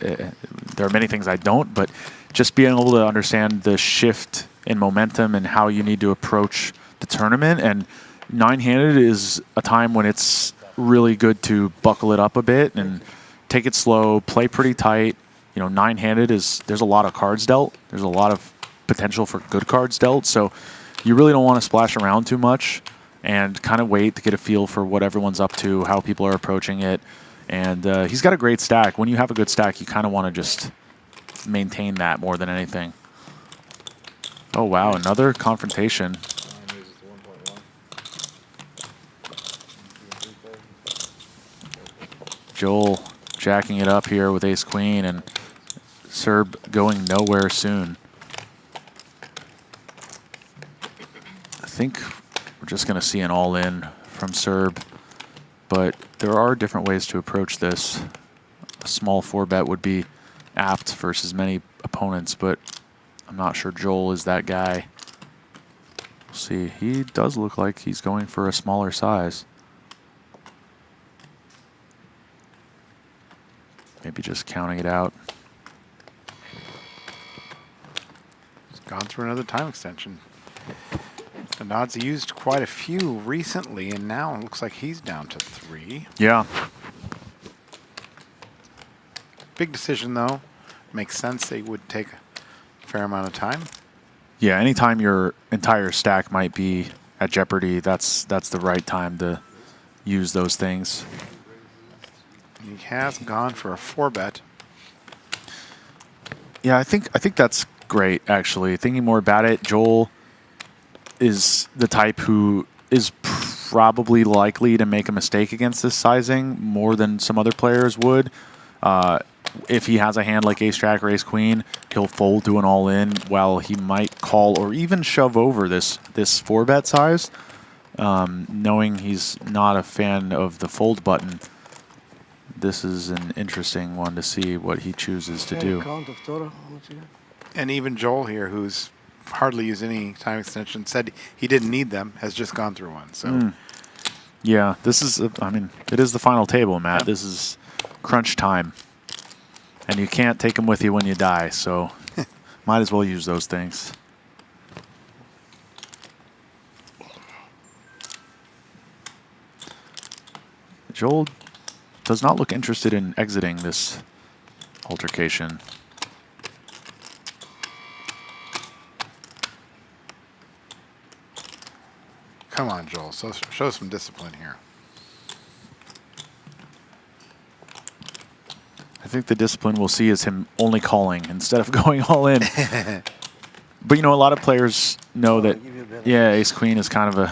H: There are many things I don't, but just being able to understand the shift in momentum and how you need to approach the tournament. And 9-handed is a time when it's really good to buckle it up a bit and take it slow, play pretty tight. You know, 9-handed there's a lot of cards dealt. There's a lot of potential for good cards dealt. So you really don't want to splash around too much and kind of wait to get a feel for what everyone's up to, how people are approaching it. And he's got a great stack. When you have a good stack, you kind of want to just maintain that more than anything. Oh, wow, another confrontation. Joel jacking it up here with ace-queen, and Serb going nowhere soon. I think we're just going to see an all-in from Serb, but there are different ways to approach this. A small 4-bet would be apt versus many opponents, but I'm not sure Joel is that guy. We'll see. He does look like he's going for a smaller size. Maybe just counting it out.
G: He's gone through another time extension. The Nods used quite a few recently, and now it looks like he's down to 3.
H: Yeah.
G: Big decision, though. Makes sense. They would take a fair amount of time.
H: Yeah, anytime your entire stack might be at jeopardy, that's the right time to use those things.
G: He has gone for a 4-bet.
H: Yeah, I think that's great, actually. Thinking more about it, Joel is the type who is probably likely to make a mistake against this sizing more than some other players would. If he has a hand like ace-jack or ace-queen, he'll fold to an all-in while he might call or even shove over this 4-bet size, knowing he's not a fan of the fold button. This is an interesting one to see what he chooses to do.
G: And even Joel here, who's hardly used any time extension, said he didn't need them, has just gone through one. So,
H: yeah, this is, I mean, it is the final table, Matt. This is crunch time. And you can't take them with you when you die, so might as well use those things. Joel does not look interested in exiting this altercation.
G: come on, Joel. So show some discipline here.
H: I think the discipline we'll see is him only calling instead of going all in. But, you know, a lot of players know that, yeah, ace-queen is kind of a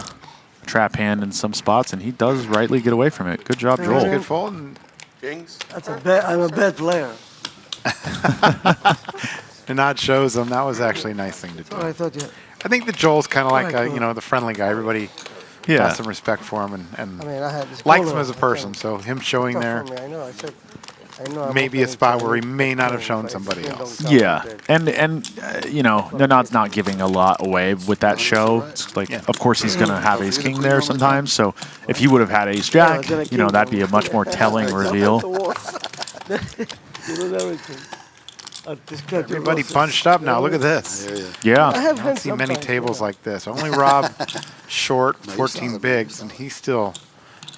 H: trap hand in some spots, and he does rightly get away from it. Good job, Joel.
G: Good fold. And
K: Kings?
D: That's a bet. I'm a bad player.
G: the nod shows him. That was actually a nice thing to do.
D: I thought you.
G: I think that Joel's kind of like, you know, the friendly guy. Everybody has some respect for him and
D: I mean, I had this
G: likes
D: goal
G: him as a person. So him showing there
D: I know. I said. I know.
G: maybe a spot where he may not have shown somebody else.
H: Yeah, and you know, Nanad's not giving a lot away with that show. It's like, of course, he's going to have ace king there sometimes. So if he would have had ace jack, you know, that'd be a much more telling reveal.
G: Everybody bunched up now. Look at this.
H: Yeah.
G: I don't see many tables like this. Only Rob short, 14 bigs, and he still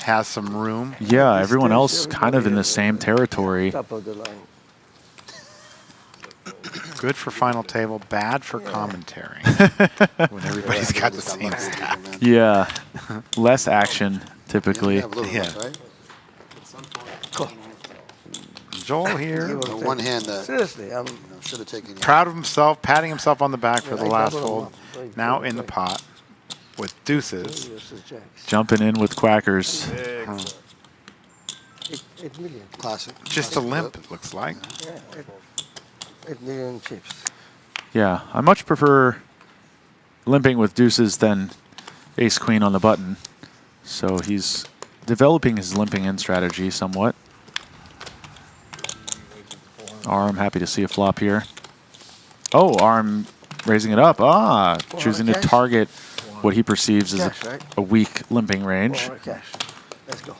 G: has some room.
H: Yeah, everyone else kind of in the same territory.
G: Good for final table, bad for commentary. When everybody's got the same stack.
H: Yeah, less action typically.
G: Yeah. Joel here.
M: One hand that
D: Seriously, I'm
M: should have taken.
G: Proud of himself, patting himself on the back for the last fold. Now in the pot with deuces.
H: Jumping in with quackers.
D: 8 million.
M: Classic.
G: Just a limp, it looks like.
D: Yeah, 8 million chips.
H: Yeah, I much prefer limping with deuces than ace queen on the button. So he's developing his limping in strategy somewhat. I'm happy to see a flop here. Oh, Arm raising it up. Ah, choosing to target what he perceives as a weak limping range.
D: Let's go.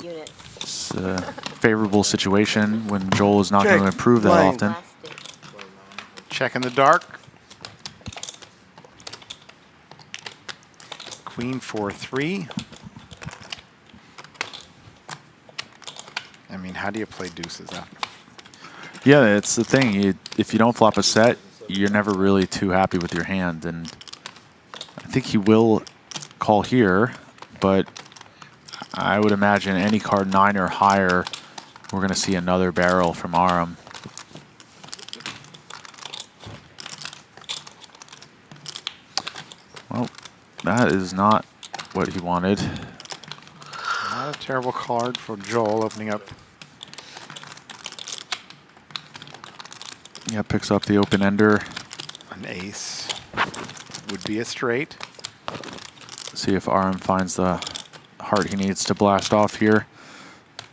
H: It's a favorable situation when Joel is not going to improve that often.
G: Check in the dark. Queen 4-3. I mean, how do you play deuces after?
H: Yeah, it's the thing. If you don't flop a set, you're never really too happy with your hand. And I think he will call here, but I would imagine any card 9 or higher, we're going to see another barrel from Aram. Well, that is not what he wanted.
G: Not a terrible card for Joel opening up.
H: Yeah, picks up the open ender.
G: An ace would be a straight.
H: See if Aram finds the heart he needs to blast off here.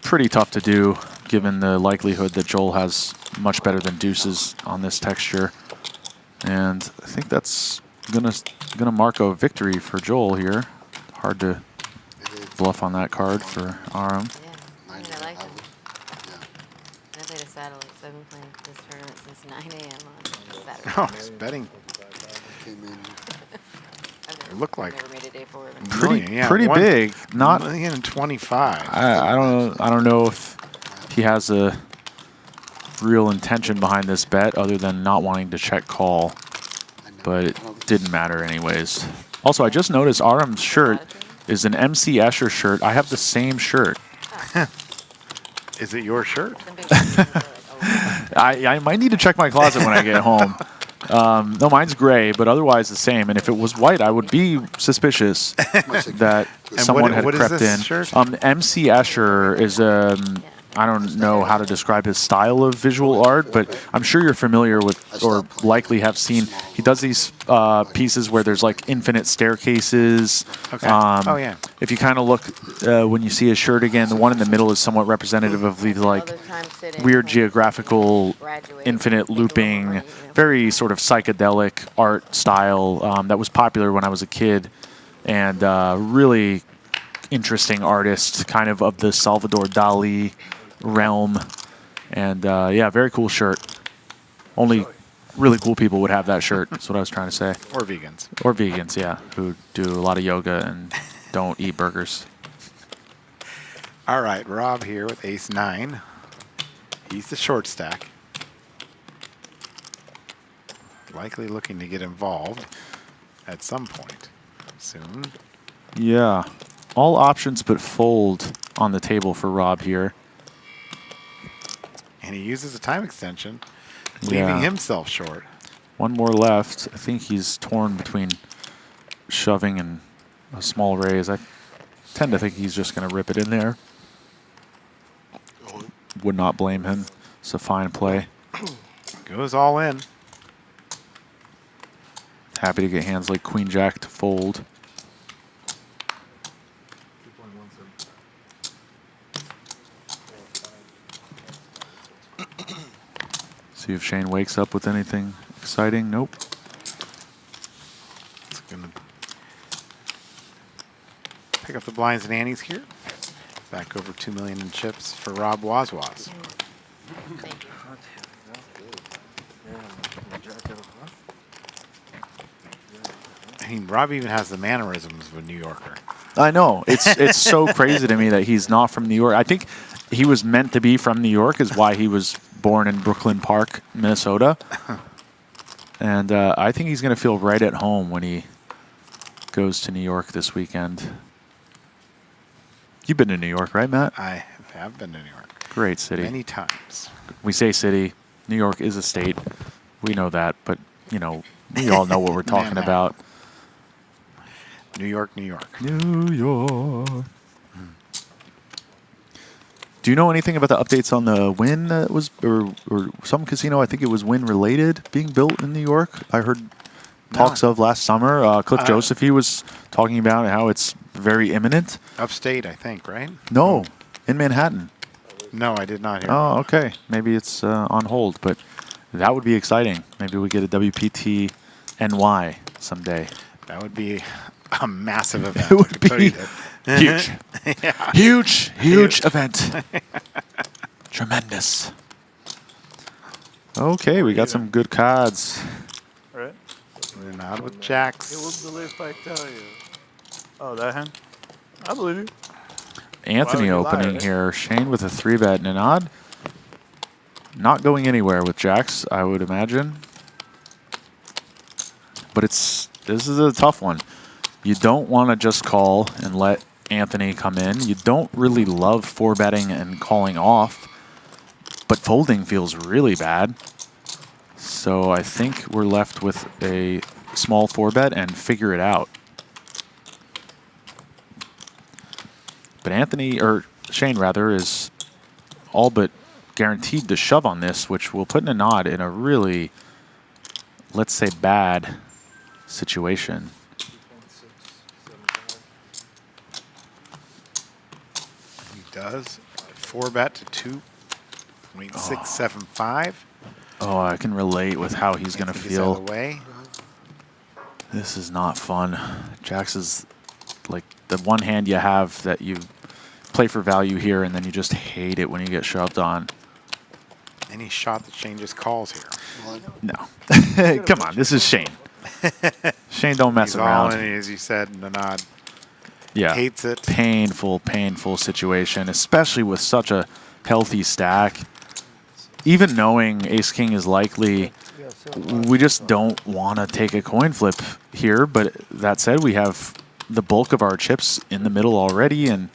H: Pretty tough to do, given the likelihood that Joel has much better than deuces on this texture. And I think that's gonna mark a victory for Joel here. Hard to bluff on that card for Aram.
F: Yeah, I mean, I like it. I played a satellite, so I've been playing this tournament since 9 a.m. on Saturday.
G: Oh, it's betting. It looked like
F: never made a day for it.
H: Pretty big. Not
G: $1 million and 25.
H: I don't know if he has a real intention behind this bet other than not wanting to check call. but it didn't matter anyways. Also, I just noticed Aram's shirt is an MC Escher shirt. I have the same shirt.
G: Is it your shirt?
H: I might need to check my closet when I get home. No, mine's gray, but otherwise the same. And if it was white, I would be suspicious that someone had crept in. MC Escher is I don't know how to describe his style of visual art, but I'm sure you're familiar with, or likely have seen. He does these pieces where there's like infinite staircases.
G: Okay. Oh yeah.
H: If you kind of look when you see his shirt again, the one in the middle is somewhat representative of these like weird geographical, infinite looping, very sort of psychedelic art style that was popular when I was a kid, and really interesting artist, kind of the Salvador Dali realm. And yeah, very cool shirt. Only really cool people would have that shirt. That's what I was trying to say.
G: Or vegans.
H: Or vegans, yeah, who do a lot of yoga and don't eat burgers.
G: All right, Rob here with ace-9. He's the short stack. Likely looking to get involved at some point soon.
H: Yeah. All options but fold on the table for Rob here.
G: And he uses a time extension, leaving himself short.
H: One more left. I think he's torn between shoving and a small raise. I tend to think he's just going to rip it in there. Would not blame him. It's a fine play.
G: Goes all in.
H: Happy to get hands like Queen Jack to fold. See if Shane wakes up with anything exciting. Nope.
G: It's gonna pick up the blinds and antes here. Back over 2 million in chips for Rob Wazwaz. I mean, Rob even has the mannerisms of a New Yorker.
H: I know. It's so crazy to me that he's not from New York. I think he was meant to be from New York, is why he was born in Brooklyn Park, Minnesota. And I think he's going to feel right at home when he goes to New York this weekend. You've been to New York, right, Matt?
G: I have been to New York.
H: Great city.
G: Many times.
H: We say city. New York is a state. We know that, but, you know, we all know what we're talking about.
G: New York, New York.
H: New York. Do you know anything about the updates on the Wynn that was, or some casino, I think it was Wynn related, being built in New York? I heard talks of last summer. Cliff Josephy was talking about how it's very imminent.
G: Upstate, I think, right?
H: No, in Manhattan.
G: No, I did not hear.
H: Oh, okay. Maybe it's on hold, but that would be exciting. Maybe we get a WPT NY someday.
G: That would be a massive event.
H: It would be huge.
G: Yeah.
H: Huge event. Tremendous. Okay, we got some good cards.
J: Right.
G: We're not with jacks.
D: It will believe if I tell you.
J: Oh, that hand? I believe you.
H: Anthony opening here. Shane with a 3-bet. Nanad not going anywhere with jacks, I would imagine. But this is a tough one. You don't want to just call and let Anthony come in. You don't really love 4-betting and calling off, but folding feels really bad. So I think we're left with a small 4-bet and figure it out. But Anthony, or Shane rather, is all but guaranteed to shove on this, which will put Nanad in a really, let's say, bad situation.
G: He does. 4-bet to 2.675.
H: Oh, I can relate with how he's going to feel.
G: Away.
H: This is not fun. Jacks is like the one hand you have that you play for value here, and then you just hate it when you get shoved on.
G: Any shot that Shane just calls here.
H: No. Come on, this is Shane. Shane don't mess around.
G: All in, as you said, Nanad
H: hates it. Painful, painful situation, especially with such a healthy stack. Even knowing Ace-King is likely we just don't want to take a coin flip here. But that said, we have the bulk of our chips in the middle already. And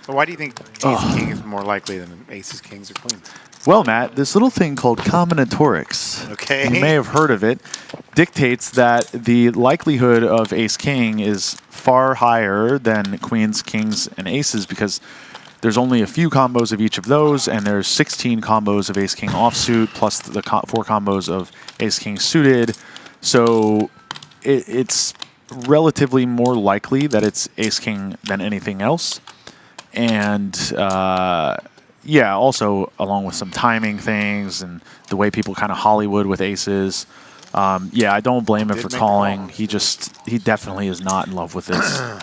G: so why do you think ace-king is more likely than aces, kings, or queens?
H: well, Matt, this little thing called combinatorics,
G: okay,
H: you may have heard of it, dictates that the likelihood of ace-king is far higher than queens, kings, and aces because there's only a few combos of each of those, and there's 16 combos of ace-king offsuit plus the 4 combos of ace-king suited. So it's relatively more likely that it's ace-king than anything else. And yeah, also along with some timing things and the way people kind of Hollywood with aces. Yeah, I don't blame him for calling. He definitely is not in love with this.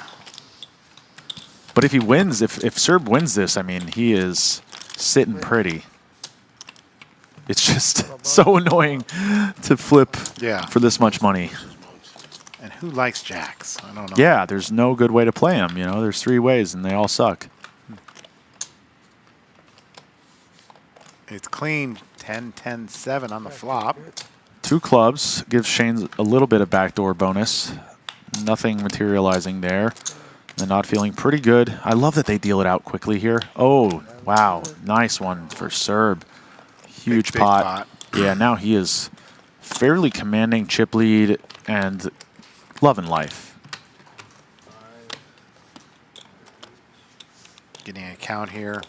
H: But if he wins, if Serb wins this, I mean, he is sitting pretty. It's just so annoying to flip for this much money.
G: And who likes jacks? I don't know.
H: Yeah, there's no good way to play them. You know, there's 3 ways, and they all suck.
G: It's clean 10-10-7 on the flop.
H: 2 clubs gives Shane a little bit of backdoor bonus. Nothing materializing there. They're not feeling pretty good. I love that they deal it out quickly here. Oh, wow. Nice one for Serb. Huge
G: big
H: pot. Yeah, now he is fairly commanding chip lead and loving life.
G: Getting a count here.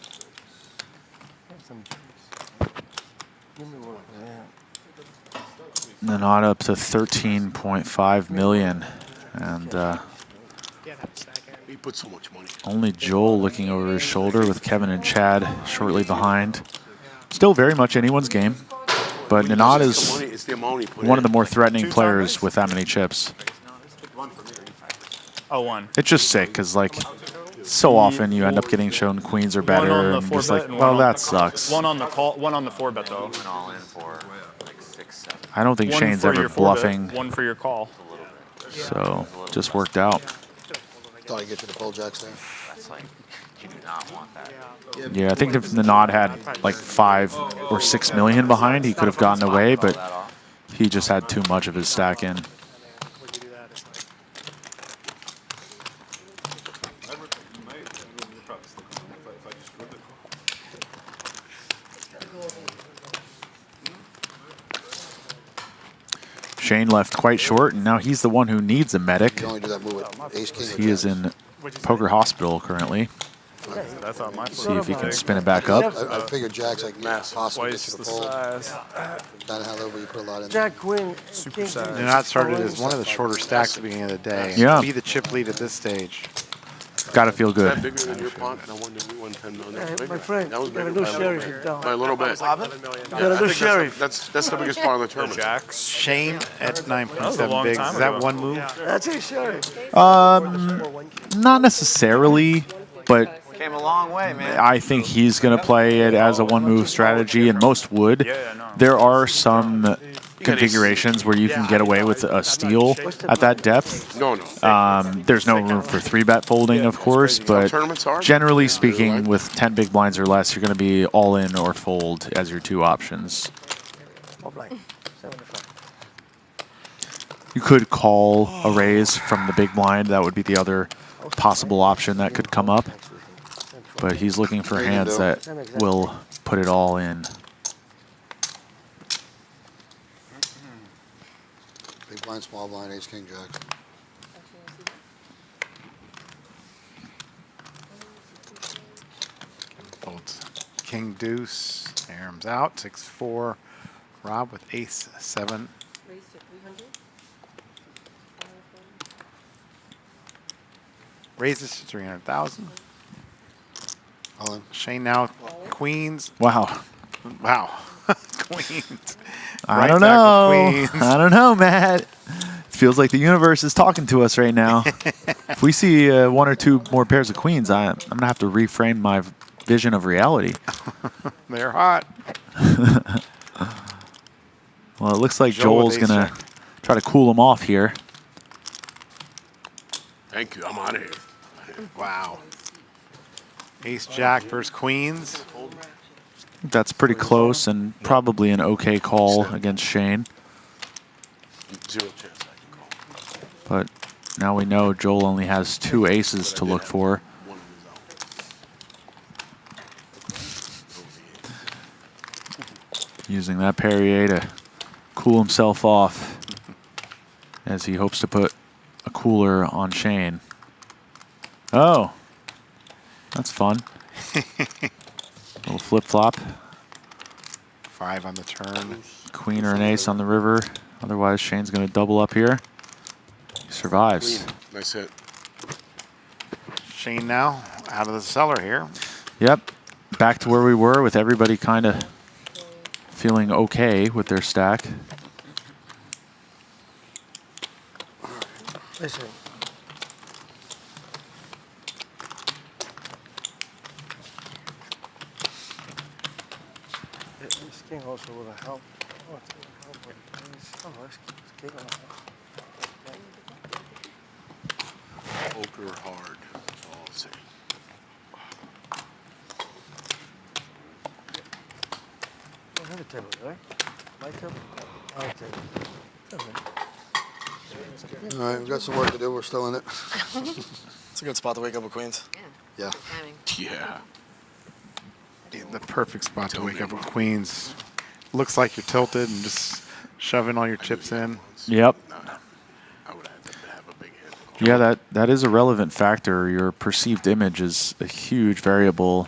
H: Not up to 13.5 million. And
K: He put so much money.
H: only Joel looking over his shoulder with Kevin and Chad shortly behind. Still very much anyone's game, but Nanad is one of the more threatening players with that many chips.
J: Oh, 1.
H: It's just sick because, like, so often you end up getting shown queens are better, and just like, well, that sucks.
J: 1 on the call, 1 on the 4 bet though.
L: All in for like 6, 7.
H: I don't think Shane's ever bluffing,
J: 1 for your call.
H: so just worked out.
M: Thought I'd get to the full jacks there.
L: That's like, you do not want that.
H: Yeah, I think if Nanad had like 5 or 6 million behind, he could have gotten away, but he just had too much of his stack in. Shane left quite short, and now he's the one who needs a medic.
M: You only do that move with ace king.
H: He is in Poker Hospital currently.
J: That's not my
H: See if he can spin it back up.
M: I figured jacks like possibly get
J: Twice
M: you
J: the
M: the fold.
J: size.
M: Kind of how you put a lot in there.
D: Jack, queen, king.
G: Nanad started as one of the shorter stacks at the beginning of the day.
H: Yeah.
G: Be the chip lead at this stage.
H: Got to feel
K: Is that
H: good.
K: bigger than your pot? I won the 110 million.
D: Hey,
K: Bigger.
D: my friend,
K: That was
D: you gotta
K: bigger
D: do
K: by a little
D: sheriff
K: bit.
D: down.
K: By a little bit.
D: You gotta do
K: I think
D: sheriff.
K: that's the biggest part of the tournament.
J: Jacks.
G: Shane at
J: That was a
G: 9.7
J: long
G: bigs.
J: time
G: Is that
J: ago.
G: one move?
D: That's a sheriff.
H: Not necessarily, but
L: Came a long way, man.
H: I think he's going to play it as a one-move strategy, and most would. There are some configurations where you can get away with a steal at that depth.
K: No.
H: There's no room for 3-bet folding, of course, but generally speaking, with 10 big blinds or less, you're going to be all in or fold as your 2 options. You could call a raise from the big blind. That would be the other possible option that could come up. But he's looking for hands that will put it all in.
M: Big blind, small blind, ace king, jack.
G: Folds. King deuce. Arms out. 6-4. Rob with ace 7. Raises to 300,000. Shane now queens.
H: Wow.
G: Wow. Queens.
H: I don't know. I don't know, Matt. It feels like the universe is talking to us right now. If we see 1 or 2 more pairs of queens, I'm going to have to reframe my vision of reality.
G: They're hot.
H: Well, it looks like Joel's going to try to cool him off here.
K: Thank you. I'm out of here.
G: Wow. Ace jack versus queens.
H: That's pretty close and probably an okay call against Shane.
K: Zero chance I can call.
H: But now we know Joel only has 2 aces to look for.
K: One of his out.
H: Using that Perrier to cool himself off as he hopes to put a cooler on Shane. Oh, that's fun. Little flip-flop.
G: 5 on the turn.
H: Queen or an ace on the river. Otherwise, Shane's going to double up here. He survives.
K: Queen. Nice hit.
G: Shane now out of the cellar here.
H: Yep. Back to where we were with everybody kind of feeling okay with their stack.
D: Listen. This king also will help. Oh, it's gonna help with this. Oh, this king will help.
K: Poker hard. That's all I'll say.
D: Don't have a table, right? My table? My table. Okay.
M: All right, we've got some work to do. We're still in it.
C: It's a good spot to wake up with queens.
M: Yeah.
K: Yeah.
G: The perfect spot to wake up with queens. Looks like you're tilted and just shoving all your chips in.
H: Yep.
K: I would have to have a big hand.
H: Yeah, that is a relevant factor. Your perceived image is a huge variable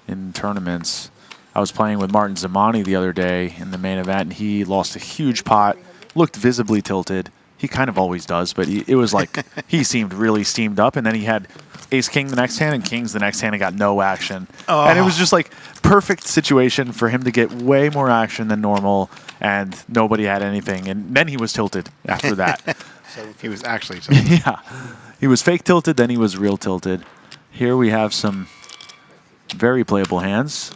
H: in tournaments. I was playing with Martin Zamani the other day in the main event, and he lost a huge pot, looked visibly tilted. He kind of always does, but it was like he seemed really steamed up, and then he had ace-king the next hand and kings the next hand and got no action.
G: Oh.
H: And it was just like perfect situation for him to get way more action than normal, and nobody had anything. And then he was tilted after that.
G: So he was actually tilted.
H: Yeah. He was fake tilted, then he was real tilted. Here we have some very playable hands.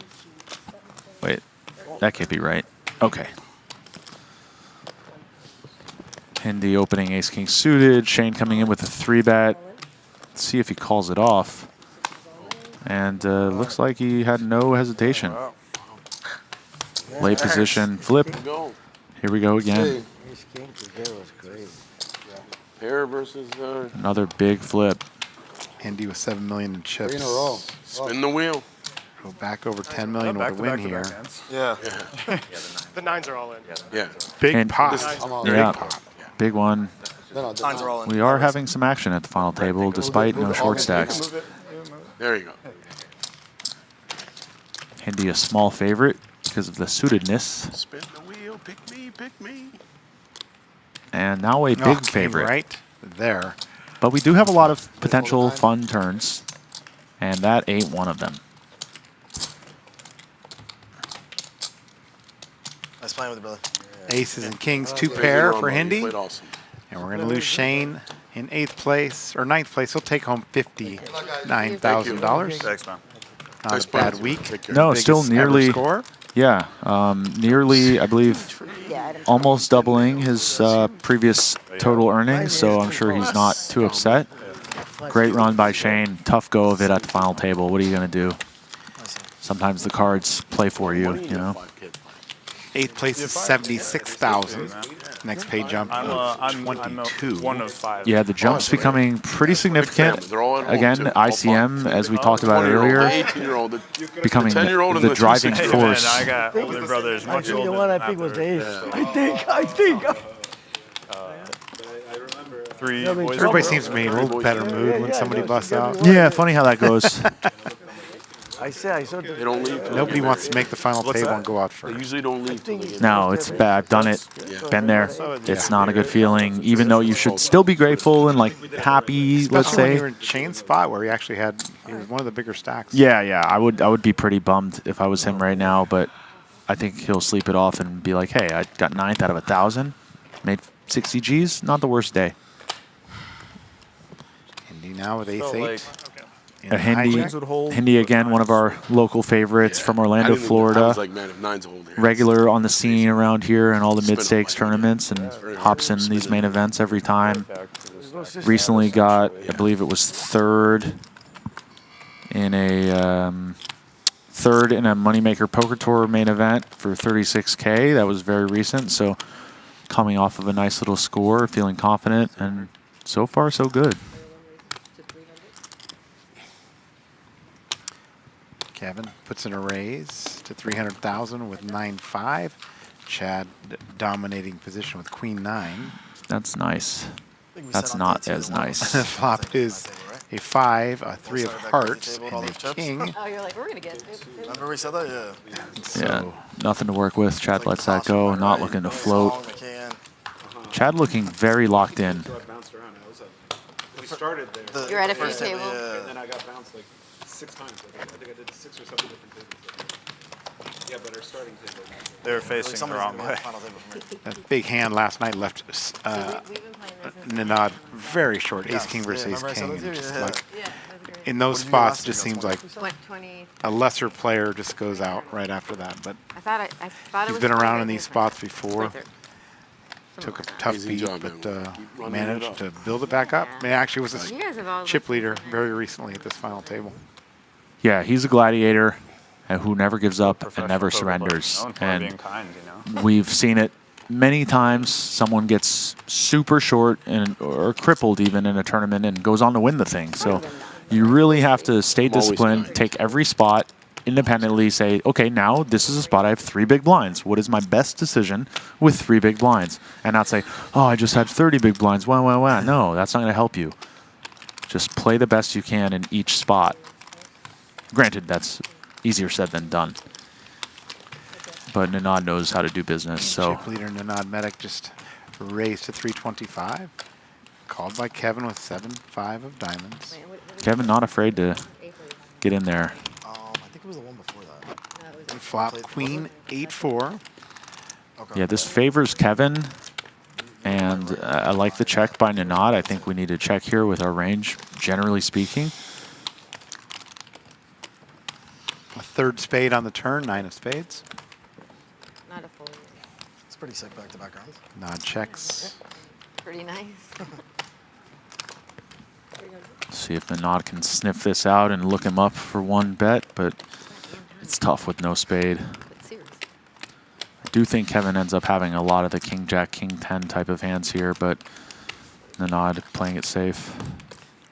H: Wait, that can't be right. Okay. Hindi opening ace-king suited. Shane coming in with a 3-bet. Let's see if he calls it off. And looks like he had no hesitation. Late position flip. Here we go again.
D: Ace-king today was great.
K: Pair versus...
H: Another big flip.
G: Hindi with 7 million in chips.
M: 3 in a row.
K: Spin the wheel.
G: Go back over 10 million with a win here.
C: Yeah.
N: The 9s are all in.
K: Yeah.
G: Big
H: And-
G: pot.
H: Yeah,
G: Big pot.
H: big one.
C: Nines are all in.
H: We are having some action at the final table despite no short stacks.
K: There you go.
H: Hindi a small favorite because of the suitedness.
K: Spin the wheel. Pick me. Pick me.
H: And now a big
G: came
H: favorite.
G: right there.
H: But we do have a lot of potential fun turns. And that ain't one of them.
C: Nice playing with you, brother.
G: Aces and kings, 2
K: Crazy
G: pair
K: run,
G: for
K: man. You
G: Hindi.
K: played awesome.
G: And we're going to lose Shane in 8th place, or 9th place. He'll take home $59,000.
J: Thanks, man.
G: Not
K: Nice
G: a bad
K: play.
G: week.
K: Take care.
H: No,
G: Biggest
H: still
G: ever
H: nearly.
G: score.
H: Yeah, nearly, I believe, almost doubling his previous total earnings, so I'm sure he's not too upset. Great run by Shane. Tough go of it at the final table. What are you going to do? Sometimes the cards play for you, you know?
G: 8th place is 76,000. Next pay jump
J: I'm
G: 22.
J: 1 of 5.
H: Yeah, the jump's becoming pretty significant.
K: They're all at home,
H: Again,
K: too.
H: ICM, as we talked about
K: 20-year-old,
H: earlier,
K: 18-year-old,
H: becoming
K: 10-year-old and
H: the
K: the
H: driving
K: 260.
H: force.
J: I got older brothers much
D: Actually,
J: older
D: the one I
J: than
D: picked was the
J: after.
D: ace. I think.
J: 3
D: Yeah, but
J: boys.
G: Everybody seems to be in a little better mood when somebody busts out.
H: Yeah, funny how that goes.
D: I saw
K: They don't leave. till
G: Nobody
K: they
G: wants to make the final table and go out
K: They
G: first.
K: usually don't leave till they get
H: No, it's bad. I've done it.
K: Yeah.
H: Been there. It's not a good feeling, even though you should still be grateful and like happy, let's
G: Especially when you
H: say.
G: were in Shane's spot where he actually had, he was one of the bigger stacks.
H: Yeah, I would be pretty bummed if I was him right now, but I think he'll sleep it off and be like, hey, I got 9th out of 1,000, made 60 G's, not the worst day.
G: Hindi now with ace
J: So,
G: 8.
J: like,
G: in
H: Hindi,
G: hijack.
J: would hold
H: Hindi again, one of our local favorites from
K: I
H: Orlando,
K: didn't even- I was
H: Florida.
K: like, man, if 9's hold here.
H: Regular on the scene around here and all the
K: Spin 'em
H: mid-stakes
K: like
H: tournaments and
K: very
H: hops in
K: hard.
H: these
K: Spin
H: main
K: it.
H: events every time. Recently got, I believe it was third in a Moneymaker Poker Tour main event for 36K. That was very recent. So coming off of a nice little score, feeling confident, and so far so good.
G: Kevin puts in a raise to 300,000 with 9-5. Chad dominating position with Queen 9.
H: That's nice. That's not as nice.
G: Flop is a 5, a 3 of hearts, and a king.
F: Oh, you're like, we're gonna get.
C: Remember we said that? Yeah.
H: Yeah, nothing to work with. Chad lets that go, not looking to float. Chad looking very locked in.
B: We started there.
F: You're at a few table.
B: And then I got bounced like 6 times. I think I did 6 or 7 different tables. Yeah, but our starting table.
J: They were facing the wrong way.
G: That big hand last night left Nanad very short. Ace King versus Ace King. And just like, in those spots, just seems like
F: 20.
G: a lesser player just goes out right after that. But
F: I thought it
G: he's
F: was
G: been around
F: 20,
G: in these spots before. Took a tough
K: Easy
G: beat,
K: job,
G: but
K: man.
G: managed to build it back up. I mean, actually was
F: You guys have all
G: a chip
F: looked
G: leader very recently at this final table.
H: Yeah, he's a gladiator and who never gives up and never surrenders. And we've seen it many times. Someone gets super short or crippled even in a tournament and goes on to win the thing. So you really have to stay disciplined, take every spot independently, say, okay, now this is a spot I have 3 big blinds. What is my best decision with 3 big blinds? And not say, oh, I just had 30 big blinds. Wah. No, that's not going to help you. Just play the best you can in each spot. Granted, that's easier said than done. But Nanad knows how to do business. So
G: Chip leader Nanad Medic just raised to 325. Called by Kevin with 7-5 of diamonds.
H: Kevin not afraid to get in there.
C: I think it was the one before that.
G: And flop Queen 8-4.
H: Yeah, this favors Kevin. And I like the check by Nanad. I think we need to check here with our range, generally speaking.
G: A 3rd spade on the turn, 9 of spades.
F: Not a full.
C: It's pretty sick back-to-back rounds.
G: Nod checks.
F: Pretty nice.
H: See if Nanad can sniff this out and look him up for 1 bet, but it's tough with no spade. I do think Kevin ends up having a lot of the King Jack, King 10 type of hands here, but Nanad playing it safe.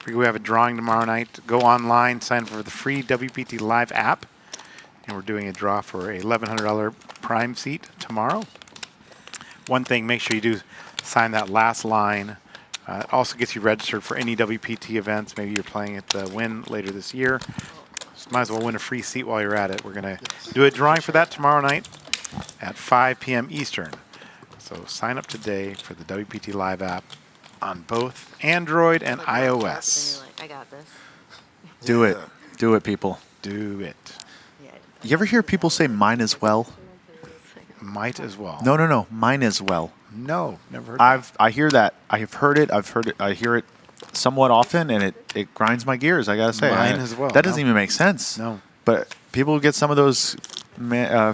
G: We have a drawing tomorrow night. Go online, sign up for the free WPT Live app, and we're doing a draw for a $1,100 prime seat tomorrow. One thing, make sure you do sign that last line. It also gets you registered for any WPT events. Maybe you're playing at the Win later this year. So might as well win a free seat while you're at it. We're going to do a drawing for that tomorrow night at 5 p.m. Eastern. So sign up today for the WPT Live app on both Android and iOS.
F: I got this.
H: Do it. Do it, people.
G: Do it.
H: You ever hear people say mine as well?
G: Might as well.
H: No. Mine as well.
G: No, never heard that.
H: I hear that. I've heard it. I hear it somewhat often, and it grinds my gears, I got to say.
G: Mine as well.
H: That doesn't even make sense.
G: No.
H: But people get some of those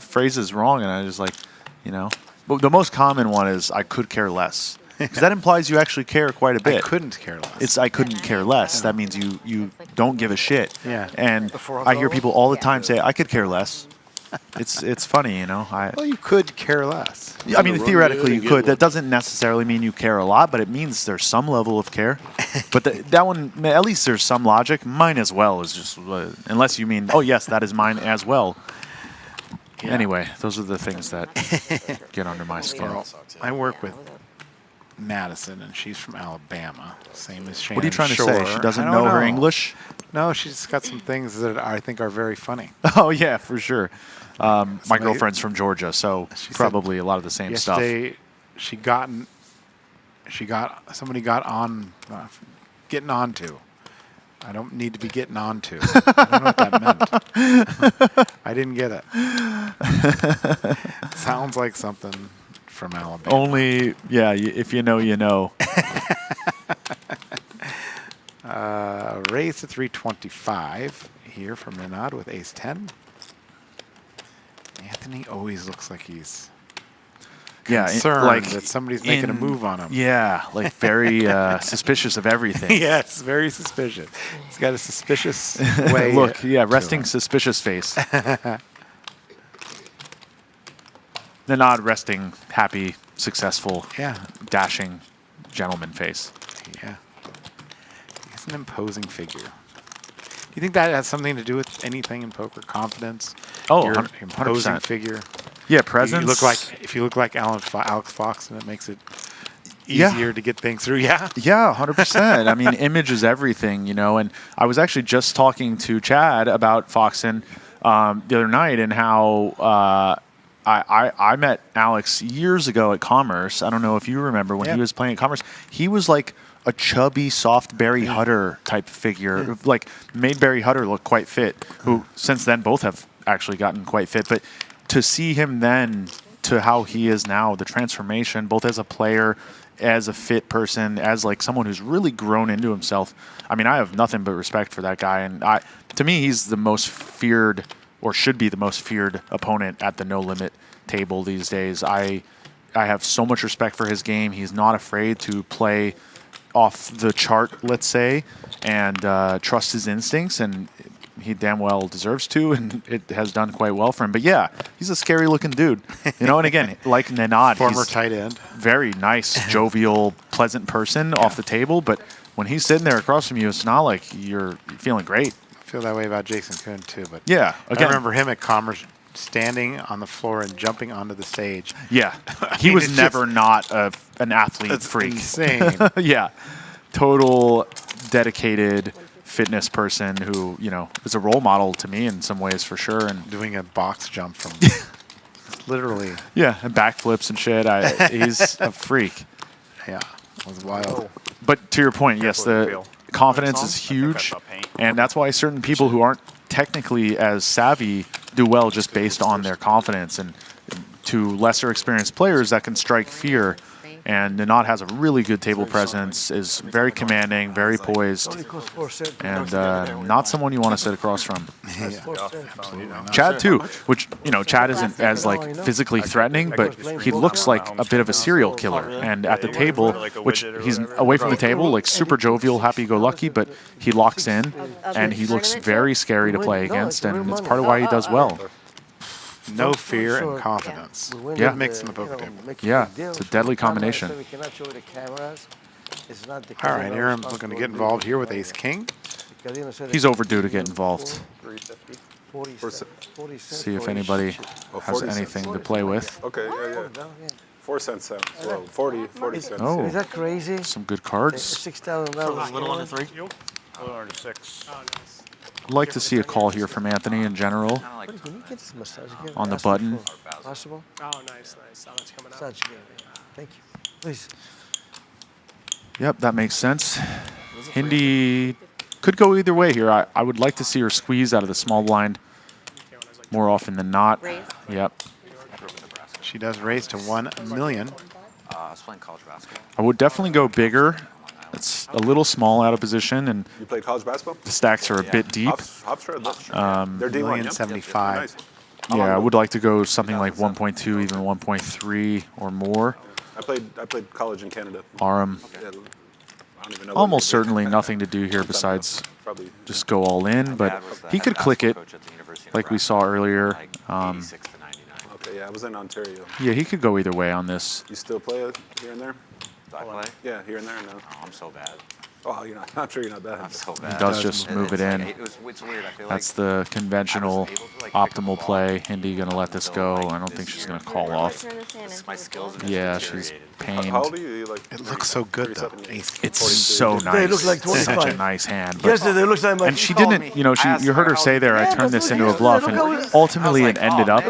H: phrases wrong, and I just like, But the most common one is I could care less. Because that implies you actually care quite a bit.
G: I couldn't care less.
H: It's I couldn't care less. That means you don't give a shit.
G: Yeah.
H: And I hear people all the time say, I could care less. It's funny,
G: Well, you could care less.
H: I mean, theoretically you could. That doesn't necessarily mean you care a lot, but it means there's some level of care. But that one, at least there's some logic. Mine as well is just, unless you mean, oh yes, that is mine as well. Yeah. Anyway, those are the things that get under my skin.
G: Well, I work with Madison, and she's from Alabama, same as Shannon.
H: What are you trying to
G: Shore.
H: say? She doesn't know her English?
G: No, she's got some things that I think are very funny.
H: Oh, yeah, for sure. My girlfriend's from Georgia, so probably a lot of the same stuff.
G: Yesterday, somebody got on, getting on to. I don't need to be getting on to. I don't know what that meant. I didn't get it. Sounds like something from Alabama.
H: Only, yeah, if you know, you know.
G: Raise to 325 here from Nanad with ace 10. Anthony always looks like he's concerned that somebody's making a move on him.
H: Yeah, like very suspicious of everything.
G: Yes, very suspicious. He's got a suspicious way.
H: Look, resting suspicious face. Nanad resting happy successful, dashing gentleman face.
G: Yeah. He's an imposing figure. Do you think that has something to do with anything in poker? Confidence?
H: Oh,
G: You're an
H: 100%.
G: imposing figure.
H: Yeah, presence.
G: If you look like Alex Fox, then it makes it easier to get things through. Yeah.
H: Yeah, 100%. I mean, image is everything, And I was actually just talking to Chad about Foxen the other night and how I met Alex years ago at Commerce. I don't know if you remember when he was playing at Commerce. He was like a chubby, soft Barry Hutter type figure, like made Barry Hutter look quite fit, who since then both have actually gotten quite fit. But to see him then to how he is now, the transformation, both as a player, as a fit person, as like someone who's really grown into himself. I mean, I have nothing but respect for that guy. And to me, he's the most feared, or should be the most feared opponent at the No Limit table these days. I have so much respect for his game. He's not afraid to play off the chart, let's say, and trust his instincts, and he damn well deserves to, and it has done quite well for him. But yeah, he's a scary looking dude, And again, like Nenad,
G: former tight end,
H: very nice, jovial, pleasant person off the table. But when he's sitting there across from you, it's not like you're feeling great.
G: I feel that way about Jason Kuhn too. But
H: yeah, again,
G: I remember him at Commerce standing on the floor and jumping onto the stage.
H: Yeah, he was never not an athlete freak.
G: Insane.
H: Yeah, total dedicated fitness person who is a role model to me in some ways for sure. And
G: doing a box jump from literally.
H: Yeah, and backflips and shit. He's a freak.
G: Yeah, it was wild.
H: But to your point, yes, the confidence is huge, and that's why certain people who aren't technically as savvy do well just based on their confidence, and to lesser experienced players that can strike fear. And Nenad has a really good table presence, is very commanding, very poised, and not someone you want to sit across from. Chad too, which Chad isn't as like physically threatening, but he looks like a bit of a serial killer. And at the table, which he's away from the table, like super jovial, happy-go-lucky, but he locks in, and he looks very scary to play against, and it's part of why he does well.
G: No fear and confidence.
H: Yeah.
G: Good mix in the poker table.
H: Yeah, it's a deadly combination.
G: All right, Aaron's looking to get involved here with Ace-King.
H: He's overdue to get involved. See if anybody has anything to play with.
B: Okay, yeah. 4 cents sounds well. 40 cents.
H: Oh,
D: is that crazy?
H: Some good cards.
D: $6,000.
J: A little under 3.
N: You?
J: A little under 6.
N: Oh, nice.
H: I'd like to see a call here from Anthony in general. On the button.
D: Possible?
N: Oh, nice. Oh, that's coming up.
D: Such game. Thank you. Please.
H: Yep, that makes sense. Hindi could go either way here. I would like to see her squeeze out of the small blind more often than not. Yep.
G: She does raise to 1 million.
L: I was playing college basketball.
H: I would definitely go bigger. It's a little small out of position, and
B: you played college basketball?
H: The stacks are a bit deep.
B: They're D1,
G: 1,075.
H: Yeah, I would like to go something like 1.2, even 1.3 or more.
B: I played college in Canada.
H: Aram. Almost certainly nothing to do here besides just go all in, but he could click it like we saw earlier.
B: Okay, yeah, I was in Ontario.
H: Yeah, he could go either way on this.
B: You still play here and there?
L: Do I play?
B: Yeah, here and there. No.
L: Oh, I'm so bad.
B: Oh, I'm sure you're not bad.
L: I'm so bad.
H: He does just move it in.
L: It's weird. I feel
H: That's the conventional optimal play. Hindi going to let this go. I don't think she's going to call off.
L: My skills
H: Yeah, she's pained.
B: How old are you?
G: It looks so good, though.
H: It's so nice.
D: They look like 25.
H: Such a nice hand.
D: Yes, they look like my.
H: And she didn't, you heard her say there, I turned this into a bluff, and ultimately it ended up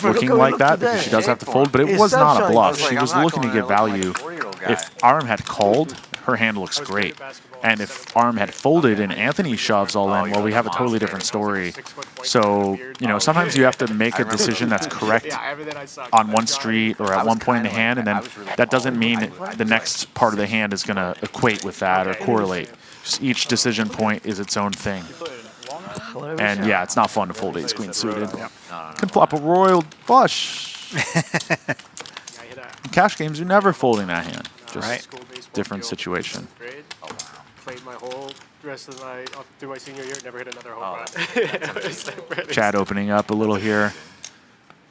H: looking like that because she does have to fold, but it was not a bluff. She was looking to get value. If Aram had called, her hand looks great. And if Aram had folded and Anthony shoves all in, well, we have a totally different story. So, sometimes you have to make a decision that's correct on one street or at one point in the hand, and then that doesn't mean the next part of the hand is going to equate with that or correlate. Just each decision point is its own thing. And yeah, it's not fun to fold ace queen suited. Can flop a royal flush. In cash games, you're never folding that hand. Just different situation.
N: Played my whole rest of the night through my senior year, never hit another home run.
H: Chad opening up a little here,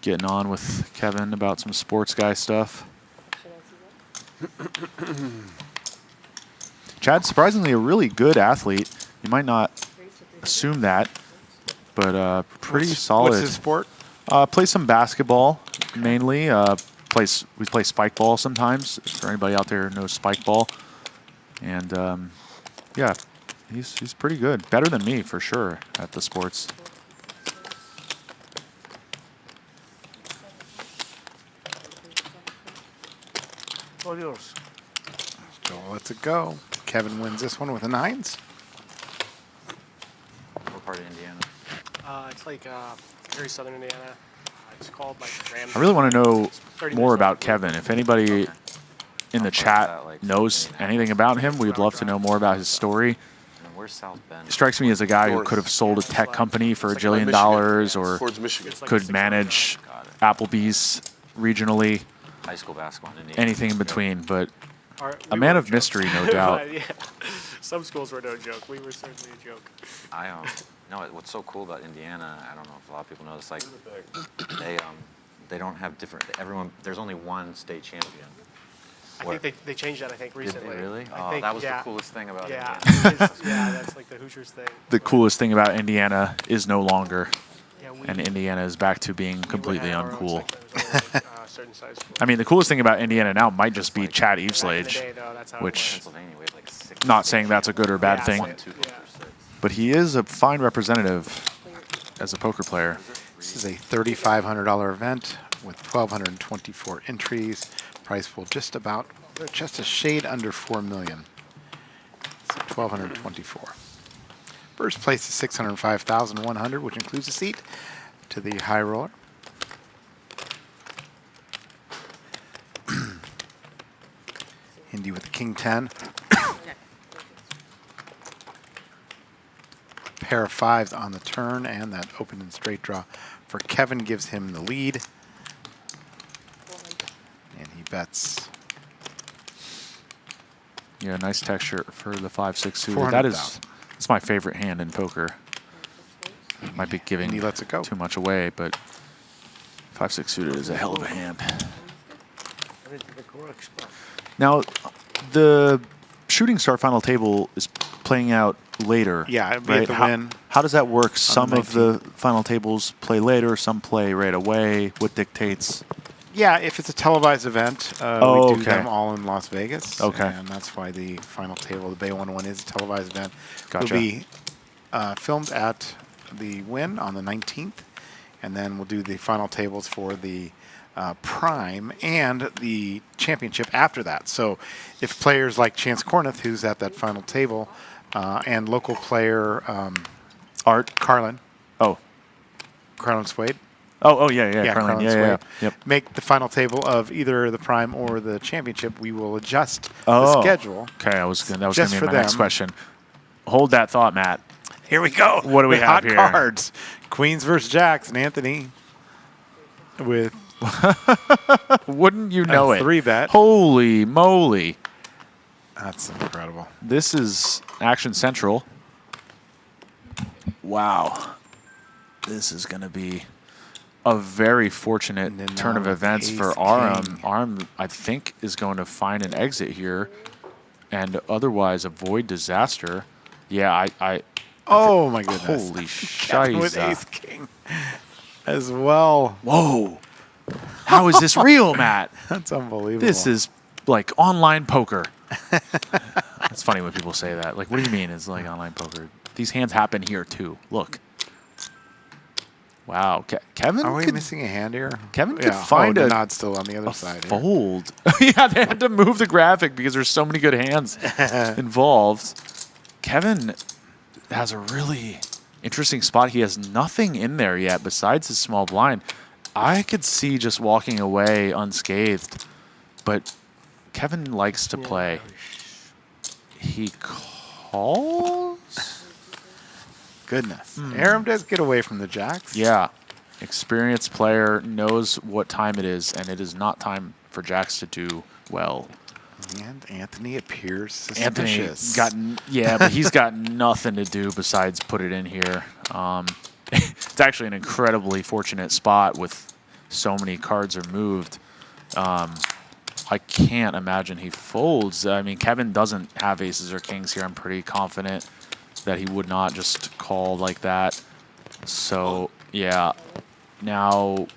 H: getting on with Kevin about some sports guy stuff. Chad's surprisingly a really good athlete. You might not assume that, but pretty solid.
G: What's his sport?
H: Plays some basketball mainly. We play spike ball sometimes. For anybody out there who knows spike ball, and yeah, he's pretty good. Better than me for sure at the sports.
D: All yours.
G: Let's go. Kevin wins this one with the 9s.
L: What part of Indiana?
N: It's like very southern Indiana. It's called like Ram.
H: I really want to know
N: 30
H: more
N: minutes
H: about
N: off.
H: Kevin. If anybody in the chat knows anything about him, we'd love to know more about his story.
L: And where's South Bend?
H: He strikes me as a guy who could have sold a tech company for $1 jillion or
K: Towards Michigan.
H: could manage Applebee's regionally,
L: High school basketball in Indiana.
H: anything in between. But a
N: We
H: man
N: were
H: of
N: joke.
H: mystery, no doubt.
N: Yeah. Some schools were no joke. We were certainly a joke.
L: I no. What's so cool about Indiana? I don't know if a lot of people know this. Like they don't have different. There's only one state champion.
N: I think they changed that. I think recently.
L: Did they really?
N: I
L: Oh,
N: think,
L: that was
N: yeah.
L: the coolest thing about
N: Yeah,
L: Indiana.
N: yeah, that's like the Hoosiers thing.
H: The coolest thing about Indiana is no longer,
N: Yeah,
H: and Indiana is back to being completely
N: had our own
H: uncool.
N: section. Certain size schools.
H: I mean, the coolest thing about Indiana now might just be Chad
N: Back in the
H: Eveslage,
N: day, though, that's how it
H: which,
L: Pennsylvania, we have like 6.
H: not saying that's a good or bad
N: Yeah,
H: thing,
N: same. Yeah.
H: but he is a fine representative as a poker player.
G: This is a $3,500 event with 1,224 entries. Prize pool just a shade under $4 million. So 1,224. First place is 605,100, which includes a seat to the high roller. Indy with the King 10. Pair of 5s on the turn, and that open and straight draw for Kevin gives him the lead. And he bets.
H: Yeah, nice texture for the 5-6 suited.
G: 400,000.
H: That's my favorite hand in poker. Might be giving
G: And he lets it go.
H: too much away, but 5-6 suited is a hell of a hand.
D: Into the correct spot.
H: Now, the shooting star final table is playing out later.
G: Yeah, it'll be
H: right?
G: at the
H: how,
G: win
H: how does that work?
G: the
H: Some of the final tables play later, some play right away. What dictates?
G: Yeah, if it's a televised event, we do them all in Las Vegas.
H: Okay.
G: And that's why the final table, the Bay 101, is a televised event.
H: Gotcha.
G: Will be filmed at the Wynn on the 19th, and then we'll do the final tables for the Prime and the Championship after that. So if players like Chance Corneth, who's at that final table, and local player
H: Art
G: Carlin.
H: Oh.
G: Carlin Swade.
H: Yeah, Carlin.
G: Carlin
H: Yeah. Yep.
G: Make the final table of either the Prime or the Championship. We will adjust the
H: Oh.
G: schedule.
H: Okay, that was gonna
G: just
H: be
G: for
H: my next
G: them.
H: question. Hold that thought, Matt.
G: Here we go.
H: What do we
G: The
H: have
G: hot
H: here?
G: cards. Queens versus Jacks, and Anthony with
H: Wouldn't you know
G: a
H: it?
G: 3-bet.
H: Holy moly.
G: That's incredible.
H: This is Action Central. Wow. This is going to be a very fortunate turn of events for Aram. Aram, I think, is going to find an exit here and otherwise avoid disaster. Yeah,
G: Oh, my goodness.
H: Holy
G: Kevin with
H: shiza.
G: Ace King as well.
H: Whoa. How is this real, Matt?
G: That's unbelievable.
H: This is like online poker. It's funny when people say that. Like, what do you mean it's like online poker? These hands happen here, too. Look. Wow. Kevin
G: Are we
H: could,
G: missing a hand here?
H: Kevin could find
G: the
H: a
G: nod still on the other side. Here.
H: fold. Yeah, they had to move the graphic because there's so many good hands involved. Kevin has a really interesting spot. He has nothing in there yet besides his small blind. I could see just walking away unscathed, but Kevin likes to play. He calls?
G: Goodness. Aram does get away from the Jacks.
H: Yeah. Experienced player, knows what time it is, and it is not time for Jacks to do well.
G: And Anthony appears
H: Anthony
G: suspicious.
H: but he's got nothing to do besides put it in here. It's actually an incredibly fortunate spot with so many cards are moved. I I can't imagine he folds. I mean, Kevin doesn't have aces or kings here. I'm pretty confident that he would not just call like that. So, yeah. Now,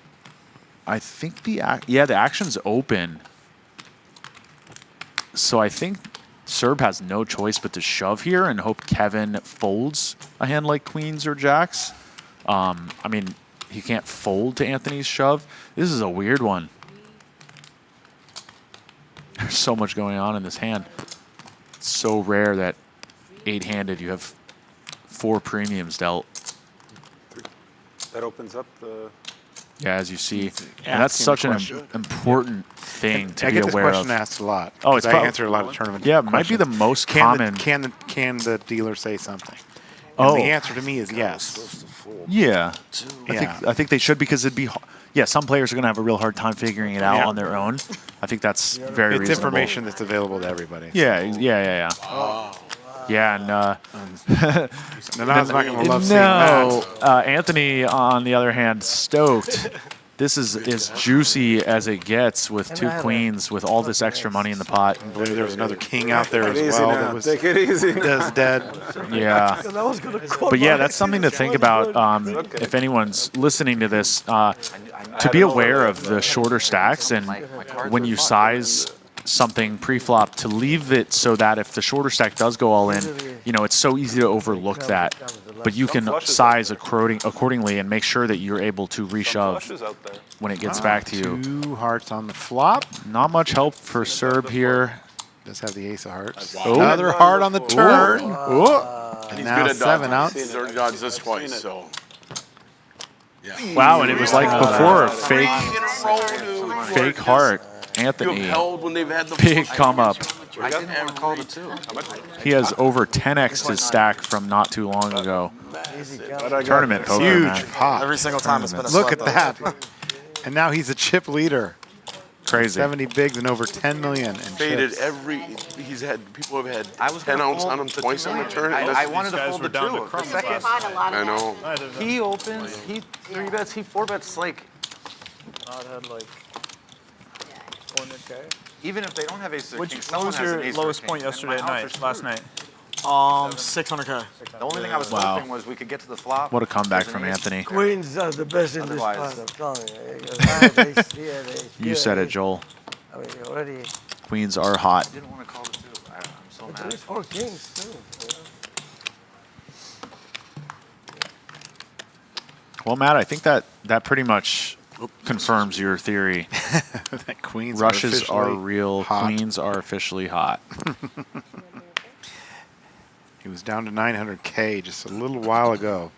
H: I think the action's open. So I think Serb has no choice but to shove here and hope Kevin folds a hand like queens or jacks. I mean, he can't fold to Anthony's shove. This is a weird one. There's so much going on in this hand. It's so rare that 8-handed you have 4 premiums dealt.
B: That opens up the...
H: Yeah, as you see. And that's such an important thing to be aware of.
G: I get this question asked a lot.
H: Oh, it's
G: I answer a lot of tournament
H: Yeah, it might be the most common.
G: Can the dealer say something?
H: Oh.
G: And the answer to me is yes.
H: Yeah.
G: Yeah.
H: I think they should, because it'd be... Yeah, some players are going to have a real hard time figuring it out on their own. I think that's very reasonable.
G: It's information that's available to everybody.
H: Yeah. Yeah, and
G: Nanav's not going to love seeing that.
H: Anthony, on the other hand, stoked. This is as juicy as it gets with 2 queens, with all this extra money in the pot.
G: I believe there was another king out there as well. That was,
B: Take it easy.
G: That's dead.
H: Yeah. But yeah, that's something to think about if anyone's listening to this. To be aware of the shorter stacks, and when you size something pre-flop, to leave it so that if the shorter stack does go all in, you know, it's so easy to overlook that. But you can size accordingly and make sure that you're able to reshove when it gets back to you.
G: 2 hearts on the flop.
H: Not much help for Serb here.
G: Does have the ace of hearts.
H: Oh.
G: Another heart on the turn.
K: And he's
G: now
K: good at
G: 7
K: dodging.
G: outs.
K: He's already dodged this twice, so. Yeah.
H: Wow, and it was like before, fake heart. Anthony,
K: held when they've had the
H: big come up.
K: I didn't want to call the 2.
H: He has over 10x his stack from not too long ago. Tournament poker,
G: Huge
H: man.
G: pop.
C: Every single time it's been a
G: Look
C: sweat,
G: at
C: though.
G: that. And now he's a chip leader.
H: Crazy.
G: 70 bigs and over 10 million in
K: Faded
G: chips.
K: he's had, people have had 10 ounce on him twice on the turn.
L: I wanted to fold the 2. The second,
K: I know.
L: he opens, he 3-bets, he 4-bets, like,
J: Not had like 400K.
L: even if they don't have ace or
J: What
L: king,
J: was
L: someone has an
J: your
L: ace or
J: lowest
L: king.
J: point
L: And
J: yesterday
L: my
J: night,
L: outs are
J: last
L: screwed.
J: night?
C: 600K.
L: The only thing I was
H: Wow.
L: hoping was we could get to the flop.
H: What a comeback
L: There's an
H: from
L: ace.
H: Anthony.
D: Queens are the best in this
L: Otherwise-
D: spot, I'm telling you.
H: You said it, Joel.
D: I mean, already.
H: Queens are hot.
L: I didn't want to call the 2. I'm so
D: But
L: mad.
D: there's 4 kings, too.
H: Well, Matt, I think that pretty much confirms your theory.
G: That queens
H: Rushes
G: are
H: are
G: officially
H: real.
G: hot.
H: Queens are officially hot.
G: He was down to 900K just a little while ago.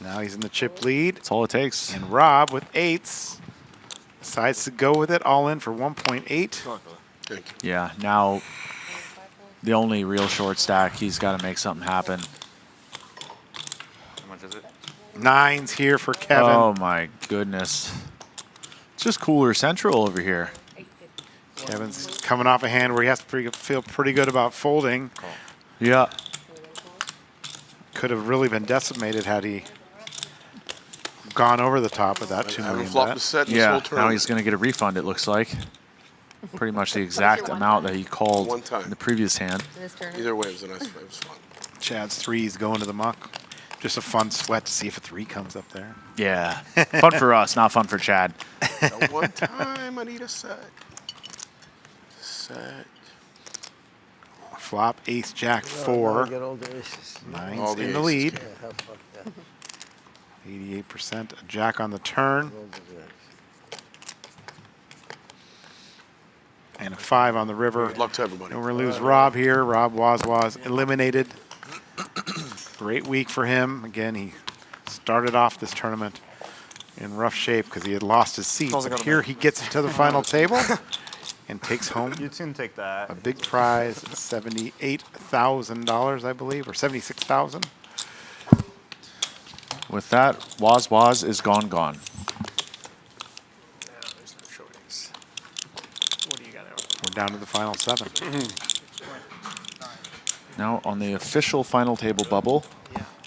G: Now he's in the chip lead.
H: That's all it takes.
G: And Rob with 8s decides to go with it all in for 1.8.
H: Yeah, now the only real short stack, he's got to make something happen.
L: How much is it?
G: 9s here for Kevin.
H: Oh my goodness. It's just cooler central over here.
G: Kevin's coming off a hand where he has to feel pretty good about folding.
H: Yeah.
G: Could have really been decimated had he gone over the top with that 2 million
K: flop
G: bet.
K: is set in this
H: Yeah,
K: whole
H: now
K: tournament.
H: he's going to get a refund, it looks like. Pretty much the exact amount that he called
K: One time.
H: in the previous hand.
K: Either way, it was a nice it was fun.
G: Chad's 3s going to the muck. Just a fun sweat to see if a 3 comes up there.
H: Yeah. Fun for us, not fun for Chad.
K: One time I need a set.
G: Flop, ace, jack, 4. 9s in the lead. 88%, a jack on the turn. And a 5 on the river.
K: Luck to everybody.
G: And we're going to lose Rob here. Rob was eliminated. Great week for him. Again, he started off this tournament in rough shape because he had lost his seat. But here he gets to the final table and takes home
J: You'd soon take that.
G: a big prize, $78,000, I believe, or $76,000.
H: With that, Waz is gone.
J: What do you got there?
G: We're down to the final 7.
H: Now on the official final table bubble,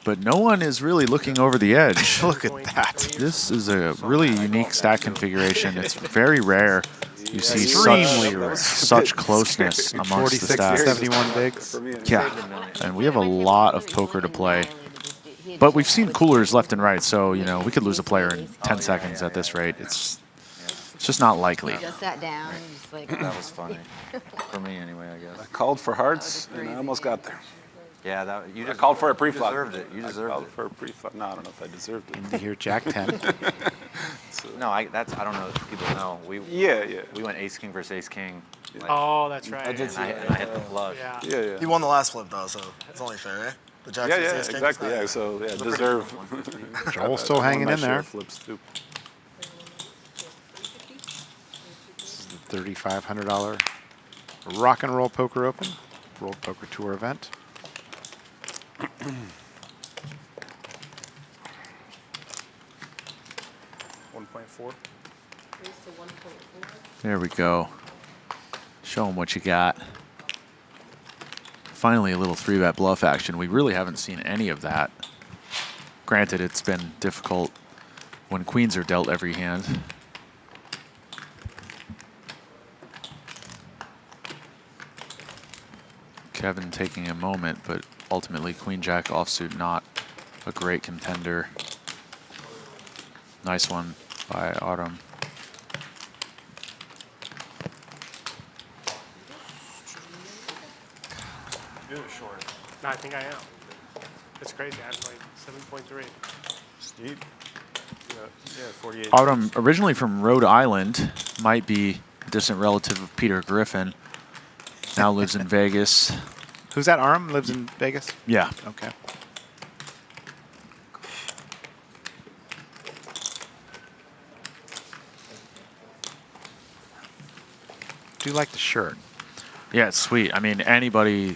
H: but no one is really looking over the edge.
G: Look at that.
H: This is a really unique stack configuration. It's very rare You see
G: Extremely rare.
H: such closeness amongst
G: 46
H: the
G: to
H: stats.
G: 71 bigs.
H: Yeah, and we have a lot of poker to play. But we've seen coolers left and right, so, you know, we could lose a player in 10 seconds at this rate. It's just not likely.
F: You just sat down and just like.
L: That was funny. For me, anyway, I guess.
B: I called for hearts, and I almost got there.
L: Yeah, that you just
B: called for a pre-flop.
L: Deserved it. You deserved
B: I called
L: it.
B: for a pre-flop. No, I don't know if I deserved it.
G: Into here, Jack 10.
L: No, I don't know if people know. We went ace king versus ace king. Like,
N: Oh, that's right.
C: I did
L: and
C: see
L: I
C: that.
L: hit the flush.
N: Yeah.
C: He won the last flip though, so it's only fair, right? The Jack six, ace king.
B: exactly. Yeah, so deserve.
G: Joel's still hanging in there.
B: Flips too.
G: This is the $3,500 Rock and Roll Poker Open, World Poker Tour event.
H: There we go. Show them what you got. Finally, a little 3-bet bluff action. We really haven't seen any of that. Granted, it's been difficult when queens are dealt every hand. Kevin taking a moment, but ultimately queen-jack offsuit not a great contender. Nice one by Autumn.
N: No, I think I am. It's crazy. I'm like 7.3.
J: Steep. Yeah, 48.
H: Autumn, originally from Rhode Island, might be a distant relative of Peter Griffin. Now lives in Vegas.
G: Who's that? Aram lives in Vegas?
H: Yeah.
G: Okay. Do you like the shirt?
H: Yeah, it's sweet. I mean, anybody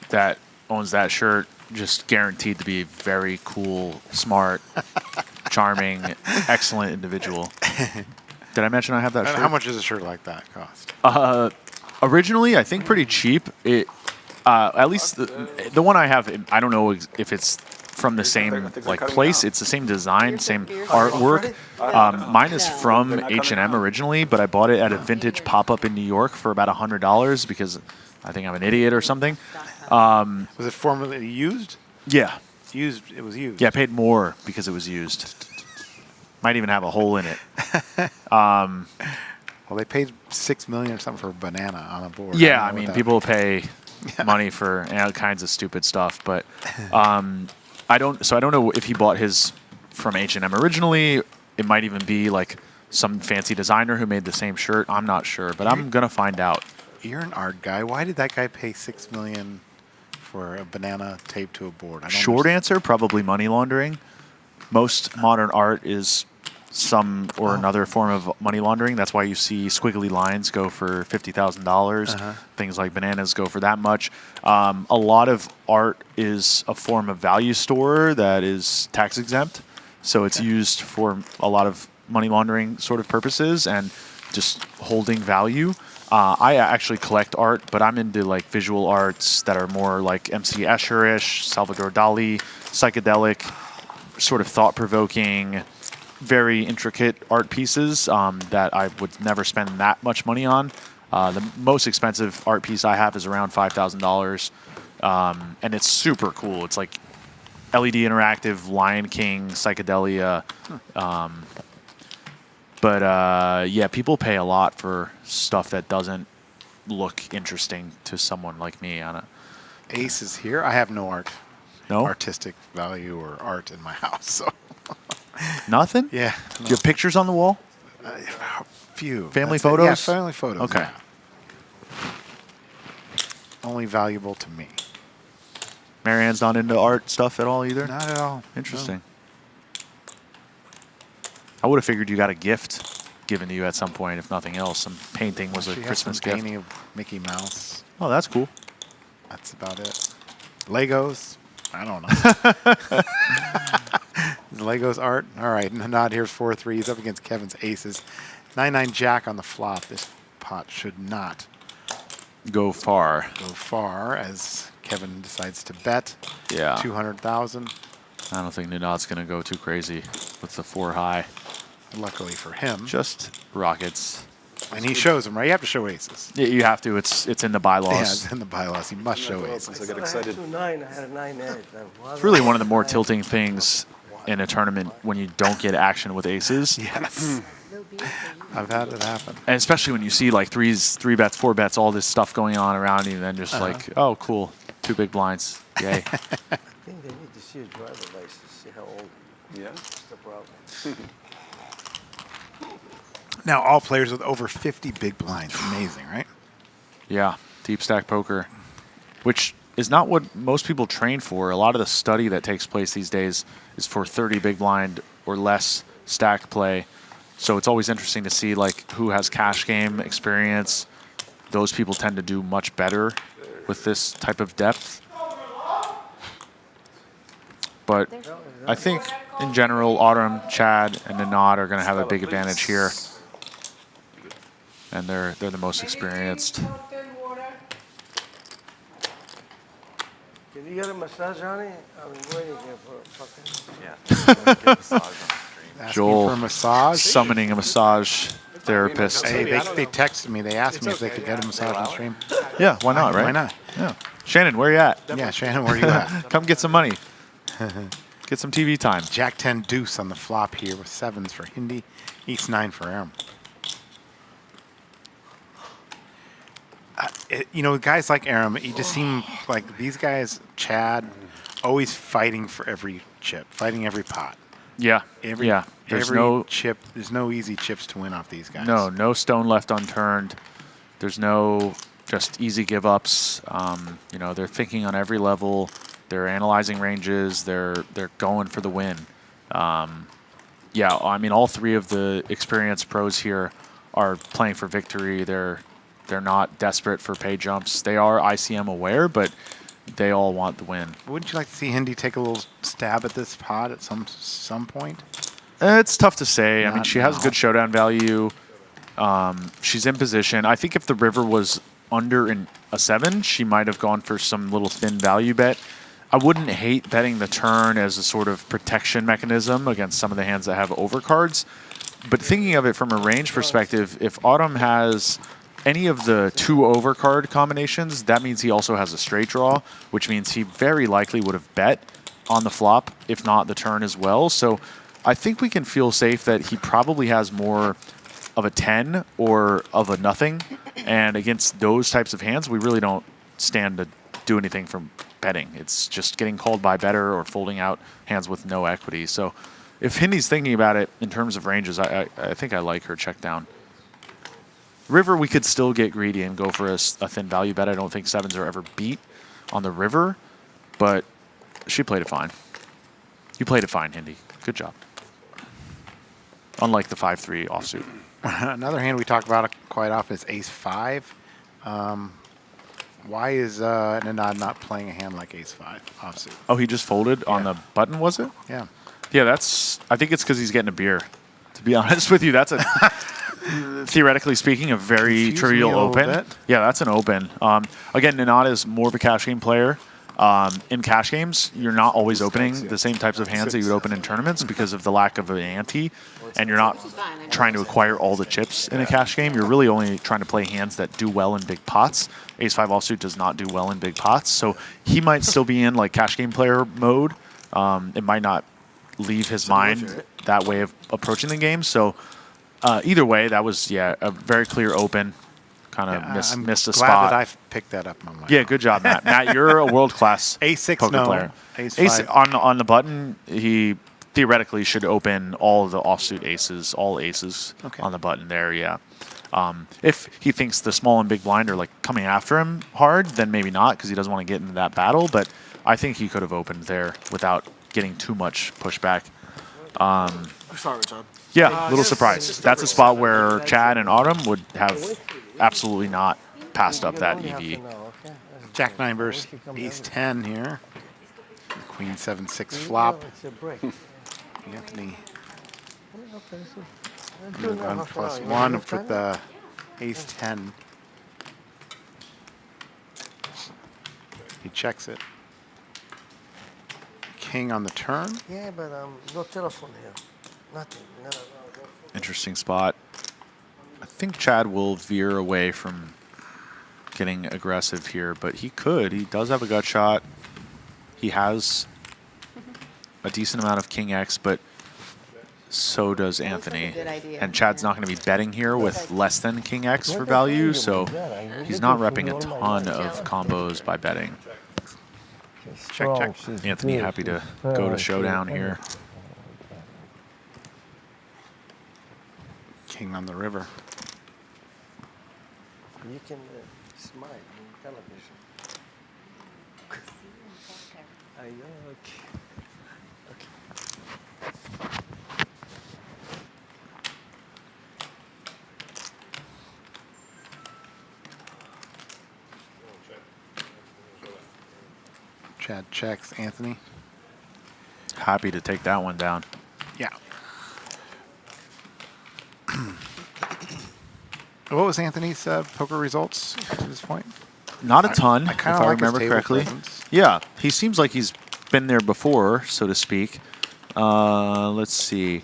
H: that owns that shirt just guaranteed to be very cool, smart, charming, excellent individual. Did I mention I have that shirt?
G: How much does a shirt like that cost?
H: Originally, I think pretty cheap. It at least the one I have, I don't know if it's from the same like place. It's the same design, same artwork. Mine is from H&M originally, but I bought it at a vintage pop-up in New York for about $100 because I think I'm an idiot or something.
G: Was it formerly used?
H: Yeah.
G: It's used. It was used.
H: Yeah, I paid more because it was used. Might even have a hole in it.
G: Well, they paid $6 million or something for a banana on a board.
H: Yeah, I mean, people pay money for all kinds of stupid stuff, but I don't know if he bought his from H&M originally. It might even be like some fancy designer who made the same shirt. I'm not sure, but I'm gonna find out.
G: You're an art guy. Why did that guy pay $6 million for a banana taped to a board?
H: Short answer, probably money laundering. Most modern art is some or another form of money laundering. That's why you see squiggly lines go for $50,000. Things like bananas go for that much. A lot of art is a form of value store that is tax exempt. So it's used for a lot of money laundering sort of purposes and just holding value. I actually collect art, but I'm into like visual arts that are more like MC Escher-ish, Salvador Dali, psychedelic, sort of thought-provoking, very intricate art pieces that I would never spend that much money on. The most expensive art piece I have is around $5,000, and it's super cool. It's like LED interactive, Lion King, psychedelia. But yeah, people pay a lot for stuff that doesn't look interesting to someone like me.
G: Ace is here. I have no art.
H: No?
G: Artistic value or art in my house. So
H: Nothing?
G: Yeah.
H: Do you have pictures on the wall?
G: A few.
H: Family
G: That's it.
H: photos?
G: Yeah, family photos.
H: Okay.
G: Yeah. Only valuable to me.
H: Marianne's not into art stuff at all either?
G: Not at all.
H: Interesting. I would have figured you got a gift given to you at some point, if nothing else. Some painting was a
G: She has
H: Christmas
G: some
H: gift.
G: painting of Mickey Mouse.
H: Oh, that's cool.
G: That's about it. Legos. I don't know. Legos art. All right. Nod here's 4-3. He's up against Kevin's aces. 9-9 Jack on the flop. This pot should not
H: go far.
G: Go far as Kevin decides to bet.
H: Yeah.
G: 200,000.
H: I don't think Nunad's going to go too crazy with the 4 high.
G: Luckily for him.
H: Just rockets.
G: And he shows them, right? You have to show aces.
H: Yeah, you have to. It's in the bylaws.
G: Yeah, it's in the bylaws. You must show aces.
D: I got excited. I had a 9 edge.
H: It's really one of the more tilting things in a tournament when you don't get action with aces.
G: Yes. I've had it happen.
H: And especially when you see like 3 bets, 4 bets, all this stuff going on around you, and then just like, oh, cool, 2 big blinds. Yay.
D: I think they need to see a driver license, see how old.
B: Yeah.
D: That's the problem.
G: Now, all players with over 50 big blinds. Amazing, right?
H: Yeah, deep stack poker, which is not what most people train for. A lot of the study that takes place these days is for 30 big blind or less stack play. So it's always interesting to see like who has cash game experience. Those people tend to do much better with this type of depth. But I think in general, Autumn, Chad, and Nanad are going to have a big advantage here. And they're the most experienced.
D: Can you get a massage, Johnny? I've been waiting here for a fucking...
G: Asking
H: Joel
G: for a massage.
H: summoning a massage therapist.
G: Hey, they texted me. They asked me if they could get a massage on stream.
H: Yeah, why not, right?
G: Why not?
H: Yeah. Shannon, where you at?
G: Yeah, Shannon, where you at?
H: Come get some money. Get some TV time.
G: Jack 10 deuce on the flop here with 7s for Hindi, Ace 9 for Aram. You know, guys like Aram, you just seem like these guys, Chad, always fighting for every chip, fighting every pot.
H: Yeah. There's
G: every
H: no
G: chip. There's no easy chips to win off these guys.
H: No stone left unturned. There's no just easy give ups. You know, they're thinking on every level. They're analyzing ranges. They're going for the win. Yeah, I mean, all 3 of the experienced pros here are playing for victory. They're not desperate for pay jumps. They are ICM aware, but they all want the win.
G: Wouldn't you like to see Hindi take a little stab at this pot at some point?
H: It's tough to say. I mean,
G: Not
H: she has
G: now.
H: good showdown value. She's in position. I think if the river was under a 7, she might have gone for some little thin value bet. I wouldn't hate betting the turn as a sort of protection mechanism against some of the hands that have overcards. But thinking of it from a range perspective, if Autumn has any of the 2 overcard combinations, that means he also has a straight draw, which means he very likely would have bet on the flop, if not the turn as well. So I think we can feel safe that he probably has more of a 10 or of a nothing. And against those types of hands, we really don't stand to do anything from betting. It's just getting called by better or folding out hands with no equity. So if Hindi's thinking about it in terms of ranges, I think I like her check down. River, we could still get greedy and go for a thin value bet. I don't think 7s are ever beat on the river, but she played it fine. You played it fine, Hindi. Good job. Unlike the 5-3 offsuit.
G: Another hand we talk about quite often is Ace 5. Why is Nanad not playing a hand like Ace 5 offsuit?
H: Oh, he just folded on the button, was it?
G: Yeah.
H: Yeah, I think it's because he's getting a beer. To be honest with you, that's a... theoretically speaking, a very trivial open. Yeah, that's an open. Again, Nanad is more of a cash game player. In cash games, you're not always opening the same types of hands that you would open in tournaments because of the lack of an ante, and you're not trying to acquire all the chips in a cash game. You're really only trying to play hands that do well in big pots. Ace-5 offsuit does not do well in big pots, so he might still be in like cash game player mode. It might not leave his mind that way of approaching the game. So either way, that was a very clear open. Kind of missed a spot.
G: Glad that I picked that up on my
H: Yeah, good job, Matt. Matt, you're a world-class
G: A6
H: poker player.
G: Ace
H: on the button, he theoretically should open all of the offsuit aces, all aces on the button there, yeah. If he thinks the small and big blind are like coming after him hard, then maybe not because he doesn't want to get into that battle. But I think he could have opened there without getting too much pushback.
C: Sorry, John.
H: Yeah, little surprise. That's a spot where Chad and Autumn would have absolutely not passed up that EV.
G: Jack 9 versus Ace 10 here. Queen 7-6 flop. Anthony. Gun +1 with the Ace 10. He checks it. King on the turn.
D: Yeah, but no telephone here. Nothing. No.
H: Interesting spot. think Chad will veer away from getting aggressive here, but he could. He does have a gut shot. He has a decent amount of King X, but so does Anthony. And Chad's not going to be betting here with less than King X for value, so he's not repping a ton of combos by betting.
G: Check, check.
H: Anthony happy to go to showdown here.
G: King on the river.
D: You can smile in television.
G: Chad checks Anthony.
H: Happy to take that one down.
G: Yeah. What was Anthony's poker results to this point?
H: Not a ton, if I
G: like
H: remember correctly. Yeah, he seems like he's been there before, so to speak. Let's see.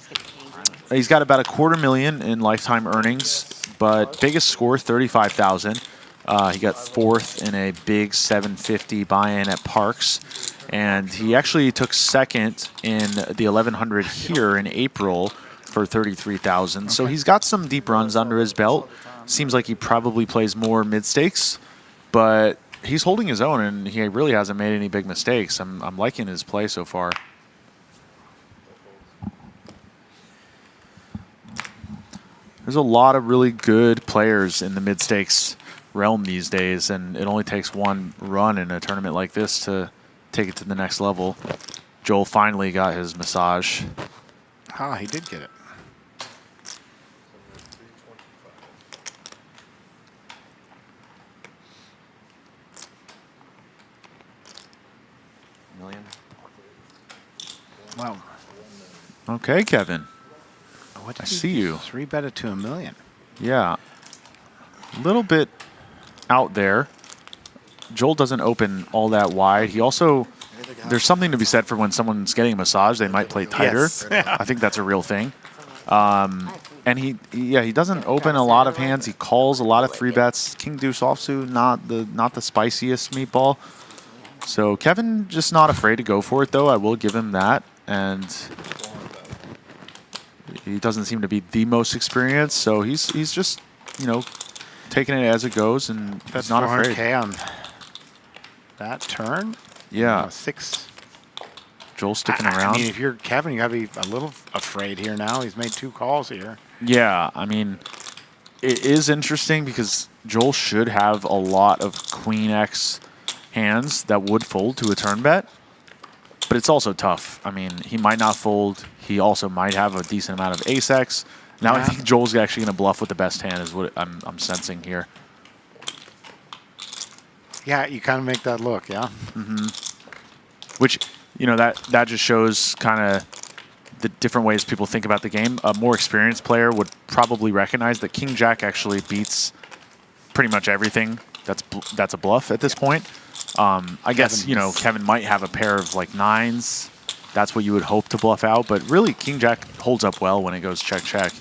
H: He's got about $250,000 in lifetime earnings, but biggest score, 35,000. He got 4th in a big 750 buy-in at Parks, and he actually took 2nd in the 1100 here in April for 33,000. Okay. So he's got some deep runs under his belt. Seems like he probably plays more mid-stakes, but he's holding his own, and he really hasn't made any big mistakes. I'm liking his play so far. There's a lot of really good players in the mid-stakes realm these days, and it only takes one run in a tournament like this to take it to the next level. Joel finally got his massage.
G: Ah, he did get it.
L: Million.
G: Wow.
H: Okay, Kevin.
G: What did
H: I see you.
G: 3-bet it to $1 million.
H: Yeah. A little bit out there. Joel doesn't open all that wide. He also, there's something to be said for when someone's getting a massage, they might play tighter.
G: Yes.
H: I think that's a real thing. And he doesn't open a lot of hands. He calls a lot of 3-bets. King Deuce offsuit, not the spiciest meatball. So Kevin just not afraid to go for it, though. I will give him that. And he doesn't seem to be the most experienced, so he's just, you know, taking it as it goes, and
G: that's
H: not afraid.
G: $400K on that turn.
H: Yeah.
G: 6.
H: Joel sticking around.
G: I mean, if you're Kevin, you got to be a little afraid here now. He's made 2 calls here.
H: Yeah, I mean, it is interesting because Joel should have a lot of Queen X hands that would fold to a turn bet, but it's also tough. I mean, he might not fold. He also might have a decent amount of Ace X. Now I think Joel's actually going to bluff with the best hand is what I'm sensing here.
G: Yeah, you kind of make that look, yeah.
H: Mm-hmm. Which, you know, that just shows kind of the different ways people think about the game. A more experienced player would probably recognize that King Jack actually beats pretty much everything that's a bluff at this point. I guess, you know, Kevin might have a pair of like 9s. That's what you would hope to bluff out, but really King Jack holds up well when it goes check, check.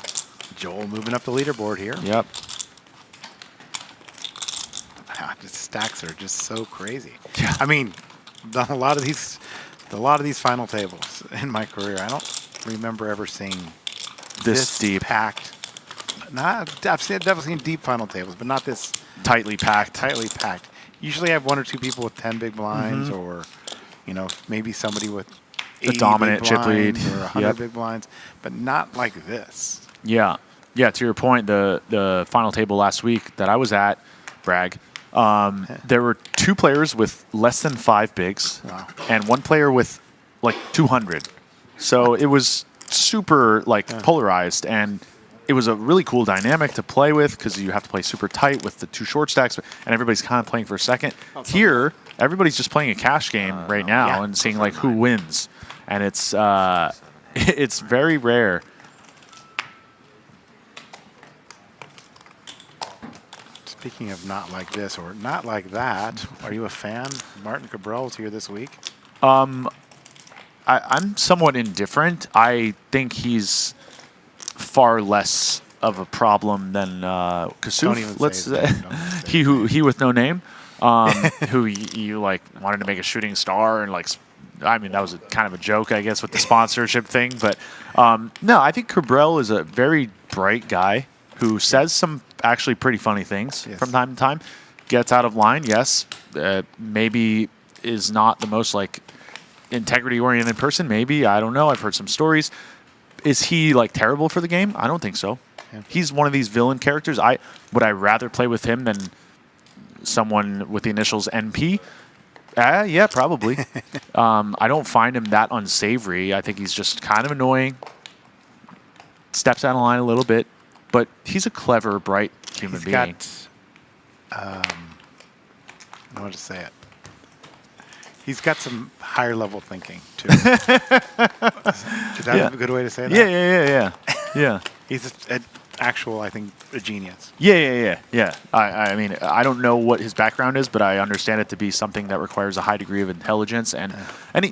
G: Joel moving up the leaderboard here.
H: Yep.
G: The stacks are just so crazy. Yeah. I mean, a lot of these final tables in my career, I don't remember ever seeing this
H: deep
G: packed. I've definitely seen deep final tables, but not this
H: tightly packed.
G: Tightly packed. Usually I have 1 or 2 people with 10 big blinds, or, you know, maybe somebody with
H: a dominant chip lead
G: or 100 big blinds, but not like this.
H: Yeah. Yeah, to your point, the final table last week that I was at, brag, there were 2 players with less than 5 bigs, and 1 player with like 200. So it was super like polarized, and it was a really cool dynamic to play with because you have to play super tight with the 2 short stacks, and everybody's kind of playing for a second. Here, everybody's just playing a cash game right now and seeing like who wins, and it's very rare.
G: Speaking of not like this or not like that, are you a fan? Martin Cabral's here this week.
H: I'm somewhat indifferent. I think he's far less of a problem than
G: Don't
H: Kasuf.
G: even
H: Let's
G: say his name. Don't even say
H: he with no name, who you like wanted to make a shooting star and like. I mean, that was kind of a joke, I guess, with the sponsorship thing. But no, I think Cabral is a very bright guy who says some actually pretty funny things from time to time. Gets out of line, yes. Maybe is not the most like integrity-oriented person. Maybe, I don't know. I've heard some stories. Is he like terrible for the game? I don't think so. Yeah. He's one of these villain characters. Would I rather play with him than someone with the initials NP? Yeah, probably. I don't find him that unsavory. I think he's just kind of annoying. Steps out of line a little bit, but he's a clever, bright human being.
G: I don't know how to say it. He's got some higher level thinking too. Is that a good way to say that?
H: Yeah.
G: He's an actual, I think, a genius.
H: Yeah. I mean, I don't know what his background is, but I understand it to be something that requires a high degree of intelligence, and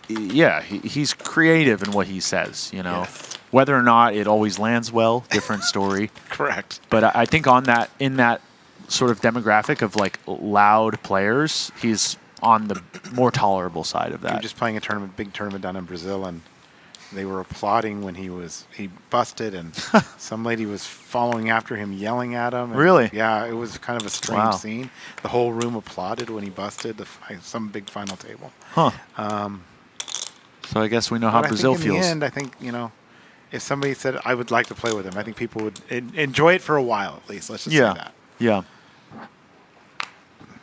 H: he's creative in what he says. You know, whether or not it always lands well, different story.
G: Correct.
H: But I think in that sort of demographic of like loud players, he's on the more tolerable side of that.
G: We were just playing a big tournament down in Brazil, and they were applauding when he busted, and some lady was following after him, yelling at him. And
H: Really?
G: Yeah, it was kind of a strange scene. The whole room applauded when he busted some big final table.
H: Huh. So I guess we know how Brazil feels.
G: In the end, I think, if somebody said, I would like to play with him, I think people would enjoy it for a while at least. Let's just say that.
H: Yeah.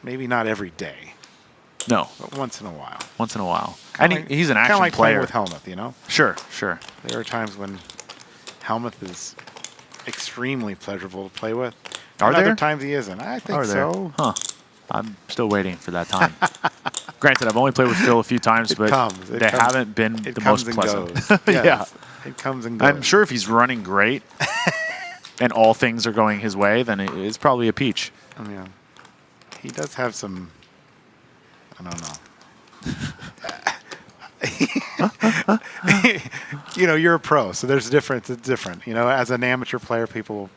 G: Maybe not every day.
H: No.
G: But once in a while.
H: And he's an action
G: like
H: player.
G: With Helmuth,
H: Sure.
G: There are times when Helmuth is extremely pleasurable to play with. Other times he isn't. I think so.
H: Huh. I'm still waiting for that time. Granted, I've only played with Phil a few times, but they haven't been the most pleasant.
G: Yeah. It comes and goes.
H: I'm sure if he's running great and all things are going his way, then it's probably a peach.
G: Yeah. He does have some, I don't know. You're a pro, so there's a difference. It's different. As an amateur player, people,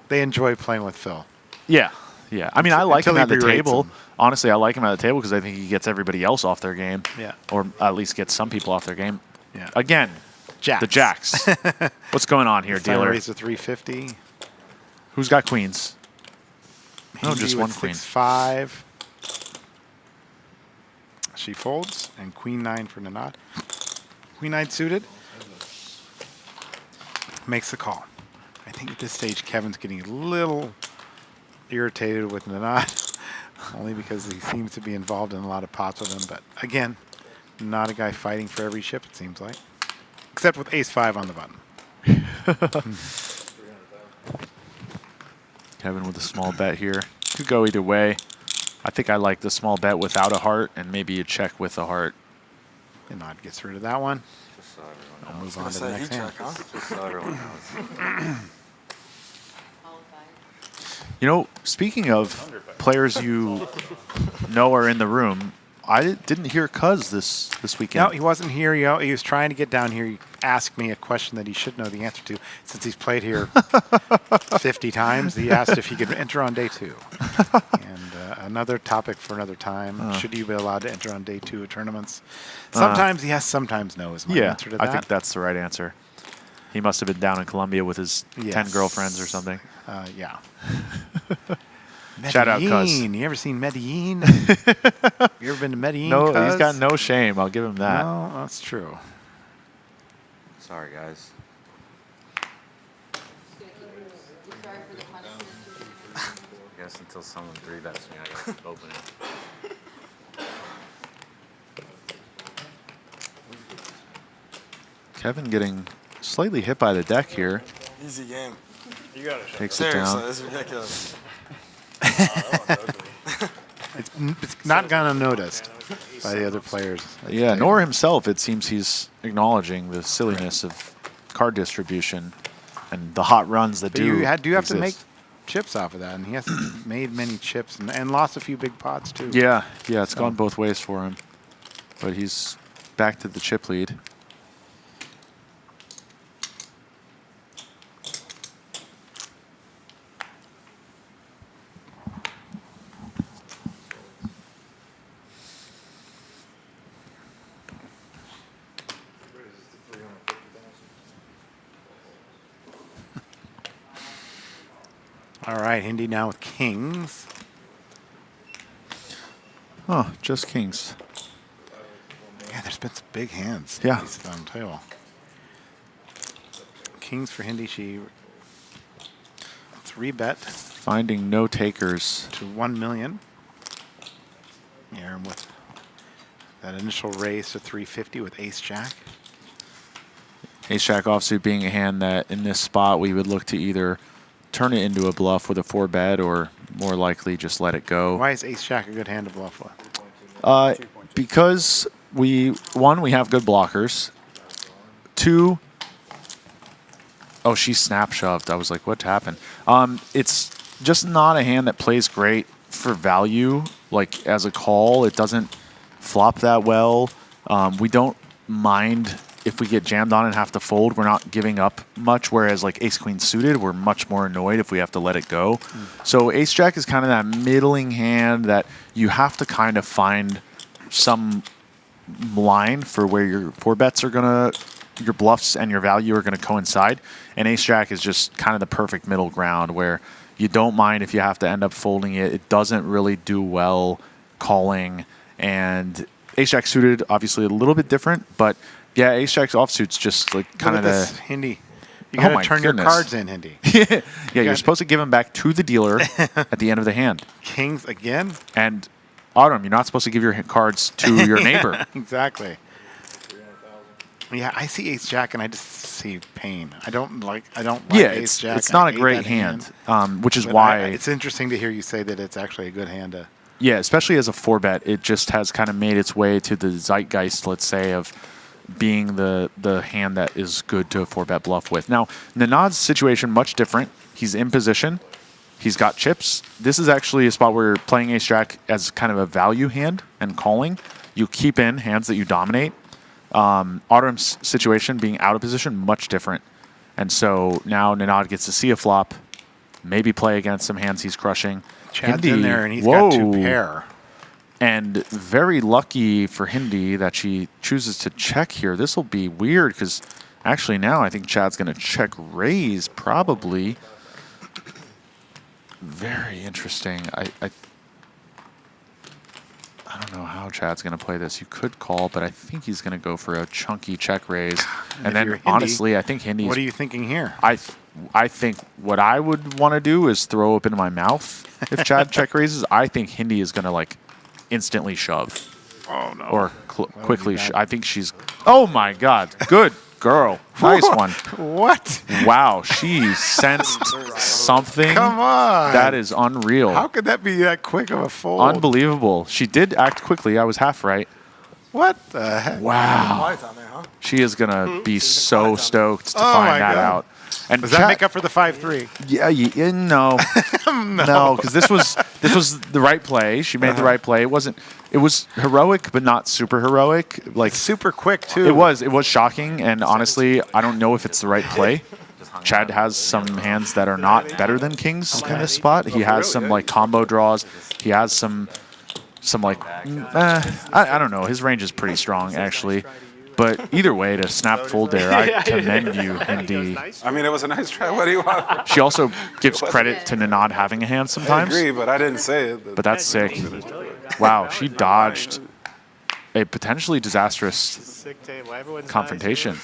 G: they enjoy playing with Phil.
H: Yeah. I mean, I like him at the table. Honestly, I like him at the table because I think he gets everybody else off their game.
G: Yeah.
H: Or at least gets some people off their game.
G: Yeah.
H: Again, the jacks. What's going on here, dealer?
G: Raised to 350.
H: Who's got queens? No, just one queen.
G: 6-5. She folds, and queen 9 for Nanad. Queen 9 suited. Makes the call. I think at this stage, Kevin's getting a little irritated with Nanad, only because he seems to be involved in a lot of pots with him. But again, not a guy fighting for every chip, it seems like. Except with ace-5 on the button.
H: Kevin with a small bet here. Could go either way. I think I like the small bet without a heart and maybe a check with a heart.
G: Nanad gets rid of that one.
L: Just so everyone
G: I'll
L: knows.
G: move on to the next hand.
L: Just so everyone knows.
H: Speaking of players you know are in the room, I didn't hear Cuz this weekend.
G: No, he wasn't here. He was trying to get down here. He asked me a question that he should know the answer to. Since he's played here 50 times, he asked if he could enter on day 2. And another topic for another time. Should you be allowed to enter on day 2 of tournaments? Sometimes yes, sometimes no is my answer to that.
H: I think that's the right answer. He must have been down in Colombia with his 10 girlfriends or something.
G: Yeah.
H: Shout out, Cuz.
G: You ever seen Medellin? You ever been to Medellin?
H: No,
G: Cuz?
H: he's got no shame. I'll give him that.
G: No, that's true.
L: Sorry, guys. I guess until someone 3-bets me, I gotta keep opening.
H: Kevin getting slightly hit by the deck here.
C: Easy game.
J: You got it.
H: Takes it down.
C: This is ridiculous.
G: It's not gone unnoticed by the other players.
H: Yeah, nor himself. It seems he's acknowledging the silliness of card distribution and the hot runs that do
G: you have to
H: exist.
G: make chips off of that, and he hasn't made many chips and lost a few big pots too.
H: Yeah, it's gone both ways for him. But he's back to the chip lead.
G: All right, Hindi now with kings.
H: Oh, just kings.
G: Yeah, there's been some big hands.
H: Yeah.
G: On the table. Kings for Hindi. She 3-bet.
H: Finding no takers.
G: To 1 million. Yeah, and with that initial raise to 350 with Ace Jack.
H: Ace Jack offsuit being a hand that in this spot we would look to either turn it into a bluff with a 4-bet or more likely just let it go.
G: Why is Ace Jack a good hand to bluff with?
H: Because we have good blockers. 2, oh, she snap shoved. I was like, what happened? It's just not a hand that plays great for value. Like as a call, it doesn't flop that well. We don't mind if we get jammed on and have to fold. We're not giving up much, whereas like ace queen suited, we're much more annoyed if we have to let it go. So ace jack is kind of that middling hand that you have to kind of find some line for where your 4-bets are gonna, your bluffs and your value are gonna coincide. And ace jack is just kind of the perfect middle ground where you don't mind if you have to end up folding it. It doesn't really do well calling. And ace jack suited, obviously a little bit different, but yeah, ace jack's offsuit's just like kind of the
G: Hindi. You gotta turn your cards in, Hindi.
H: Yeah, you're supposed to give them back to the dealer at the end of the hand.
G: Kings again?
H: And Autumn, you're not supposed to give your cards to your neighbor.
G: Exactly. Yeah, I see ace jack and I just see pain. I don't like ace jack.
H: It's not a great hand, which is
G: But
H: why
G: it's interesting to hear you say that it's actually a good hand to.
H: Yeah, especially as a 4-bet, it just has kind of made its way to the zeitgeist, let's say, of being the hand that is good to a 4-bet bluff with. Now, Nanad's situation, much different. He's in position. He's got chips. This is actually a spot where you're playing ace jack as kind of a value hand and calling. You keep in hands that you dominate. Autumn's situation, being out of position, much different. And so now Nanad gets to see a flop, maybe play against some hands he's crushing.
G: Chad's in there, and he's got 2 pair.
H: And very lucky for Hindi that she chooses to check here. This will be weird because actually now I think Chad's going to check raise probably. Very interesting. I don't know how Chad's going to play this. You could call, but I think he's going to go for a chunky check raise. And then honestly, I think Hindi's...
G: What are you thinking here?
H: I think what I would want to do is throw up into my mouth if Chad check raises. I think Hindi is going to like instantly shove.
G: Oh, no.
H: Or quickly. I think she's... Oh, my God. Good girl. Nice one.
G: What?
H: Wow. She sensed something.
G: Come on.
H: That is unreal.
G: How could that be that quick of a fold?
H: Unbelievable. She did act quickly. I was half right.
G: What the heck?
H: Wow. She is going to be so stoked to find that out. And
G: does that make up for the 5-3?
H: Yeah, no. No, because this was the right play. She made the right play. It was heroic, but not super heroic. Like
G: super quick too.
H: It was shocking, and honestly, I don't know if it's the right play. Chad has some hands that are not better than kings in this spot. He has some like combo draws. He has some like I don't know. His range is pretty strong actually. But either way, to snap fold there, I commend you, Hindi.
B: I mean, it was a nice try. What do you want?
H: She also gives credit to Nanad having a hand sometimes.
B: I agree, but I didn't say it.
H: But that's sick. Wow, she dodged a potentially disastrous confrontation.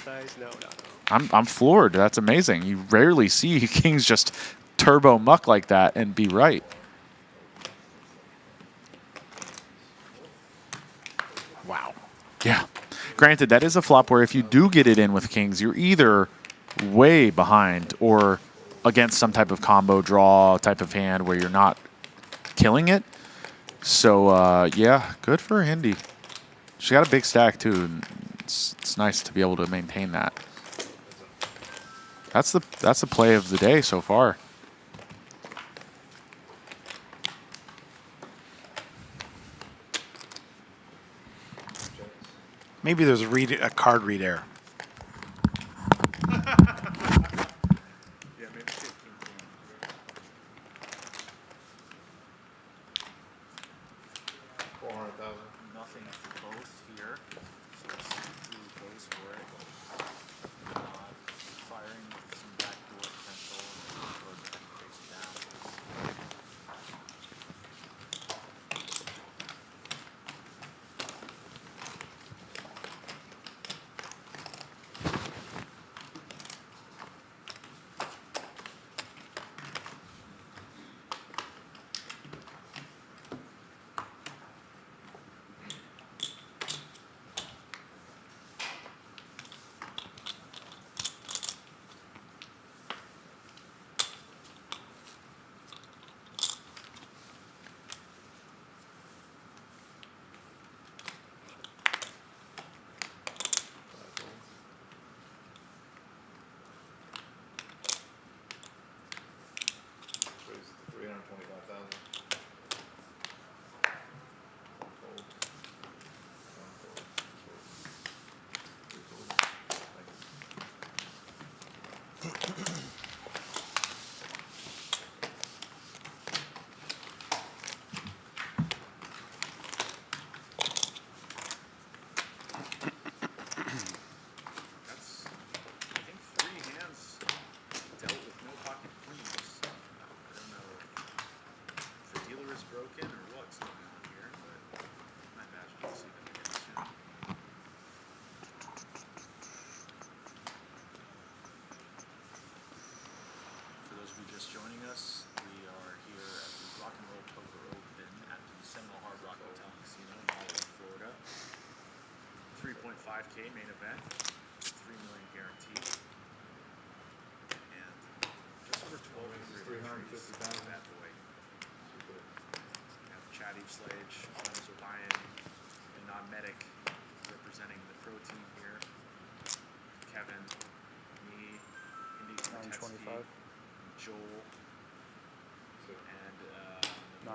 H: I'm floored. That's amazing. You rarely see kings just turbo muck like that and be right.
G: Wow.
H: Yeah. Granted, that is a flop where if you do get it in with kings, you're either way behind or against some type of combo draw type of hand where you're not killing it. So, yeah, good for Hindi. She got a big stack, too. And it's nice to be able to maintain that. That's the play of the day so far.
G: Maybe there's a card read error.
H: Nothing for both here. So who goes for it? Firing with some backdoor potential or face down.
O: That's, I think, 3 hands dealt with no pocket queens. I don't know if the dealer is broken or what's going on here, but I imagine we'll see them again soon. For those of you just joining us, we are here at the Rock and Roll Poker Open at the Seminole Hard Rock Hotel and Casino in Hollywood, Florida. 3.5K main event, $3 million guaranteed, and just over 1,200 entries in that bad boy. We have Chad Eveslage, Thomas O'Brien, and non-medic representing the pro team here. Kevin, me, Indy Kortetsky, Joel, and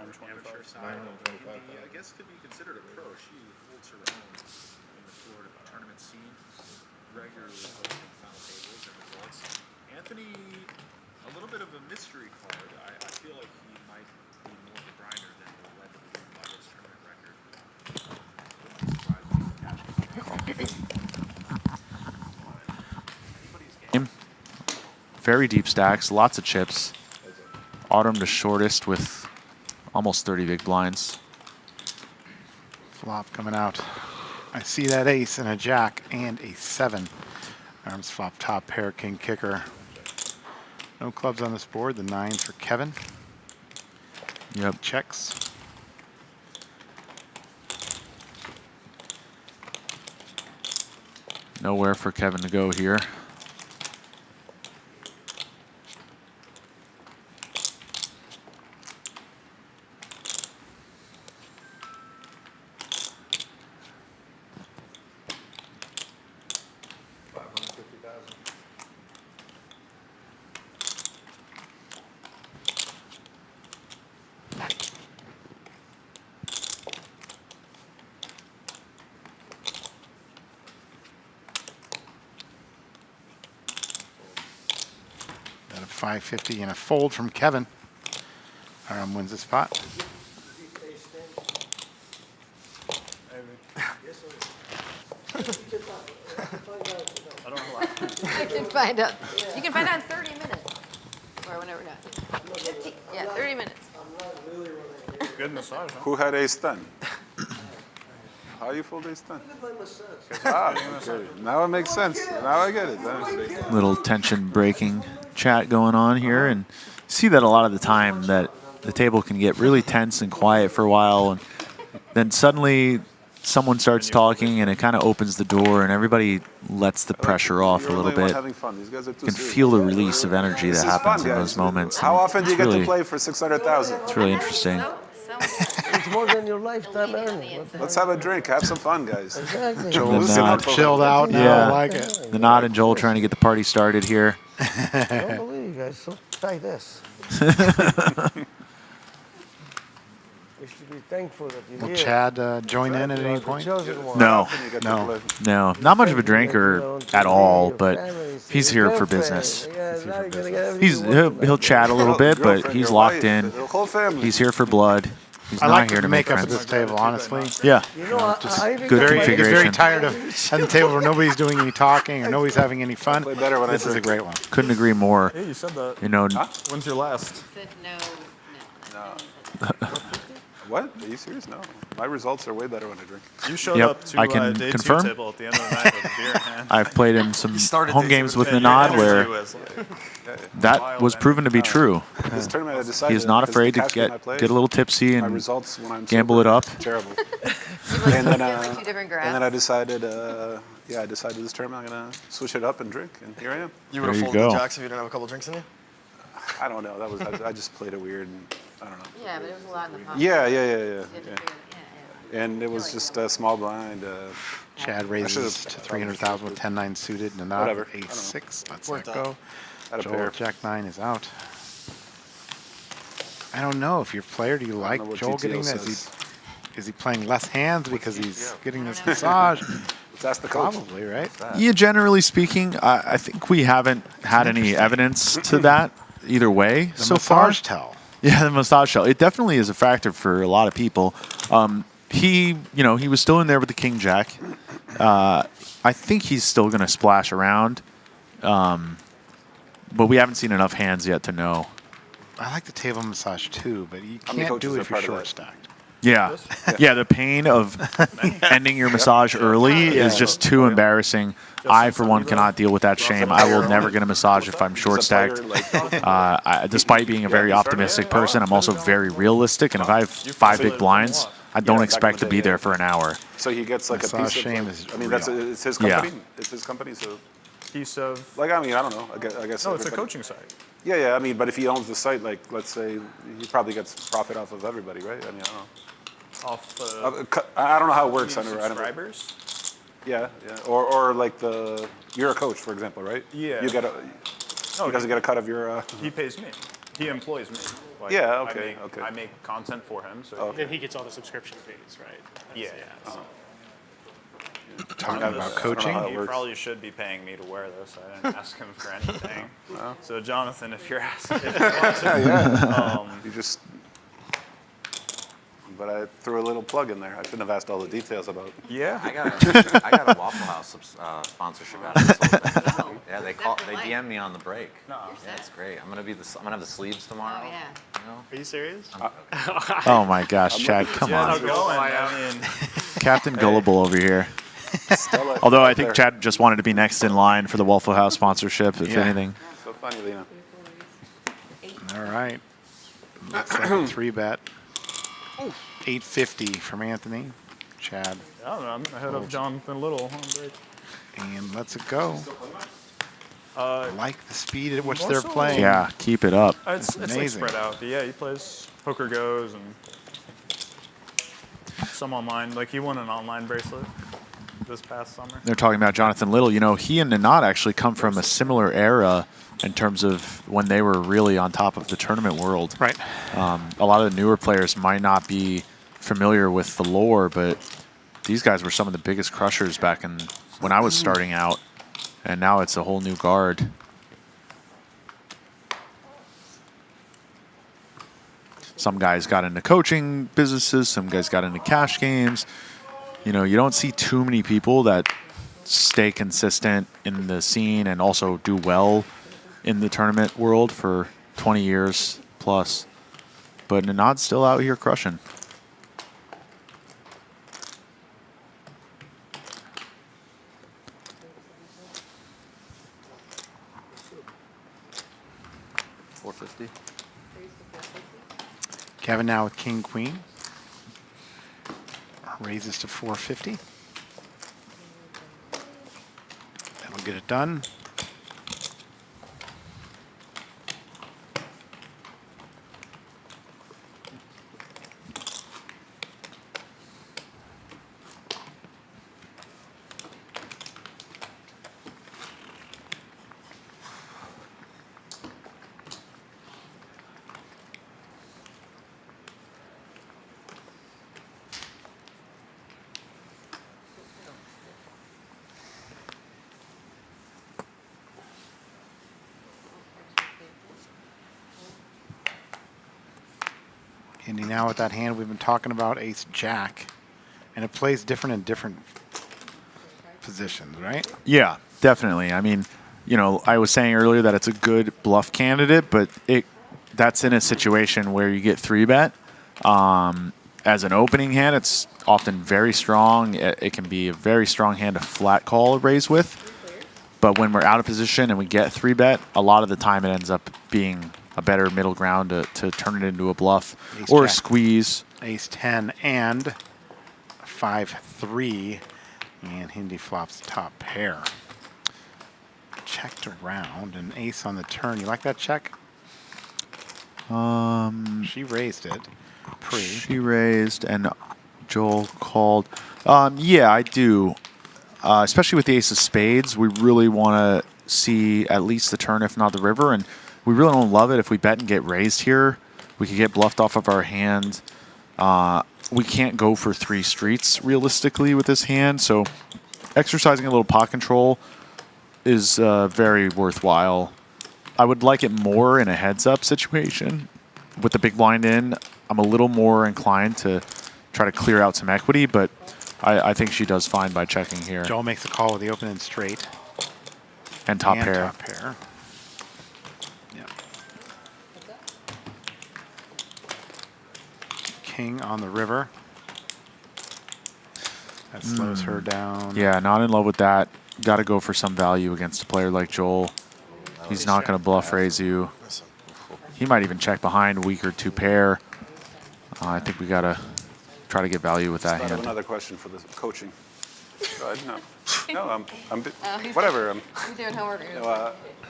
O: amateur side, Indy, I guess could be considered a pro. She holds her own in the Florida tournament scene, regularly hosting final tables and results. Anthony, a little bit of a mystery card. I feel like he might be more of a grinder than the lead of the room by his tournament record. Wouldn't be surprised if he catches anybody's game.
H: Very deep stacks, lots of chips. Autumn to shortest with almost 30 big blinds.
G: Flop coming out. I see that ace and a jack and a 7. Arms flop top pair, king kicker. No clubs on this board. The 9's for Kevin.
H: Yep.
G: Checks.
H: Nowhere for Kevin to go here.
G: Got a 550 and a fold from Kevin. Wins the spot.
F: I can find out. You can find out in 30 minutes. Or whenever done. 50, yeah, 30 minutes.
J: Good massage, huh?
B: Who had ace 10? How you fold ace 10? Ah, okay. Now it makes sense. Now I get it.
H: Little tension breaking chat going on here, and see that a lot of the time that the table can get really tense and quiet for a while, and then suddenly someone starts talking and it kind of opens the door and everybody lets the pressure off a little bit. You can feel the release of energy that happens in those moments.
B: How often do you get
H: really,
B: to play for 600,000?
H: It's really interesting.
D: It's more than your lifetime earning.
B: Let's have a drink. Have some fun, guys.
D: Exactly.
G: Joel's chilled out now.
H: Yeah,
G: I like it.
H: the Nod and Joel trying to get the party started here.
D: I don't believe you guys. So try this. We should be thankful that you're
G: Will
D: here.
G: Chad join in at any point?
H: No, not much of a drinker at all, but he's here for business. He'll chat a little bit, but he's locked in. He's here for blood. He's
G: I
H: not
G: like
H: here
G: the
H: to make
G: makeup of
H: friends.
G: this table, honestly.
H: Yeah.
D: You know,
H: Good
G: He's
H: configuration.
G: very tired of having a table where nobody's doing any talking or nobody's having any fun. This is a great one.
H: Couldn't agree more.
J: Hey, you said that.
H: You know,
J: When's your last?
F: Said no.
B: What? Are you serious? No. My results are way better when I drink.
J: You showed
H: Yep,
J: up to
H: I can
J: day
H: confirm.
J: 2 table at the end of the night with a beer in hand.
H: I've played in some
C: started
H: home
C: day
H: games
C: two
H: with
C: with
H: the Nod
J: energy
H: where
J: was like-
H: that was proven to be true.
B: This tournament I decided
H: He is not
B: because
H: afraid
B: the
H: to
B: cash game I
H: get
B: played,
H: a little tipsy
B: my
H: and
B: results when I'm
H: gamble
B: sober
H: it up.
B: are terrible.
F: And
B: then,
F: like 2 different graphs.
B: and then I decided, I decided this tournament I'm gonna switch it up and drink, and here I am.
C: You would have
H: There you
C: folded the
H: go.
C: jacks if you didn't have a couple drinks in you?
B: I don't know. That was I just played it weird, and I don't know.
F: Yeah, but it was a lot in the pocket.
B: Yeah.
F: You had to figure that- yeah.
B: And it was just a small blind.
G: Chad raises to 300,000 with 10-9 suited and a Nod
B: Whatever.
G: with ace-6. Let's
C: Worked
G: let
C: out.
G: go.
B: Had a
G: Joel
B: pair.
G: with Jack-9 is out. I don't know if your player. Do you like
B: know what
G: Joel
B: GTO
G: getting that?
B: says.
G: Is he playing less hands because he's getting this massage?
B: Let's ask the coach.
G: Probably, right?
H: Yeah, generally speaking, I think we haven't had any evidence to that either way
G: The
H: so far.
G: massage towel.
H: Yeah, the massage towel. It definitely is a factor for a lot of people. he was still in there with the king jack. I think he's still going to splash around, but we haven't seen enough hands yet to know.
G: I like the table massage too, but you can't do it if you're short stacked.
H: Yeah. The pain of ending your massage early is just too embarrassing. I, for one, cannot deal with that shame. I will never get a massage if I'm short stacked. Despite being a very optimistic person, I'm also very realistic, and if I have 5 big blinds, I don't expect to be there for an hour.
B: So he gets like a piece
G: shame
B: of.
G: is
B: I mean,
G: real.
B: it's his company. It's his company, so.
J: Piece of.
B: Like, I mean, I don't know. I guess.
J: No, it's a coaching site.
B: Yeah. I mean, but if he owns the site, like, let's say, he probably gets profit off of everybody, right? I mean, I don't know. I don't know how it works.
J: Subscribers.
B: Yeah. Or like you're a coach, for example, right?
J: Yeah.
B: You get he doesn't get a cut of your.
J: He pays me. He employs me. Like,
B: Yeah. Okay.
J: I make content for him, so.
N: And then he gets all the subscription fees, right?
J: Yeah.
G: Talking about coaching.
J: He probably should be paying me to wear this. I didn't ask him for anything. So Jonathan, if you're asking, if you're watching,
B: You just. But I threw a little plug in there. I shouldn't have asked all the details about.
J: Yeah.
L: I got a Waffle House sponsorship out of this whole thing. Yeah, they DM me on the break.
F: No.
L: Yeah, it's great. I'm gonna have the sleeves tomorrow.
F: Oh, yeah.
L: You know?
N: Are you serious?
H: Oh my gosh, Chad, come on. Captain Gullible over here. Although I think Chad just wanted to be next in line for the Waffle House sponsorship, if anything.
B: So funny, Lena.
G: All right. Looks like a 3-bet. 850 from Anthony. Chad.
J: I don't know. I'm ahead of Jonathan Little on break.
G: And let's it go. I like the speed at which they're
J: so-
G: playing.
H: Yeah, keep it up.
J: It's like
G: amazing.
J: spread out. But yeah, he plays Poker Goes and some online. Like he won an online bracelet this past summer.
H: They're talking about Jonathan Little. You know, he and Nanad actually come from a similar era in terms of when they were really on top of the tournament world.
G: Right.
H: A lot of the newer players might not be familiar with the lore, but these guys were some of the biggest crushers back in when I was starting out, and now it's a whole new guard. Some guys got into coaching businesses, some guys got into cash games. You know, you don't see too many people that stay consistent in the scene and also do well in the tournament world for 20 years plus. But Nanad's still out here crushing.
L: $450.
G: Kevin now with King Queen. Raises to 450. That'll get it done. Andy now with that hand we've been talking about, Ace Jack. And it plays different in different positions, right?
H: Yeah, definitely. I mean, you know, I was saying earlier that it's a good bluff candidate, but that's in a situation where you get 3-bet. As an opening hand, it's often very strong. It can be a very strong hand to flat call raise with. But when we're out of position and we get 3-bet, a lot of the time it ends up being a better middle ground to turn it into a bluff
G: Ace
H: or a
G: Jack.
H: squeeze.
G: Ace 10 and 5-3. And Hindi flops top pair. Checked around and ace on the turn. You like that check? She raised it.
H: She raised and Joel called. Yeah, I do. Especially with the ace of spades, we really want to see at least the turn, if not the river. And we really don't love it if we bet and get raised here. We could get bluffed off of our hand. We can't go for 3 streets realistically with this hand. So exercising a little pot control is very worthwhile. I would like it more in a heads-up situation. With the big blind in, I'm a little more inclined to try to clear out some equity, but I think she does fine by checking here.
G: Joel makes a call with the open end straight.
H: And top
G: and
H: pair.
G: Top pair. Yep. King on the river. That slows her down.
H: Yeah, not in love with that. Got to go for some value against a player like Joel. He's not going to bluff raise you. He might even check behind, weaker 2 pair. I think we got to try to get value with that
B: I have
H: hand.
B: another question for the coaching. Go ahead. No, whatever.
F: I'm doing homework.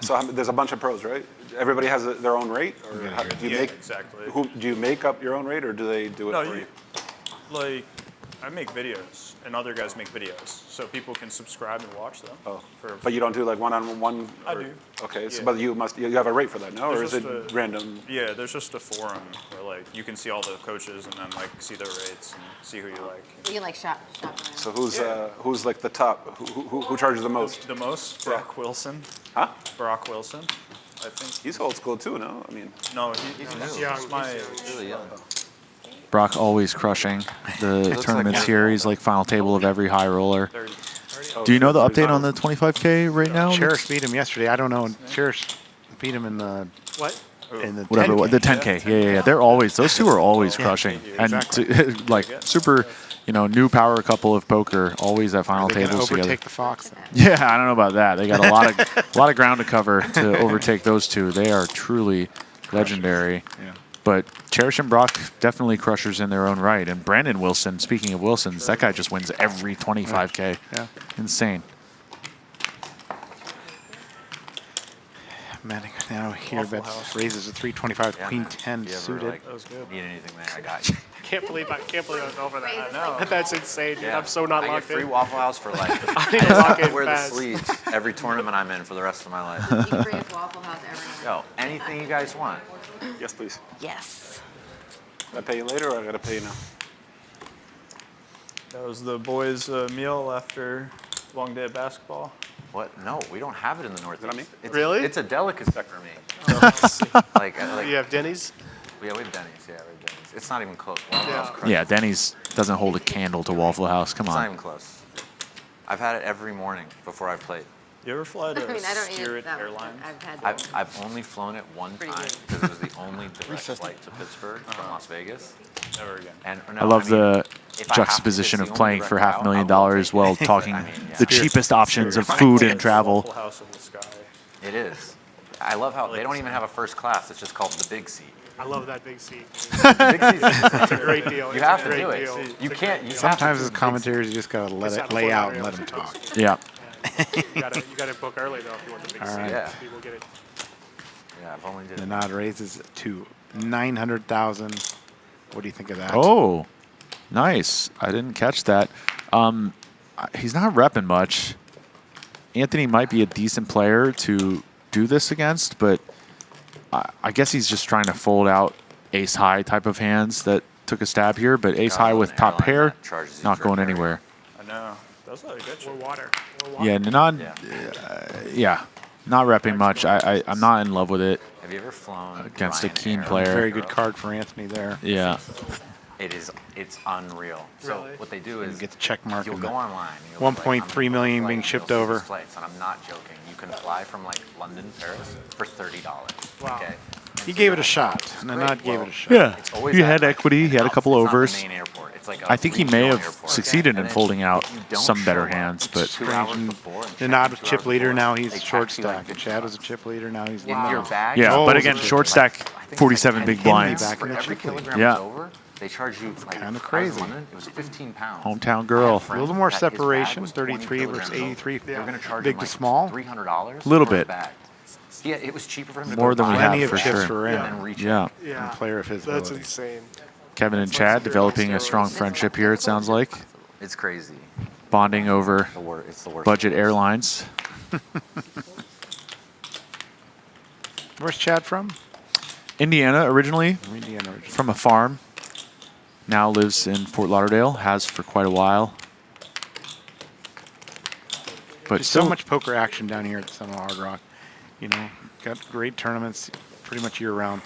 B: So there's a bunch of pros, right? Everybody has their own rate, or do you make
J: exactly?
B: Do you make up your own rate, or do they do it for you?
J: Like, I make videos, and other guys make videos, so people can subscribe and watch them.
B: Oh, but you don't do like one-on-one?
J: I do.
B: Okay,
J: Yeah.
B: So, but you have a rate for that, no? Or is it random?
J: Yeah, there's just a forum where like you can see all the coaches and then like see their rates and see who you like.
F: You can like shop around.
B: So who's like the top? Who charges the most?
J: The most? Brock Wilson.
B: Huh?
J: Brock Wilson. I think
B: he's old school too, no? I mean,
J: no, he's young. He's my age.
L: Really young.
H: Brock always crushing the tournaments here. He's like final table of every high roller. Do you know the update on the 25K right now?
G: Cherish beat him yesterday. I don't know. Cherish beat him in the
N: what?
G: In the
H: whatever
G: 10K.
H: the 10K. Yeah. They're always those two are always crushing and like super, new power couple of poker. Always at final
G: Are they gonna
H: tables
G: overtake
H: together.
G: the Fox?
H: Yeah, I don't know about that. They got a lot of ground to cover to overtake those two. They are truly legendary.
G: Yeah.
H: But Cherish and Brock definitely crushers in their own right. And Brandon Wilson, speaking of Wilsons, that guy just wins every 25K.
G: Yeah.
H: Insane.
G: Manning now here bets raises a 325 Queen 10 suited.
L: That was good. Need anything, man? I got you.
N: I can't believe I was over that.
I: know.
N: That's insane, dude.
L: Yeah.
N: I'm so not
L: I
N: locked
L: get free
N: in.
L: Waffle House for life.
N: I need to lock in
L: wear
N: fast.
L: the sleeves every tournament I'm in for the rest of my life.
F: You can bring us Waffle House every night.
L: Yo, anything you guys want.
B: Yes, please.
F: Yes.
B: I pay you later, or I gotta pay you now?
J: That was the boys' meal after a long day of basketball.
L: What? No, we don't have it in the Northeast. It's,
N: Really?
L: It's a delicacy for me. like
N: You have Denny's?
L: Yeah, we have Denny's. Yeah, we have Denny's. It's not even close. Waffle House crushes.
H: Yeah, Denny's doesn't hold a candle to Waffle House. Come
L: It's not
H: on.
L: even close. I've had it every morning before I've played.
J: You ever fly to
F: I mean, I don't eat
J: Spirit
F: that much.
J: Airlines?
F: I've had that.
L: I've only flown it one
F: Pretty
L: time
F: good.
L: because it was the only direct flight to Pittsburgh from Las Vegas.
J: Never again.
L: And no,
H: I love the
L: if I have to,
H: juxtaposition
L: it's
H: of
L: the
H: playing
L: only
H: for
L: direct
H: $500,000
L: route, I will take
H: while
L: it.
H: talking
L: I mean, yeah.
H: the cheapest options of food and travel.
J: Waffle House of the Sky.
L: It is. I love how they don't even have a first class. It's just called the big seat.
N: I love that big seat.
L: The big seat.
N: It's a great deal.
L: You
N: It's
L: have
N: a
L: to
N: great
L: do it.
N: deal.
L: You can't. You
G: Sometimes
L: have
G: as
L: to
G: commentators, you just gotta let it lay out and let them talk.
H: Yeah.
N: You gotta book early though if you want the big
G: All
N: seat.
G: right.
L: Yeah.
N: People get it.
L: Yeah, I've only did
G: The
L: it.
G: nod raises to 900,000. What do you think of that?
H: Oh, nice. I didn't catch that. He's not repping much. Anthony might be a decent player to do this against, but I guess he's just trying to fold out ace high type of hands that took a stab here, but ace high with top pair, not going anywhere.
J: I know. That's not a good shot.
N: More water.
H: Yeah, not, yeah, not repping much. I'm not in love with it
L: Have you ever flown
H: against a
L: Ryanair?
H: keen player.
G: Very good card for Anthony there.
H: Yeah.
L: It's unreal. So
N: Really?
L: what they do is
G: Get the check mark.
L: you'll
G: in
L: go
G: the-
L: online. and you'll be
G: 1.3 million
L: flight,
G: being
L: and
G: shipped
L: you'll see
G: over.
L: these Flights, and I'm not joking. You can fly from like London, Paris for $30.
N: Wow.
L: Okay.
G: He gave it a shot. Nanad gave it a shot.
H: Yeah,
L: It's always
H: he
L: at,
H: had
L: like,
H: equity. He had a couple
L: it's not the
H: overs.
L: main airport. It's like a
H: I think he may
L: regional
H: have
L: airport.
H: succeeded
L: And
H: in
L: then
H: folding out
L: if you don't
H: some better
L: show up
H: hands, but
L: 2 hours before and check
G: Nanad
L: in
G: was
L: 2
G: chip
L: hours
G: leader.
L: before,
G: Now
L: they
G: he's
L: tax
G: short
L: you like
G: stack. And
L: 50
G: Chad
L: bucks.
G: was a chip leader. Now he's
L: If your bag
H: yeah.
G: Joel's
H: But
G: a
H: again,
G: chip
H: short
G: leader.
H: stack,
L: I think it's
H: 47
L: like
H: big
L: 10
H: blinds.
G: back
L: for
G: in the
L: every
G: chip league.
L: kilogram
H: Yeah.
L: it's over, they charge you like
G: Kinda
L: I was in
G: crazy.
L: London, it was 15 pounds.
H: Hometown
L: I had
H: girl.
L: friends
G: A little more
L: that his bag
G: separation,
L: was 20
G: 33 versus
L: kilograms over.
G: 83.
L: They were going to charge
G: Big
L: him
G: to
L: like
G: small.
L: $300.
H: Little
L: for his
H: bit.
L: bag. Yeah, it was cheaper for him to
H: More
L: go
H: than we
L: buy
H: have
G: Plenty
L: a
G: of
H: for
L: bag
G: chips
H: sure.
G: for
L: and
G: him.
L: then recheck.
H: Yeah.
N: Yeah.
G: A player of his
N: That's
G: ability.
N: insane.
H: Kevin and Chad developing a strong friendship here, it sounds like.
L: It's crazy.
H: Bonding over
L: It's the worst.
H: budget airlines.
G: Where's Chad from?
H: Indiana originally,
G: Indiana originally.
H: from a farm. Now lives in Fort Lauderdale, has for quite a while. But
G: Just
H: still,
G: so much poker action down here at Seminole Hard Rock. You know, got great tournaments pretty much year round.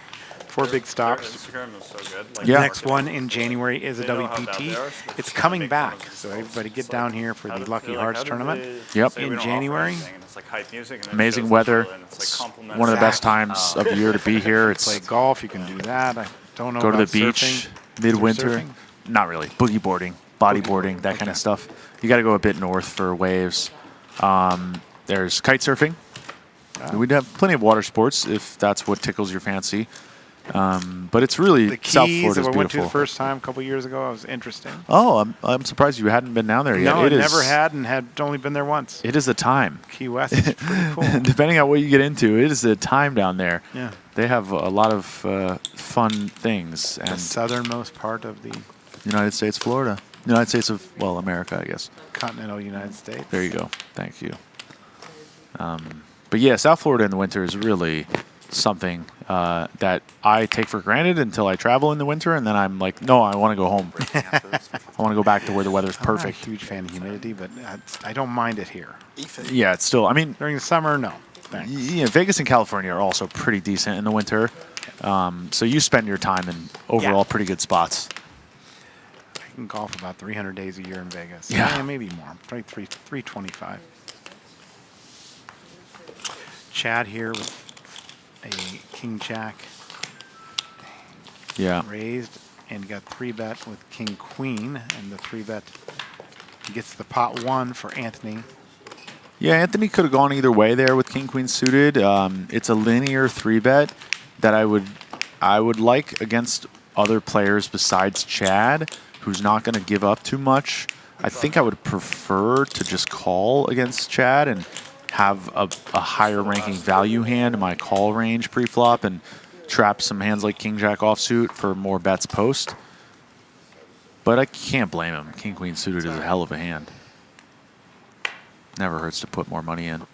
G: 4 big stops.
J: Instagram is so good. Like,
G: The next one in January is a WPT. It's coming back, so everybody get down here for the Lucky Hearts tournament.
H: Yep.
G: In January.
J: It's like hype music and
H: Amazing weather. It's one of the best times of the year to be here. It's
G: play golf. You can do that. I don't know.
H: Go to the
G: about
H: beach
G: surfing.
H: midwinter.
G: Surfing?
H: Not really. Boogie boarding, bodyboarding, that kind of stuff. You got to go a bit north for waves. There's kite surfing. We'd have plenty of water sports if that's what tickles your fancy. But it's really
G: The Keys
H: South Florida is
G: that I went to
H: beautiful.
G: the first time a couple years ago. It was interesting.
H: Oh, I'm surprised you hadn't been down there yet.
G: No, I
H: It is-
G: never had, and had only been there once.
H: It is a time.
G: Key West is pretty cool.
H: Depending on what you get into, it is a time down there.
G: Yeah.
H: They have a lot of fun things.
G: The
H: And
G: southernmost part of the
H: United States, Florida. United States of, well, America, I guess.
G: continental United States.
H: There you go. Thank you. But yeah, South Florida in the winter is really something that I take for granted until I travel in the winter, and then I'm like, no, I want to go home. I want to go back to where the weather's perfect.
G: I'm not a huge fan of humidity, but I don't mind it here.
H: Yeah, it's still, I mean,
G: During the summer, no. Thanks.
H: yeah, Vegas and California are also pretty decent in the winter. So you spend your time in overall pretty good spots.
G: I can golf about 300 days a year in Vegas.
H: Yeah.
G: Maybe more. Probably 325. Chad here with a King Jack
H: Yeah.
G: raised, and got 3-bet with King Queen, and the 3-bet gets the pot 1 for Anthony.
H: Yeah, Anthony could have gone either way there with King Queen suited. It's a linear 3-bet that I would like against other players besides Chad, who's not going to give up too much. I think I would prefer to just call against Chad and have a higher ranking value hand in my call range pre-flop and trap some hands like King Jack offsuit for more bets post. But I can't blame him. King Queen suited is a hell of a hand. Never hurts to put more money in.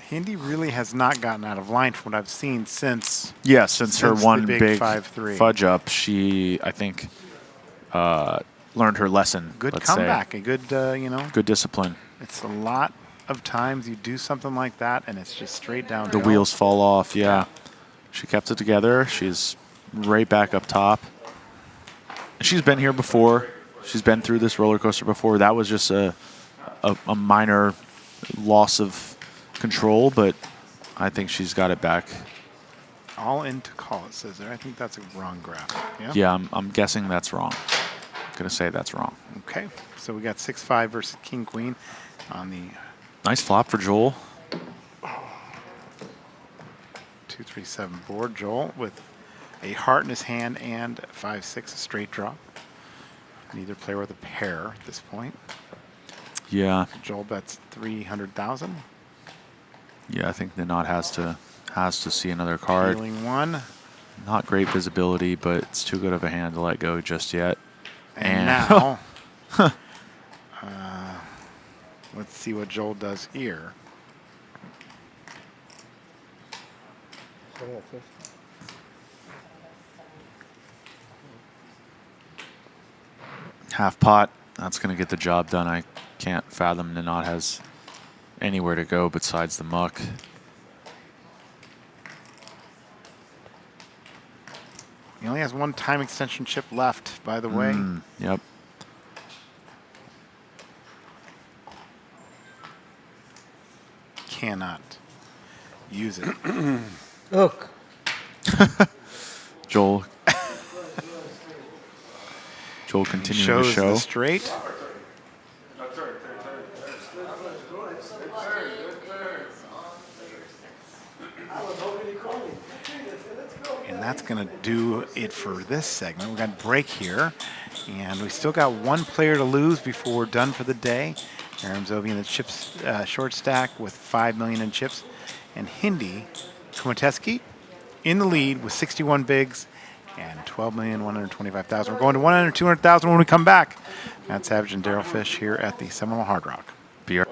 G: Hindi really has not gotten out of line from what I've seen since.
H: Yeah, since her
G: the
H: one big
G: 5-3.
H: fudge up, she, I think, learned her lesson.
G: Good
H: let's
G: comeback.
H: say.
G: A good,
H: Good discipline.
G: It's a lot of times you do something like that, and it's just straight down.
H: The wheels fall off, yeah. She kept it together. She's right back up top. She's been here before. She's been through this roller coaster before. That was just a minor loss of control, but I think she's got it back.
G: All in to call, it says there. I think that's a wrong graph. Yeah?
H: Yeah, I'm guessing that's wrong. I'm going to say that's wrong.
G: Okay, so we got 6-5 versus King Queen on the
H: Nice flop for Joel.
G: 2-3-7 board. Joel with a heart in his hand and 5-6, a straight draw. Neither player with a pair at this point.
H: Yeah.
G: Joel bets 300,000.
H: Yeah, I think the knot has to see another card.
G: Peeling 1.
H: Not great visibility, but it's too good of a hand to let go just yet.
G: And now, let's see what Joel does here.
H: Half pot. That's going to get the job done. I can't fathom the knot has anywhere to go besides the muck.
G: He only has one time extension chip left, by the way.
H: Yep.
G: Cannot use it.
D: Look.
H: Joel. Joel continuing
G: Shows
H: to show.
G: the straight. And that's going to do it for this segment. We've got a break here, and we still got one player to lose before we're done for the day. Aram Zobi in the chips short stack with 5 million in chips, and Hindi Kumateski in the lead with 61 bigs and 12,125,000. We're going to 100,200,000 when we come back. Matt Savage and Daryl Fish here at the Seminole Hard Rock.
H: Beer.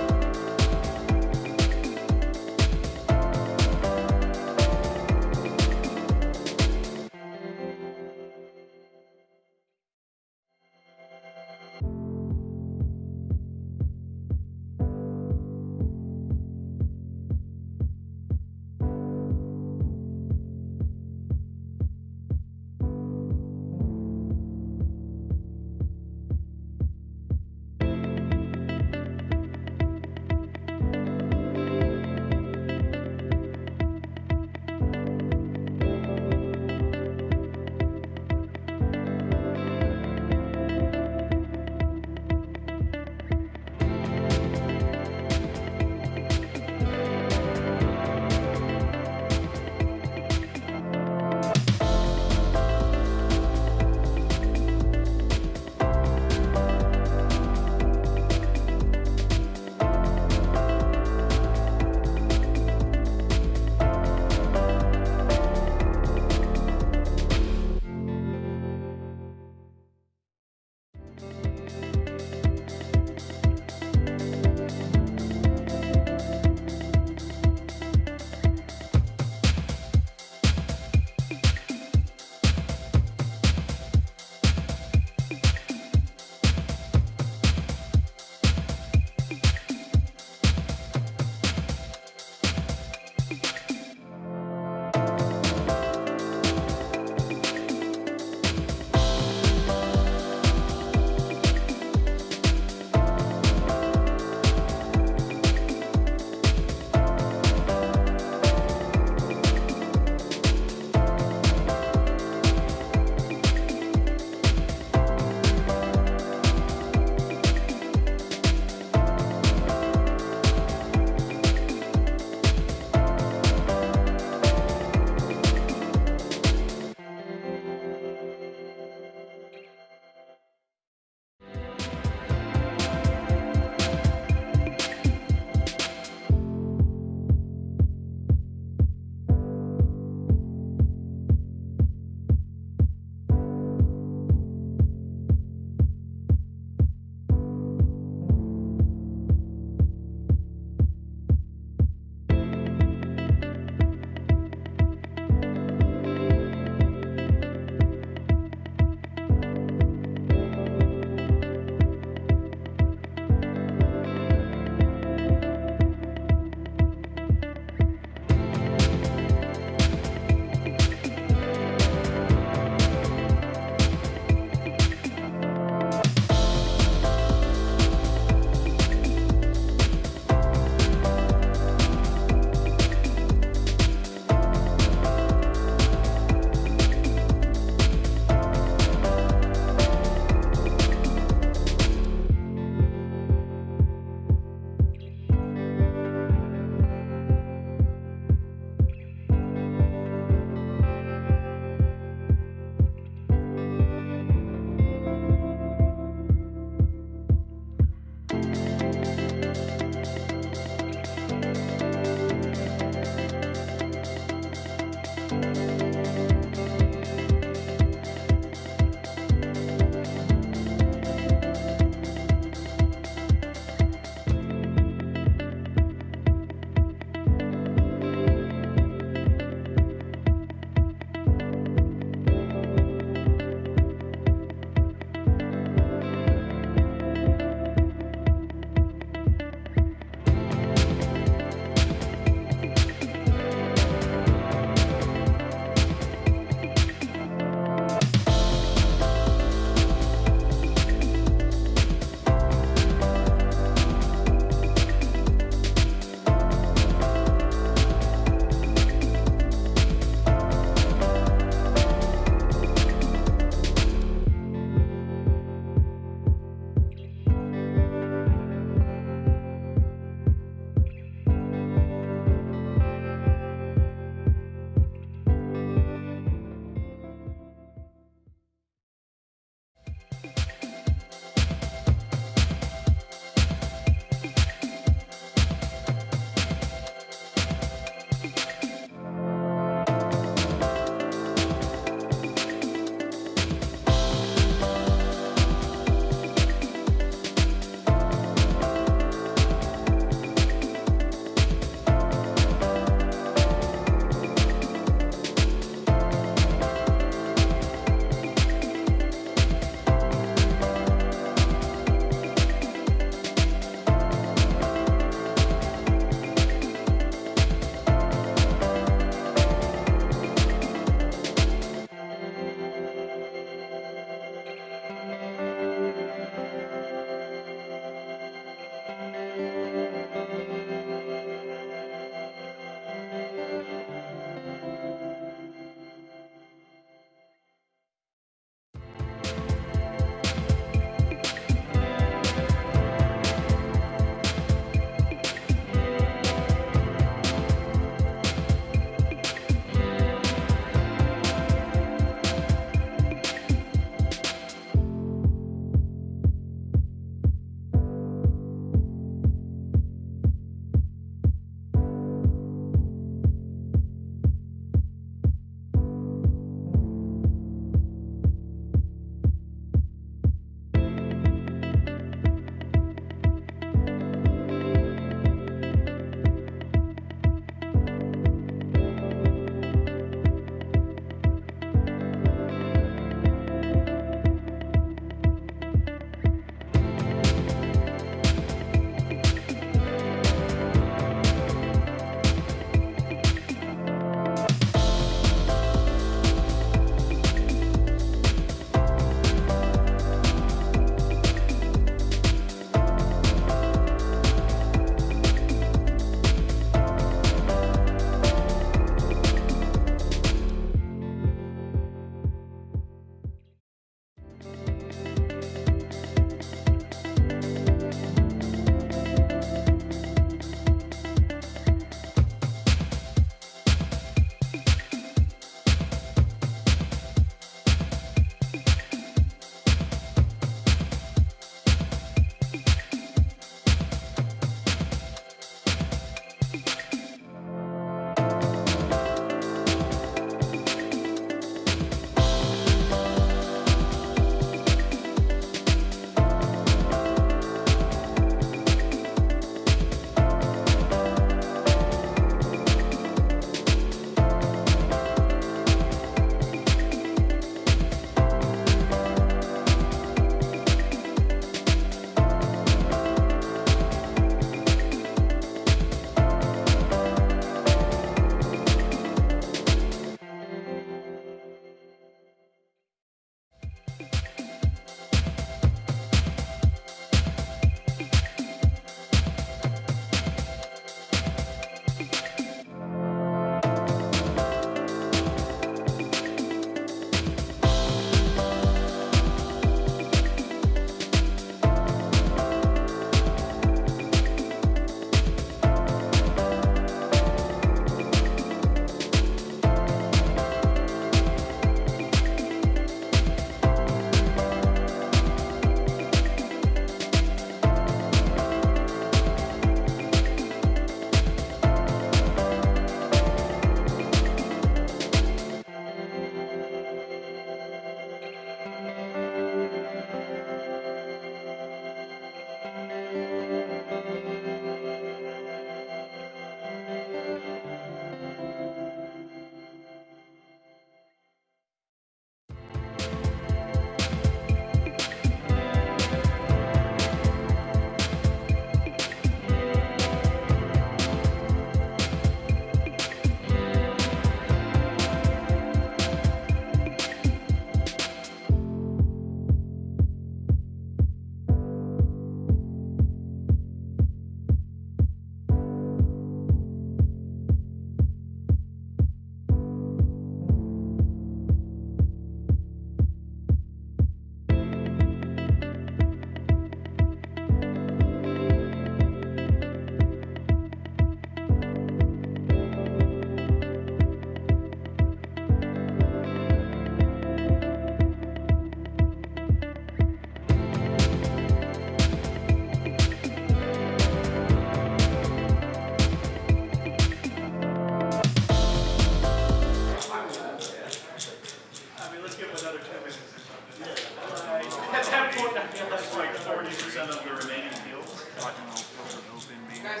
O: Rock and Roll Poker Open main event.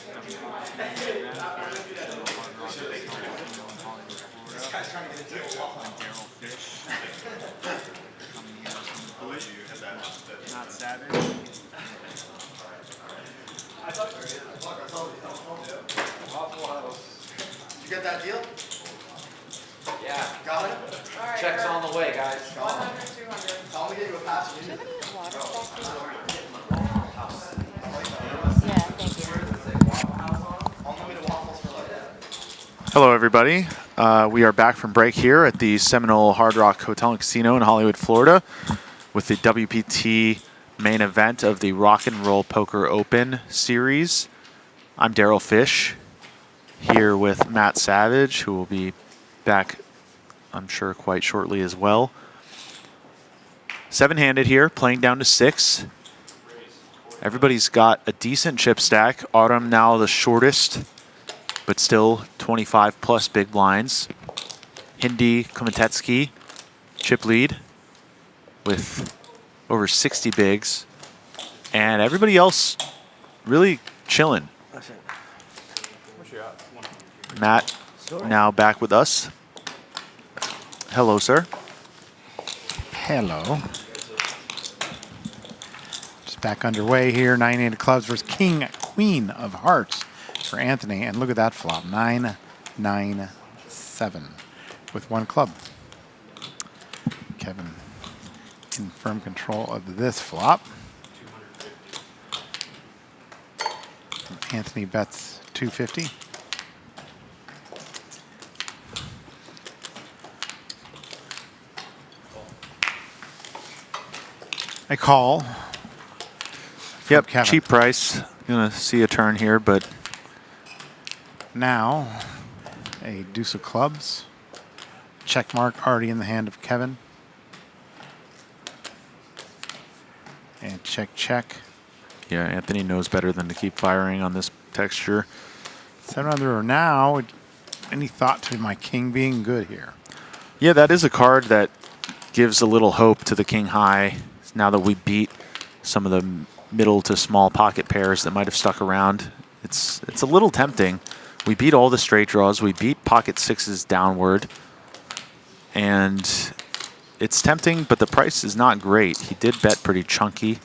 O: WPT event. Seminole Hard Rock Casino in Hollywood, Florida. I'm Daryl Fish. Coming here from the booth. Not Savage.
C: Did you get that deal?
E: Yeah.
C: Got it?
E: Check's on the way, guys.
C: 100, 200. Tell me to get you a pass.
F: Do you have any water back there? Yeah, thank you.
C: Unlimited waffles for like that.
H: Hello, everybody. We are back from break here at the Seminole Hard Rock Hotel and Casino in Hollywood, Florida, with the WPT main event of the Rock and Roll Poker Open series. I'm Daryl Fish, here with Matt Savage, who will be back, I'm sure, quite shortly as well. 7-handed here, playing down to 6. Everybody's got a decent chip stack. Autumn now the shortest, but still 25 plus big blinds. Hindi Komatetsky chip lead with over 60 bigs. And everybody else really chilling. Matt now back with us. Hello, sir.
G: Hello. Just back underway here. 9-handed clubs versus King, Queen of Hearts for Anthony. And look at that flop. 9, 9, 7 with one club. Kevin in firm control of this flop. Anthony bets 250. I call.
H: Yep,
G: Kevin.
H: cheap price. Gonna see a turn here, but
G: now a deuce of clubs. Check mark already in the hand of Kevin. And check, check.
H: yeah, Anthony knows better than to keep firing on this texture.
G: 7 under now. Any thought to my king being good here?
H: Yeah, that is a card that gives a little hope to the king high. Now that we beat some of the middle to small pocket pairs that might have stuck around, it's a little tempting. We beat all the straight draws. We beat pocket sixes downward. And it's tempting, but the price is not great. He did bet pretty chunky.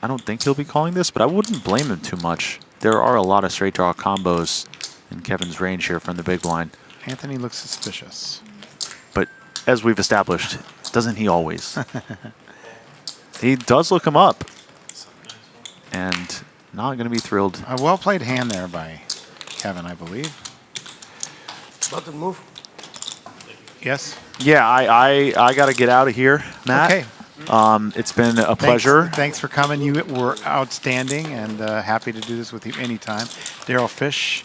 H: I don't think he'll be calling this, but I wouldn't blame him too much. There are a lot of straight draw combos in Kevin's range here from the big blind.
G: Anthony looks suspicious.
H: But as we've established, doesn't he always? He does look him up. And not going to be thrilled.
G: A well-played hand there by Kevin, I believe.
D: About to move.
G: Yes?
H: Yeah, I got to get out of here, Matt.
G: Okay.
H: It's been a pleasure.
G: Thanks for coming. You were outstanding, and happy to do this with you anytime. Daryl Fish,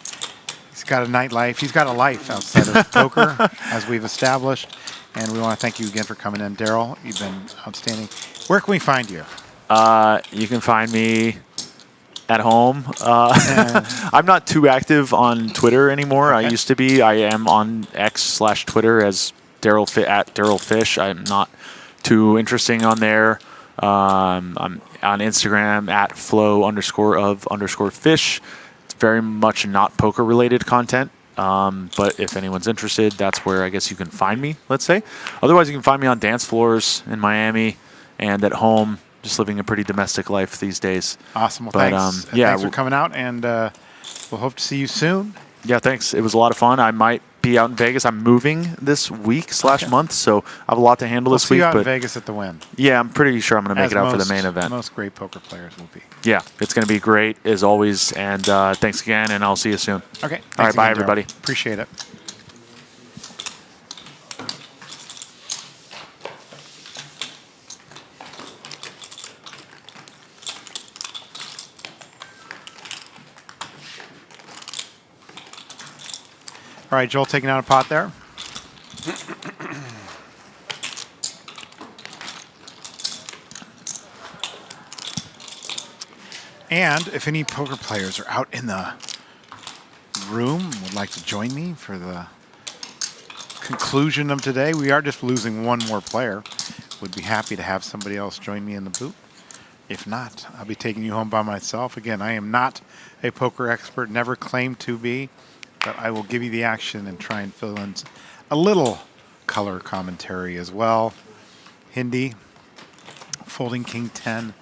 G: he's got a nightlife. He's got a life outside of poker, as we've established. And we want to thank you again for coming in. Daryl, you've been outstanding. Where can we find you?
H: You can find me at home. I'm not too active on Twitter anymore.
G: Okay.
H: I used to be. I am on X/Twitter as Daryl Fish. I'm not too interesting on there. I'm on Instagram at flow_of_fish. It's very much not poker related content. But if anyone's interested, that's where I guess you can find me, let's say. Otherwise, you can find me on dance floors in Miami and at home, just living a pretty domestic life these days.
G: Awesome. Well,
H: but,
G: thanks.
H: Yeah,
G: thanks for coming out, and we'll hope to see you soon.
H: Yeah, thanks. It was a lot of fun. I might be out in Vegas. I'm moving this week/month, so I have a lot to handle this
G: We'll see
H: week.
G: you out
H: but
G: in Vegas at the Win.
H: Yeah, I'm pretty sure I'm going to make
G: As
H: it out for the
G: most-
H: main event.
G: Most great poker players will be.
H: Yeah, it's going to be great as always. And thanks again, and I'll see you soon.
G: Okay.
H: All right,
G: Thanks
H: bye,
G: again, Daryl.
H: everybody.
G: Appreciate it. All right, Joel taking out a pot there. And if any poker players are out in the room would like to join me for the conclusion of today, we are just losing one more player. would be happy to have somebody else join me in the booth. If not, I'll be taking you home by myself. Again, I am not a poker expert, never claimed to be, but I will give you the action and try and fill in a little color commentary as well. Hindi, folding king 10.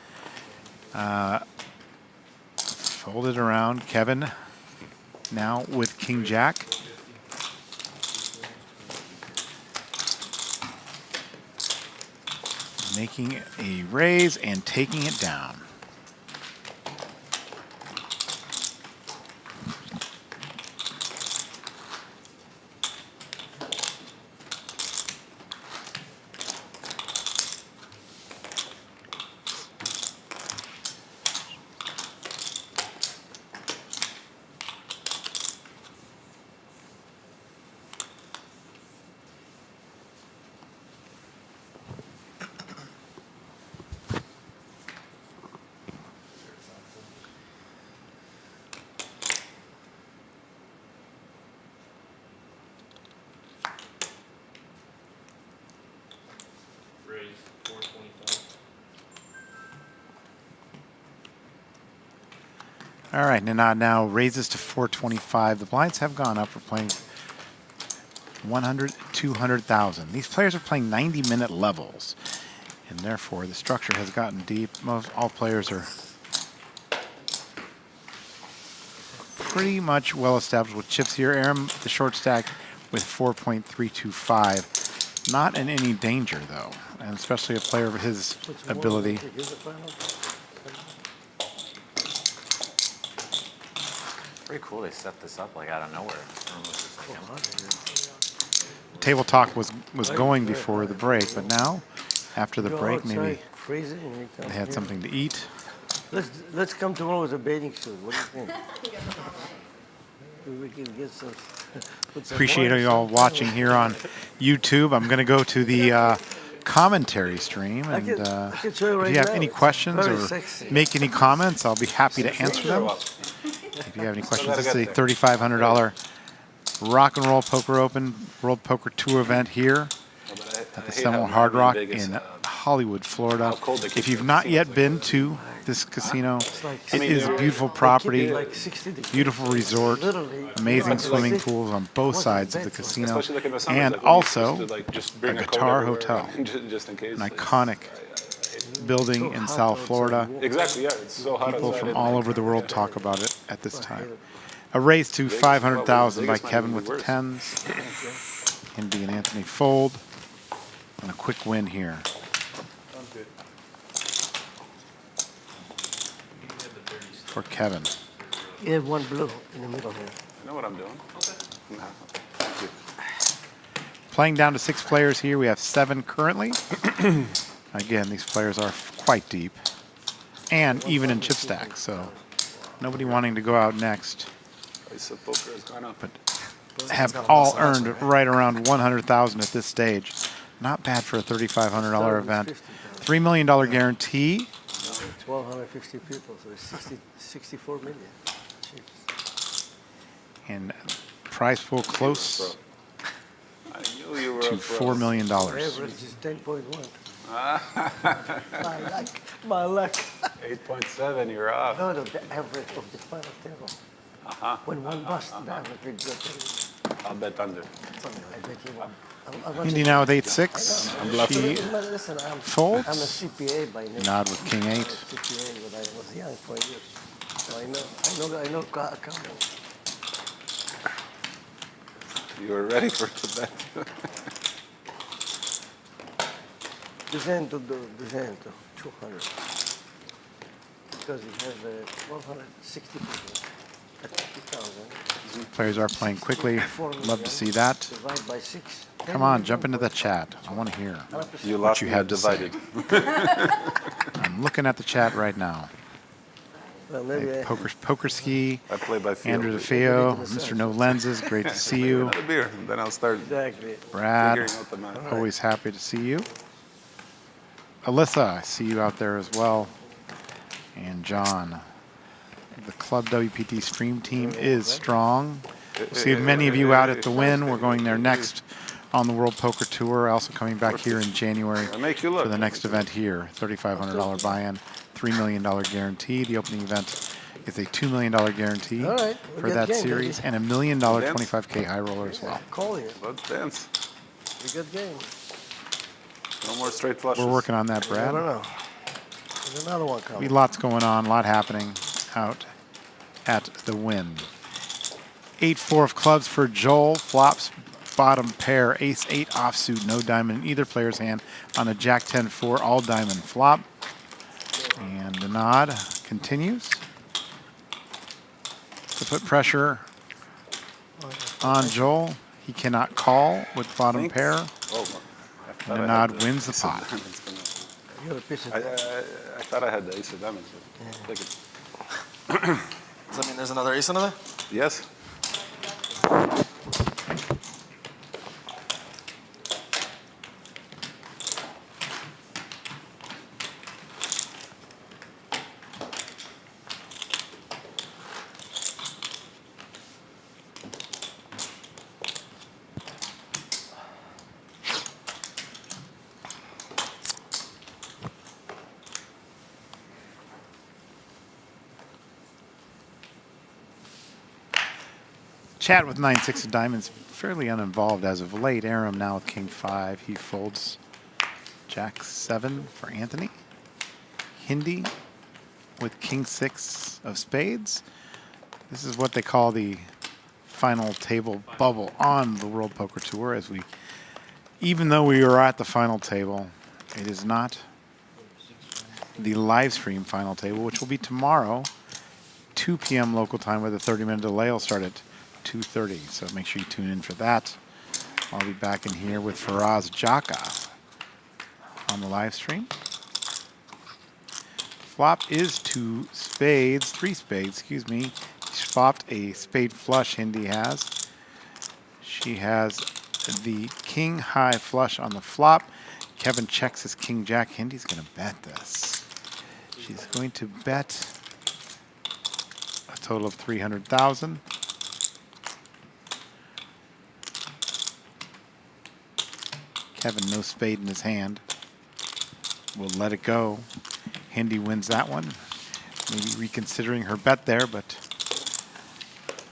G: Folded around. Kevin now with king jack. Making a raise and taking it down. All right, Ninad now raises to 425. The blinds have gone up. We're playing 100, 200,000. These players are playing 90-minute levels, and therefore the structure has gotten deep. All players are pretty much well established with chips here. Aram, the short stack, with 4.325. Not in any danger, though, and especially a player of his ability.
L: Pretty cool they set this up like out of nowhere.
G: Table talk was going before the break, but now, after the break, maybe they had something to eat.
D: Let's come tomorrow with a bathing suit. What do you think? We can get some.
G: Appreciate you all watching here on YouTube. I'm going to go to the commentary stream, and if you have any questions or make any comments, I'll be happy to answer them. If you have any questions, this is a $3,500 Rock and Roll Poker Open World Poker Tour event here at the Seminole Hard Rock in Hollywood, Florida. If you've not yet been to this casino, it is a beautiful property, beautiful resort, amazing swimming pools on both sides of the casino, and also a guitar hotel, an iconic building in South Florida.
B: Exactly, yeah. It's so hot.
G: People from all over the world talk about it at this time. A raise to 500,000 by Kevin with the tens. Hindi and Anthony fold. And a quick win here. For Kevin.
D: You have one blue in the middle here.
B: I know what I'm doing. Okay. Thank you.
G: Playing down to 6 players here. We have 7 currently. Again, these players are quite deep. And even in chip stacks, so nobody wanting to go out next. But have all earned right around 100,000 at this stage. Not bad for a $3,500 event. $3 million guarantee.
D: 1,250 people, so it's 64 million.
G: And prize pool close to $4 million.
D: Average is 10.1. My luck.
B: 8.7, you're off.
D: No, the average of the final table. When one busts, the average is
B: I'll bet under.
D: I bet you one.
G: Hindi now with 8-6. She
D: Listen,
G: folds.
D: I'm a CPA by nature.
G: Nod with king 8.
D: I'm a CPA when I was young, 4 years. So I know accounting.
B: You were ready for it to bet.
D: Descend to 200. Because we have 160 people at 50,000.
G: Players are playing quickly. Love to see that.
D: Divide by 6.
G: Come on, jump into the chat. I want to hear
B: You
G: what you have to say.
B: divided.
G: I'm looking at the chat right now.
D: Well, maybe
G: Hey, Poker Ski,
B: I play by feel.
G: Andrew DeFeo, Mr. No Lenses, great to see you.
B: Another beer, and then I'll start
D: Exactly.
G: Brad,
B: figuring out the math.
G: always happy to see you. Alyssa, I see you out there as well. And John. The Club WPT stream team is strong. We'll see many of you out at the Win. We're going there next on the World Poker Tour. Also coming back here in January
B: make you look.
G: for the next event here. $3,500 buy-in, $3 million guarantee. The opening event is a $2 million guarantee
D: All right, we
G: for
D: got
G: that
D: the game,
G: series,
D: baby.
G: and $1 million 25K high roller as well.
D: Call here.
B: Let's dance.
D: We got the game.
B: No more straight flushes.
G: We're working on that,
D: I
G: Brad.
D: don't know. There's another one coming.
G: Lots going on, a lot happening out at the Wynn. 8-4 of clubs for Joel. Flops bottom pair. Ace-8 offsuit. No diamond in either player's hand on a Jack-10-4 all diamond flop. And the nod continues to put pressure on Joel. He cannot call with bottom pair. And the nod wins the pot.
D: You got a piece of
B: I thought I had the ace of diamonds. Take it.
C: Does that mean there's another ace under there?
B: Yes.
G: Chad with 9-6 of diamonds, fairly uninvolved as of late. Aram now with King-5. He folds Jack-7 for Anthony. Hindi with King-6 of spades. This is what they call the final table bubble on the World Poker Tour. Even though we are at the final table, it is not the live stream final table, which will be tomorrow, 2 p.m. local time, with a 30-minute delay. Will start at 2:30, so make sure you tune in for that. I'll be back in here with Faraz Jaka on the live stream. Flop is 2 spades, 3 spades, excuse me. He flopped a spade flush, Hindi has. She has the king high flush on the flop. Kevin checks his king jack. Hindi's going to bet this. She's going to bet a total of 300,000. Kevin, no spade in his hand. We'll let it go. Hindi wins that one. Maybe reconsidering her bet there, but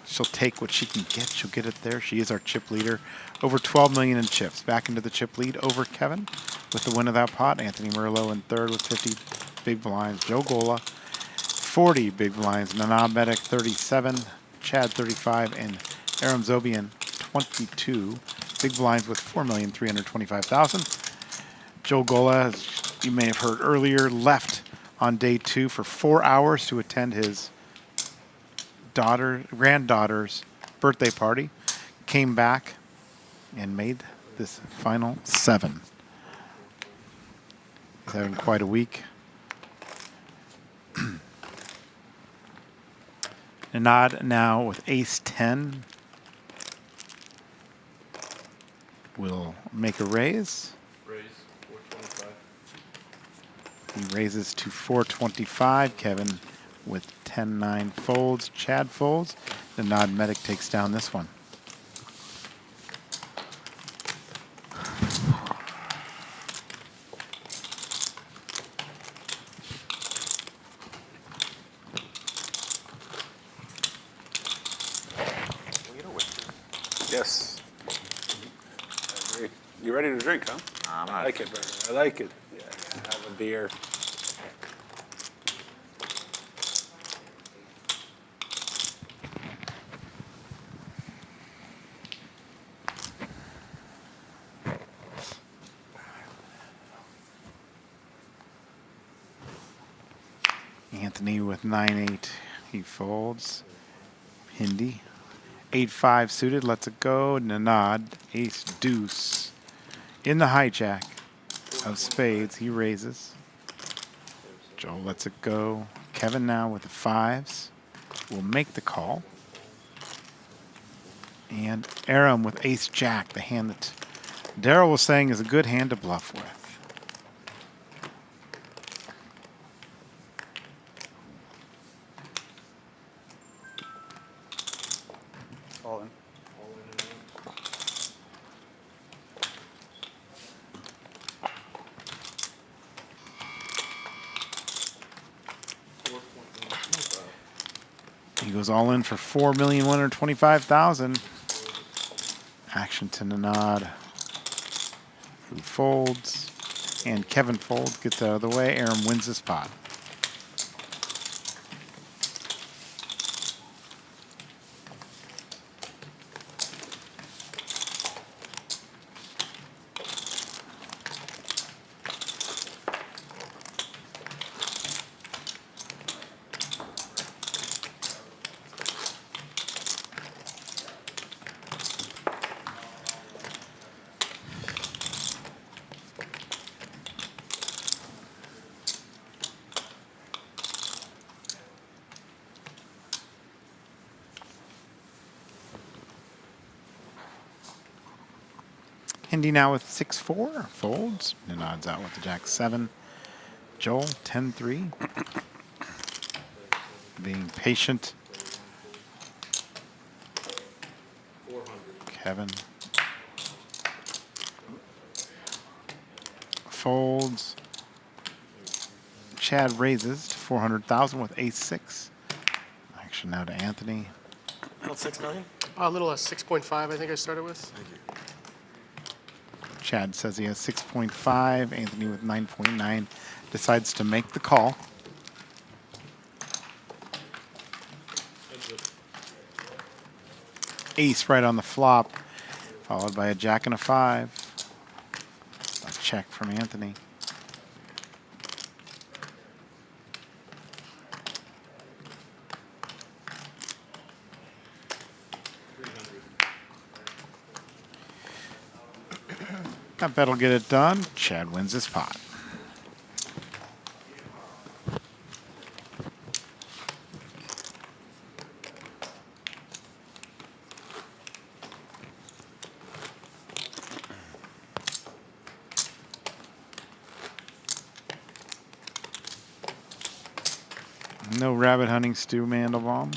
G: she'll take what she can get. She'll get it there. She is our chip leader. Over 12 million in chips. Back into the chip lead over Kevin with the win of that pot. Anthony Merlot in third with 50 big blinds. Joe Gola, 40 big blinds. Nanab Medic, 37. Chad, 35. And Aram Zobian, 22. Big blinds with 4,325,000. Joe Gola, as you may have heard earlier, left on day 2 for 4 hours to attend his granddaughter's birthday party. Came back and made this final 7. He's having quite a week. Anad now with ace-10. Will make a raise.
E: Raise 425.
G: He raises to 425. Kevin with 10-9 folds. Chad folds. The Nod Medic takes down this one.
B: Yes. You ready to drink, huh? I like it, brother. I like it. Yeah, have a beer.
G: Anthony with 9-8. He folds. Hindi. 8-5 suited. Lets it go. Nanad. Ace deuce. In the hijack of spades, he raises. Joel lets it go. Kevin now with the 5s will make the call. And Aram with ace-jack, the hand that Daryl was saying is a good hand to bluff with.
B: All in.
G: He goes all in for 4,125,000. Action to Nanad, who folds, and Kevin folds, gets out of the way. Aram wins this pot. Hindi now with 6-4, folds. Nanad's out with the Jack-7. Joel, 10-3. Being patient. Kevin. Folds. Chad raises to 400,000 with ace-6. Action now to Anthony.
C: About 6 million?
N: A little 6.5, I think I started with.
C: Thank you.
G: Chad says he has 6.5. Anthony with 9.9 decides to make the call. Ace right on the flop, followed by a jack and a 5. A check from Anthony. That bet'll get it done. Chad wins this pot. No rabbit hunting, Stu Mandelbaum.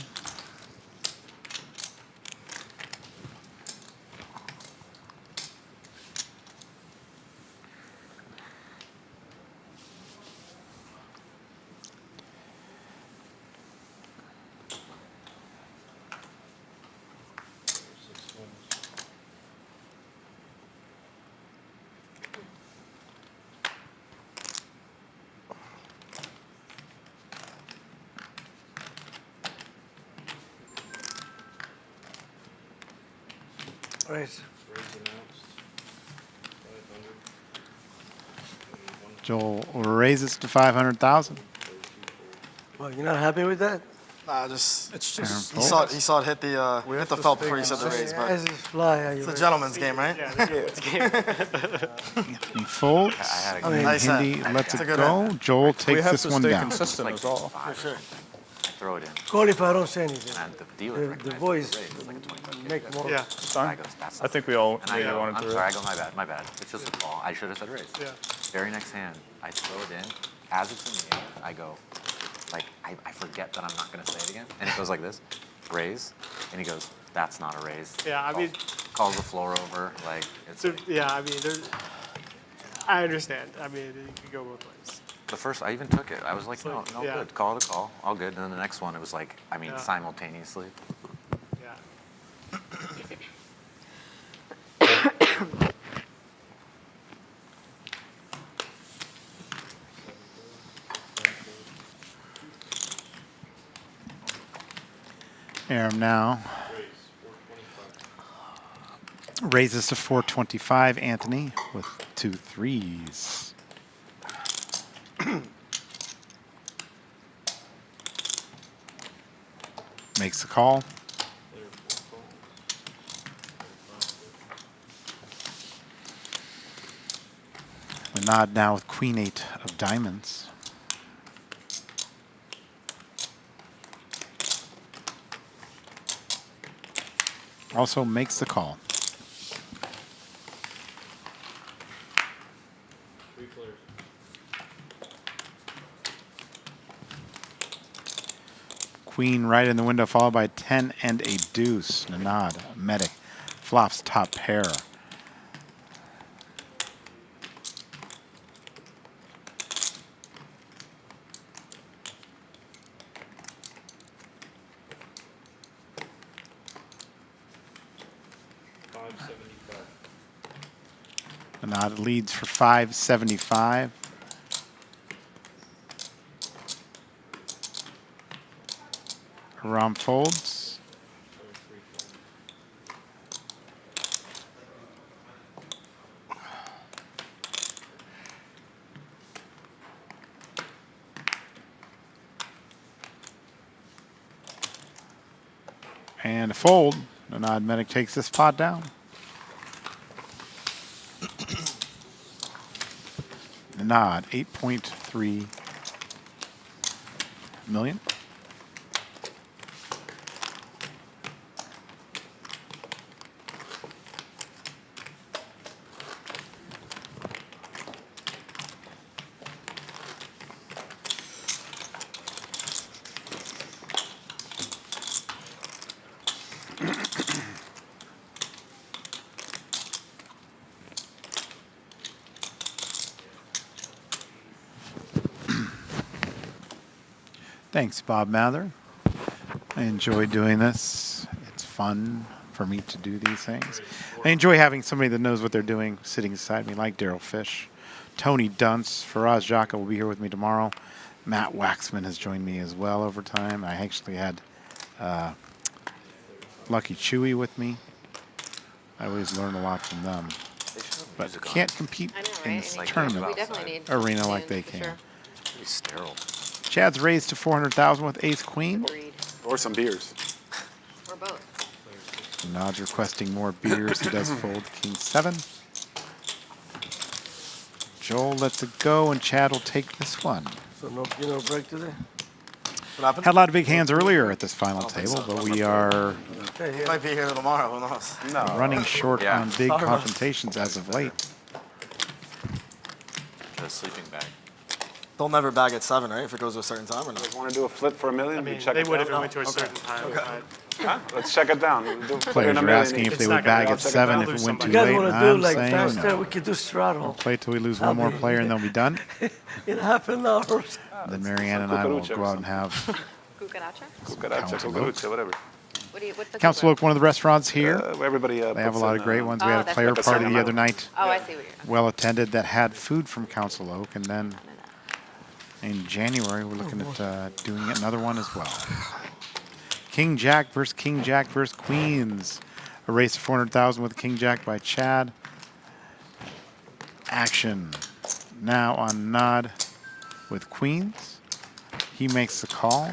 D: Right.
G: Joel raises to 500,000.
D: Well, you're not happy with that?
C: Nah, just
J: It's
C: he
J: just
C: saw it hit the felt before you said the raise, but
D: As is fly.
C: it's a gentleman's game, right?
N: Yeah, it's game.
G: He folds.
L: I
D: I mean,
C: Nice
G: Hindi
C: hand.
G: lets
C: It's
G: it
C: a good
G: go.
C: hand.
G: Joel
J: we
G: takes
J: have
G: this
J: to
G: one
J: stay
G: down.
J: consistent
L: Like
J: as well.
C: For sure.
L: I throw it in.
D: Call if I don't say anything.
L: And the dealer
D: The voice make more.
N: Yeah.
L: I goes, that's
J: I think we all
L: and I
J: maybe
L: go,
J: wanted
L: I'm
J: to.
L: sorry, I go, my bad. It's just a call. I should have said raise.
N: Yeah.
L: Very next hand, I throw it in. As it's in the air, I go, like, I forget that I'm not going to say it again. And it goes like this, raise. And he goes, that's not a raise.
N: Yeah, I mean,
L: Calls the floor over. Like, it's
N: so,
L: like,
N: yeah, I mean, I understand. I mean, it could go both ways.
L: the first, I even took it. I was like,
N: It's
L: no,
N: like,
L: no,
N: yeah.
L: good. Call it a call. All good. And then the next one, it was like, I mean,
N: Yeah.
L: simultaneously.
N: Yeah.
G: Aram now raises to 425. Anthony with 2 3s. Makes the call. We nod now with Queen 8 of diamonds. Also makes the call. Queen right in the window, followed by 10 and a deuce. Nanad, medic, flops top pair. Nod leads for 575. Ram folds. And a fold. The Nod Medic takes this pot down. The Nod, 8.3 million. Thanks, Bob Mather. I enjoy doing this. It's fun for me to do these things. I enjoy having somebody that knows what they're doing sitting beside me, like Daryl Fish. Tony Dunce, Faraz Jaka will be here with me tomorrow. Matt Waxman has joined me as well over time. I actually had Lucky Chewy with me. I always learn a lot from them. But can't compete in this tournament arena like they can.
C: Sure. It's pretty sterile.
G: Chad's raised to 400,000 with ace queen.
B: Or some beers.
F: Or both.
G: Nod's requesting more beers. He does fold king 7. Joel lets it go, and Chad will take this one.
D: So no break today?
G: Had a lot of big hands earlier at this final table, but we are
C: He might be here tomorrow. Who knows?
G: running short on big confrontations as of late.
L: The sleeping bag.
C: They'll never bag at 7, right? If it goes to a certain time or not?
B: Want to do a flip for $1 million?
N: I mean,
B: check
N: they
B: it
N: would
B: down?
N: if it went to a certain time.
C: Okay.
B: Huh? Let's check it down.
G: Players are asking if they would bag at 7 if it went too late. I'm saying no.
D: We could do straddle.
G: We'll play till we lose one more player and then we'll be done.
D: In half an hour.
G: Then Marianne and I will go out and have
F: Cucaracha?
B: Cucaracha, whatever.
F: What's the
G: Council Oak, one of the restaurants here.
B: Everybody
G: They have a lot of great ones. We had a
F: that's
G: player
F: what
G: party the
B: Sacramento.
G: other night,
F: Oh, I see what you're.
G: well attended, that had food from Council Oak, and then in January we're looking at doing another one as well. King Jack versus Queens. A race to 400,000 with King Jack by Chad. Action now on Nod with Queens. He makes the call.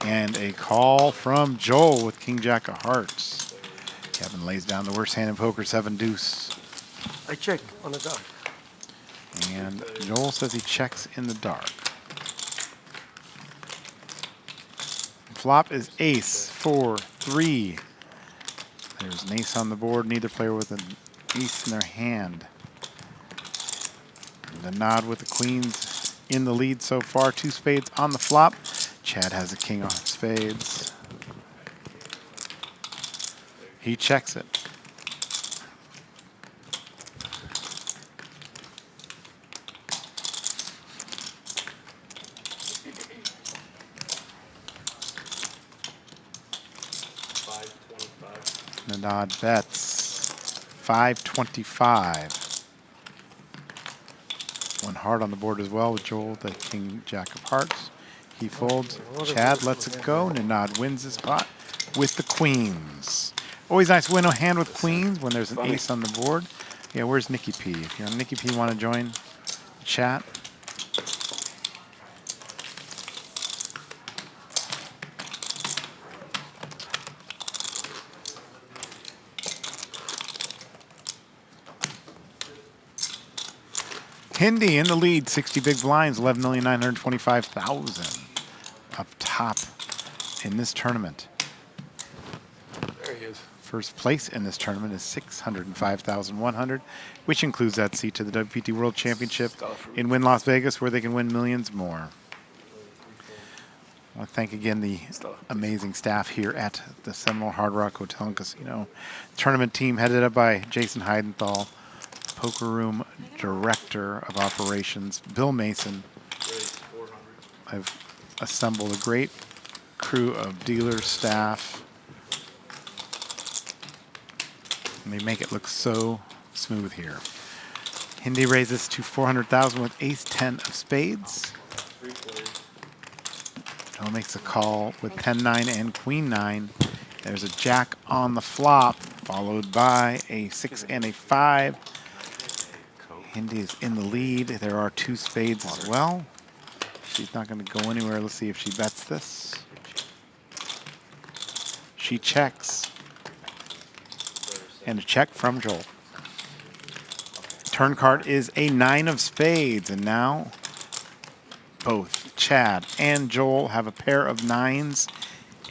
G: And a call from Joel with King Jack of Hearts. Kevin lays down the worst hand in poker, 7 deuce.
D: I check on the dark.
G: And Joel says he checks in the dark. Flop is ace, 4, 3. There's an ace on the board, neither player with an ace in their hand. The Nod with the queens in the lead so far, 2 spades on the flop. Chad has a king on spades. He checks it. The Nod bets 525. One heart on the board as well with Joel, the King Jack of Hearts. He folds. Chad lets it go. Nod wins his pot with the queens. Always nice win a hand with queens when there's an ace on the board. Yeah, where's Nikki P? If you're on Nikki P, want to join the chat? Hindi in the lead, 60 big blinds, 11,925,000 up top in this tournament.
B: There he is.
G: First place in this tournament is 605,100, which includes that seat to the WPT World Championship in Wynn Las Vegas, where they can win millions more. I want to thank again the amazing staff here at the Seminole Hard Rock Hotel and Casino. Tournament team headed up by Jason Heidenthal, Poker Room Director of Operations, Bill Mason. I've assembled a great crew of dealers, staff, and they make it look so smooth here. Hindi raises to 400,000 with ace-10 of spades. Joel makes a call with 10-9 and queen-9. There's a jack on the flop, followed by a 6 and a 5. Hindi is in the lead. There are 2 spades as well. She's not going to go anywhere. Let's see if she bets this. She checks. And a check from Joel. Turn card is a 9 of spades, and now both Chad and Joel have a pair of 9s.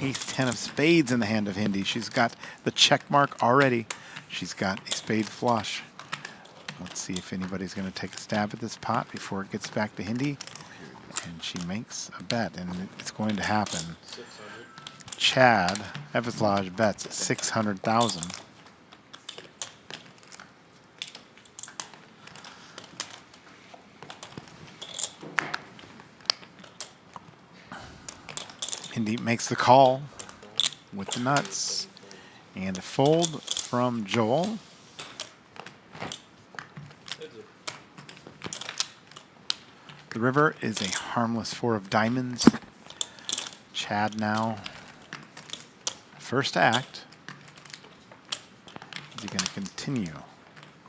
G: Ace-10 of spades in the hand of Hindi. She's got the check mark already. She's got a spade flush. Let's see if anybody's going to take a stab at this pot before it gets back to Hindi. And she makes a bet, and it's going to happen. Chad Evislage bets 600,000. Hindi makes the call with the nuts. And a fold from Joel. The river is a harmless 4 of diamonds. Chad now. First act. Is he going to continue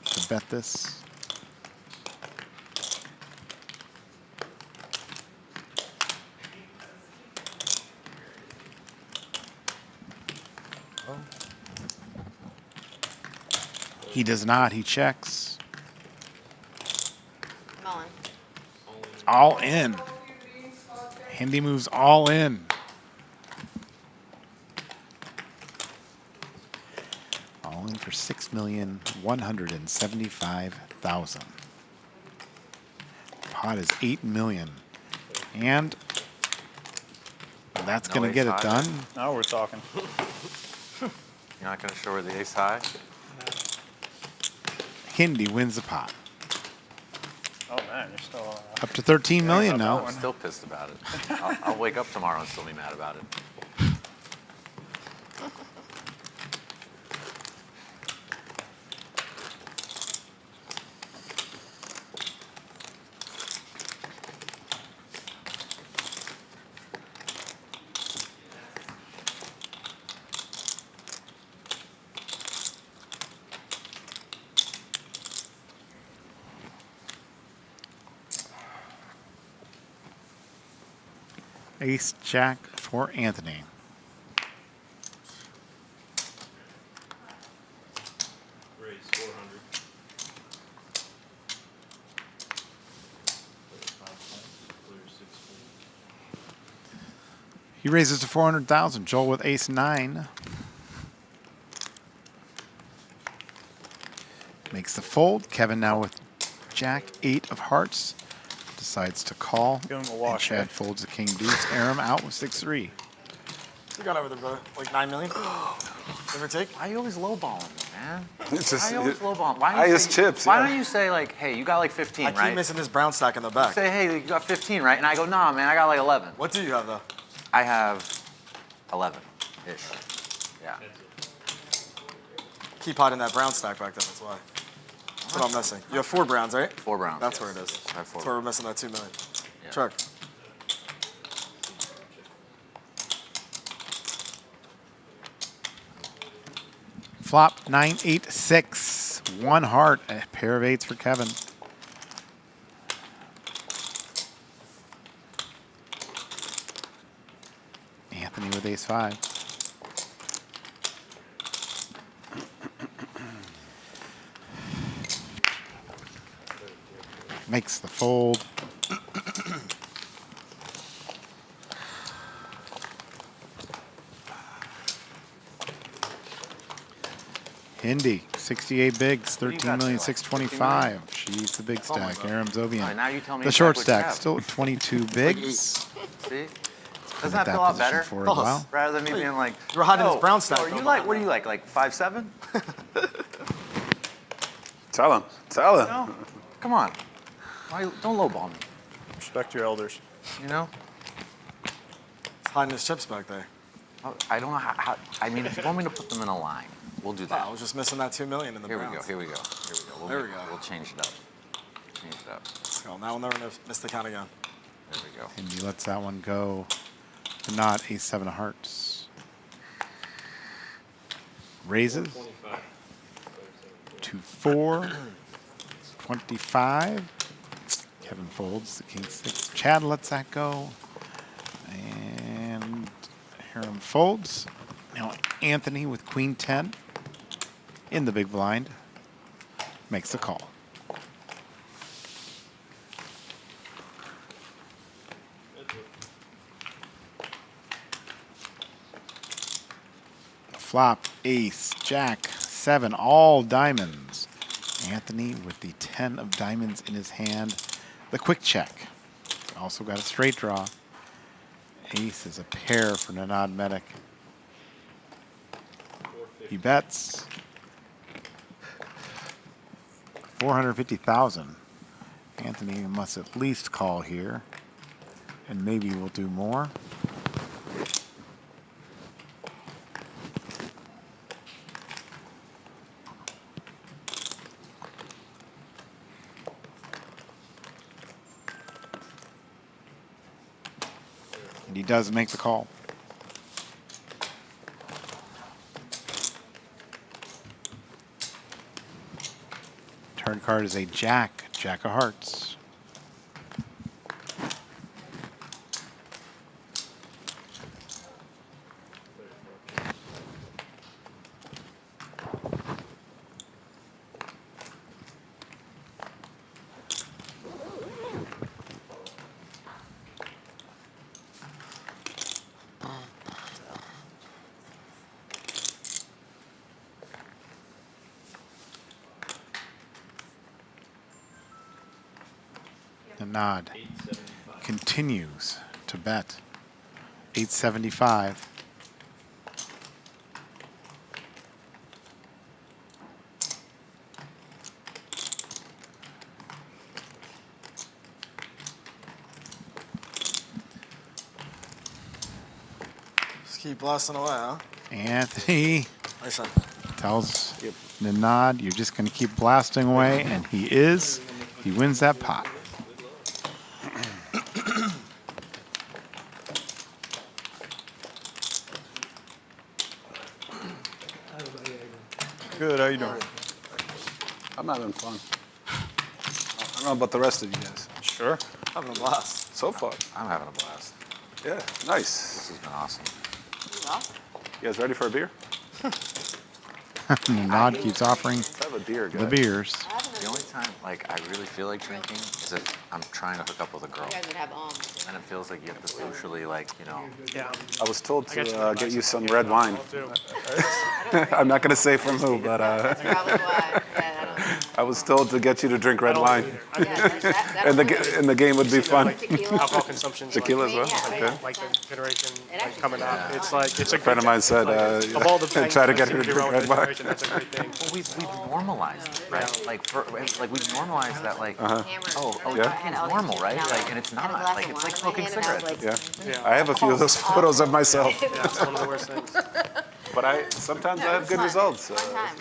G: to bet this? He does not. He checks. All in. Hindi moves all in. All in for 6,175,000. Pot is 8 million. And that's going to get it done.
J: Now we're talking.
L: You're not going to show her the ace high?
G: Hindi wins the pot.
J: Oh man, you're still
G: up to 13 million now.
L: I'm still pissed about it. I'll wake up tomorrow and still be mad about it.
G: Ace Jack for Anthony.
E: Raise 400.
G: He raises to 400,000. Joel with ace 9. Makes the fold. Kevin now with Jack 8 of hearts. Decides to call.
C: Give him a wash.
G: And Chad folds the king deuce. Aram out with 6-3.
C: You got over there, brother. Like 9 million? Give or take?
L: Why are you always lowballing me, man?
B: It's just,
L: why are you always lowballing?
B: I just chips.
L: Why don't you say, like, hey, you got like 15, right?
C: I keep missing this brown stack in the back.
L: You say, hey, you got 15, right? And I go, nah, man, I got like 11.
C: What do you have, though?
L: I have 11-ish. Yeah.
C: Keep hiding that brown stack back there, that's why. That's what I'm missing. You have 4 browns, right?
L: 4 browns.
C: That's where it is.
L: I have 4.
C: That's where we're missing that 2 million.
L: Yeah.
C: Check.
G: Flop 9-8-6. 1 heart. A pair of 8s for Kevin. Anthony with ace 5. Makes the fold. Hindi, 68 bigs, 13,625,000. She's the big stack. Aram Zobian.
L: Right, now you tell me
G: the short
L: exactly
G: stack, still 22 bigs.
L: See? Doesn't that feel a lot better?
G: For a while.
L: Rather than me being like,
C: you're hiding this brown stack.
L: Are you like, what are you like 5'7"?
B: Tell him. Tell him.
L: No? Come on. Why, don't lowball me.
J: Respect your elders.
L: You know?
C: He's hiding his chips back there.
L: I don't know how, I mean, if you want me to put them in a line, We'll do
C: Oh,
L: that.
C: I was just missing that $2 million in the
L: Here we
C: Browns.
L: go. Here we go.
C: There we go.
L: We'll change it up. Change it up.
C: Let's go. Now we'll never miss the count again.
L: There we go.
G: And he lets that one go. The knot, ace-7 of hearts. Raises. 2-4. 25. Kevin folds the king-6. Chad lets that go. And Hiram folds. Now Anthony with queen-10 in the big blind makes the call. Flop, ace, jack, 7, all diamonds. Anthony with the 10 of diamonds in his hand. The quick check. Also got a straight draw. Ace is a pair for Nanad Medic. He bets 450,000. Anthony must at least call here, and maybe we'll do more. And he does make the call. Turn card is a jack, jack of hearts. The nod continues to bet 875.
C: Just keep blasting away, huh?
G: Anthony
C: Nice shot.
G: tells Nanad, you're just going to keep blasting away, and he is. He wins that pot.
B: Good, how you doing? I'm having fun. I don't know about the rest of you guys.
J: Sure.
C: Having a blast.
B: So far.
L: I'm having a blast.
B: Yeah, nice.
L: This has been awesome.
B: You guys ready for a beer?
G: Nanad keeps offering
B: Let's have a beer, guys.
G: the beers.
L: The only time, like, I really feel like drinking is if I'm trying to hook up with a girl.
F: You guys would have
L: And it feels like you have to socially, like, you know.
N: Yeah.
B: I was told
N: I got
B: to get you some
N: Yeah,
B: red wine.
N: too.
B: I'm not going to say from who, but
F: That's probably why. Yeah,
B: I was told to get you to drink red wine.
N: I don't either.
B: And the game would be fun.
N: Alcohol consumption.
B: Tequila as well? Okay.
N: Like the generation like coming up. It's like it's
B: A friend of mine said,
N: of all the
B: try to get her to drink red wine.
N: That's a great thing.
L: Well, we've normalized it, right? Like we've normalized that, like,
B: Uh-huh.
L: drinking's normal, right? Like, and it's not. Like, it's like smoking cigarettes.
B: Yeah. I have a few of those photos of myself.
N: Yeah, it's one of the worst things.
B: But sometimes I have good results.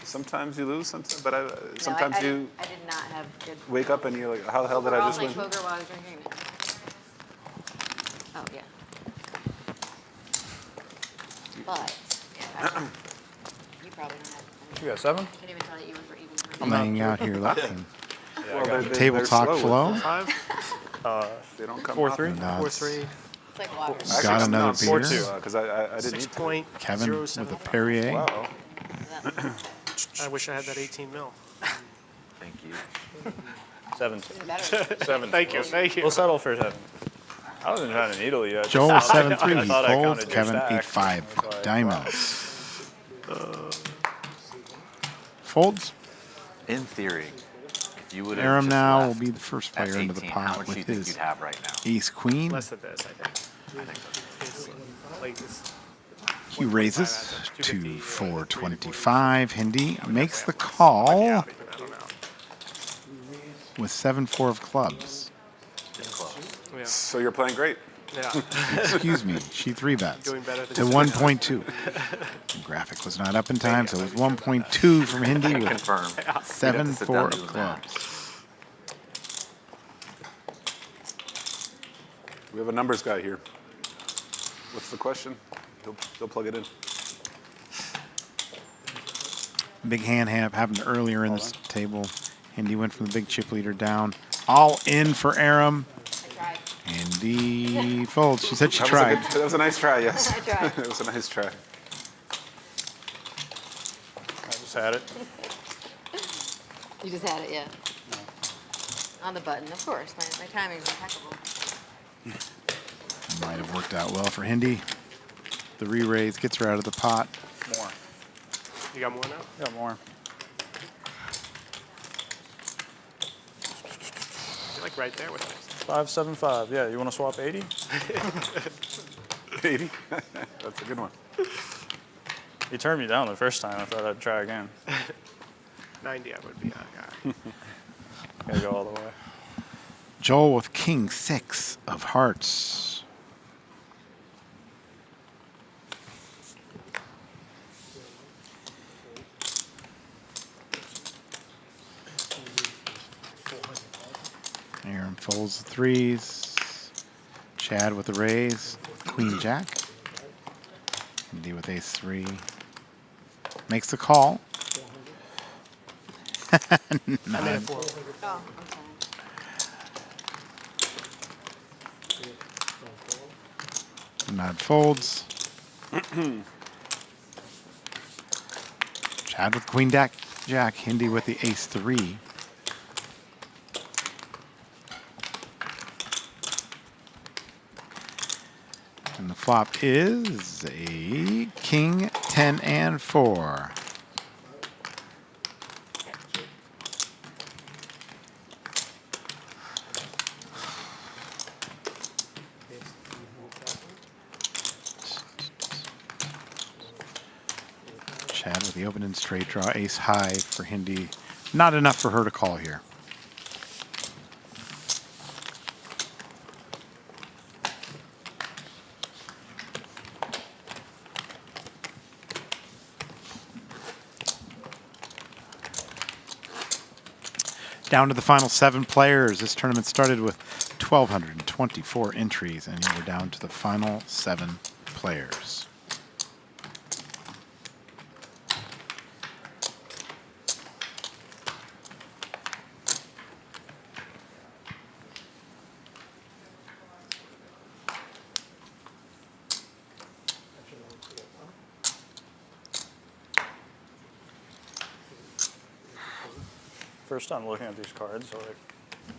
B: Sometimes you lose, sometimes you
F: I did not have good.
B: wake up and you're like, how the hell did I just
F: Like
B: win?
F: poker while I was drinking. Oh yeah. But yeah, you probably don't have.
J: You got 7?
F: I can't even tell that you were even.
G: I'm hanging out here looking.
B: Well,
G: Table
B: they're
G: talk
B: slow with
G: flow.
B: They don't come
J: 4-3.
G: Nuts.
N: 4-3.
F: It's like water.
G: Got another beer.
J: 4-2.
B: Because I didn't
N: 6
B: eat.
N: point.
G: Kevin
N: 0,
G: with
N: 7,
G: a Perrier.
B: Wow.
N: I wish I had that 18 mil.
L: Thank you.
J: 7.
F: Better.
J: 7.
N: Thank you. Thank you.
J: We'll settle for 7. I wasn't trying to needle you.
G: Joel
J: I
G: 7-3. He
J: thought I
G: folds.
J: counted your
G: Kevin
J: stack.
G: 8-5. Diamonds. Folds.
L: In theory, if you would have
G: Aram
L: just
G: now
L: left
G: will be the first player
L: at
G: into the
L: 18, how
G: pot
L: much do you
G: with
L: think
G: his
L: you'd have right now?
G: ace queen.
N: Less than this, I think.
L: I think so.
N: It's like this.
G: He raises to 425. Hindi makes the call with 7-4 of clubs.
L: It's close.
N: Yeah.
B: So you're playing great.
N: Yeah.
G: Excuse me. She 3-bets
N: Doing better
G: to
N: than
G: 1.2. The graphic was not up in time, so it was 1.2 from Hindi with
L: Confirm.
G: 7-4 of clubs.
B: We have a numbers guy here. What's the question? He'll plug it in.
G: Big hand happened earlier in this table. Hindi went from the big chip leader down. All in for Aram. Hindi folds. She said she tried.
B: That was a nice try, yes.
F: I tried.
B: It was a nice try.
H: I just had it.
F: You just had it, yeah. On the button, of course. My timing's impeccable.
G: Might have worked out well for Hindi. The re-raise gets her out of the pot.
H: More.
N: You got more now?
H: Got more.
N: You're like right there with us.
H: 575. Yeah, you want to swap 80?
B: 80? That's a good one.
H: You turned me down the first time. I thought I'd try again.
N: 90, I would be that guy.
H: Gotta go all the way.
G: Joel with King 6 of hearts. Aaron folds the 3s. Chad with the raise. Queen Jack. Indy with ace 3. Makes the call. Nine.
F: Oh,
G: Nod folds. Chad with Queen Jack. Hindi with the ace 3. And the flop is a king, 10, and 4. Chad with the open and straight draw, ace high for Hindi. Not enough for her to call here. Down to the final 7 players. This tournament started with 1,224 entries, and we're down to the final 7 players.
H: First time looking at these cards, so like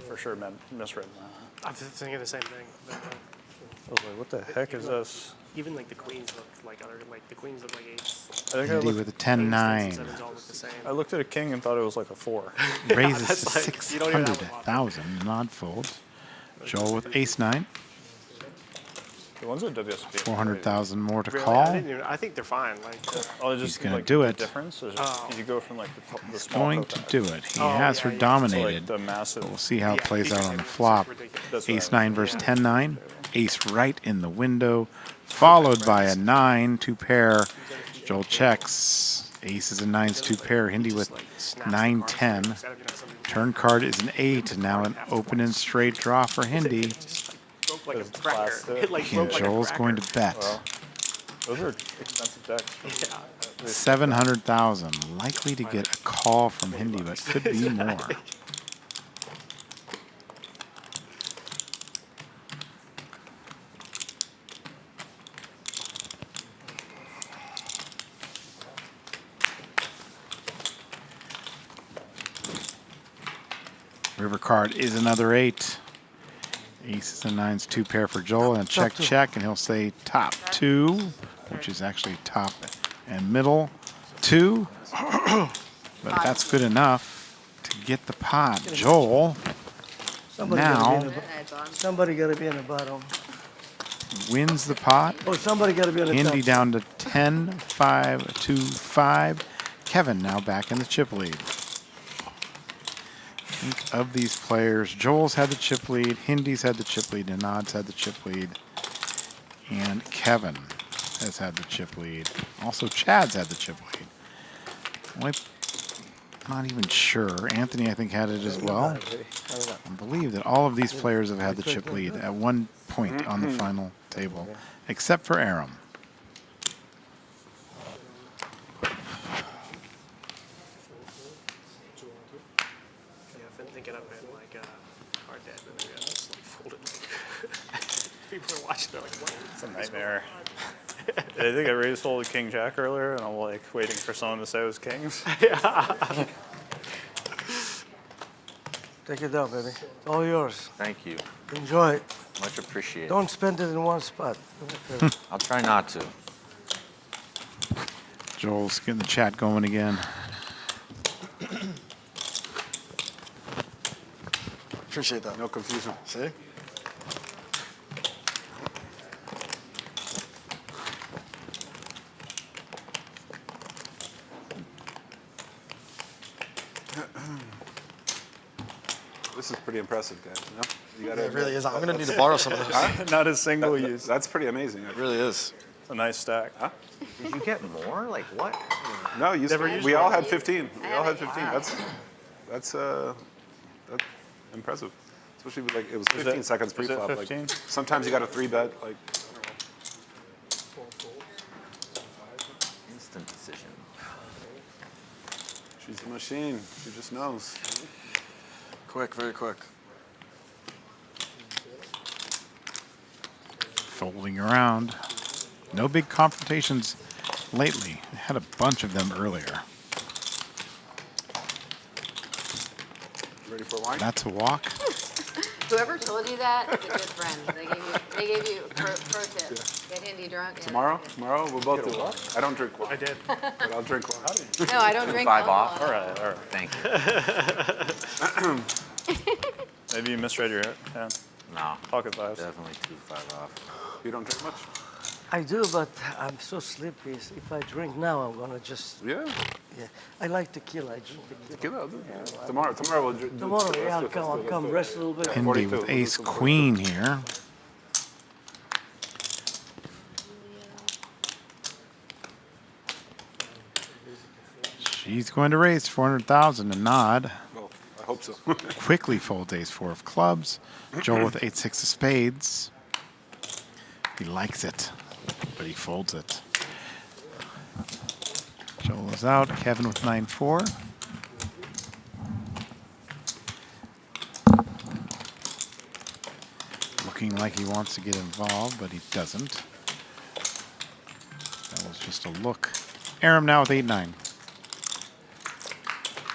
H: for sure misread that.
N: I'm thinking the same thing.
H: I was like, what the heck is this?
N: Even like the queens look like other, like the queens look like eights.
H: I think
G: Hindi with a 10-9.
H: I looked at a king and thought it was like a 4.
G: Raises to 600,000. Nod folds. Joel with ace 9.
H: The ones at WSP.
G: 400,000 more to
N: Really?
G: call.
N: I think they're fine. Like,
G: He's going to do it.
H: The difference is you go from like the
G: He's
H: small
G: going to do it. He has her dominated.
H: the massive.
G: But we'll see how it plays out on the flop. Ace 9 versus 10-9. Ace right in the window, followed by a 9, 2 pair. Joel checks. Aces and 9s, 2 pair. Hindi with 9-10. Turn card is an 8, and now an open and straight draw for Hindi.
N: like a cracker. It like
G: And Joel's going to bet.
H: Well, those are expensive decks.
N: Yeah.
G: 700,000. Likely to get a call from Hindi, but could be more. River card is another 8. Aces and 9s, 2 pair for Joel, and check, check, and he'll say top 2, which is actually top and middle 2. But that's good enough to get the pot. Joel
D: Somebody got to be in the bottom.
G: wins the pot.
D: Oh, somebody got to be in the top.
G: Hindi down to 10, 5, 2, 5. Kevin now back in the chip lead. Think of these players. Joel's had the chip lead, Hindi's had the chip lead, and Nod's had the chip lead. And Kevin has had the chip lead. Also, Chad's had the chip lead. Not even sure. Anthony, I think, had it as well. I believe that all of these players have had the chip lead at one point on the final table, except for Aram.
N: I've been thinking I've been like hard dead, but maybe I just like folded. People are watching, they're like, what?
J: It's a nightmare. I think I raised folded king jack earlier, and I'm like waiting for someone to say it was kings.
D: Take it down, baby. It's all yours.
L: Thank you.
D: Enjoy it.
L: Much appreciated.
D: Don't spend it in one spot.
L: I'll try not to.
G: Joel's getting the chat going again.
C: Appreciate that.
B: No confusion.
C: See?
B: This is pretty impressive, guys. No? You gotta
C: Yeah, it really
B: admit.
C: is. I'm gonna need to borrow some of those.
B: Huh?
J: Not a single use.
B: That's pretty amazing.
C: It really is.
J: It's a nice stack.
B: Huh?
L: Did you get more? Like what?
B: No, we all had 15. We all had 15.
F: Wow.
B: That's impressive. Especially with, like, it was 15 seconds
J: is it
B: pre-flop. Like,
J: 15?
B: sometimes you got a 3-bet. Like,
L: Instant decision.
B: she's a machine. She just knows.
C: Quick, very quick.
G: Folding around. No big confrontations lately. I had a bunch of them earlier.
B: Ready for a wine?
G: That's a walk.
F: Whoever told you that is a good friend. They gave you pro tip. Get Indy drunk. and-
B: Tomorrow we'll both do it. I don't drink wine.
N: I did.
B: But I'll drink wine.
F: No, I don't drink
L: 5
F: alcohol.
L: off.
J: All right, all right.
L: Thank you.
J: Maybe you misread your hand.
L: No.
J: Pocket fives.
L: Definitely 2-5 off.
B: You don't drink much?
D: I do, but I'm so sleepy. If I drink now, I'm gonna just.
B: Yeah.
D: Yeah. I like tequila. I drink tequila.
B: Tequila, I'll do it. Tomorrow we'll do it.
D: Tomorrow,
B: Let's
D: yeah,
B: do it,
D: I'll
B: let's
D: come
B: do it.
D: rest a little bit.
G: Hindi
B: 42,
G: with
B: we'll do
G: ace
B: some
G: queen here. She's going to raise 400,000 and nod.
B: Well, I hope so.
G: Quickly folds ace 4 of clubs. Joel with 8-6 of spades. He likes it, but he folds it. Joel is out. Kevin with 9-4. Looking like he wants to get involved, but he doesn't. That was just a look. Aram now with 8-9.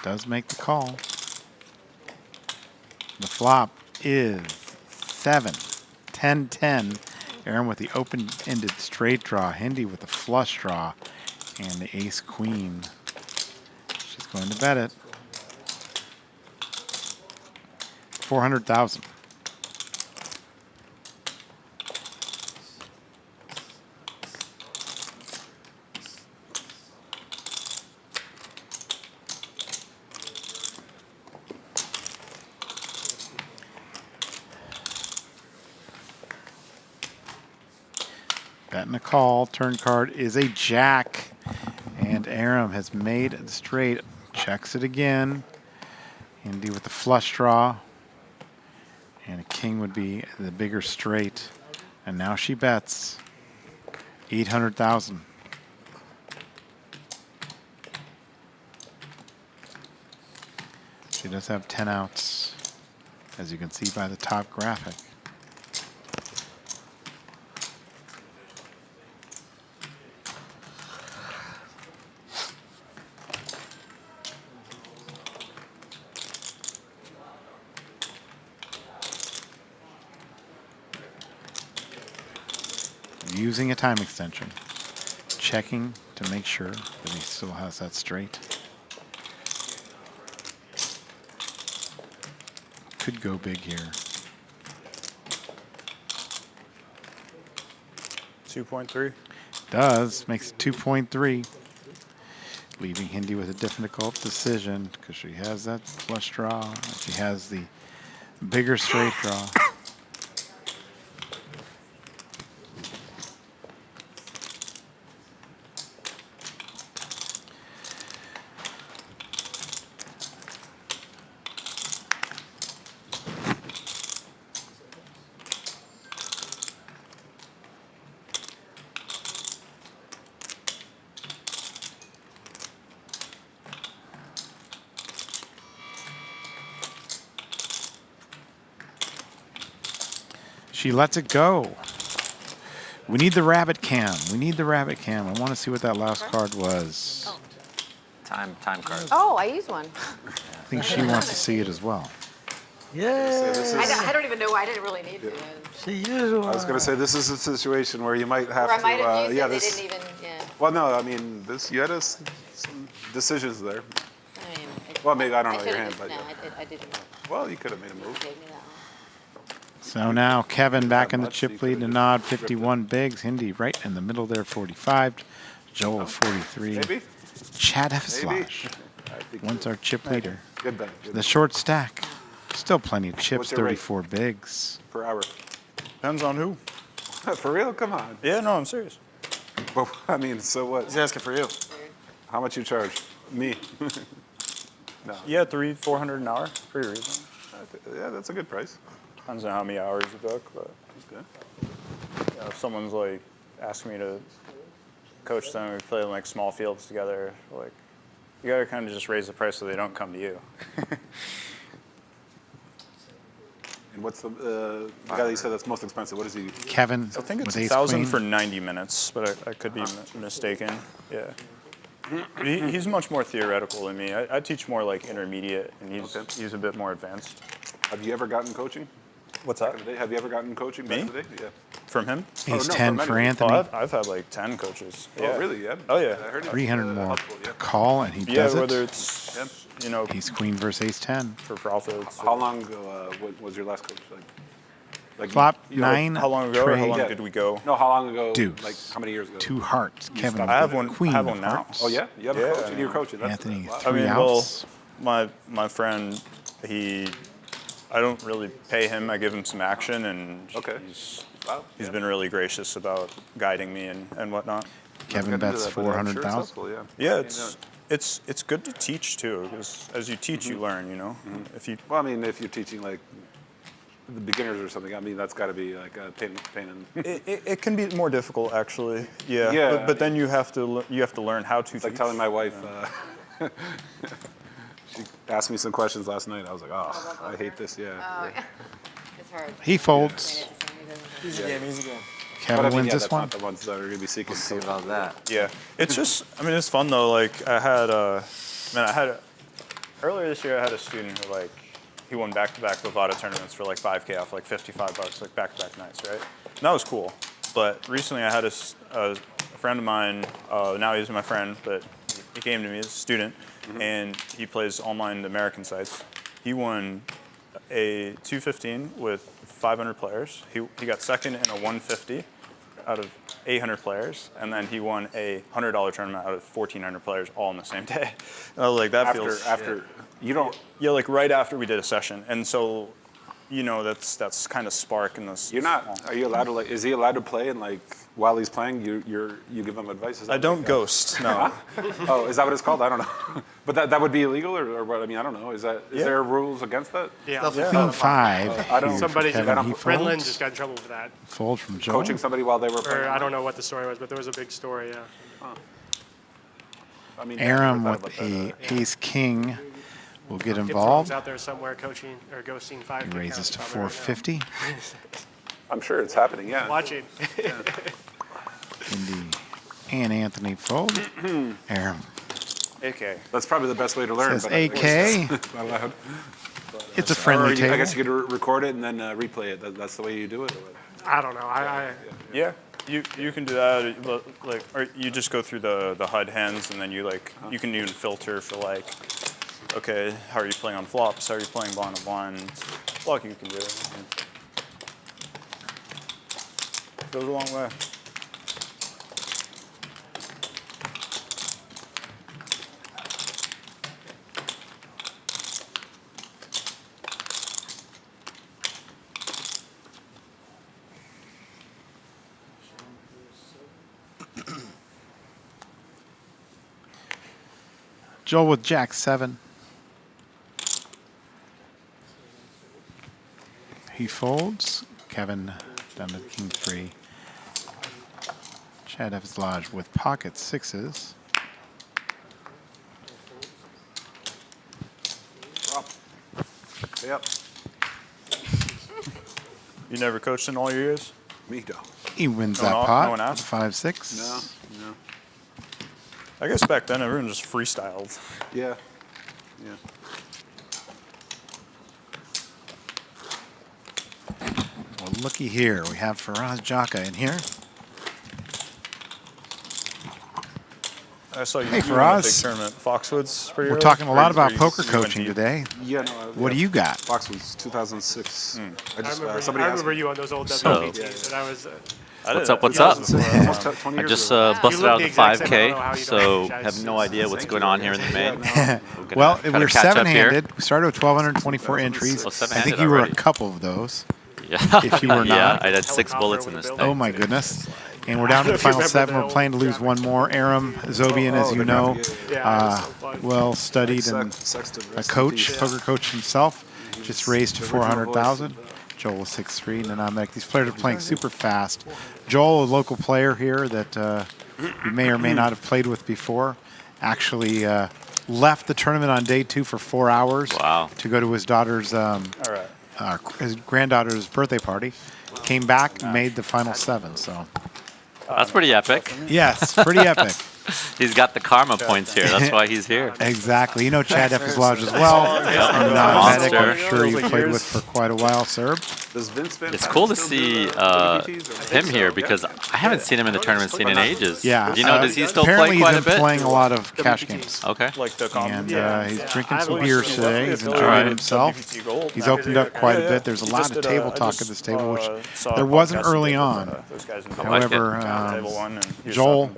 G: Does make the call. The flop is 7, 10-10. Aram with the open-ended straight draw. Hindi with the flush draw. And the ace queen. She's going to bet it. 400,000. Betting a call. Turn card is a jack. And Aram has made the straight. Checks it again. Hindi with the flush draw. And a king would be the bigger straight. And now she bets 800,000. She does have 10 outs, as you can see by the top graphic. Using a time extension, checking to make sure that he still has that straight. Could go big here.
J: 2.3.
G: Does, makes it 2.3. Leaving Hindi with a difficult decision because she has that flush draw. And she has the bigger straight draw. She lets it go. We need the rabbit cam. We need the rabbit cam. I want to see what that last card was.
F: Oh.
L: Time card.
F: Oh, I used one.
G: I think she wants to see it as well.
D: Yeah.
F: I don't even know why I didn't really need to.
D: She used one.
B: I was going to say this is a situation where you might have
F: Or I
B: to.
F: might have used
B: yeah,
F: it. They
B: this.
F: didn't even. Yeah.
B: Well, no, I mean this. You had some decisions there.
F: I mean.
B: Well, maybe I don't know
F: I
B: your
F: should've
B: hand,
F: just-
B: but
F: No, I didn't.
B: well, you could have made a move.
F: Gave me that one.
G: So now Kevin back in the
B: much,
G: chip
B: you
G: lead
B: could've
G: to nod, 51 bigs. Hindi right in the middle there, 45. Joel 43.
B: Maybe.
G: Chad
B: Maybe.
G: Eveslash.
B: I think
G: Once our chip leader.
B: Good bet.
G: The short stack. Still plenty of chips,
B: What's your rate?
G: 34 bigs.
B: Per hour.
J: Depends on who.
B: For real? Come on.
J: Yeah, no, I'm serious.
B: But I mean, so what?
C: He's asking for you.
B: How much you charge? Me. No.
J: Yeah, 300-400 an hour. Pretty reasonable.
B: Yeah, that's a good price.
J: Depends on how many hours you book, but
B: Okay.
J: if someone's like asking me to coach them, we play in like small fields together, like you gotta kind of just raise the price so they don't come to you.
B: And what's the guy that you said that's most expensive? What is he?
G: Kevin
J: I think it's
G: with ace
J: 1,000
G: queen.
J: for 90 minutes, but I could be mistaken. Yeah. But he's much more theoretical than me. I teach more like intermediate, and he's a bit more advanced.
B: Have you ever gotten coaching?
J: What's that?
B: Have you ever gotten coaching back
J: Me?
B: in the day? Yeah.
J: From him?
G: Ace
B: no,
G: 10
B: from
G: for
B: anyone.
G: Anthony.
J: Oh, I've had like 10 coaches.
B: Oh,
J: Yeah.
B: really? Yeah.
J: Oh, yeah.
B: I heard
G: 300 more
B: helpful, yeah.
G: call, and he
J: Yeah,
G: does
J: whether
G: it.
J: it's, you know,
G: Ace queen versus ace 10.
J: for profits.
B: How long ago was your last coach? Like
G: Flop
B: you know,
G: 9,
J: How long ago or how
G: trade,
J: long
B: Yeah.
J: did we go?
B: No, how long ago?
G: Deuce.
B: Like how many years ago?
G: 2 hearts. Kevin
J: I have one.
G: queen
J: I have
G: of
J: one now.
G: hearts.
B: Oh yeah, you have a
J: Yeah.
B: coach and you're coaching. That's
G: Anthony,
B: wow.
G: 3
J: I mean,
G: outs.
J: well, my friend, I don't really pay him. I give him some action, and
B: Okay. Wow.
J: he's been really gracious about guiding me and whatnot.
G: Kevin bets 400,000.
J: Yeah, it's good to teach too, because as you teach, you learn. You know, if you
B: Well, I mean, if you're teaching like the beginners or something, I mean, that's got to be like a pain in.
J: it can be more difficult actually. Yeah.
B: Yeah.
J: But then you have to learn how to.
B: It's like telling my wife. She asked me some questions last night. I was like, oh, I hate this. Yeah.
F: Oh, yeah. It's hard.
G: He folds.
C: Easy game, easy game.
G: Kevin
B: But I mean,
G: wins
B: yeah,
G: this
B: that's
G: one.
B: not the ones that are going to be seeking.
L: See about that.
J: Yeah, it's just, I mean, it's fun though. Like I had earlier this year I had a student who like, he won back-to-back Bovada tournaments for like 5K off like $55, like back-to-back nights, right? And that was cool. But recently I had a friend of mine, now he's my friend, but he came to me as a student, and he plays online American sites. He won a 215 with 500 players. He got second in a 150 out of 800 players, and then he won a $100 tournament out of 1,400 players all on the same day. And I was like, that feels
B: after you don't.
J: Yeah, like right after we did a session, and so, you know, that's kind of spark in this.
B: You're not. Are you allowed to like? Is he allowed to play and like while he's playing, you give him advice? Is that
J: I don't ghost. No.
B: Oh, is that what it's called? I don't know. But that would be illegal, or what? I mean, I don't know. Is there rules against that?
N: Yeah.
G: Queen 5.
B: I don't.
N: Somebody,
G: Kevin, he
N: Brenlin
G: folds.
N: just got in trouble for that.
G: Fold from Joel.
B: Coaching somebody while they were playing.
N: Or I don't know what the story was, but there was a big story, yeah.
B: I mean,
G: Aram
B: never thought
G: with
B: about that.
G: a ace king will get
N: If
G: involved.
N: Throne's out there somewhere coaching or ghosting 5K.
G: He raises to
N: probably right now.
G: 450.
B: I'm sure it's happening. Yeah.
N: Watching.
G: Indeed. And Anthony fold. Aram.
J: AK.
B: That's probably the best way to learn.
G: Says
B: but
G: AK.
B: Not allowed.
G: It's a friendly
B: Or
G: table.
B: I guess you could record it and then replay it. That's the way you do it. Or what?
N: I don't know.
J: Yeah, you can do that, but like, or you just go through the HUD hands, and then you like, you can even filter for like, okay, how are you playing on flops? How are you playing blind on blind? Like you can do it. Goes a long way.
G: Joel with Jack 7. He folds. Kevin down to King 3. Chad Eveslash with pocket 6s.
B: Drop. Stay up.
J: You never coached in all your years?
B: Me, though.
G: He wins
J: No
G: that
J: one-
G: pot.
J: no one asked?
G: 5-6.
B: No.
J: I guess back then everyone just freestyled.
B: Yeah.
G: Well, looky here. We have Faraz Jaka in here.
J: I saw you,
G: Hey,
J: you won a
G: Faraz.
J: big tournament. Foxwoods for you.
G: We're talking a lot about poker coaching today.
B: Yeah, no.
G: What do you got?
B: Foxwoods, 2006. I just,
N: I
B: somebody asked
N: remember
B: me.
N: you on those old
E: So-
N: WPTs, and I was.
E: What's up? What's up?
B: Almost 20
E: I
B: years
E: just
B: ago.
E: busted
N: You look
E: out
N: the
E: the
N: exact same. I don't know how
E: 5K,
N: you
E: so
N: don't have
E: have no
N: shoes.
E: idea what's going on here in the main.
G: Well,
E: Try
G: we're
E: to catch up here.
G: seven-handed. We started with 1,224 entries.
E: Oh,
G: I think
E: seven-handed
G: you were
E: already.
G: a couple of those.
E: Yeah.
G: If you were
E: Yeah,
G: not.
E: I had 6 bullets in this thing.
G: Oh, my goodness. And we're down to the final 7. We're playing to lose one more. Aram Zobian, as you know, well-studied and a coach, poker coach himself, just raised to 400,000. Joel is 6'3", and Namek. These players are playing super fast. Joel, a local player here that you may or may not have played with before, actually left the tournament on day 2 for 4 hours to go to his daughter's, his granddaughter's birthday party. Came back, made the final 7. So
E: That's pretty epic.
G: yes, pretty epic.
E: He's got the karma points here. That's why he's here.
G: Exactly. You know Chad Effislodge as well. And non-medic, I'm sure you played with for quite a while, Serb.
E: It's cool to see him here because I haven't seen him in the tournament scene in ages.
G: Yeah.
E: Do you know, does he still
G: apparently
E: play quite a
G: he's been
E: bit?
G: playing a lot of cash games.
E: Okay.
G: And he's drinking some beers today. He's enjoying himself. He's opened up quite a bit. There's a lot of table talk at this table, which there wasn't early on. However, Joel,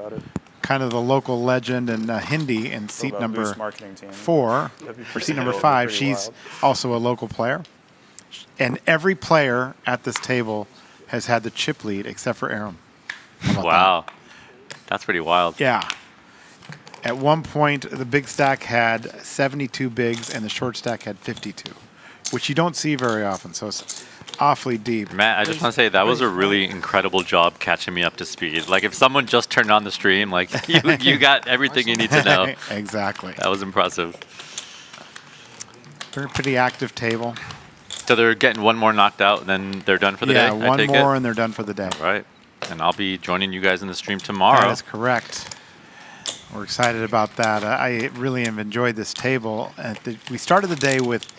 G: kind of the local legend, and Hindi in seat number 4, or seat number 5, she's also a local player. And every player at this table has had the chip lead except for Aram.
E: Wow. That's pretty wild.
G: Yeah. At one point, the big stack had 72 bigs and the short stack had 52, which you don't see very often. So it's awfully deep.
E: Matt, I just want to say that was a really incredible job catching me up to speed. Like if someone just turned on the stream, like you got everything you need to know.
G: Exactly.
E: That was impressive.
G: They're a pretty active table.
E: So they're getting one more knocked out, and then they're done for the day?
G: Yeah, one more and they're done for the day.
E: All right. And I'll be joining you guys in the stream tomorrow.
G: That is correct. We're excited about that. I really have enjoyed this table. We started the day with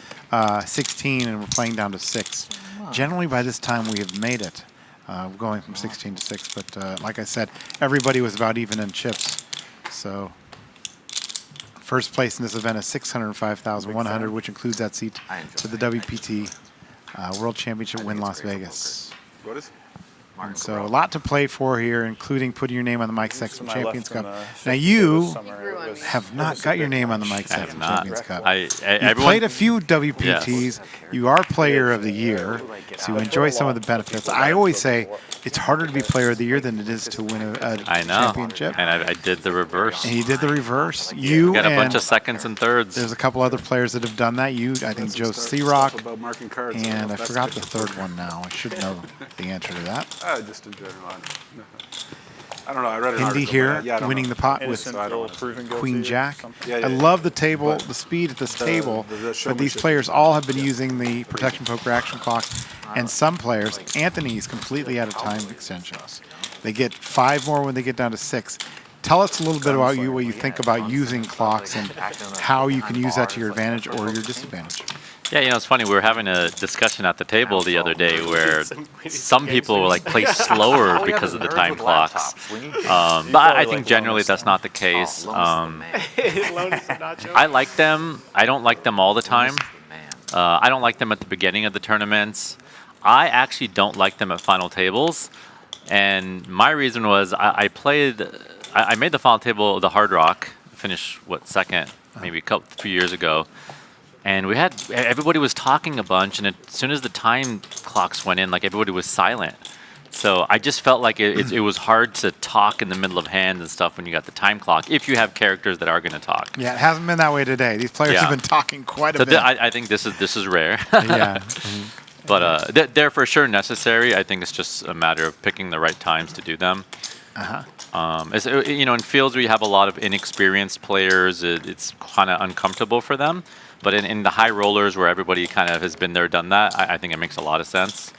G: 16, and we're playing down to 6. Generally, by this time, we have made it. Going from 16 to 6. But like I said, everybody was about even in chips. So first place in this event is 605,100, which includes that seat to the WPT World Championship win Las Vegas.
B: What is it?
G: And so a lot to play for here, including putting your name on the Mike Sexton Champions Cup. Now you have not got your name on the Mike Sexton Champions Cup. You played a few WPTs. You are Player of the Year, so you enjoy some of the benefits. I always say it's harder to be Player of the Year than it is to win a championship.
E: And I did the reverse.
G: And you did the reverse. You
E: got a
G: and
E: bunch of seconds and thirds.
G: There's a couple other players that have done that. I think Joe Searock, and I forgot the third one now. I should know the answer to that.
B: Just in general. I don't know. I read an
G: Indy
B: article.
G: here,
B: Yeah, I don't
G: winning
B: know.
G: the pot with Queen Jack. I love the table, the speed at this table, but these players all have been using the protection poker action clock, and some players, Anthony's completely out of time extensions. They get 5 more when they get down to 6. Tell us a little bit about you, what you think about using clocks and how you can use that to your advantage or your disadvantage.
E: Yeah, you know, it's funny. We were having a discussion at the table the other day where some people were like play slower because of the time clocks. But I think generally that's not the case. I like them. I don't like them all the time. I don't like them at the beginning of the tournaments. I actually don't like them at final tables. And my reason was I made the final table of the Hard Rock, finished, second, maybe a few years ago. And everybody was talking a bunch, and as soon as the time clocks went in, like everybody was silent. So I just felt like it was hard to talk in the middle of hands and stuff when you got the time clock, if you have characters that are going to talk.
G: Yeah, it hasn't been that way today. These players have been talking quite a bit.
E: I think this is rare.
G: Yeah.
E: But they're for sure necessary. I think it's just a matter of picking the right times to do them. In fields where you have a lot of inexperienced players, it's kind of uncomfortable for them. But in the high rollers where everybody kind of has been there, done that, I think it makes a lot of sense.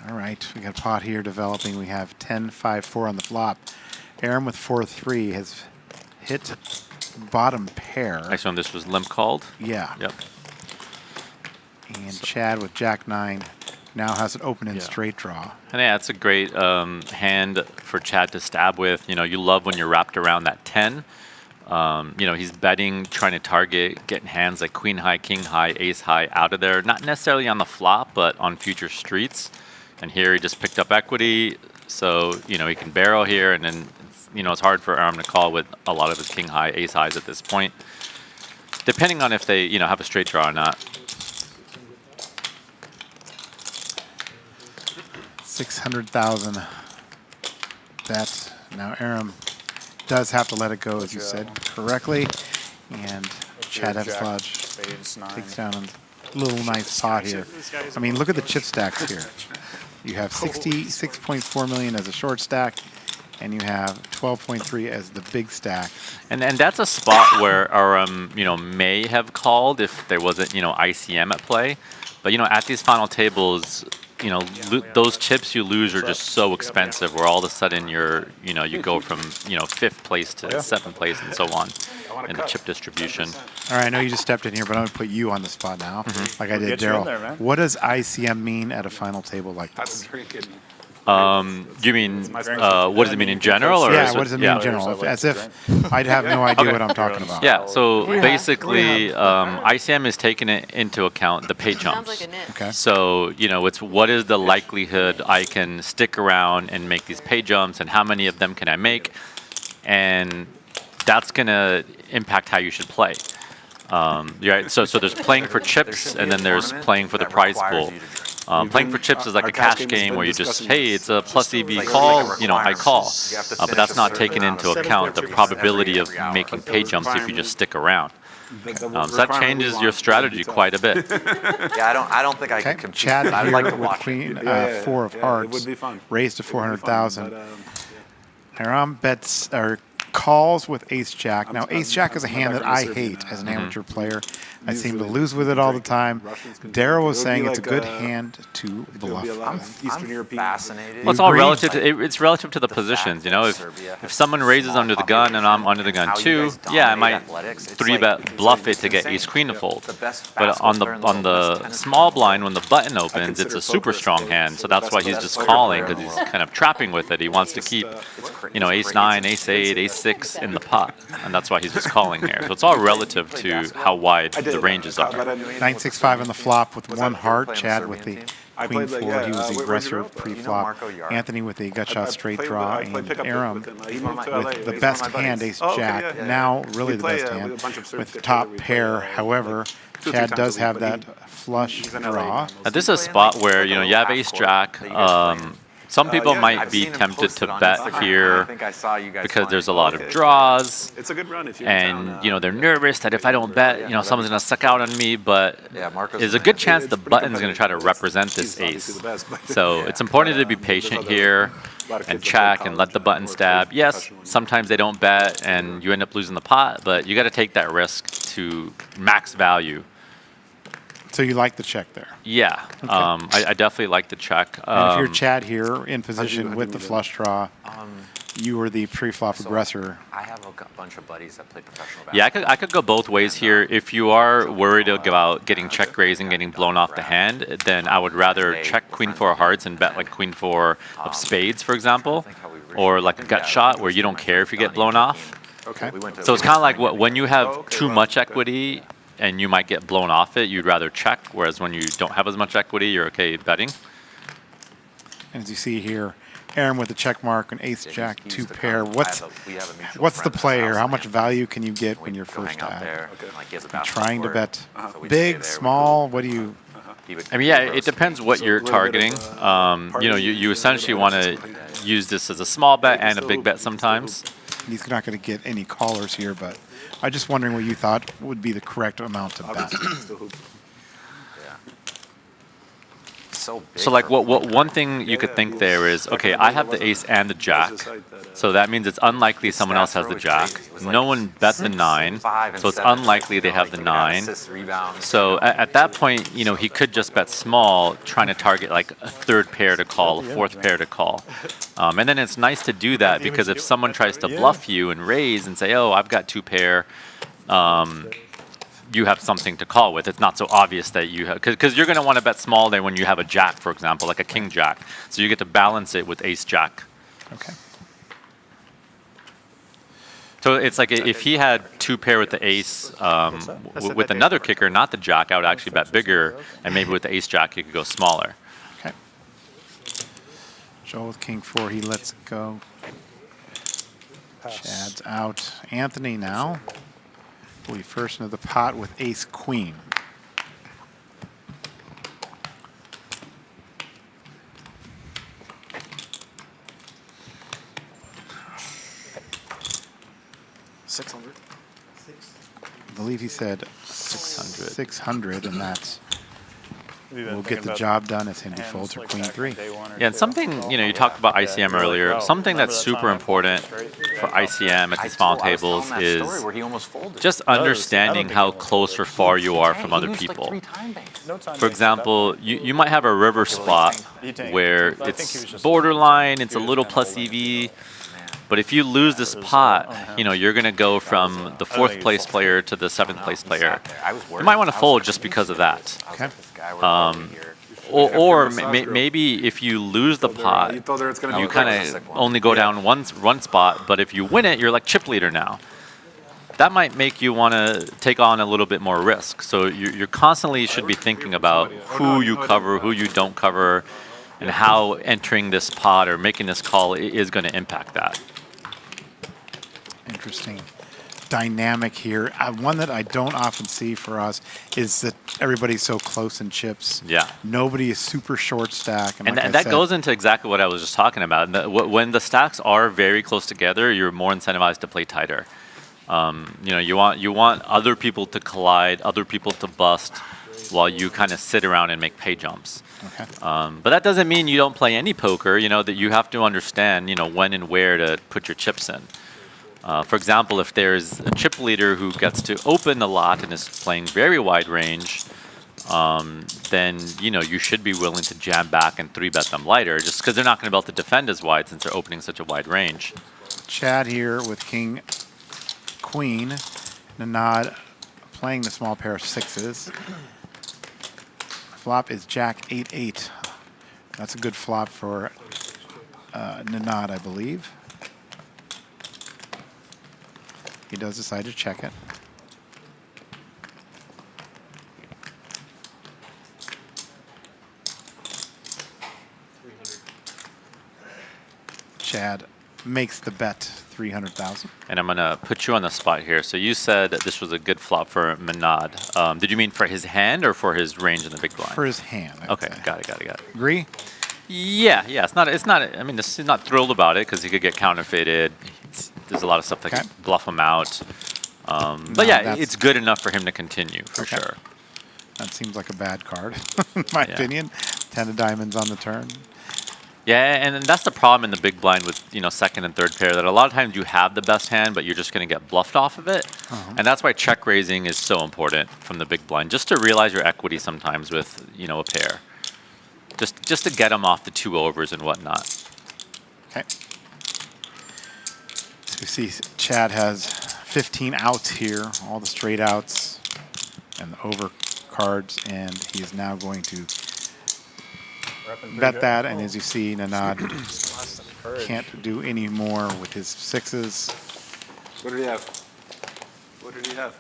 G: All right, we got a pot here developing. We have 10-5-4 on the flop. Aaron with 4-3 has hit bottom pair.
E: I assume this was limp called?
G: Yeah.
E: Yep.
G: And Chad with Jack-9 now has an open-end straight draw.
E: And yeah, it's a great hand for Chad to stab with. You know, you love when you're wrapped around that 10. You know, he's betting, trying to target, getting hands like queen high, king high, ace high out of there. Not necessarily on the flop, but on future streets. And here he just picked up equity. So, you know, he can barrel here. And then, you know, it's hard for Aram to call with a lot of his king high, ace highs at this point. Depending on if they, you know, have a straight draw or not.
G: 600,000 bet. Now Aram does have to let it go, as you said correctly. And Chad Lodge takes down a little nice pot here. I mean, look at the chip stacks here. You have 66.4 million as a short stack, and you have 12.3 as the big stack.
E: And that's a spot where Aram, you know, may have called if there wasn't, you know, ICM at play. But, you know, at these final tables, you know, those chips you lose are just so expensive where all of a sudden you're, you know, you go from, you know, 5th place to 7th place and so on in the chip distribution.
G: All right, I know you just stepped in here, but I'm going to put you on the spot now, like I did Daryl. What does ICM mean at a final table like this?
E: You mean, what does it mean in general? Or
G: yeah, what does it mean in general? As if I'd have no idea what I'm talking about.
E: Yeah, so basically, ICM is taking it into account the pay jumps.
G: Okay.
E: So, you know, it's what is the likelihood I can stick around and make these pay jumps, and how many of them can I make? And that's going to impact how you should play. Right? So there's playing for chips, and then there's playing for the prize pool. Playing for chips is like a cash game where you just, hey, it's a plus EV call, you know, I call. But that's not taking into account the probability of making pay jumps if you just stick around. So that changes your strategy quite a bit.
L: Yeah, I don't think I can compete.
G: Chad
L: I'd
G: here
L: like to
G: with
L: watch
G: queen,
L: it.
G: 4 of hearts, raised to 400,000. Aram bets, or calls with ace jack. Now ace jack is a hand that I hate as an amateur player. I seem to lose with it all the time. Daryl was saying it's a good hand to bluff.
L: I'm fascinated.
E: Well, it's all relative to it's relative to the positions. You know, if someone raises under the gun and I'm under the gun too, yeah, I might 3-bet bluff it to get ace queen to fold. But on the small blind, when the button opens, it's a super strong hand. So that's why he's just calling, because he's kind of trapping with it. He wants to keep, you know, ace 9, ace 8, ace 6 in the pot, and that's why he's just calling here. So it's all relative to how wide the ranges are.
G: 9-6-5 on the flop with 1 heart. Chad with the queen 4. He was the aggressor pre-flop. Anthony with the gut shot straight draw, and Aram with the best hand, ace jack. Now really the best hand with top pair. However, Chad does have that flush draw.
E: This is a spot where, you know, you have ace jack. Some people might be tempted to bet here because there's a lot of draws, and you know they're nervous that if I don't bet, you know someone's gonna suck out on me. But there's a good chance the button's gonna try to represent this ace. So it's important to be patient here and check and let the button stab. Yes, sometimes they don't bet and you end up losing the pot, but you got to take that risk to max value.
G: So you like the check there?
E: Yeah, okay. I definitely like the check.
G: And if you're Chad here in position with the flush draw, you were the pre-flop aggressor.
L: I have a bunch of buddies that play professional basketball.
E: Yeah, I could go both ways here. If you are worried about getting check raised and getting blown off the hand, then I would rather check queen 4 of hearts and bet like queen 4 of spades, for example, or like a gut shot where you don't care if you get blown off.
G: Okay.
E: So it's kind of like when you have too much equity and you might get blown off it, you'd rather check, whereas when you don't have as much equity, you're okay betting.
G: And as you see here, Aaron with the check mark and ace jack 2 pair. What's the play here? How much value can you get when you're first out? Trying to bet big, small, what do you...
E: I mean, yeah, it depends what you're targeting. You know, you essentially want to use this as a small bet and a big bet sometimes.
G: He's not going to get any callers here, but I'm just wondering what you thought would be the correct amount to bet.
L: so big.
E: So like what one thing you could think there is, okay, I have the ace and the jack, so that means it's unlikely someone else has the jack. No one bet the 9, so it's unlikely they have the 9. So at that point, you know, he could just bet small, trying to target like a 3rd pair to call, a 4th pair to call. And then it's nice to do that because if someone tries to bluff you and raise and say, oh, I've got 2 pair, you have something to call with. It's not so obvious that you have, because you're going to want to bet small there when you have a jack, for example, like a king jack. So you get to balance it with ace jack.
G: Okay.
E: So it's like if he had 2 pair with the ace with another kicker, not the jack, I would actually bet bigger, and maybe with the ace jack you could go smaller.
G: Okay. Joel with king 4, he lets it go. Chad's out. Anthony now. Will be first into the pot with ace queen.
C: $600.
G: I believe he said
E: 600.
G: 600, and that's will get the job done as Hindi folds or queen 3.
E: Yeah, and something, you know, you talked about ICM earlier. Something that's super important for ICM at these final tables is just understanding how close or far you are from other people. For example, you might have a river spot where it's borderline, it's a little plus EV, but if you lose this pot, you know, you're going to go from the 4th place player to the 7th place player. You might want to fold just because of that.
G: Okay.
E: Or maybe if you lose the pot, you kind of only go down one spot, but if you win it, you're like chip leader now. That might make you want to take on a little bit more risk. So you constantly should be thinking about who you cover, who you don't cover, and how entering this pot or making this call is going to impact that.
G: Interesting dynamic here. One that I don't often see for us is that everybody's so close in chips.
E: Yeah.
G: Nobody is super short stack.
E: And
G: like
E: that goes into exactly what I was just talking about. When the stacks are very close together, you're more incentivized to play tighter. You know, you want other people to collide, other people to bust, while you kind of sit around and make pay jumps.
G: Okay.
E: But that doesn't mean you don't play any poker. You know that you have to understand, you know, when and where to put your chips in. For example, if there's a chip leader who gets to open a lot and is playing very wide range, then you know you should be willing to jam back and 3-bet them lighter, just because they're not going to be able to defend as wide since they're opening such a wide range.
G: Chad here with king queen, Nanad playing the small pair of 6s. Flop is jack 8-8. That's a good flop for Nanad, I believe. He does decide to check it. Chad makes the bet 300,000.
E: And I'm gonna put you on the spot here. So you said that this was a good flop for Manad. Did you mean for his hand or for his range in the big blind?
G: For his hand.
E: Okay, got it.
G: Agree?
E: Yeah. It's not. I mean, he's not thrilled about it because he could get counterfeited. There's a lot of stuff that could bluff him out. But yeah, it's good enough for him to continue for sure.
G: That seems like a bad card, in my opinion. 10 of diamonds on the turn.
E: Yeah, and that's the problem in the big blind with, you know, 2nd and 3rd pair, that a lot of times you have the best hand, but you're just going to get bluffed off of it. And that's why check raising is so important from the big blind, just to realize your equity sometimes with, you know, a pair. Just to get them off the 2 overs and whatnot.
G: Okay. So you see Chad has 15 outs here, all the straight outs and the over cards, and he is now going to bet that, and as you see, Nanad can't do any more with his 6s.
B: What did he have?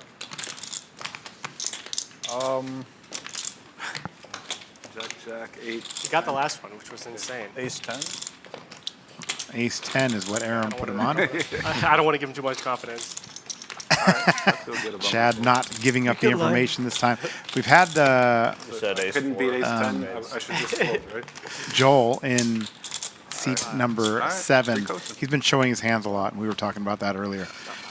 B: Jack 8.
N: He got the last one, which was insane.
J: Ace 10.
G: Ace 10 is what Aaron put him on.
N: I don't want to give him too much confidence.
G: Chad not giving up the information this time. We've had
B: Couldn't beat ace 10. I should just fold, right?
G: Joel in seat number 7. He's been showing his hands a lot, and we were talking about that earlier.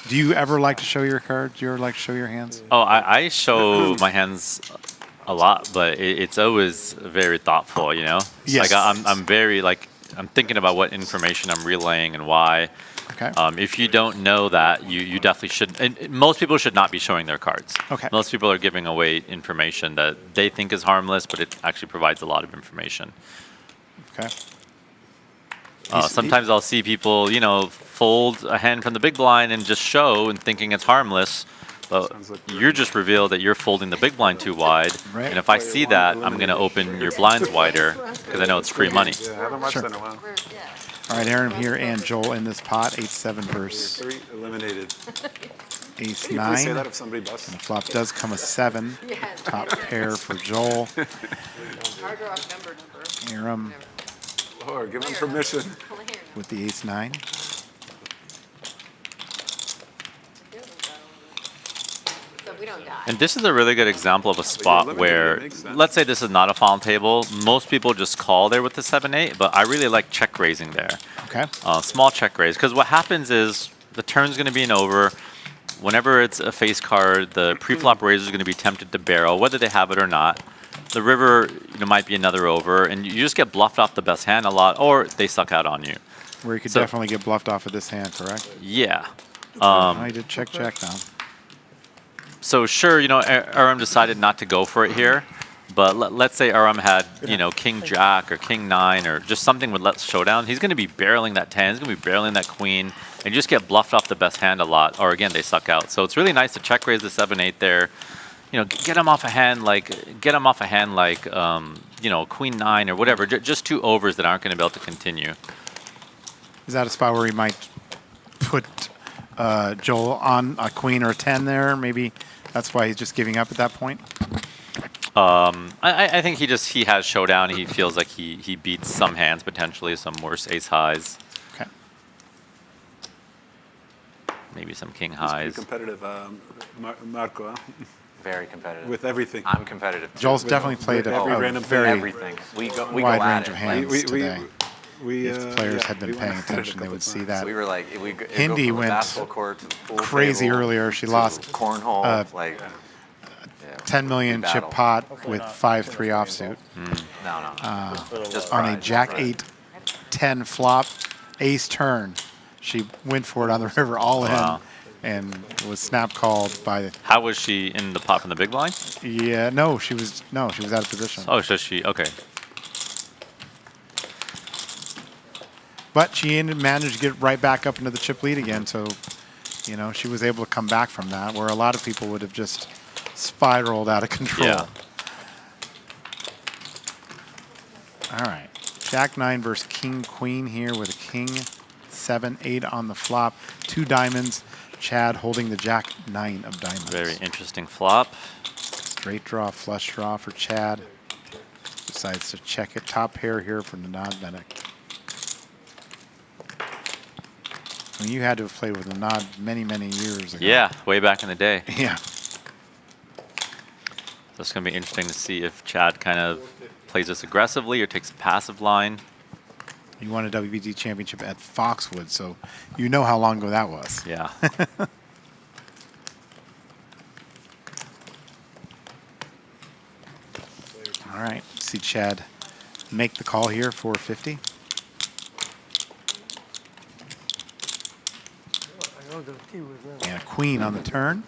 G: Do you ever like to show your cards? Do you ever like to show your hands?
E: Oh, I show my hands a lot, but it's always very thoughtful, you know?
G: Yes.
E: Like I'm very like, I'm thinking about what information I'm relaying and why.
G: Okay.
E: If you don't know that, you definitely should. And most people should not be showing their cards.
G: Okay.
E: Most people are giving away information that they think is harmless, but it actually provides a lot of information.
G: Okay.
E: Sometimes I'll see people, you know, fold a hand from the big blind and just show and thinking it's harmless. But you're just revealed that you're folding the big blind too wide.
G: Right.
E: And if I see that, I'm going to open your blinds wider because I know it's free money.
B: Yeah, how much
G: Sure.
B: then? Well,
G: All right, Aaron here and Joel in this pot. 8-7 versus
B: 3 eliminated.
G: Ace
B: Can you please say
G: 9.
B: that if somebody busts?
G: And the flop does come a 7.
F: Yes.
G: Top pair for Joel.
F: Hard rock number.
G: Aram
B: Lord, give him permission.
G: with the Ace 9.
F: So we don't die.
E: And this is a really good example of a spot where, let's say this is not a final table. Most people just call there with the 7-8, but I really like check raising there.
G: Okay.
E: Small check raise, because what happens is the turn's going to be an over. Whenever it's a face card, the pre-flop raiser is going to be tempted to barrel, whether they have it or not. The river, you know, might be another over, and you just get bluffed off the best hand a lot, or they suck out on you.
G: Where you could
E: So-
G: definitely get bluffed off of this hand, correct?
E: Yeah.
G: I did check now.
E: So sure, you know, Aram decided not to go for it here, but let's say Aram had, you know, King Jack or King 9 or just something with Let's Showdown. He's going to be barreling that 10. He's going to be barreling that Queen, and you just get bluffed off the best hand a lot. Or again, they suck out. So it's really nice to check raise the 7-8 there. You know, get him off a hand like, you know, Queen 9 or whatever. Just 2 overs that aren't going to be able to continue.
G: Is that a spot where he might put Joel on a Queen or a 10 there? Maybe that's why he's just giving up at that point?
E: I think he has Showdown. He feels like he beats some hands potentially, some worse ace highs.
G: Okay.
E: Maybe some king
B: He's pretty
E: highs.
B: competitive, Marco. Huh?
L: Very competitive.
B: With everything.
L: I'm competitive. Too.
G: Joel's definitely played
B: every
G: a
B: random
G: very
L: everything. We go
G: wide
L: at
G: range
L: it.
G: of hands today.
B: We,
G: if the players had been
B: we
G: paying
B: went at it a
G: attention, they
B: couple
G: would see
B: times.
G: that.
L: We were like, we go
G: Hindi
L: from the
G: went
L: basketball court to the pool
G: crazy
L: table
G: earlier. She
L: to
G: lost
L: cornhole. Like,
G: 10 million
L: battle.
G: chip pot with 5-3 offsuit.
L: no. Just
G: On a
L: pride,
G: Jack
L: pride.
G: 8 10 flop ace turn. She went for it on the river all
E: Wow.
G: in and was snap called by.
E: How was she in the pot from the big blind?
G: Yeah, she was out of position.
E: Oh, so she, okay.
G: But she managed to get right back up into the chip lead again, so you know she was able to come back from that, where a lot of people would have just spiraled out of control.
E: Yeah.
G: All right, Jack 9 versus King Queen here with a King 7-8 on the flop, 2 diamonds. Chad holding the Jack 9 of diamonds.
E: Very interesting flop.
G: Straight draw, flush draw for Chad. Decides to check it. Top pair here for Nanad Medic. I mean, you had to have played with Nanad many, many years ago.
E: Yeah, way back in the day.
G: Yeah.
E: So it's going to be interesting to see if Chad kind of plays this aggressively or takes a passive line.
G: You won a WPT championship at Foxwood, so you know how long ago that was.
E: Yeah.
G: All right, see Chad make the call here, 450. And a queen on the turn.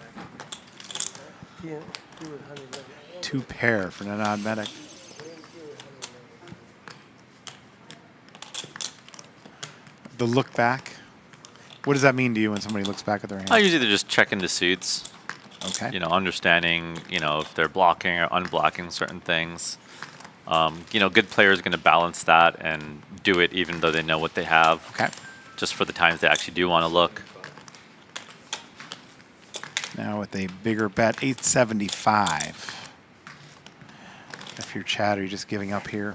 G: 2 pair for Nanad Medic. The look back. What does that mean to you when somebody looks back at their hand?
E: I usually just check into suits.
G: Okay.
E: You know, understanding, you know, if they're blocking or unblocking certain things. You know, good players are going to balance that and do it even though they know what they have.
G: Okay.
E: Just for the times they actually do want to look.
G: Now with a bigger bet, 875. If you're Chad, are you just giving up here?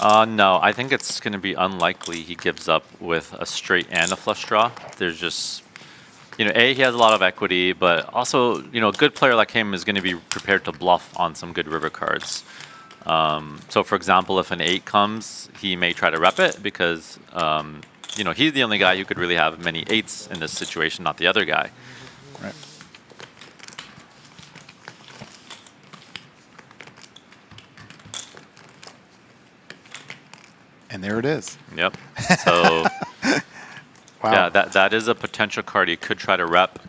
E: No, I think it's going to be unlikely he gives up with a straight and a flush draw. There's just, you know, he has a lot of equity, but also, you know, a good player like him is going to be prepared to bluff on some good river cards. So, for example, if an 8 comes, he may try to rep it because, you know, he's the only guy who could really have many 8s in this situation, not the other guy.
G: Right. And there it is.
E: Yep. So,
G: Wow.
E: yeah, that is a potential card he could try to rep.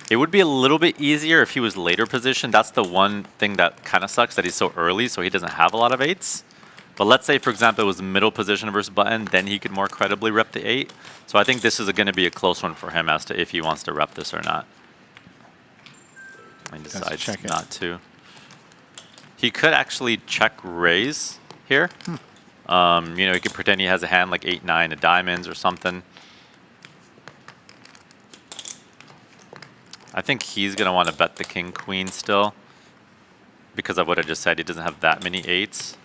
E: It would be a little bit easier if he was later positioned. That's the one thing that kind of sucks, that he's so early, so he doesn't have a lot of 8s. But let's say, for example, it was middle position versus button, then he could more credibly rep the 8. So I think this is going to be a close one for him as to if he wants to rep this or not. And decides not to. He could actually check raise here. You know, he could pretend he has a hand like 8-9 of diamonds or something. I think he's going to want to bet the king queen still, because of what I just said. He doesn't have that many 8s.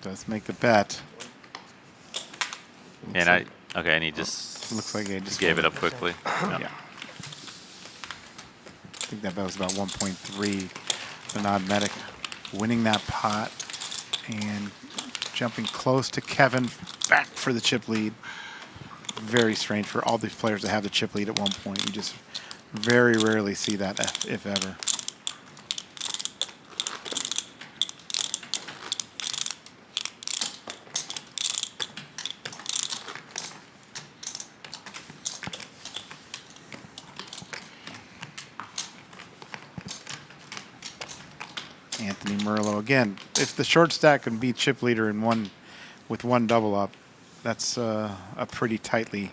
G: Does make the bet.
E: And and he just
G: looks like he just
E: gave it up quickly.
G: Yeah. I think that bet was about 1.3. The non-medic winning that pot and jumping close to Kevin, back for the chip lead. Very strange for all these players to have the chip lead at one point. You just very rarely see that, if ever. Anthony Merlot again. If the short stack can beat chip leader in with one double up, that's a pretty tightly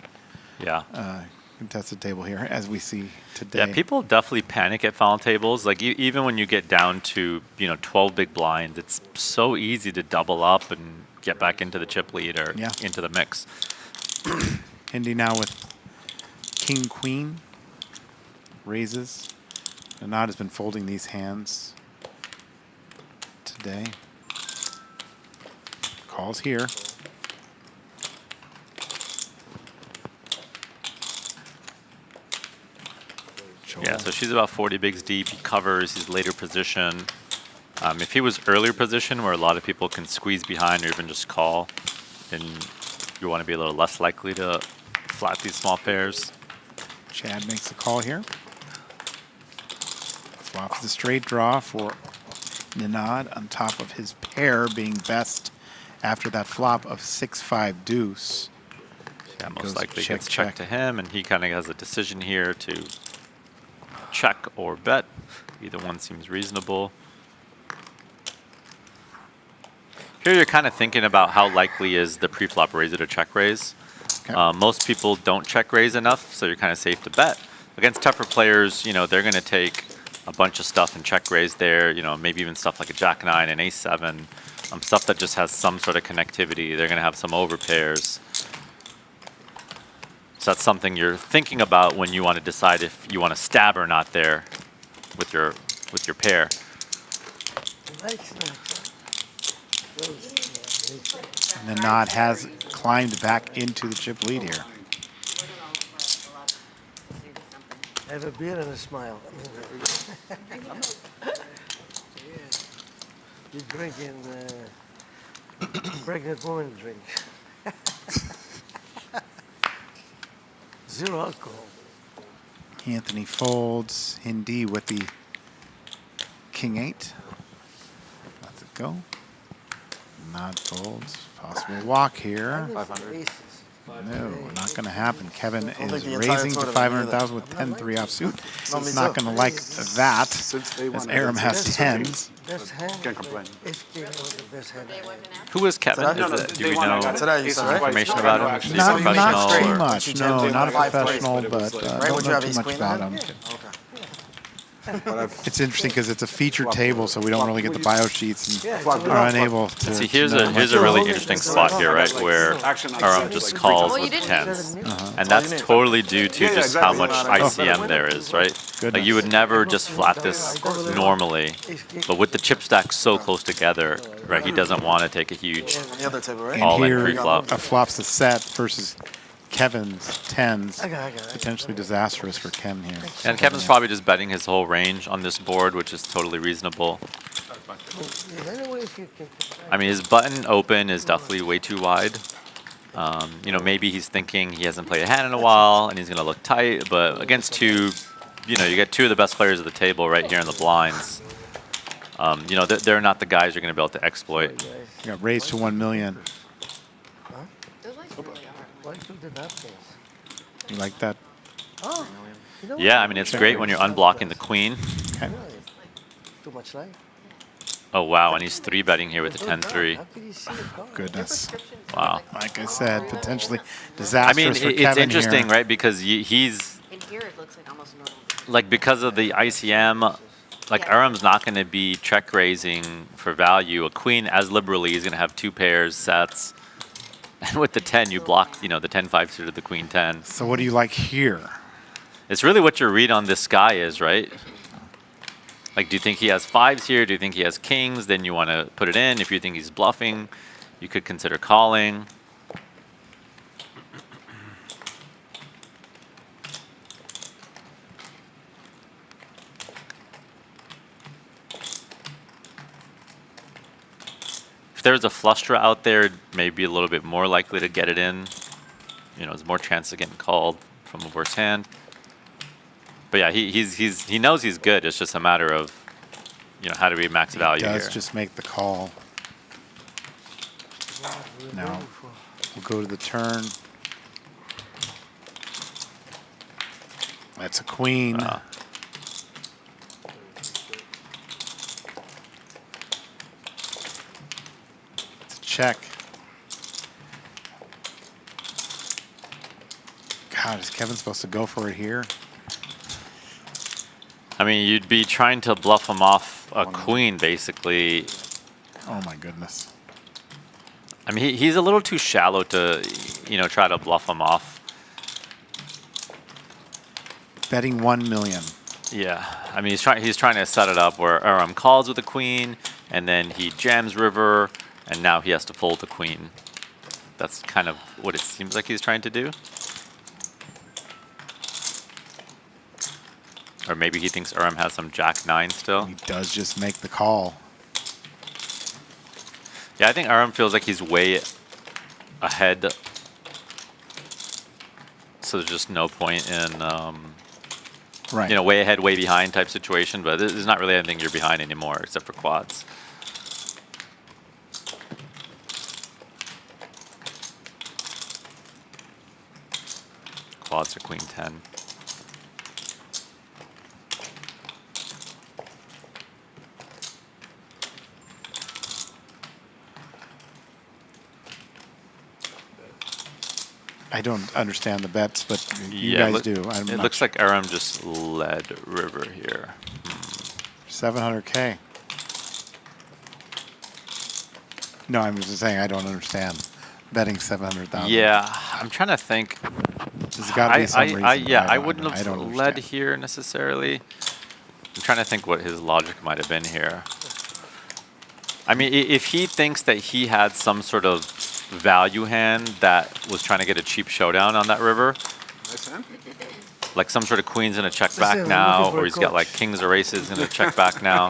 G: contested table here, as we see today.
E: Yeah, people definitely panic at final tables. Like even when you get down to 12 big blinds, it's so easy to double up and get back into the chip lead or into the mix.
G: Hindi now with king queen raises. Anand has been folding these hands today. Calls here.
E: Yeah, so she's about 40 bigs deep. He covers his later position. If he was earlier position where a lot of people can squeeze behind or even just call, then you want to be a little less likely to flat these small pairs.
G: Chad makes the call here. Flops the straight draw for Ninad on top of his pair being best after that flop of 6-5 deuce.
E: Yeah, most likely gets checked to him, and he kind of has a decision here to check or bet. Either one seems reasonable. Here you're kind of thinking about how likely is the pre-flop raiser to check raise. Okay. Most people don't check raise enough, so you're kind of safe to bet. Against tougher players, they're going to take a bunch of stuff and check raise there, maybe even stuff like a jack-9 and ace-7, stuff that just has some sort of connectivity. They're going to have some overpairs. So that's something you're thinking about when you want to decide if you want to stab or not there with your pair.
G: And the Nod has climbed back into the chip lead here.
D: Have a beer and a smile. You're drinking pregnant woman drink. Zero alcohol.
G: Anthony folds. Hindi with the king 8. Lets it go. Nod folds. Possible walk here.
C: 500.
G: No, not going to happen. Kevin is raising to 500,000 with 10-3 offsuit. So it's not going to like that, as Aram has 10s.
B: Can't complain.
E: Who is Kevin? Do we know information about him?
G: Not too much. No, not a professional, but don't know too much about him. It's interesting because it's a featured table, so we don't really get the bio sheets and are unable to.
E: See, here's a really interesting spot here, right, where Aram just calls with 10s, and that's totally due to just how much ICM there is, right? Like you would never just flat this normally, but with the chip stack so close together, right? He doesn't want to take a huge all-in pre-flop.
G: A flop's the set versus Kevin's 10s, potentially disastrous for Ken here.
E: And Kevin's probably just betting his whole range on this board, which is totally reasonable. I mean, his button open is definitely way too wide. Maybe he's thinking he hasn't played a hand in a while and he's going to look tight, but against two, you get two of the best players at the table right here in the blinds. You know, they're not the guys you're going to be able to exploit.
G: You got raised to 1 million.
F: Those lights really are.
D: Why you did that for us?
G: You like that?
D: Oh. You know
E: Yeah,
D: what?
E: I mean, it's great when you're unblocking the queen.
G: Okay.
D: Too much light.
E: Oh, wow, and he's 3-betting here with the 10-3.
D: How could you see the card?
G: Goodness.
E: Wow.
G: Like I said, potentially
E: I
G: disastrous
E: mean,
G: for
E: it's
G: Kevin
E: interesting,
G: here.
E: right? Because he's,
F: In here, it looks like almost normal.
E: like, because of the ICM, like, Urim's not going to be check raising for value. A queen, as liberally, is going to have 2 pairs, sets. And with the 10, you block, you know, the 10-5 suited the queen 10.
G: So what do you like here?
E: It's really what your read on this guy is, right? Like, do you think he has 5s here? Do you think he has kings? Then you want to put it in. If you think he's bluffing, you could consider calling. If there's a flush draw out there, maybe a little bit more likely to get it in. You know, there's more chance of getting called from a worse hand. But yeah, he knows he's good. It's just a matter of, you know, how do we max value
G: He does
E: here?
G: just make the call. Now we'll go to the turn. That's a queen. It's a check. God, is Kevin supposed to go for it here?
E: I mean, you'd be trying to bluff him off a queen, basically.
G: Oh my goodness.
E: I mean, he's a little too shallow to, you know, try to bluff him off.
G: Betting 1 million.
E: Yeah, I mean, he's trying to set it up where Urim calls with the queen, and then he jams river, and now he has to fold the queen. That's kind of what it seems like he's trying to do. Or maybe he thinks Urim has some jack 9 still.
G: He does just make the call.
E: Yeah, I think Urim feels like he's way ahead. So there's just no point in,
G: right.
E: you know, way ahead, way behind type situation. But there's not really anything you're behind anymore except for quads. Quads are queen 10.
G: I don't understand the bets, but you
E: Yeah,
G: guys do.
E: It looks like Urim just led river here.
G: 700K. No, I'm just saying I don't understand betting 700,000.
E: Yeah, I'm trying to think.
G: There's got to be some reason.
E: I wouldn't
G: I
E: have
G: don't
E: led
G: understand.
E: here necessarily. I'm trying to think what his logic might have been here. I mean, if he thinks that he had some sort of value hand that was trying to get a cheap showdown on that river,
B: Nice hand.
E: like some sort of queens in a check
D: Listen,
E: back
D: I'm
E: now,
D: looking for
E: or
D: a
E: he's got like
D: coach.
E: kings or aces in a check back now,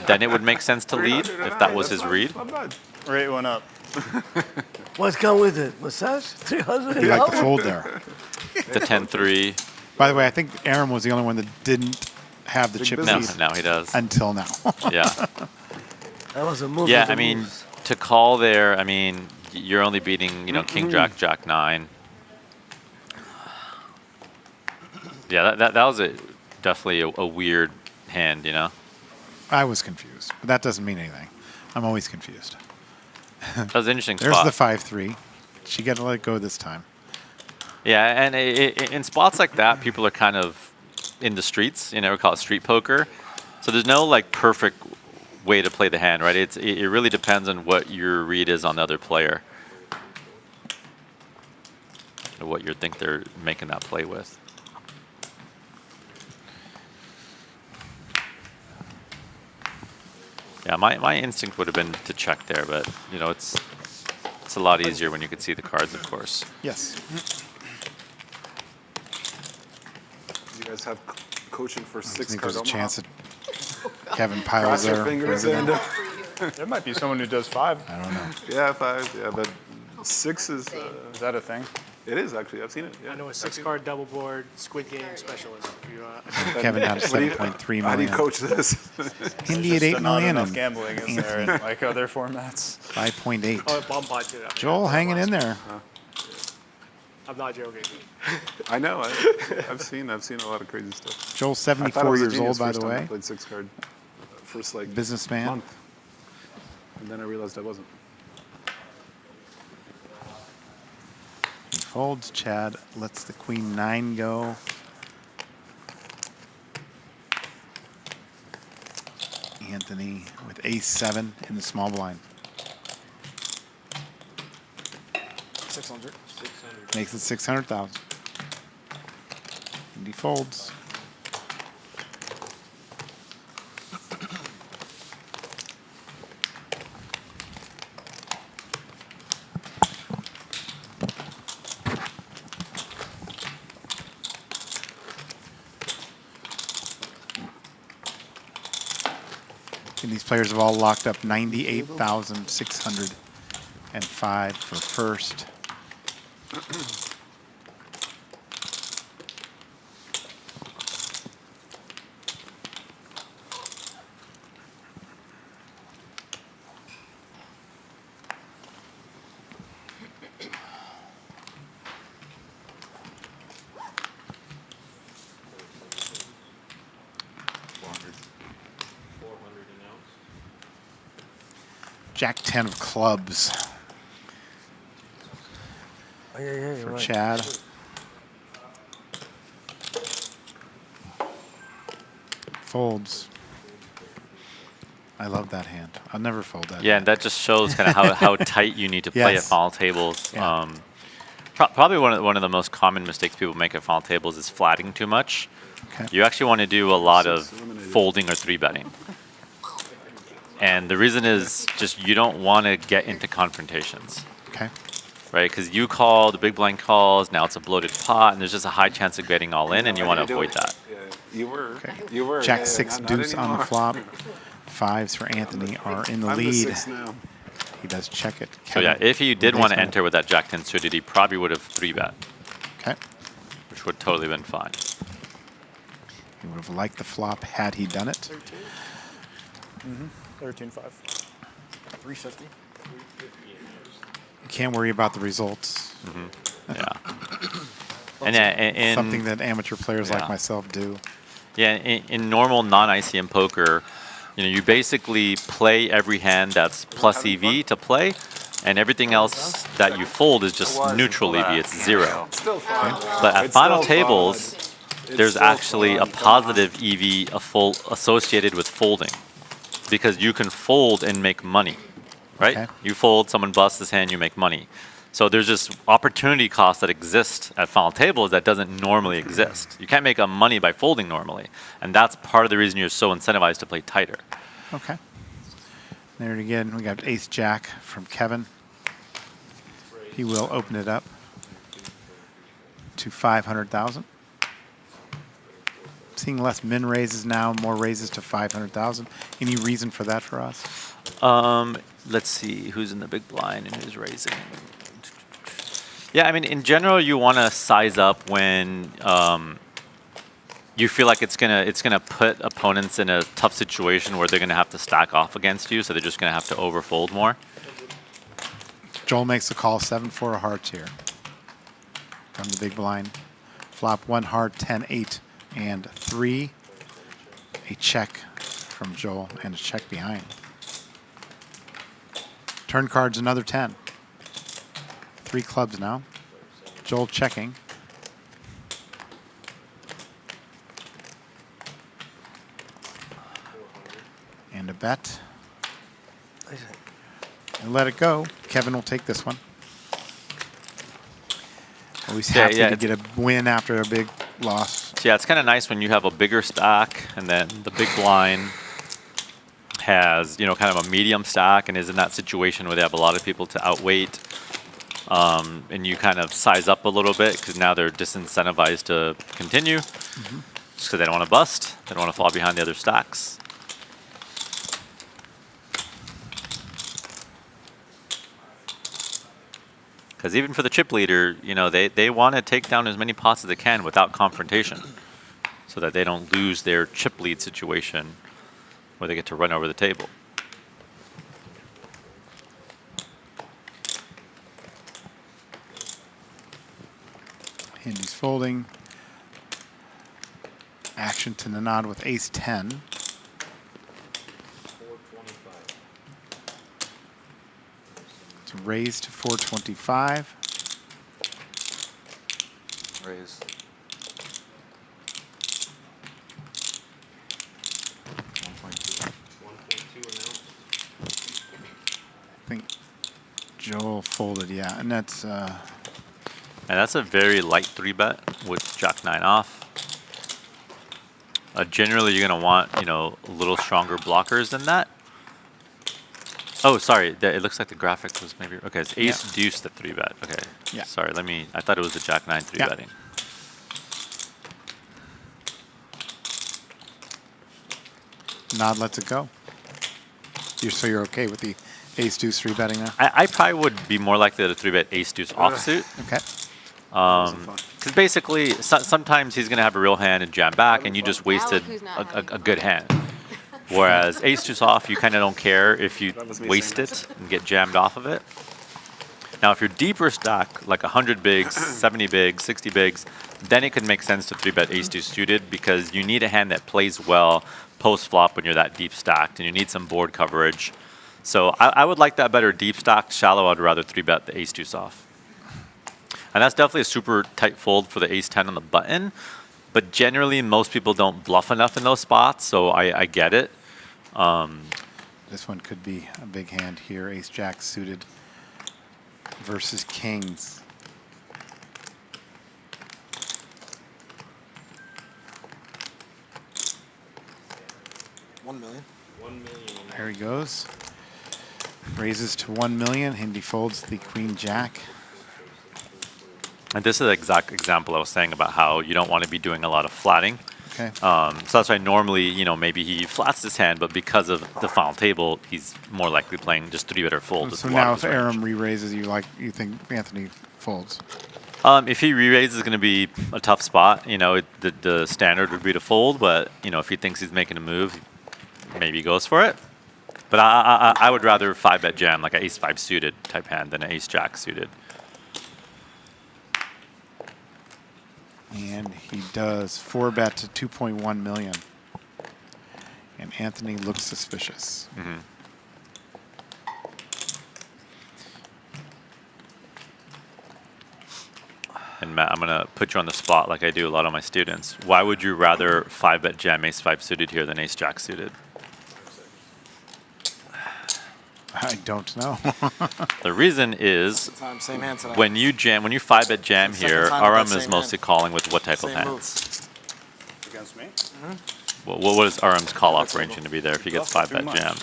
E: then it would make sense to lead if that was his read.
B: Not bad.
J: Rate went up.
D: What's come with it? Massage? 300?
G: You like the fold there.
E: The 10-3.
G: By the way, I think Aaron was the only one that didn't have the chip
E: No,
G: lead
E: now he does.
G: until now.
E: Yeah.
D: That was a move.
E: Yeah,
D: of the
E: I mean,
D: moves.
E: to call there, I mean, you're only beating, you know, king, jack, jack 9. Yeah, that was definitely a weird hand, you know?
G: I was confused, but that doesn't mean anything. I'm always confused.
E: That was an interesting
G: There's
E: spot.
G: the 5-3. She got to let it go this time.
E: Yeah, and in spots like that, people are kind of in the streets. You know, we call it street poker. So there's no like perfect way to play the hand, right? It really depends on what your read is on the other player, or what you think they're making that play with. Yeah, my instinct would have been to check there, but you know, it's a lot easier when you can see the cards, of course.
G: Yes.
B: You guys have coaching for
G: I
B: 6
G: think
B: card
G: there's a
B: Omaha.
G: chance that Kevin piles
B: Cross your
G: there.
B: fingers
G: for
B: and
G: everything.
J: There might be someone who does 5.
G: I don't know.
B: yeah, 5. Yeah, but 6 is.
J: Is that a thing?
B: It is actually. I've seen it. Yeah.
N: I know a 6-card double board Squid Game specialist. If you,
G: Kevin down to
B: What do you-
G: 7.3 million.
B: How do you coach this?
G: Indy at
J: There's
G: 8
J: just not
G: million
J: enough
G: and
J: gambling, is there, in like other formats?
G: 5.8.
N: oh, bomb pot too.
G: Joel hanging in there.
N: I'm not joking.
B: I know. I've seen a lot of crazy stuff.
G: Joel's
B: I thought I
G: 74
B: was a
G: years
B: genius
G: old, by
B: first
G: the
B: time I
G: way.
B: played 6-card first like
G: Businessman.
B: month, and then I realized I wasn't.
G: He folds. Chad lets the queen 9 go. Anthony with ace 7 in the small blind.
C: 600.
G: Makes it 600,000. And he folds. And these players have all locked up 98,605 for first. Jack 10 of clubs
D: Oh, yeah,
G: for
D: you're right.
G: Chad. Folds. I love that hand. I'll never fold that.
E: Yeah, and that just shows kind of how tight you need to play at
G: Yes.
E: final tables.
G: Yeah.
E: Probably one of the most common mistakes people make at final tables is flatting too much.
G: Okay.
E: You actually want to do a lot of folding or 3-betting. And the reason is just you don't want to get into confrontations.
G: Okay.
E: Right? Because you call, the big blind calls, now it's a bloated pot, and there's just a high chance of getting all in, and you want to avoid that.
B: Yeah, you were.
G: Okay.
B: You were.
G: Jack
B: yeah,
G: 6
B: not
G: deuce on the
B: anymore.
G: flop. 5s for Anthony are in the
B: I'm the
G: lead.
B: 6 now.
G: He does check it.
E: So yeah,
G: Kevin,
E: if you did want to
G: basement.
E: enter with that Jack 10 suited, he probably would have 3-bet,
G: Okay.
E: which would totally been fine.
G: He would have liked the flop had he done it.
J: 13.5.
C: 350.
G: You can't worry about the results.
E: Yeah. And yeah, in
G: Something that amateur players
E: yeah.
G: like myself do.
E: Yeah, in normal non-ICM poker, you basically play every hand that's plus EV to play, and everything else that you fold is just neutral EV. It's 0.
B: Still fun.
E: But at
B: It's
E: final
B: still fun.
E: tables,
B: It's
E: there's
B: still
E: actually a
B: fun.
E: positive EV associated with folding, because you can fold and make money, right?
G: Okay.
E: You fold, someone busts his hand, you make money. So there's just opportunity cost that exists at final tables that doesn't normally exist. You can't make money by folding normally, and that's part of the reason you're so incentivized to play tighter.
G: Okay. There it again. We got ace jack from Kevin. He will open it up to 500,000. Seeing less min raises now, more raises to 500,000. Any reason for that for us?
E: Let's see who's in the big blind and who's raising. Yeah, I mean, in general, you want to size up when you feel like it's gonna put opponents in a tough situation where they're gonna have to stack off against you, so they're just gonna have to overfold more.
G: Joel makes the call, 7-4 of hearts here from the big blind. Flop 1 heart, 10-8 and 3. A check from Joel and a check behind. Turn card's another 10. 3 clubs now. Joel checking. And a bet. And let it go. Kevin will take this one. Always happy to get a win after a big loss.
E: So yeah, it's kind of nice when you have a bigger stack and then the big blind has, kind of a medium stack and is in that situation where they have a lot of people to outweight. And you kind of size up a little bit because now they're disincentivized to continue just because they don't want to bust. They don't want to fall behind the other stacks. Because even for the chip leader, you know, they want to take down as many pots as they can without confrontation, so that they don't lose their chip lead situation where they get to run over the table.
G: Handy's folding. Action to the nod with ace 10. To raise to 425.
L: Raise.
G: I think Joel folded, yeah, and that's
E: And that's a very light 3-bet with Jack 9 off. Generally, you're gonna want, you know, a little stronger blockers than that. Oh, sorry. It looks like the graphic was maybe okay. It's ace deuce the 3-bet. Okay.
G: Yeah.
E: Sorry. I thought it was the Jack 9 3-betting.
G: Nod lets it go. So you're okay with the ace deuce 3-betting now?
E: I probably would be more likely to 3-bet ace deuce offsuit.
G: Okay.
E: Because basically, sometimes he's gonna have a real hand and jam back, and you just wasted a good hand. Whereas ace deuce off, you kind of don't care if you waste it and get jammed off of it. Now, if you're deeper stack, like 100 bigs, 70 bigs, 60 bigs, then it could make sense to 3-bet ace deuce suited, because you need a hand that plays well post flop when you're that deep stacked, and you need some board coverage. So I would like that better deep stacked. Shallow, I'd rather 3-bet the ace deuce off. And that's definitely a super tight fold for the ace 10 on the button. But generally, most people don't bluff enough in those spots, so I get it.
G: This one could be a big hand here. Ace jack suited versus kings.
C: $1 million.
G: There he goes. Raises to 1 million. Hindi folds the queen jack.
E: And this is the exact example I was saying about how you don't want to be doing a lot of flatting.
G: Okay.
E: So that's why normally, you know, maybe he flats his hand, but because of the final table, he's more likely playing just 3-bet or fold.
G: So now if Aram re-raises, you think Anthony folds?
E: If he re-raises, it's going to be a tough spot. You know, the standard would be to fold, but, you know, if he thinks he's making a move, maybe he goes for it. But I would rather 5-bet jam, like an ace-5 suited type hand, than an ace-jack suited.
G: And he does 4-bet to 2.1 million. And Anthony looks suspicious.
E: Mm-hmm. And Matt, I'm going to put you on the spot like I do a lot of my students. Why would you rather 5-bet jam ace-5 suited here than ace-jack suited?
G: I don't know.
E: The reason is when you 5-bet jam here, Aram is mostly calling with what type of hands?
J: Against me?
E: What is Aram's call-off range going to be there if he gets 5-bet jam?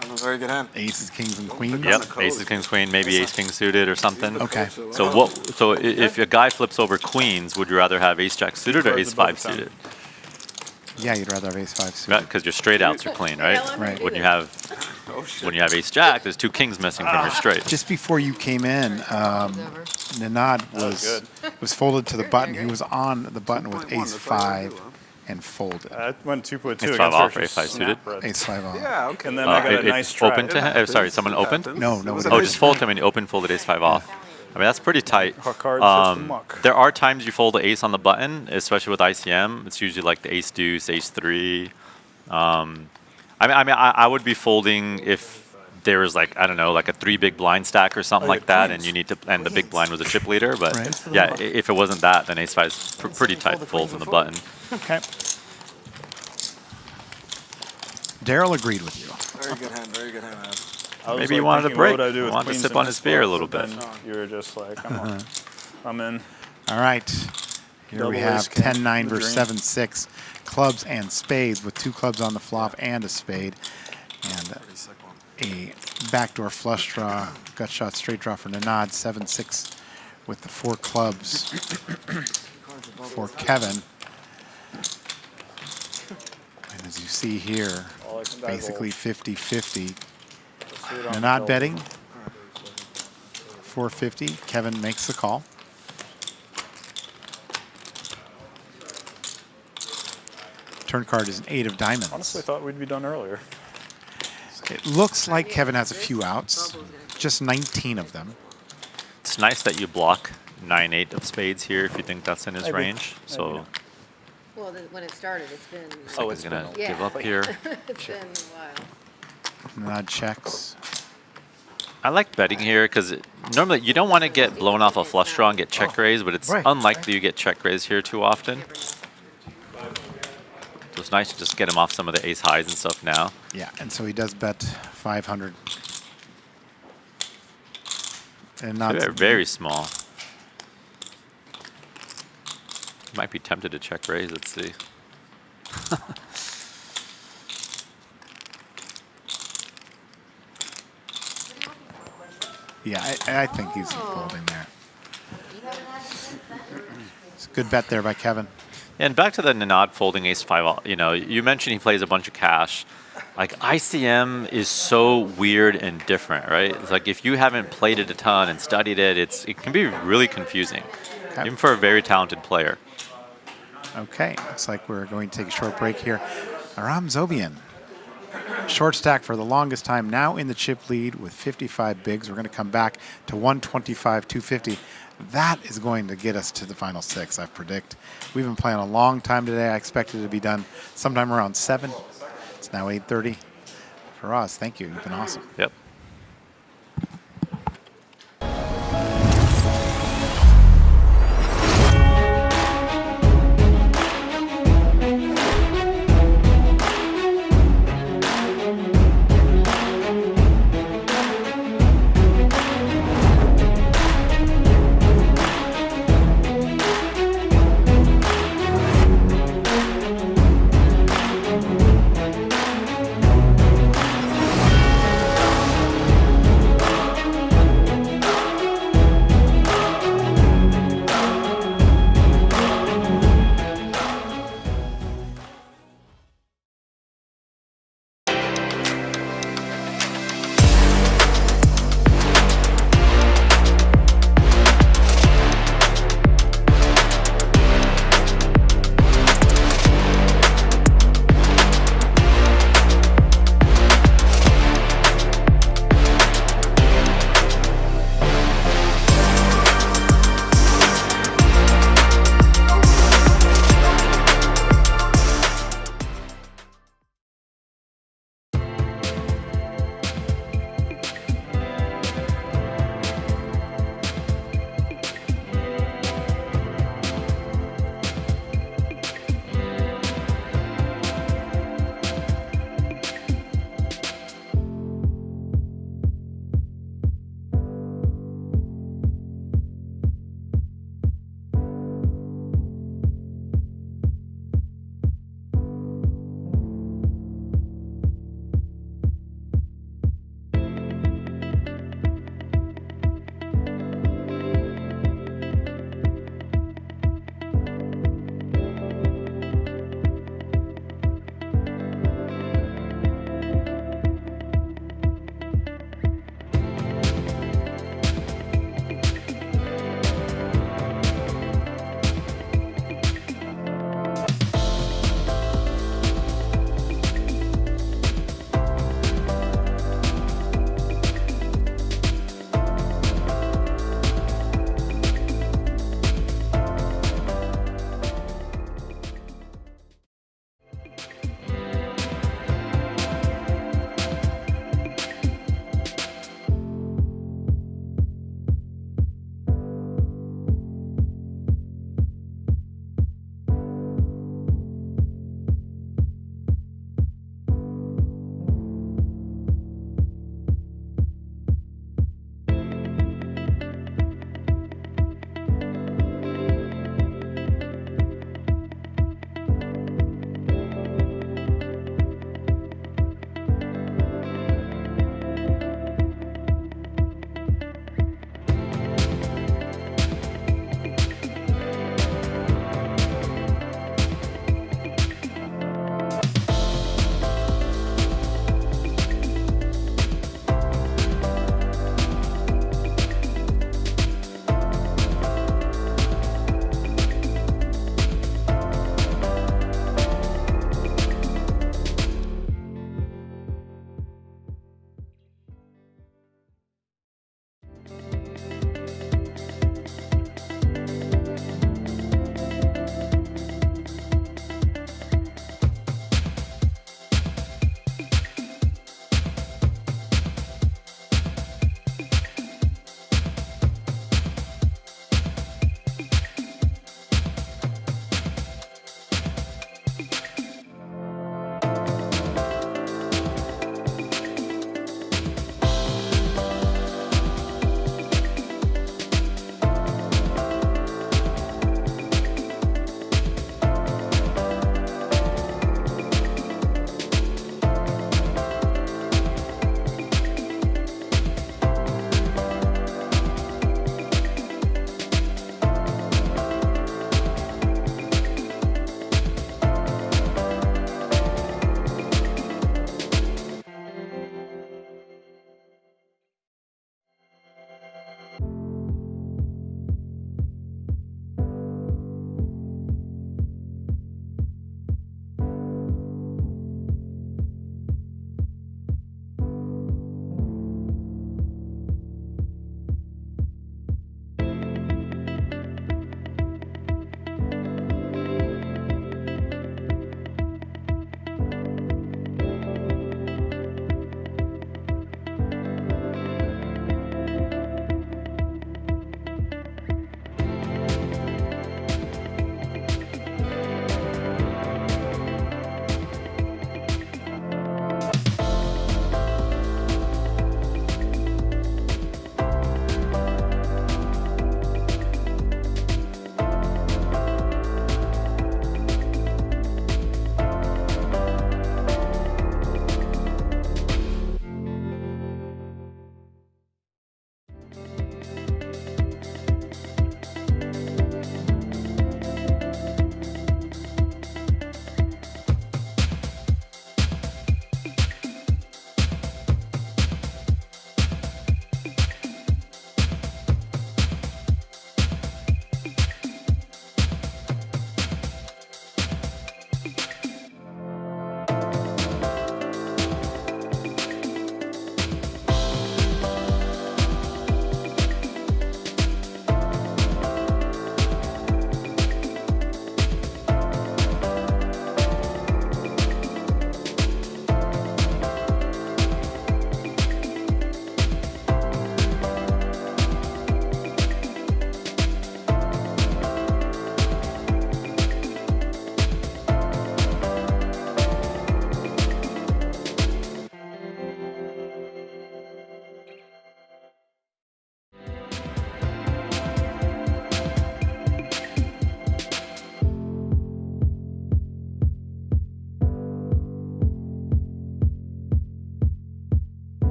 C: That was a very good hand.
G: Aces, kings, and queens?
E: Yep, aces, kings, queen, maybe ace-king suited or something.
G: Okay.
E: So if a guy flips over queens, would you rather have ace-jack suited or ace-5 suited?
G: Yeah, you'd rather have ace-5 suited.
E: Because your straight outs are clean, right?
G: Right.
E: When you have ace-jack, there's 2 kings missing from your straight.
G: Just before you came in, Nanad was folded to the button. He was on the button with ace-5 and folded.
J: I went 2.2
E: Ace-5 off or ace-5 suited?
G: Ace-5 off.
J: Yeah, okay. And then I got a nice try.
E: Open to him? Sorry, someone opened?
G: No.
E: Oh, just fold him and you open folded ace-5 off. I mean, that's pretty tight. There are times you fold the ace on the button, especially with ICM. It's usually like the ace deuce, ace 3. I would be folding if there was like, I don't know, like a 3 big blind stack or something like that, and you need to, and the big blind was a chip leader. But yeah, if it wasn't that, then ace 5 is pretty tight folds on the button.
G: Okay. Daryl agreed with you.
C: Very good hand, very good hand.
E: Maybe you wanted a break. You wanted to sip on his beer a little bit.
J: You were just like, I'm in.
G: All right. Here we have 10-9 versus 7-6. Clubs and spades with 2 clubs on the flop and a spade. And a backdoor flush draw, gut shot straight draw for Nanad. 7-6 with the 4 clubs for Kevin. And as you see here, basically 50-50. Nanad betting 450. Kevin makes the call. Turn card is an 8 of diamonds.
J: Honestly, thought we'd be done earlier.
G: It looks like Kevin has a few outs, just 19 of them.
E: It's nice that you block 9-8 of spades here if you think that's in his
J: Maybe.
E: range. So
F: Well, when it started, it's been.
E: oh, he's gonna give up here.
F: It's been a while.
G: Nod checks.
E: I like betting here because normally you don't want to get blown off a flush draw and get check raised, but it's unlikely you get check raised here too often. So it's nice to just get him off some of the ace highs and stuff now.
G: Yeah, and so he does bet 500. And not
E: They're very small. Might be tempted to check raise. Let's see.
G: Yeah, I think he's folding there. It's a good bet there by Kevin.
E: And back to the Nanad folding ace-5. You know, you mentioned he plays a bunch of cash. Like, ICM is so weird and different, right? It's like if you haven't played it a ton and studied it, it can be really confusing, even for a very talented player.
G: Okay, looks like we're going to take a short break here. Aram Zobian, short stack for the longest time, now in the chip lead with 55 bigs. We're going to come back to 125, 250. That is going to get us to the final 6, I predict. We've been playing a long time today. I expected it to be done sometime around 7. It's now 8:30. For us, thank you. You've been awesome.
E: Yep.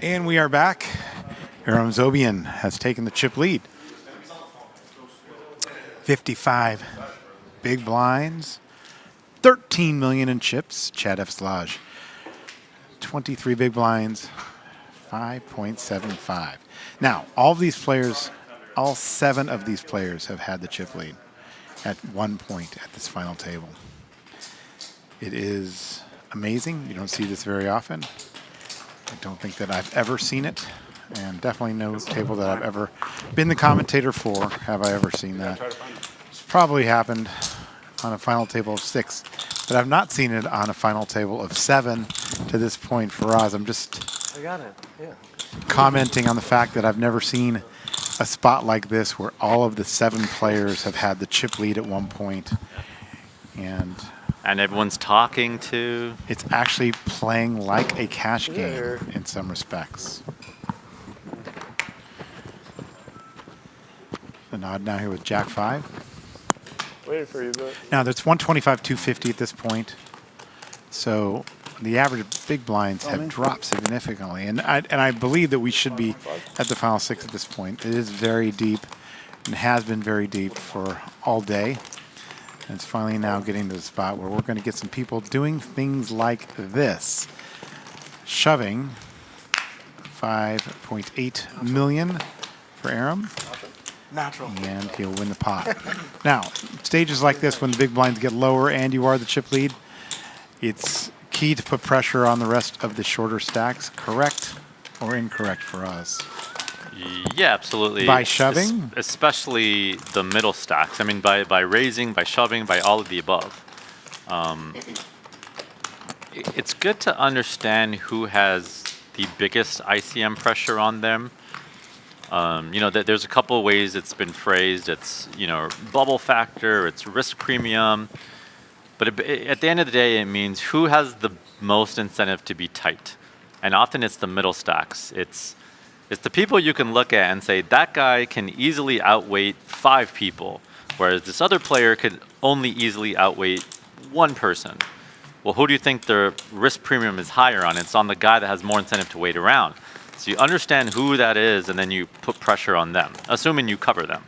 G: And we are back. Aram Zobian has taken the chip lead. 55 big blinds, 13 million in chips. Chad F. Slaj, 23 big blinds, 5.75. Now, all of these players, all 7 of these players have had the chip lead at one point at this final table. It is amazing. You don't see this very often. I don't think that I've ever seen it, and definitely no table that I've ever been the commentator for have I ever seen that. It's probably happened on a final table of 6, but I've not seen it on a final table of 7 to this point for Oz. I'm just
D: I got it. Yeah.
G: commenting on the fact that I've never seen a spot like this where all of the 7 players have had the chip lead at one point, and
E: everyone's talking too.
G: It's actually playing like a cash game in some respects. The nod now here with Jack 5.
N: Waiting for you, but
G: Now that's 125, 250 at this point. So the average big blinds have dropped significantly, and I believe that we should be at the final 6 at this point. It is very deep and has been very deep for all day. And it's finally now getting to the spot where we're going to get some people doing things like this. Shoving 5.8 million for Aram.
C: Natural.
G: And he'll win the pot. Now, stages like this, when the big blinds get lower and you are the chip lead, it's key to put pressure on the rest of the shorter stacks. Correct or incorrect for us?
E: Yeah, absolutely.
G: By shoving?
E: Especially the middle stacks. I mean, by raising, by shoving, by all of the above. It's good to understand who has the biggest ICM pressure on them. You know, there's a couple of ways it's been phrased. It's, you know, bubble factor, it's risk premium. But at the end of the day, it means who has the most incentive to be tight. And often it's the middle stacks. It's the people you can look at and say, that guy can easily outweight 5 people, whereas this other player could only easily outweight 1 person. Well, who do you think the risk premium is higher on? It's on the guy that has more incentive to wait around. So you understand who that is, and then you put pressure on them, assuming you cover them.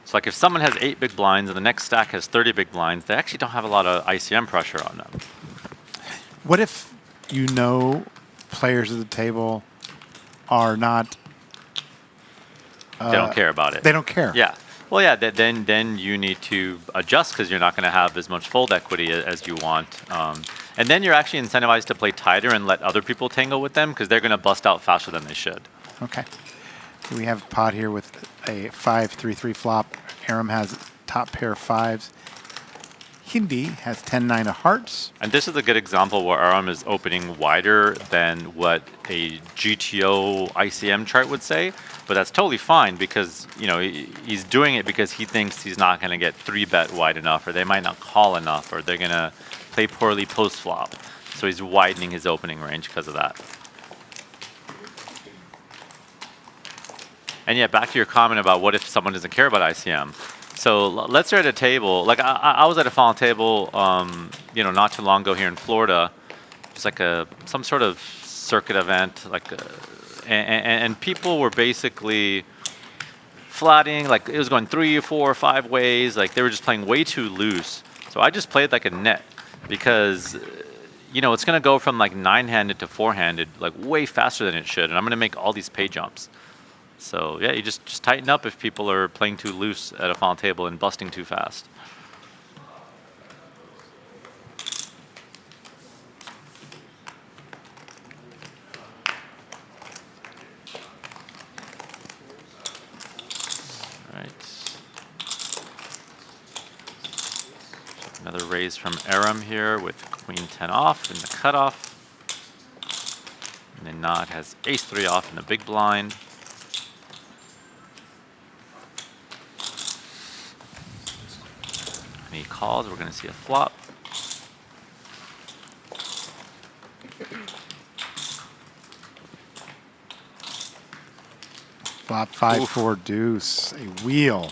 E: So like if someone has 8 big blinds and the next stack has 30 big blinds, they actually don't have a lot of ICM pressure on them.
G: What if you know players at the table are not...
E: they don't care about it.
G: They don't care.
E: Yeah. Well, yeah, then you need to adjust because you're not going to have as much fold equity as you want. And then you're actually incentivized to play tighter and let other people tangle with them because they're going to bust out faster than they should.
G: Okay. We have a pot here with a 5-3-3 flop. Aram has top pair of 5s. Hindi has 10-9 of hearts.
E: And this is a good example where Aram is opening wider than what a GTO ICM chart would say. But that's totally fine because, you know, he's doing it because he thinks he's not going to get 3-bet wide enough, or they might not call enough, or they're going to play poorly post-flop. So he's widening his opening range because of that. And yeah, back to your comment about what if someone doesn't care about ICM. So let's say at a table, like I was at a final table, you know, not too long ago here in Florida. It's like some sort of circuit event, like, and people were basically flatting, like it was going 3, 4, 5 ways. Like they were just playing way too loose. So I just played like a net because, you know, it's going to go from like 9-handed to 4-handed, like way faster than it should. And I'm going to make all these pay jumps. So yeah, you just tighten up if people are playing too loose at a final table and busting too fast. All right. Another raise from Aram here with Queen 10 off in the cutoff. And then Nod has Ace 3 off in the big blind. And he calls, we're going to see a flop.
G: Flop 5-4 deuce, a wheel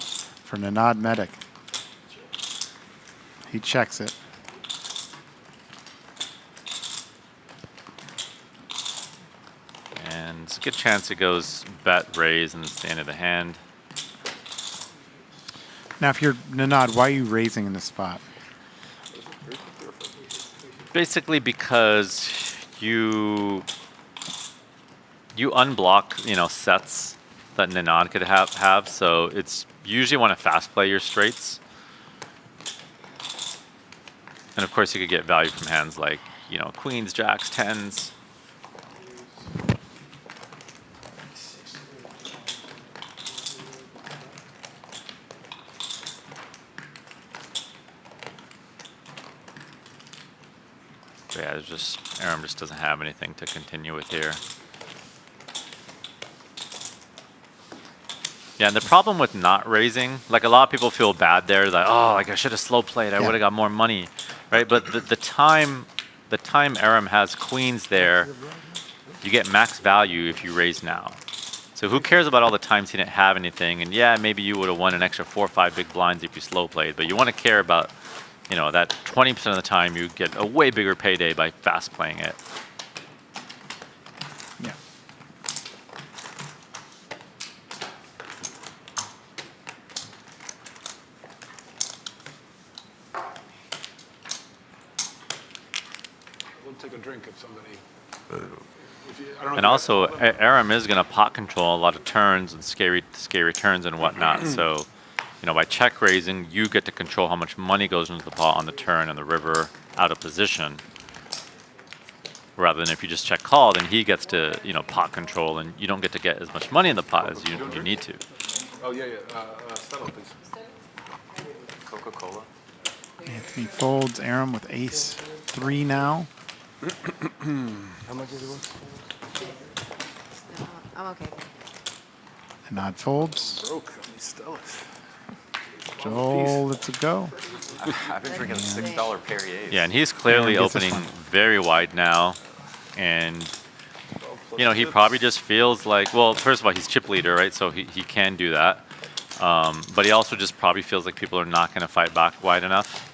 G: for Nanad Medic. He checks it.
E: a good chance it goes bet, raise, and it's the end of the hand.
G: Now, if you're Nanad, why are you raising in this spot?
E: Basically because you unblock, sets that Nanad could have, so it's usually want to fast play your straights. And of course you could get value from hands like, queens, jacks, tens. But yeah, Aram just doesn't have anything to continue with here. Yeah, and the problem with not raising, like a lot of people feel bad there, like, oh, like I should have slow played, I would have got more money, right? But the time Aram has queens there, you get max value if you raise now. So who cares about all the times he didn't have anything? And yeah, maybe you would have won an extra 4 or 5 big blinds if you slow played, but you want to care about, that 20% of the time you get a way bigger payday by fast playing it.
G: Yeah.
K: We'll take a drink if somebody.
E: And also, Aram is going to pot control a lot of turns and scary turns and whatnot. So, by check raising, you get to control how much money goes into the pot on the turn and the river out of position. Rather than if you just check call, then he gets to pot control, and you don't get to get as much money in the pot as you need to.
K: Oh yeah. Settle, please.
L: Coca-Cola.
G: Anthony folds. Aram with ace 3 now.
D: How much is it worth?
F: I'm okay.
G: Nanad folds.
K: Broke. Let me steal it.
G: Joel, let's go.
L: I've been drinking $6 Perrier.
E: Yeah, and he's clearly opening very wide now, and he probably just feels like, well, first of all, he's chip leader, right? So he can do that, but he also just probably feels like people are not going to fight back wide enough.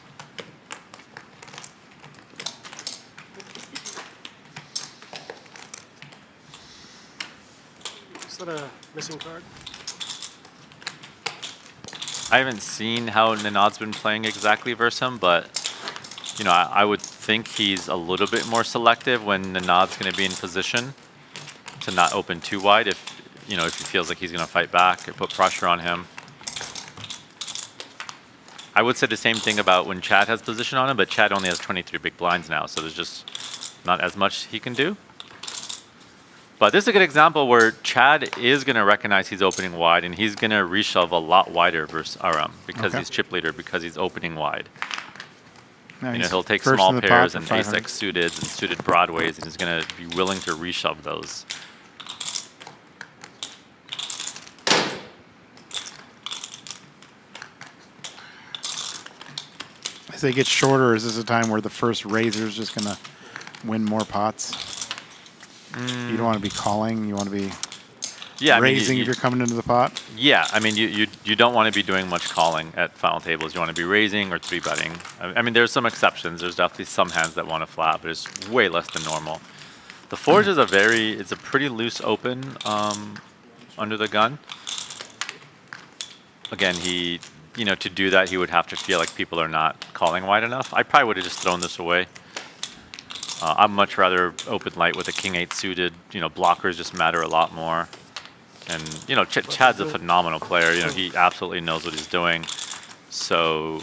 N: Is that a missing card?
E: I haven't seen how Nanad's been playing exactly versus him, but I would think he's a little bit more selective when Nanad's going to be in position to not open too wide if he feels like he's going to fight back or put pressure on him. I would say the same thing about when Chad has position on him, but Chad only has 23 big blinds now, so there's just not as much he can do. But this is a good example where Chad is going to recognize he's opening wide, and he's going to reshove a lot wider versus Aram because he's chip leader, because he's opening wide.
G: Nice.
E: He'll take
G: First
E: small
G: in the
E: pairs
G: pot
E: and
G: for
E: ace
G: 500.
E: X suited and suited broadways, and he's going to be willing to reshove those.
G: As they get shorter, is this a time where the first raiser is just going to win more pots? You don't want to be calling. You want to be raising if you're coming into the pot.
E: Yeah, I mean, you don't want to be doing much calling at final tables. You want to be raising or 3-betting. I mean, there's some exceptions. There's definitely some hands that want to flat, but it's way less than normal. The Forge is it's a pretty loose open under the gun. Again, to do that, he would have to feel like people are not calling wide enough. I probably would have just thrown this away. I'd much rather open light with a king-8 suited. Blockers just matter a lot more. And, Chad's a phenomenal player. He absolutely knows what he's doing. So,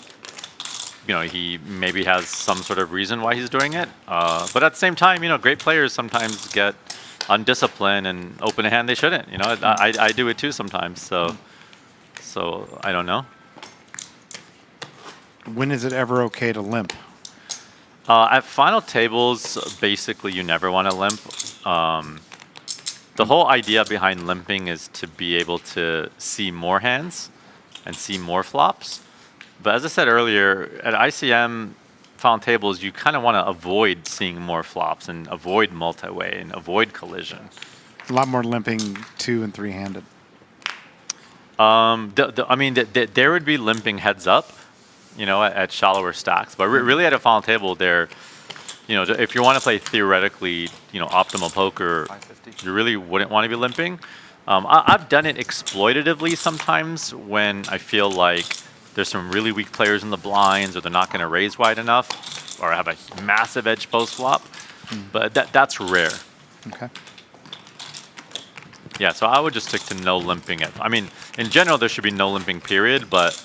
E: he maybe has some sort of reason why he's doing it. But at the same time, great players sometimes get undisciplined and open a hand they shouldn't. I do it too sometimes. So I don't know.
G: When is it ever okay to limp?
E: At final tables, basically, you never want to limp. The whole idea behind limping is to be able to see more hands and see more flops. But as I said earlier, at ICM final tables, you kind of want to avoid seeing more flops and avoid multi-way and avoid collision.
G: A lot more limping 2- and 3-handed.
E: There would be limping heads up, at shallower stacks. But really at a final table, you know, if you want to play theoretically, you know, optimal poker, you really wouldn't want to be limping. I've done it exploitatively sometimes when I feel like there's some really weak players in the blinds, or they're not going to raise wide enough, or have a massive edge post flop. But that's rare.
G: Okay.
E: Yeah, so I would just stick to no limping. I mean, in general, there should be no limping, period. But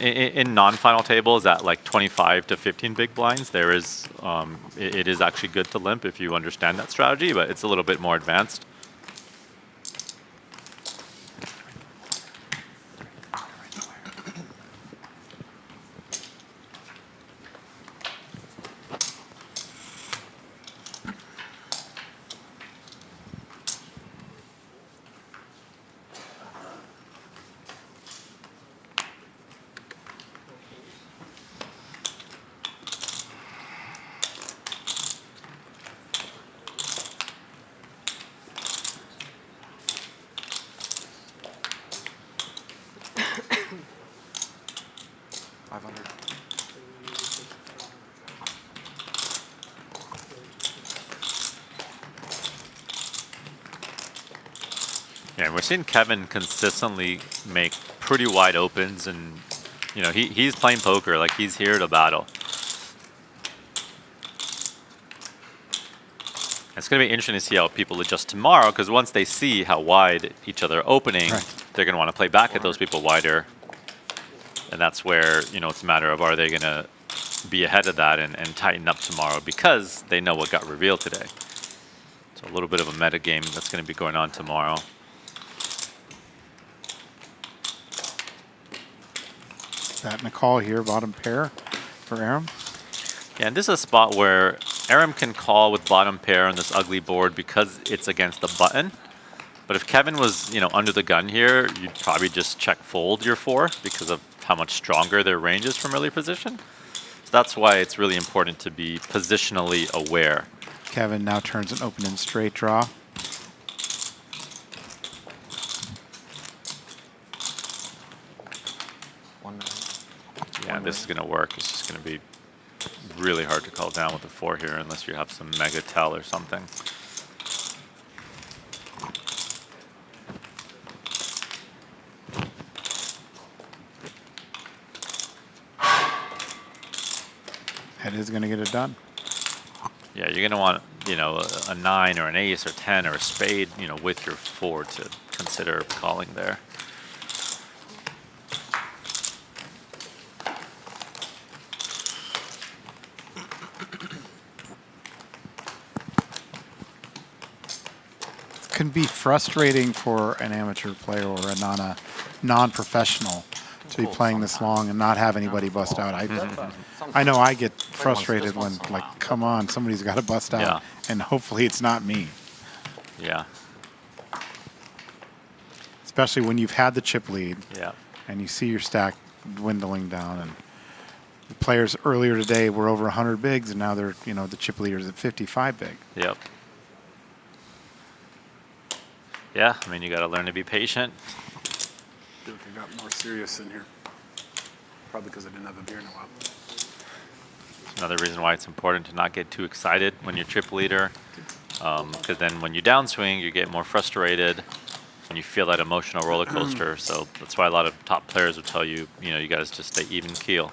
E: in non-final tables at like 25 to 15 big blinds, there is it is actually good to limp if you understand that strategy, but it's a little bit more advanced. Yeah, and we're seeing Kevin consistently make pretty wide opens, and you know he's playing poker, like he's here to battle. It's going to be interesting to see how people adjust tomorrow, because once they see how wide each other are opening, they're going to want to play back at those people wider, and that's where, you know, it's a matter of, are they going to be ahead of that and tighten up tomorrow because they know what got revealed today. So a little bit of a meta game that's going to be going on tomorrow.
G: That in a call here, bottom pair for Aram.
E: Yeah, and this is a spot where Aram can call with bottom pair on this ugly board because it's against the button. But if Kevin was, you know, under the gun here, you'd probably just check fold your 4 because of how much stronger their range is from early position. So that's why it's really important to be positionally aware.
G: Kevin now turns an open and straight draw.
E: Yeah, this is going to work. It's just going to be really hard to call down with the 4 here unless you have some mega tell or something.
G: That is going to get it done.
E: Yeah, you're going to want, you know, a 9 or an ace or 10 or a spade, you know, with your 4 to consider calling there.
G: Can be frustrating for an amateur player or a non-professional to be playing this long and not have anybody bust out. I know I get frustrated when, like, come on, somebody's got to bust out, and hopefully it's not me.
E: Yeah.
G: Especially when you've had the chip lead,
E: yeah,
G: and you see your stack dwindling down, and the players earlier today were over 100 bigs, and now they're, you know, the chip leaders at 55 big.
E: Yep. Yeah, I mean, you got to learn to be patient.
B: I think I got more serious in here. Probably because I didn't have a beer in a while.
E: Another reason why it's important to not get too excited when you're chip leader, because then when you downswing, you get more frustrated and you feel that emotional roller coaster. So that's why a lot of top players will tell you, you know, you guys just stay even keel.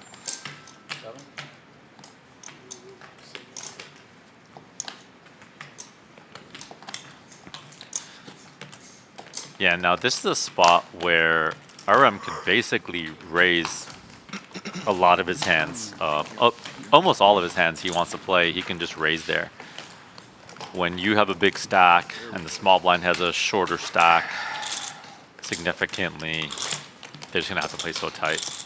E: Yeah, now this is a spot where RM can basically raise a lot of his hands. Almost all of his hands he wants to play, he can just raise there. When you have a big stack and the small blind has a shorter stack, significantly, they're just going to have to play so tight.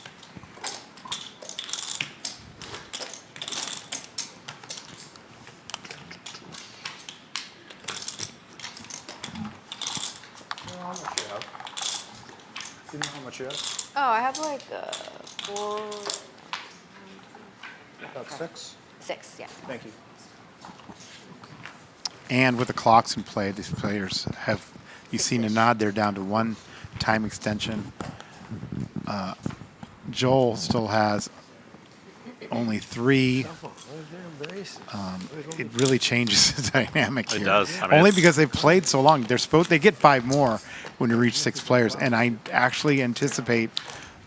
J: Do you know how much you have?
F: Oh, I have like 4.
J: About 6?
F: 6, yeah.
J: Thank you.
G: And with the clocks in play, these players have, you've seen a nod, they're down to 1 time extension. Joel still has only 3. It really changes the dynamic here.
E: It does. I mean,
G: only because they've played so long. They get 5 more when you reach 6 players, and I actually anticipate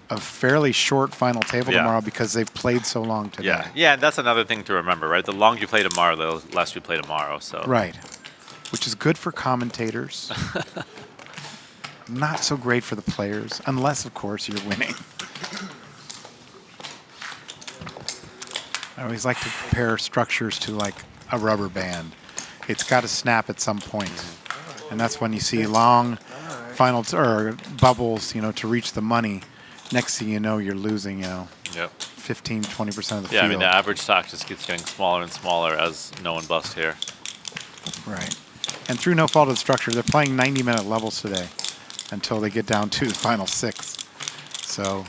G: a fairly short final table tomorrow because they've played so long today.
E: Yeah, and that's another thing to remember, right? The longer you play tomorrow, the less you play tomorrow. So
G: right, which is good for commentators. Not so great for the players, unless of course you're winning. I always like to compare structures to like a rubber band. It's got to snap at some point, and that's when you see long final or bubbles, to reach the money. Next thing you know, you're losing, 15, 20% of the field.
E: Yeah, I mean, the average stock just keeps getting smaller and smaller as no one busts here.
G: Right. And through no fault of the structure, they're playing 90-minute levels today until they get down to the final 6. So.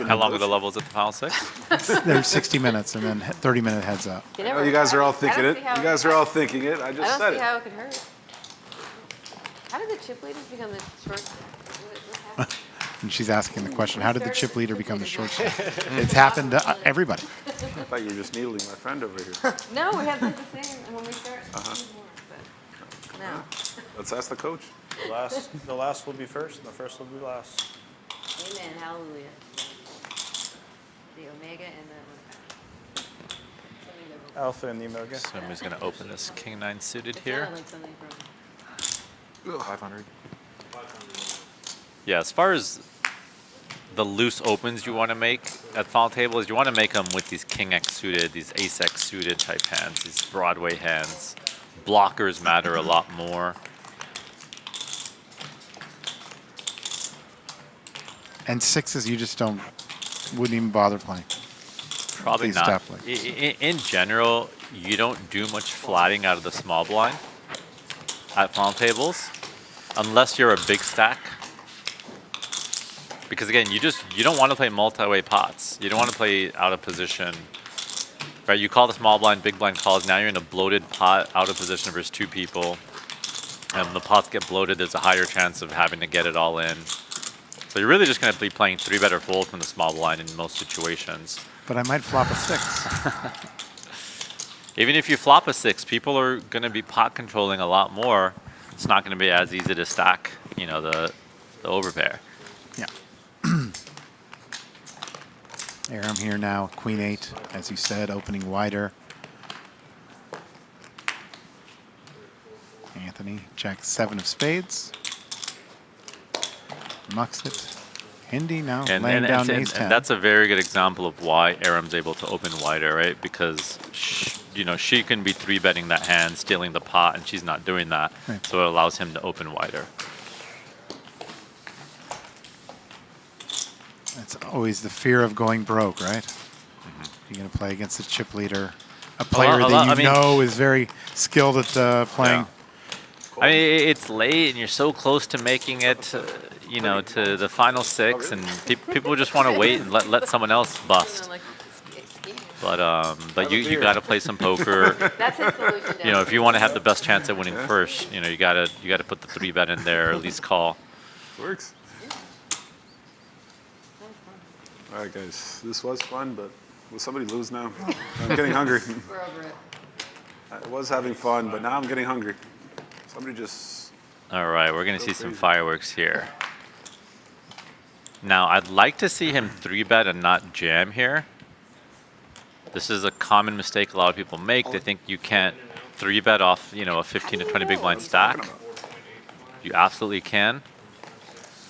E: How long are the levels at the final 6?
G: They're 60 minutes and then 30-minute heads up.
B: You guys are all thinking it. You guys are all thinking it. I just said it.
F: I don't see how it could hurt. How did the chip leaders become the short?
G: And she's asking the question, how did the chip leader become the short stack? It's happened to everybody.
B: I thought you were just needling my friend over here.
F: No, we have the same. And when we start, no.
B: Let's ask the coach.
J: The last will be first, and the first will be last.
F: Amen. Hallelujah. The omega and the
J: Alpha and the omega.
E: So he's going to open this king 9 suited here.
F: like something from
L: 500.
E: Yeah, as far as the loose opens you want to make at final table is you want to make them with these king X suited, these ace X suited type hands, these Broadway hands. Blockers matter a lot more.
G: And 6s you just wouldn't even bother playing.
E: Probably
G: These
E: not.
G: stuff
E: In general, you don't do much flatting out of the small blind at final tables unless you're a big stack. Because again, you don't want to play multi-way pots. You don't want to play out of position. Right? You call the small blind, big blind calls. Now you're in a bloated pot out of position versus 2 people. And when the pots get bloated, there's a higher chance of having to get it all in. So you're really just going to be playing 3-bet or fold from the small blind in most situations.
G: But I might flop a 6.
E: Even if you flop a 6, people are going to be pot controlling a lot more. It's not going to be as easy to stack, the overpair.
G: Yeah. Aram here now, queen 8, as you said, opening wider. Anthony, jack 7 of spades. Mucks it. Hindi now laying down ace 10.
E: And that's a very good example of why Aram's able to open wider, right? Because she can be 3-betting that hand, stealing the pot, and she's not doing that.
G: Right.
E: So it allows him to open wider.
G: It's always the fear of going broke, right? You're going to play against a chip leader, a player that you know is very skilled at playing.
E: Yeah. I mean, it's late, and you're so close to making it, to the final 6, and people just want to wait and let someone else bust. But you got to play some poker.
F: That's his solution.
E: If you want to have the best chance at winning first, you got to put the 3-bet in there, or at least call.
B: Works. All right, guys. This was fun, but will somebody lose now? I'm getting hungry.
F: We're over it.
B: I was having fun, but now I'm getting hungry. Somebody just...
E: All right, we're going to see some fireworks here. Now, I'd like to see him 3-bet and not jam here. This is a common mistake a lot of people make. They think you can't 3-bet off, a 15 to 20 big blind stack. You absolutely can.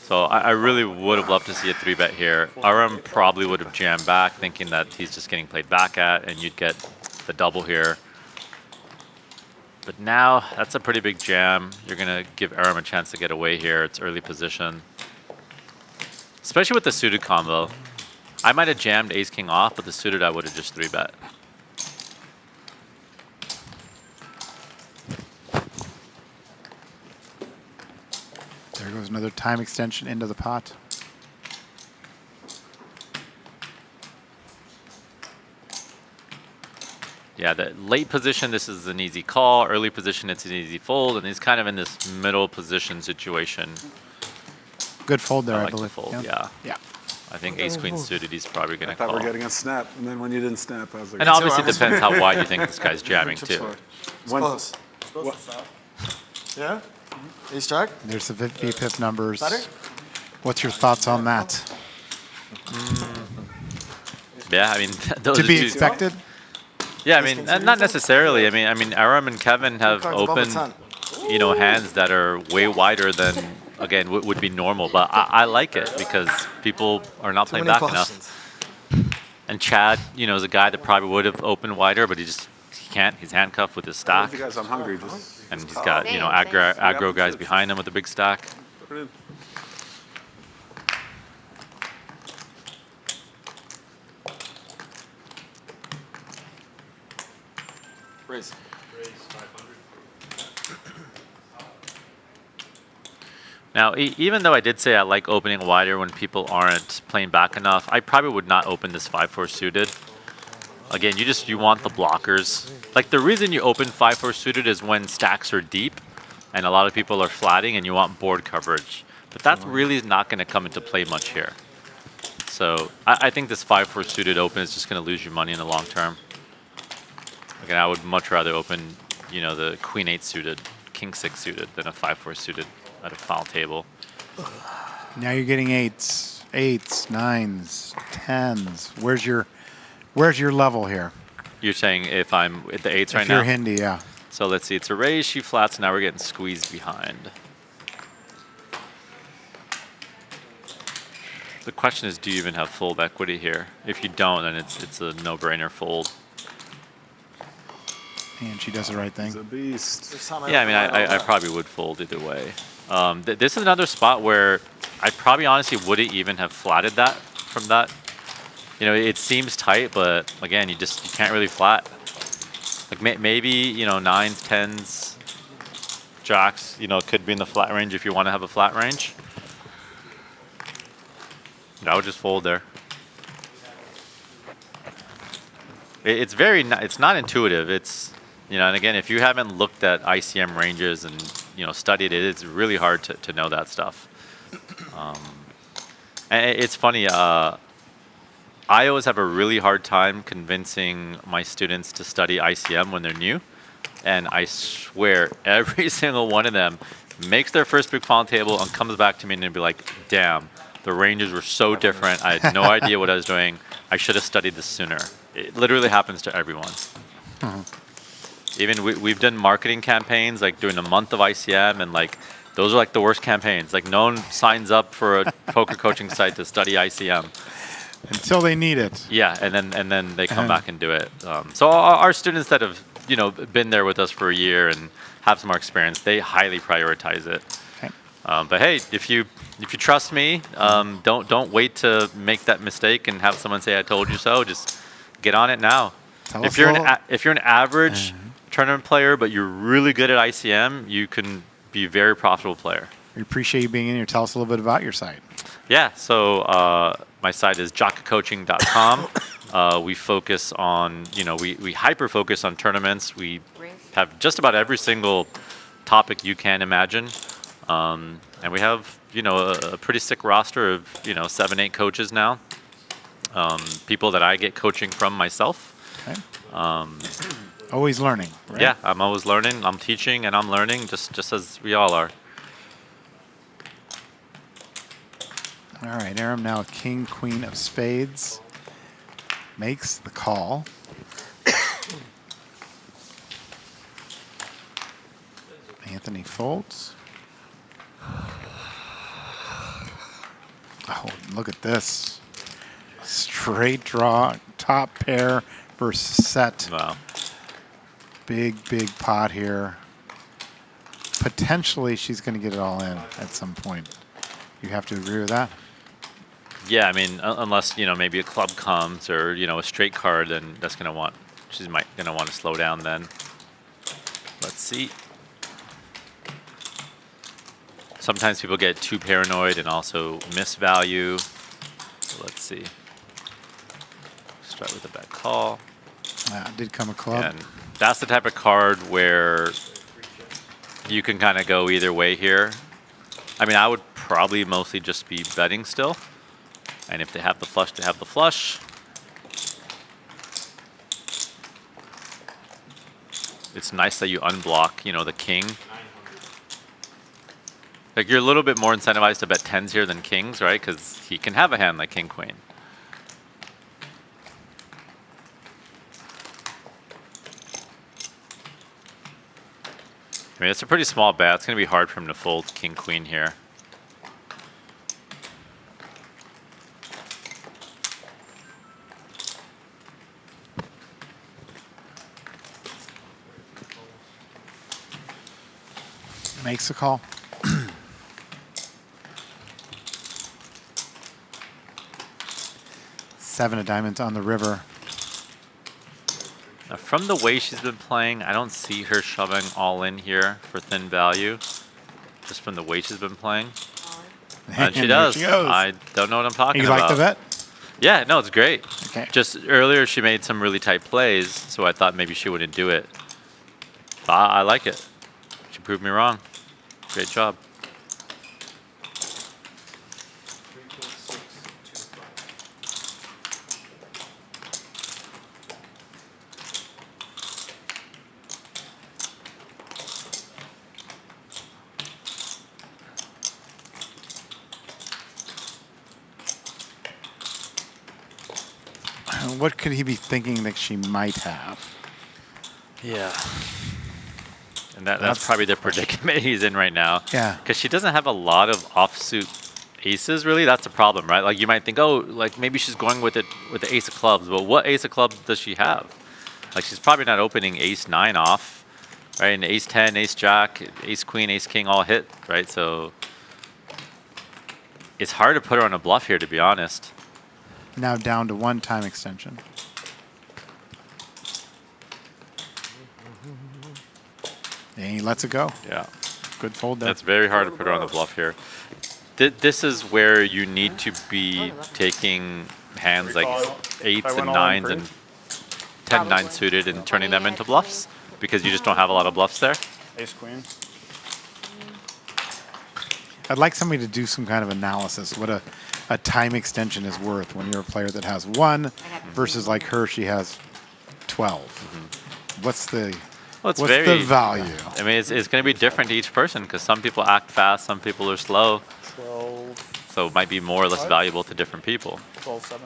E: So I really would have loved to see a 3-bet here. Aram probably would have jammed back, thinking that he's just getting played back at, and you'd get the double here. But now, that's a pretty big jam. You're going to give Aram a chance to get away here. It's early position. Especially with the suited combo. I might have jammed ace-king off, but the suited I would have just 3-bet.
G: There goes another time extension into the pot.
E: Yeah, the late position, this is an easy call. Early position, it's an easy fold. And he's kind of in this middle position situation.
G: Good fold there, I
E: like
G: believe.
E: Fold,
G: yeah.
E: yeah. I think ace queen suited he's probably going
B: I
E: to
B: thought
E: call.
B: we're getting a snap, and then when you didn't snap, I was like.
E: And obviously it depends how wide you think this guy's jamming too.
C: Close. Yeah? Ace jack?
G: There's the VPIP numbers.
C: Better?
G: What's your thoughts on that?
E: Yeah, I mean those
G: To
E: are
G: be
E: two-
G: expected?
E: Yeah, I mean not necessarily. I mean Aram and Kevin have
C: Cards above the
E: open,
C: 10.
E: hands that are way wider than again would be normal. But I like it because people are not playing
C: many
E: back
C: questions.
E: enough. And Chad, is a guy that probably would have opened wider, but he can't. He's handcuffed with his stack.
B: You guys, I'm hungry. Just.
E: And he's got, aggro guys behind him with a big stack.
B: Put it in.
C: Raise.
E: Now, even though I did say I like opening wider when people aren't playing back enough, I probably would not open this 5-4 suited. Again, you want the blockers. Like the reason you open 5-4 suited is when stacks are deep and a lot of people are flatting and you want board coverage. But that's really not going to come into play much here. So I think this 5-4 suited open is just going to lose you money in the long term. Again, I would much rather open, the queen 8 suited, king 6 suited than a 5-4 suited at a final table.
G: Now you're getting 8s, 9s, 10s. Where's your level here?
E: You're saying if I'm at the 8s right
G: If
E: now?
G: you're Hindi, yeah.
E: So let's see, it's a raise, she flats, now we're getting squeezed behind. The question is, do you even have fold equity here? If you don't, then it's a no-brainer fold.
G: And she does the right thing.
B: He's a beast.
E: Yeah, I mean, I probably would fold either way. This is another spot where I probably honestly wouldn't even have flatted that from that. It seems tight, but again, you can't really flat. Like maybe, 9s, 10s, jacks, could be in the flat range if you want to have a flat range. I would just fold there. It's not intuitive. It's, and again, if you haven't looked at ICM ranges and, studied it, it's really hard to know that stuff. And it's funny, I always have a really hard time convincing my students to study ICM when they're new. And I swear every single one of them makes their first big final table and comes back to me and they'll be like, damn, the ranges were so different. I had no idea what I was doing. I should have studied this sooner. It literally happens to everyone. Even we've done marketing campaigns, like during a month of ICM, and like those are like the worst campaigns. Like no one signs up for a poker coaching site to study ICM.
G: Until they need it.
E: Yeah, and then they come back and do it. So our students that have been there with us for a year and have some more experience, they highly prioritize it.
G: Okay.
E: But hey, if you trust me, don't wait to make that mistake and have someone say I told you so. Just get on it now. If you're an average tournament player but you're really good at ICM, you can be a very profitable player.
G: We appreciate you being in here. Tell us a little bit about your site.
E: Yeah, so my site is jockacoaching.com. We focus on, we hyper focus on tournaments. We have just about every single topic you can imagine. And we have, a pretty sick roster of, 7, 8 coaches now. People that I get coaching from myself.
G: Okay. Always learning, right?
E: Yeah, I'm always learning. I'm teaching and I'm learning just as we all are.
G: All right, Aram now king, queen of spades. Makes the call. Anthony folds. Oh, look at this. Straight draw, top pair versus set.
E: Wow.
G: Big pot here. Potentially she's going to get it all in at some point. You have to agree with that?
E: Yeah, I mean, unless, maybe a club comes or, a straight card, then she's going to want to slow down then. Let's see. Sometimes people get too paranoid and also miss value. So let's see. Start with a bet call.
G: Did come a club.
E: And that's the type of card where you can kind of go either way here. I mean, I would probably mostly just be betting still. And if they have the flush, they have the flush. It's nice that you unblock, you know, the king. Like, you're a little bit more incentivized to bet 10s here than kings, right? Because he can have a hand like king, queen. I mean, it's a pretty small bet. It's going to be hard for him to fold king, queen here.
G: Makes a call. Seven of diamonds on the river.
E: Now, from the way she's been playing, I don't see her shoving all in here for thin value. Just from the way she's been playing. And she does.
G: She goes.
E: I don't know what I'm talking
G: You
E: about.
G: like the bet?
E: Yeah, no, it's great.
G: Okay.
E: Just earlier she made some really tight plays, so I thought maybe she wouldn't do it. I like it. She proved me wrong. Great job.
G: What could he be thinking that she might have?
E: Yeah. And that's probably the predicament he's in right now.
G: Yeah.
E: Because she doesn't have a lot of offsuit aces, really. That's the problem, right? Like, you might think, oh, like maybe she's going with it with the ace of clubs. But what ace of clubs does she have? Like, she's probably not opening ace 9 off, right? And ace 10, ace jack, ace queen, ace king all hit, right? So it's hard to put her on a bluff here, to be honest.
G: Now down to 1 time extension. And he lets it go.
E: Yeah.
G: Good fold there.
E: That's very hard to put her on the bluff here. This is where you need to be taking hands like 8s and 9s and 10-9 suited and turning them into bluffs, because you just don't have a lot of bluffs there.
J: Ace queen.
G: I'd like somebody to do some kind of analysis, what a time extension is worth when you're a player that has 1 versus like her, she has 12. What's the the value?
E: I mean, it's going to be different to each person, because some people act fast, some people are slow.
J: 12.
E: So it might be more or less valuable to different people.
J: 12-7.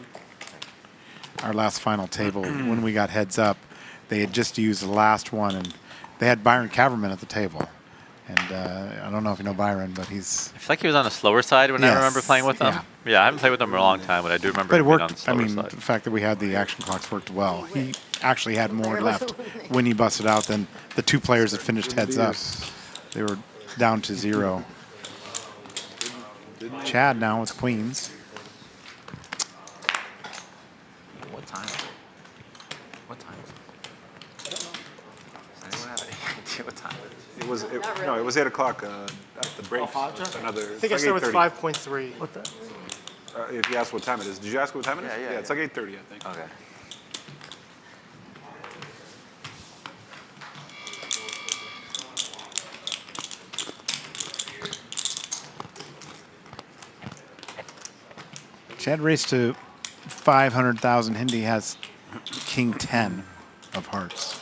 G: Our last final table, when we got heads up, they had just used the last one, and they had Byron Caverman at the table. And I don't know if you know Byron, but he's...
E: I feel like he was on the slower side when I remember playing with him. Yeah, I haven't played with him in a long time, but I do remember
G: But it
E: him being on the
G: worked.
E: slower
G: I mean,
E: side.
G: the fact that we had the action clocks worked well. He actually had more left when he busted out than the 2 players that finished heads up. They were down to 0. Chad now with queens.
L: What time? What time? Does anyone have any idea what time it is?
B: It was 8 o'clock at the break. Another.
N: I think I started with 5.3. What the?
B: If you asked what time it is, did you ask what time it is?
L: Yeah,
B: It's like 8:30, I think.
L: Okay.
G: Chad raced to 500,000. Hindi has king 10 of hearts.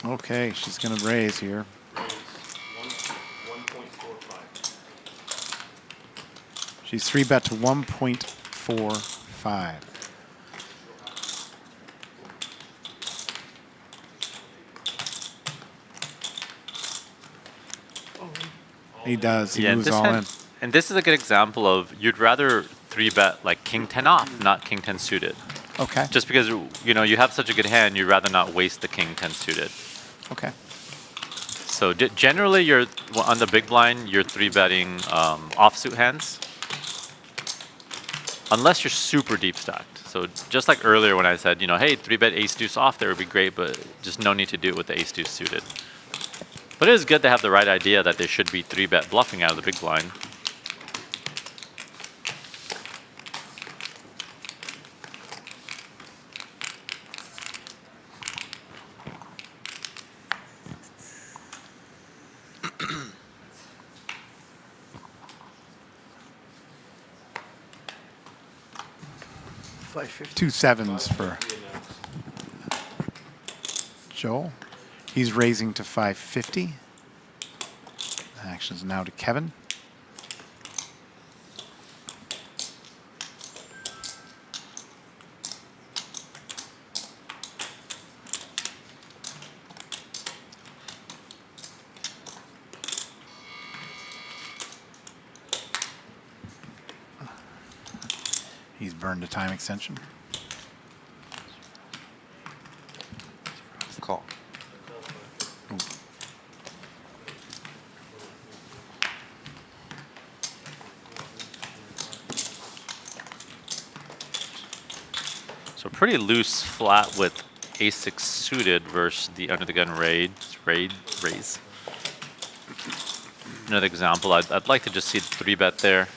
G: Okay, she's going to raise here. She's 3-bet to 1.45. He does. He moves all in.
E: And this is a good example of you'd rather 3-bet like king 10 off, not king 10 suited.
G: Okay.
E: Just because you have such a good hand, you'd rather not waste the king 10 suited.
G: Okay.
E: So generally, you're on the big blind, you're 3-betting offsuit hands, unless you're super deep stacked. So just like earlier when I said, hey, 3-bet ace deuce off there would be great, but just no need to do it with the ace deuce suited. But it is good to have the right idea that they should be 3-bet bluffing out of the big blind.
M: 550.
G: 2 sevens for Joel. He's raising to 550. Actions now to Kevin. He's burned a time extension.
L: Call.
E: So pretty loose flat with ace-6 suited versus the under-the-gun raise. Another example, I'd like to just see the 3-bet there.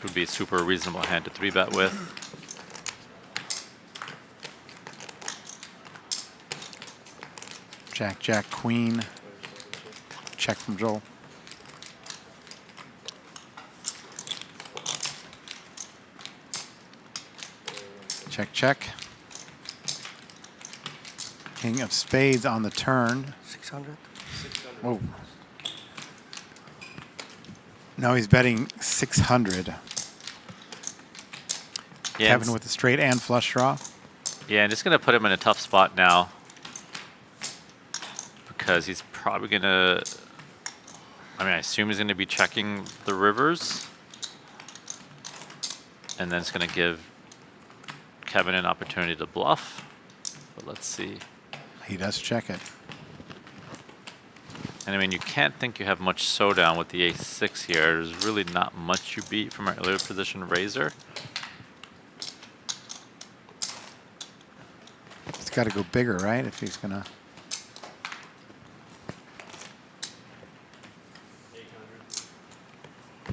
E: Would be a super reasonable hand to 3-bet with.
G: Jack, Jack, Queen. Check from Joel. Check, check. King of spades on the turn.
M: 600.
G: Whoa. No, he's betting 600.
E: Yeah,
G: Kevin with the straight and flush draw.
E: Yeah, I'm just going to put him in a tough spot now. Because he's probably going to... I mean, I assume he's going to be checking the rivers. And then it's going to give Kevin an opportunity to bluff. But let's see.
G: He does check it.
E: And I mean, you can't think you have much showdown with the ace-6 here. There's really not much you beat from an earlier position raiser.
G: He's got to go bigger, right? If he's going to...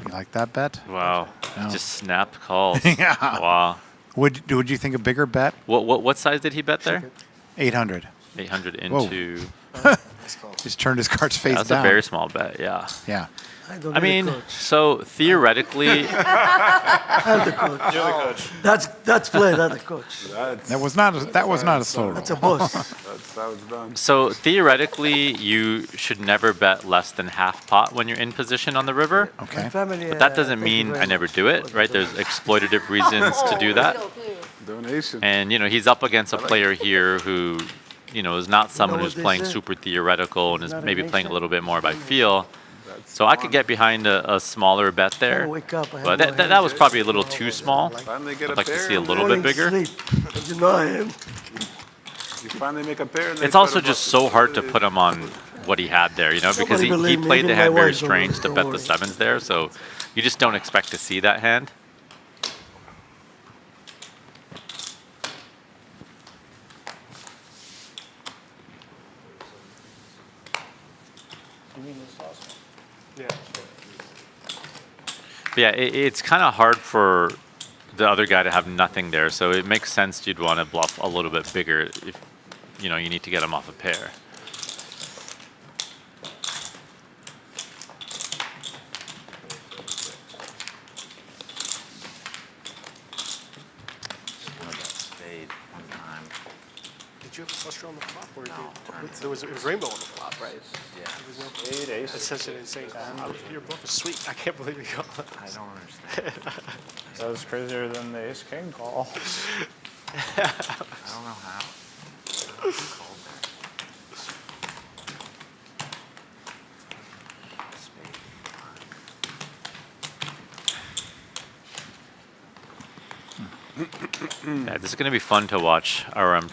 G: You like that bet?
E: Wow.
G: No.
E: Just snap calls.
G: Yeah.
E: Wow.
G: Would you think a bigger bet?
E: What size did he bet there?
G: 800.
E: 800 into...
G: He's turned his cards face
E: That's
G: down.
E: a very small bet, yeah.
G: Yeah.
E: I mean, so theoretically...
M: I'm the coach.
J: You're the coach.
M: That's play, not the coach.
G: That was not a slow roll.
M: That's a boss.
B: That's how it's done.
E: So theoretically, you should never bet less than half pot when you're in position on the river.
G: Okay.
M: My family,
E: But that doesn't mean I never do it, right? There's exploitative reasons to do that.
B: Donation.
E: And, he's up against a player here who, is not someone who's playing super theoretical and is maybe playing a little bit more by feel. So I could get behind a smaller bet there. But that was probably a little too small.
B: Finally get
E: I'd
B: a
E: like to
B: pair.
E: see a little bit bigger.
M: You know I am.
B: You finally make a pair. And
E: It's also just so hard to put him on what he had there, because he played the hand very strange to bet the sevens there. So you just don't expect to see that hand. But yeah, it's kind of hard for the other guy to have nothing there, so it makes sense you'd want to bluff a little bit bigger if you need to get him off a pair.
N: Did you have a flush draw on the flop, or it was rainbow on the flop, right?
L: Yeah.
N: Eight ace. That's such an insane call. Your bluff is sweet. I can't believe you got that.
L: I don't understand.
J: That was crazier than the ace king call.
L: I don't know how. Called there.
E: Yeah, this is going to be fun to watch RM,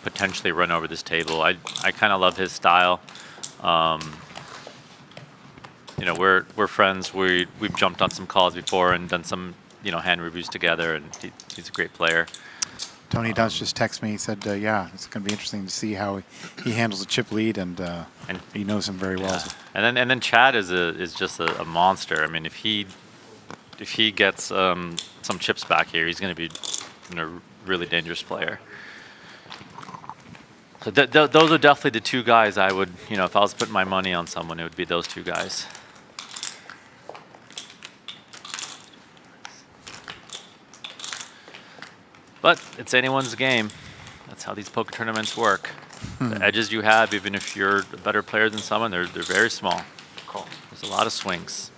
E: potentially run over this table. I kind of love his style. We're friends. We've jumped on some calls before and done some hand reviews together, and he's a great player.
G: Tony Dunst just texted me. He said, "Yeah, it's going to be interesting to see how he handles a chip lead, and he knows him very well."
E: Yeah. And then Chad is just a monster. I mean, if he gets some chips back here, he's going to be a really dangerous player. So those are definitely the two guys I would, if I was putting my money on someone, it would be those two guys. But it's anyone's game. That's how these poker tournaments work. The edges you have, even if you're a better player than someone, they're very small.
L: Cool.
E: There's a lot of swings.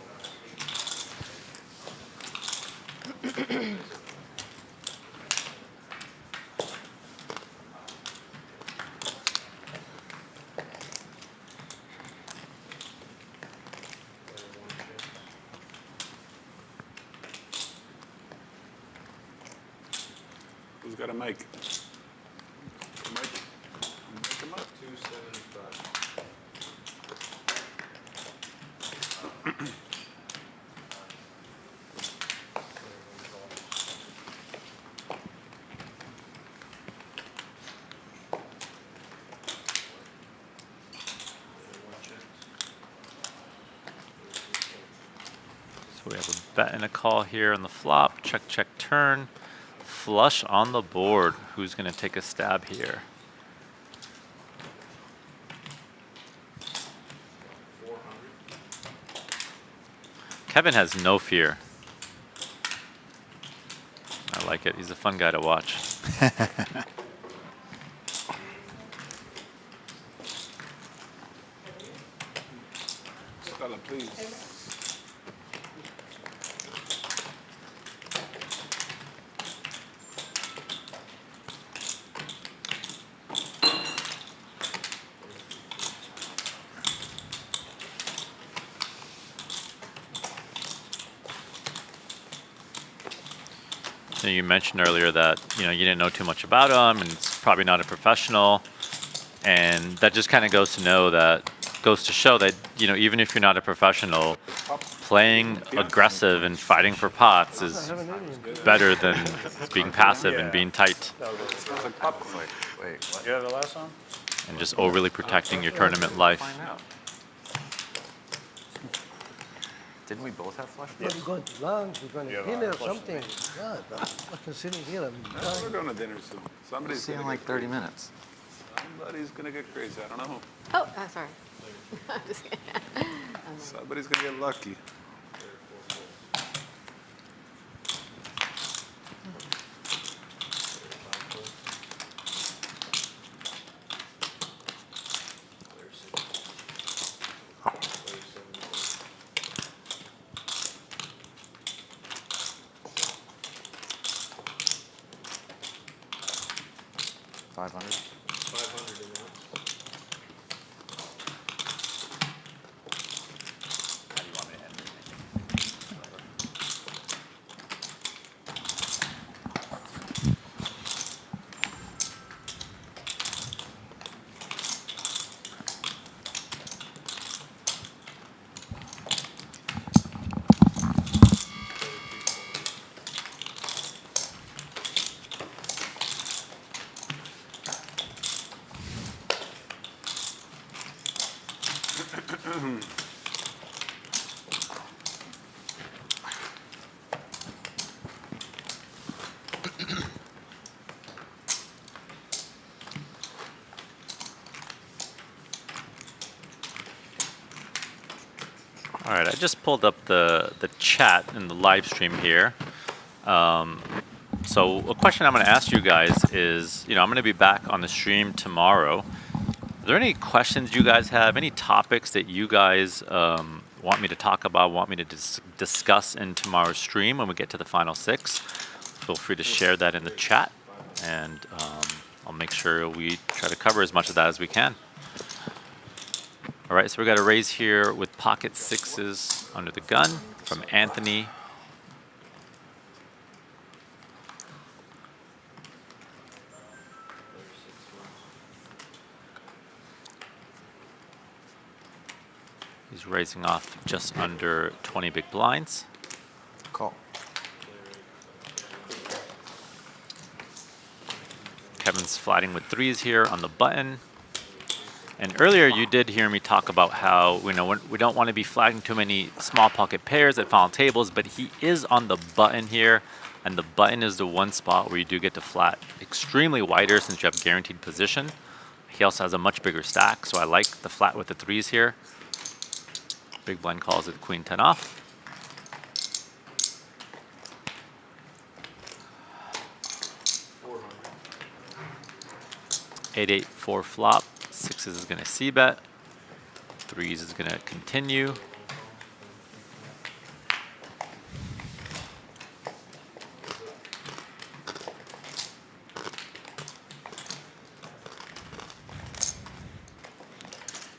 B: Who's got a mic? Mic him up. 275.
E: So we have a bet and a call here on the flop. Check, check, turn. Flush on the board. Who's going to take a stab here? Kevin has no fear. I like it. He's a fun guy to watch.
B: Stella, please.
E: You mentioned earlier that you didn't know too much about him, and it's probably not a professional, and that just kind of goes to show that even if you're not a professional, playing aggressive and fighting for pots is better than being passive and being tight.
L: Wait, what?
J: You have the last one?
E: And just overly protecting your tournament life.
L: Didn't we both have flush
D: Yeah,
L: draws?
D: we're going to lunch, we're going to dinner or something. God, I'm fucking sitting here.
B: We're going to dinner soon. Somebody's
L: See you in
B: gonna
L: like
B: get
L: 30
B: crazy.
L: minutes.
B: Somebody's gonna get crazy. I don't know who.
F: Oh, sorry. I'm just kidding.
B: Somebody's gonna get lucky.
E: All right, I just pulled up the chat in the live stream here. So a question I'm going to ask you guys is, I'm going to be back on the stream tomorrow. Are there any questions you guys have? Any topics that you guys want me to talk about, want me to discuss in tomorrow's stream when we get to the final six? Feel free to share that in the chat, and I'll make sure we try to cover as much of that as we can. All right, so we got a raise here with pocket sixes under the gun from Anthony. He's raising off just under 20 big blinds.
L: Call.
E: Kevin's flatting with threes here on the button. And earlier you did hear me talk about how we don't want to be flagging too many small pocket pairs at final tables, but he is on the button here, and the button is the one spot where you do get to flat extremely wider since you have guaranteed position. He also has a much bigger stack, so I like the flat with the threes here. Big blind calls it queen 10 off. 8-8-4 flop. 6s is going to c-bet. 3s is going to continue.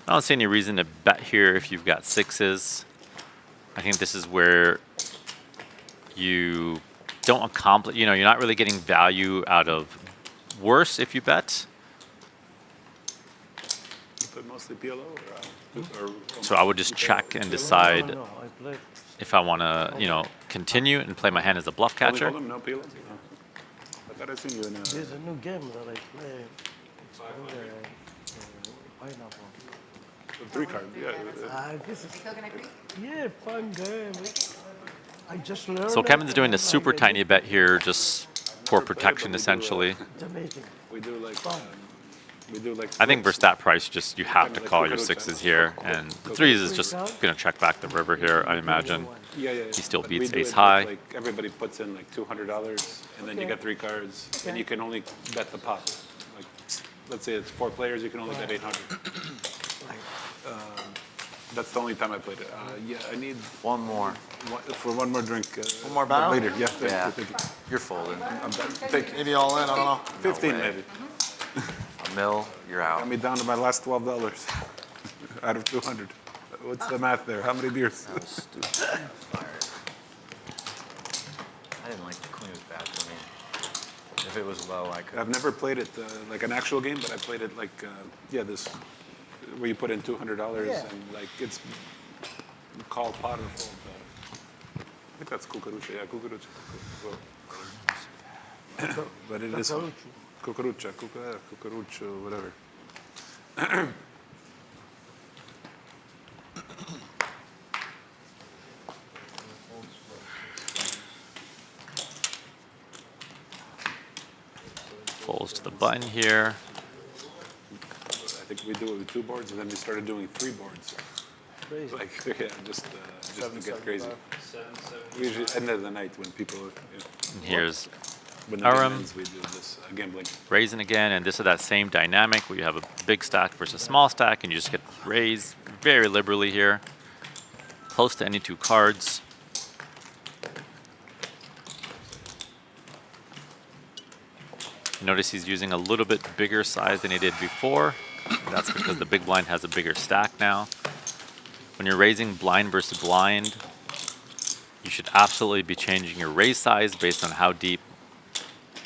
E: I don't see any reason to bet here if you've got 6s. I think this is where you don't accomplish, you're not really getting value out of worse if you bet.
B: You put mostly PLO or
E: So I would just check and decide if I want to, continue and play my hand as a bluff catcher.
B: No PLO? I thought I seen you in a...
D: There's a new game that I play. It's called Pineapple.
B: 3 card, yeah.
D: This is, yeah, fun game. I just learned.
E: So Kevin's doing a super tiny bet here, just for protection, essentially.
D: It's amazing.
B: We do like...
E: I think versus that price, just you have to call your 6s here, and the 3s is just going to check back the river here, I imagine.
B: Yeah.
E: He still
B: We
E: beats
B: do
E: ace
B: it
E: high.
B: Like everybody puts in like $200, and then you get 3 cards, and you can only bet the pot. Like, let's say it's 4 players, you can only bet 800. That's the only time I played it. Yeah, I need
L: one more.
B: For one more drink.
C: One more battle?
B: Later, yeah. Thank you.
L: You're folding.
B: I'm done. Thank you.
C: Maybe all in, I don't know.
B: 15
L: No way.
B: maybe.
L: A mil, you're out.
B: Got me down to my last $12 out of 200. What's the math there? How many beers?
L: That was stupid. I didn't like the queen. It was bad for me. If it was low, I could.
B: I've never played it like an actual game, but I played it like this where you put in $200 and like it's called pot or fold. I think that's cucarucha. Yeah, cucarucha. But it is cucarucha, cucarucho, whatever.
E: Folds to the button here.
B: I think we do it with 2 boards, and then we started doing 3 boards.
D: Crazy.
B: Like, yeah, just to get crazy. Usually end of the night when people.
E: And here's
B: when the game
E: Aram.
B: ends, we do this gambling.
E: Raising again, and this is that same dynamic where you have a big stack versus a small stack, and you just get raised very liberally here. Close to any 2 cards. Notice he's using a little bit bigger size than he did before. That's because the big blind has a bigger stack now. When you're raising blind versus blind, you should absolutely be changing your raise size based on how deep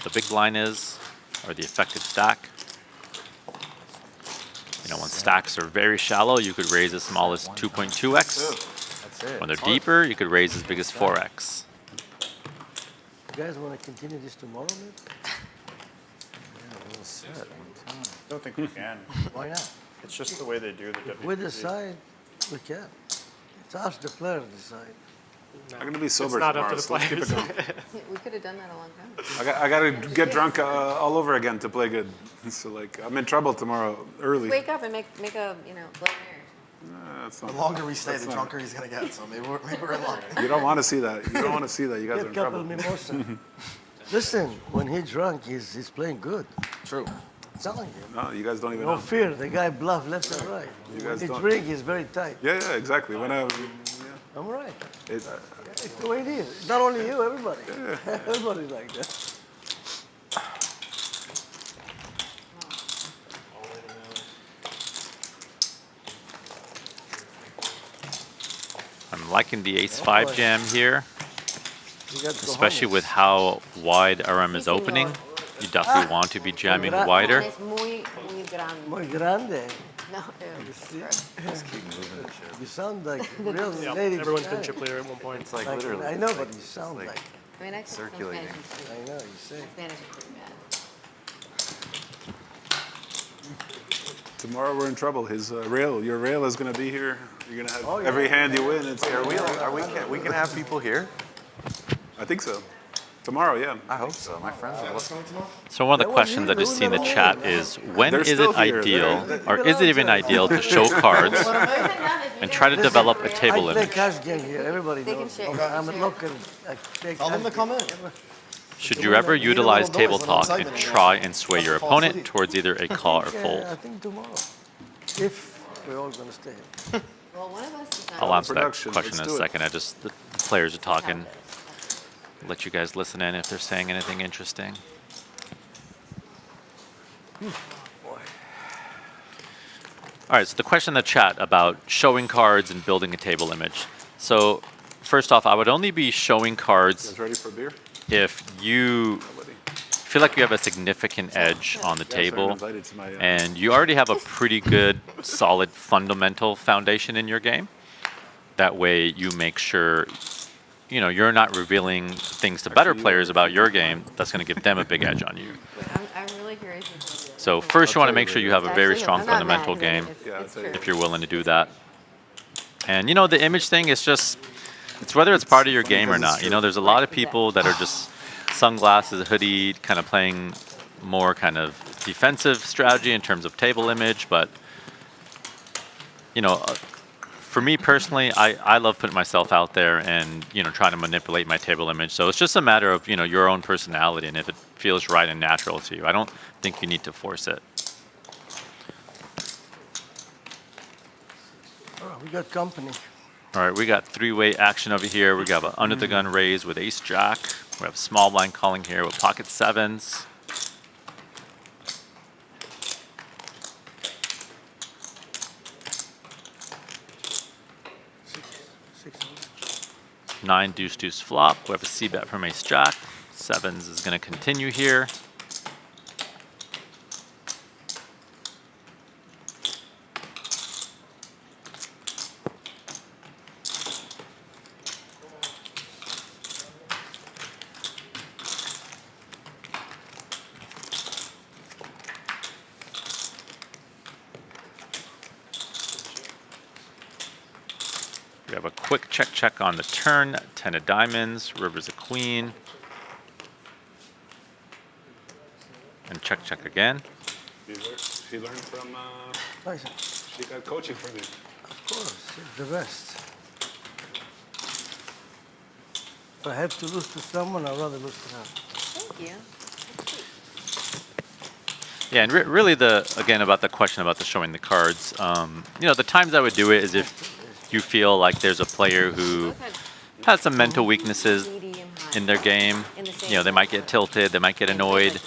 E: the big blind is or the effective stack. When stacks are very shallow, you could raise as small as 2.2x.
L: That's it.
E: When they're deeper, you could raise as big as 4x.
D: You guys want to continue this tomorrow, maybe?
J: I don't think we can.
D: Why not?
J: It's just the way they do the WPT.
D: We decide, we can. It's us, the player, to decide.
B: I'm gonna be sober
N: not
B: tomorrow,
N: up to the
B: so let's keep it
N: players.
B: going.
F: We could have done that a long time.
B: I gotta get drunk all over again to play good. So like, I'm in trouble tomorrow early.
F: Wake up and make a, Bloody Mary.
B: That's
C: The
B: not,
C: longer we stay,
B: that's
C: the
B: not-
C: drunker he's gonna get. So maybe we're in luck.
B: You don't want to see that. You don't want to see that. You guys are
D: Get
B: in
D: a couple
B: trouble.
D: mimosa. Listen, when he's drunk, he's playing good.
C: True.
D: I'm telling you.
B: No, you guys don't even
D: No
B: know.
D: fear. The guy bluff left and right.
B: You
D: When
B: guys
D: he
B: don't.
D: drink, he's very tight.
B: Yeah, exactly. When
D: I'm right.
B: it,
D: It's the way it is. It's not only you, everybody. Everybody's like that.
E: I'm liking the ace-5 jam here,
D: You got
E: especially
D: cojones.
E: with how wide RM is opening. You definitely want to be jamming wider.
F: Es muy grande.
D: Muy grande.
F: No, ew.
D: You see?
L: Just keep moving the shit.
D: You sound like real
N: Yeah,
D: native
N: everyone's been
D: guy.
N: chip leader at one point.
L: It's like
D: Like,
L: literally.
D: I know,
L: it's
D: but
L: like-
D: you sound
L: it's
D: like.
F: I mean, I can
L: circulating.
D: I know, you say.
F: Spanish is pretty bad.
B: tomorrow we're in trouble. His your rail is gonna be here. You're gonna have
D: Oh, yeah.
B: every hand you win. It's
L: Are we can have people here?
B: I think so. Tomorrow, yeah.
L: I hope so. My friends are listening.
E: So one of the
D: That was
E: questions
D: you,
E: I just
D: they
E: see in
D: were
E: the
D: never
E: chat
D: home.
E: is, when
B: They're
E: is it
B: still here.
E: ideal,
B: They're-
E: or is it even ideal to show cards and try to develop a table
D: I play
E: image?
D: cash game here. Everybody
F: They can
D: knows.
F: share.
D: I'm a
F: Share.
D: local. I play
C: Tell them
D: cash
C: to come
D: game.
C: in.
E: Should you ever utilize table talk and try and sway your opponent towards either a call or fold?
D: I think tomorrow. If we're all gonna stay.
F: Well, one of us is not.
E: I'll answer that
B: Production,
E: question in
B: let's
E: a
B: do it.
E: second. The players are talking. Let you guys listen in if they're saying anything interesting. All right, so the question in the chat about showing cards and building a table image. So first off, I would only be showing cards
B: You guys ready for a beer?
E: if you feel like you have a significant edge on the
B: Yes, I'm
E: table
B: invited to my,
E: and you already have a pretty good, solid fundamental foundation in your game. That way you make sure you're not revealing things to better players about your game that's going to give them a big edge on you.
F: I'm really curious.
E: So first you want to make sure you have a very
F: Actually,
E: strong
F: I'm not mad,
E: fundamental game
F: it's true.
E: if you're willing to do that. And the image thing is just, it's whether it's part of your game or not. There's a lot of people that are just sunglasses, hoodie, kind of playing more kind of defensive strategy in terms of table image. But, for me personally, I love putting myself out there and, trying to manipulate my table image. So it's just a matter of, your own personality and if it feels right and natural to you. I don't think you need to force it.
D: Oh, we got company.
E: All right, we got three-way action over here. We got an under the gun raise with ace jack. We have small blind calling here with pocket sevens. Nine deuce deuce flop. We have a C bet from ace jack. Sevens is going to continue here. We have a quick check on the turn. 10 of diamonds, river's a queen. And check again.
B: She learned from,
D: Nice.
B: she got coaching from you.
D: Of course, it's the best. If I have to lose to someone, I'd rather lose to her.
F: Thank you.
E: Yeah, and really again about the question about the showing the cards. The times I would do it is if you feel like there's a player who has some mental weaknesses in their game. They might get tilted, they might get annoyed,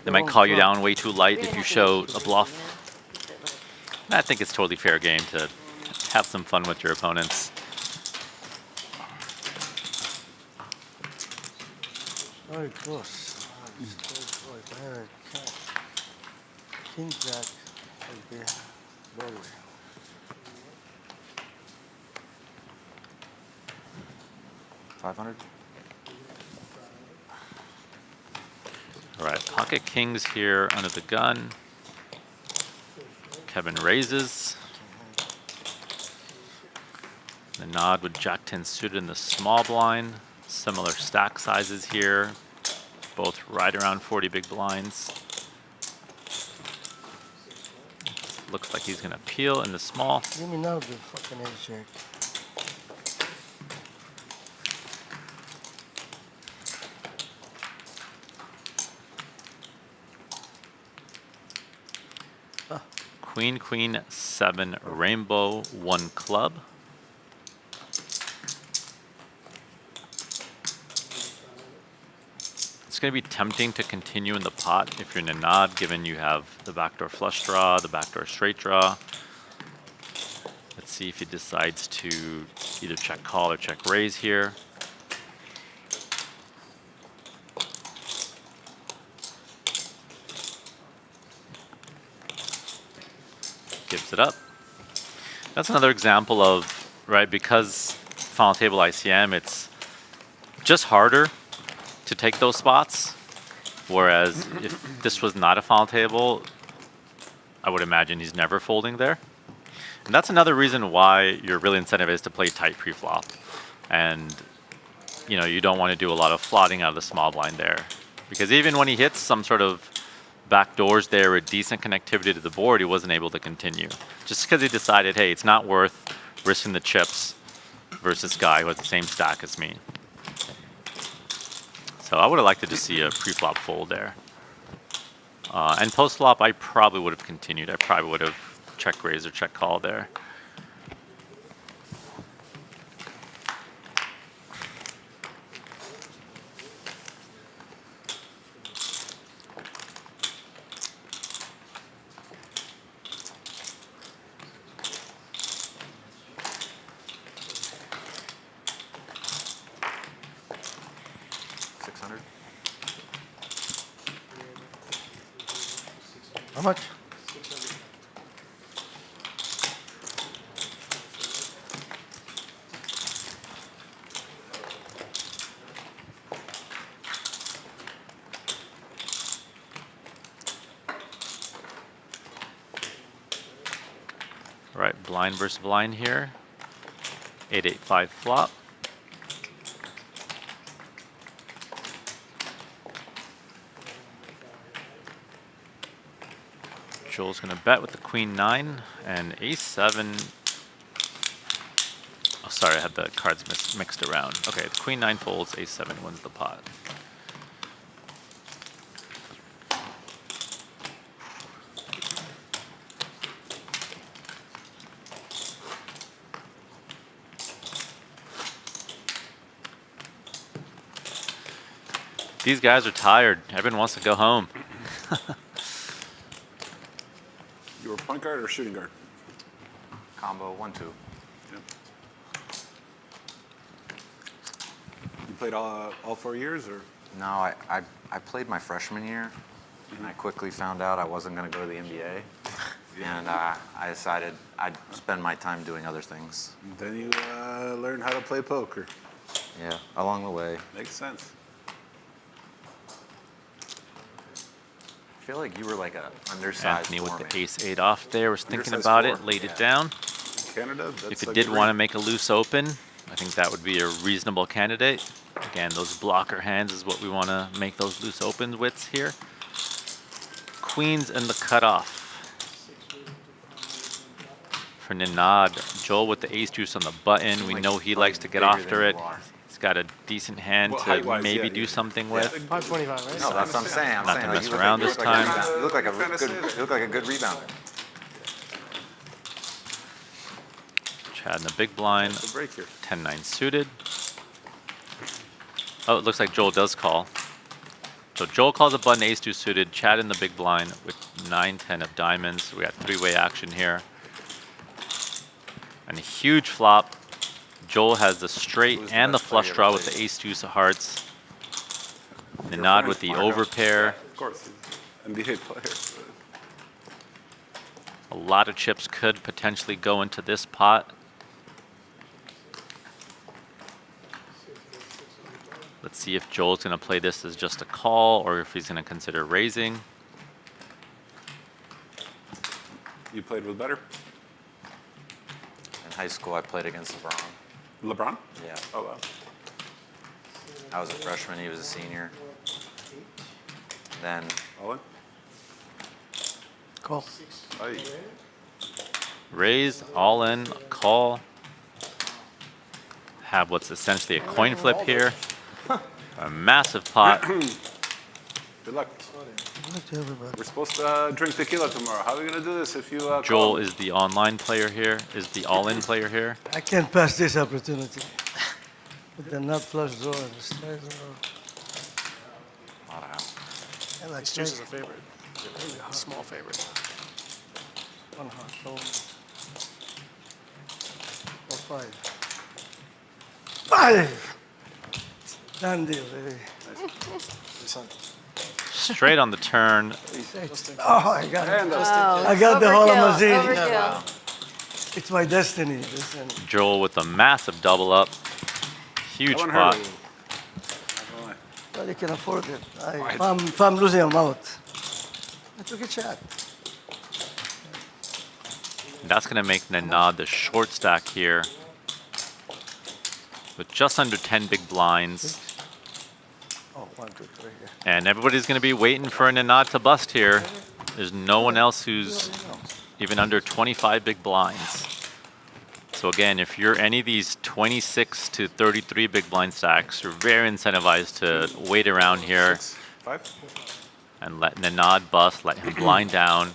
E: they might call you down way too light if you show a bluff. And I think it's totally fair game to have some fun with your opponents.
D: Very close. If I had a king jack, I'd be Broadway.
L: $500.
E: All right, pocket kings here under the gun. Kevin raises. The nod with jack 10 suited in the small blind. Similar stack sizes here, both right around 40 big blinds. Looks like he's gonna peel in the small.
D: Give me now the fucking ace jack.
E: Queen, queen, 7, rainbow, 1 club. It's going to be tempting to continue in the pot if you're in a nod, given you have the backdoor flush draw, the backdoor straight draw. Let's see if he decides to either check call or check raise here. Gives it up. That's another example of, right, because final table ICM, it's just harder to take those spots. Whereas if this was not a final table, I would imagine he's never folding there. And that's another reason why your real incentive is to play tight pre-flop. And, you don't want to do a lot of floating out of the small blind there. Because even when he hits some sort of back doors there with decent connectivity to the board, he wasn't able to continue. Just because he decided, hey, it's not worth risking the chips versus guy who has the same stack as me. So So I would have liked to just see a pre-flop fold there. And post-flop, I probably would have continued. I probably would have check raise or check call there.
D: How much?
E: All right, blind versus blind here. 8-8-5 flop. Joel's gonna bet with the queen 9 and ace 7. Oh, sorry, I had the cards mixed around. Okay, the queen 9 folds, ace 7 wins the pot. These guys are tired. Everyone wants to go home.
B: You were point guard or shooting guard?
L: Combo 1-2.
B: Yeah. You played all 4 years, or?
L: No, I played my freshman year, and I quickly found out I wasn't going to go to the NBA. And I decided I'd spend my time doing other things.
B: Then you learned how to play poker.
L: Yeah, along the way.
B: Makes sense.
L: I feel like you were like a undersized
E: Anthony with
L: foreman.
E: the ace 8 off there was thinking
B: Undersized
E: about
B: four.
E: it, laid it down.
B: Canada, that's
E: If it
B: like
E: did
B: a
E: want to
B: dream.
E: make a loose open, I think that would be a reasonable candidate. Again, those blocker hands is what we want to make those loose opens with here. Queens and the cutoff. For Ninad, Joel with the ace juice on the button. We know he likes to get after it. He's got a decent hand
B: Well,
E: to
B: height-wise,
E: maybe
B: yeah,
E: do
B: yeah.
E: something
B: Yeah,
E: with.
D: 525, right?
L: No, that's what I'm saying. I'm
E: Not
L: saying
E: to
L: like,
E: mess
L: you look
E: around
L: like,
E: this
L: you look like a
E: time.
L: rebound- You look like a
B: Trying to say
L: good.
B: that.
L: You look like a good rebounder.
E: Chad in the big blind.
B: The break here.
E: 10-9 suited. Oh, it looks like Joel does call. So Joel calls a button, ace 2 suited. Chad in the big blind with 9-10 of diamonds. We got three-way action here. And a huge flop. Joel has the straight
L: Who's the
E: and the
L: best player
E: flush
L: you
E: draw
L: ever
E: with the
L: played?
E: ace deuce of hearts.
B: Your
E: Ninad
B: friend,
E: with the
B: Marco.
E: overpair.
B: Of course, he's an NBA player.
E: A lot of chips could potentially go into this pot. Let's see if Joel's going to play this as just a call or if he's going to consider raising.
B: You played with better?
L: In high school, I played against LeBron.
B: LeBron?
L: Yeah.
B: Oh, wow.
L: I was a freshman. He was a senior. Then
B: All in?
D: Call.
B: Aye.
E: Raise, all in, call. Have what's essentially a coin flip here. A massive pot.
B: Good luck.
D: Look to everybody.
B: We're supposed to drink tequila tomorrow. How are we going to do this if you
E: Joel
B: call?
E: is the online player here, is the all-in player here.
D: I can't pass this opportunity. With the nut flush draw and the stairs
L: a lot of house.
D: I like
N: Ace deuce is
D: straight.
N: a favorite. A small favorite.
D: One heart. Oh. Or 5. 5! Done deal, baby.
E: Straight on the turn.
D: Oh, I got it.
F: Oh,
D: I got the whole
F: overkill,
D: Amazon.
F: overkill.
D: It's my destiny. Destiny.
E: Joel with a massive double up. Huge
B: That one
E: pot.
B: hurt. Not gonna lie.
D: Well, you can afford it. If I'm losing, I'm out. I took a shot.
E: That's going to make Ninad the short stack here. With just under 10 big blinds.
D: Oh, 1, 2, 3 here.
E: And everybody's going to be waiting for a Ninad to bust here. There's no one else who's even under 25 big blinds. So again, if you're any of these 26 to 33 big blind stacks, you're very incentivized to wait around here
B: 5.
E: and let Nanad bust, let him blind down.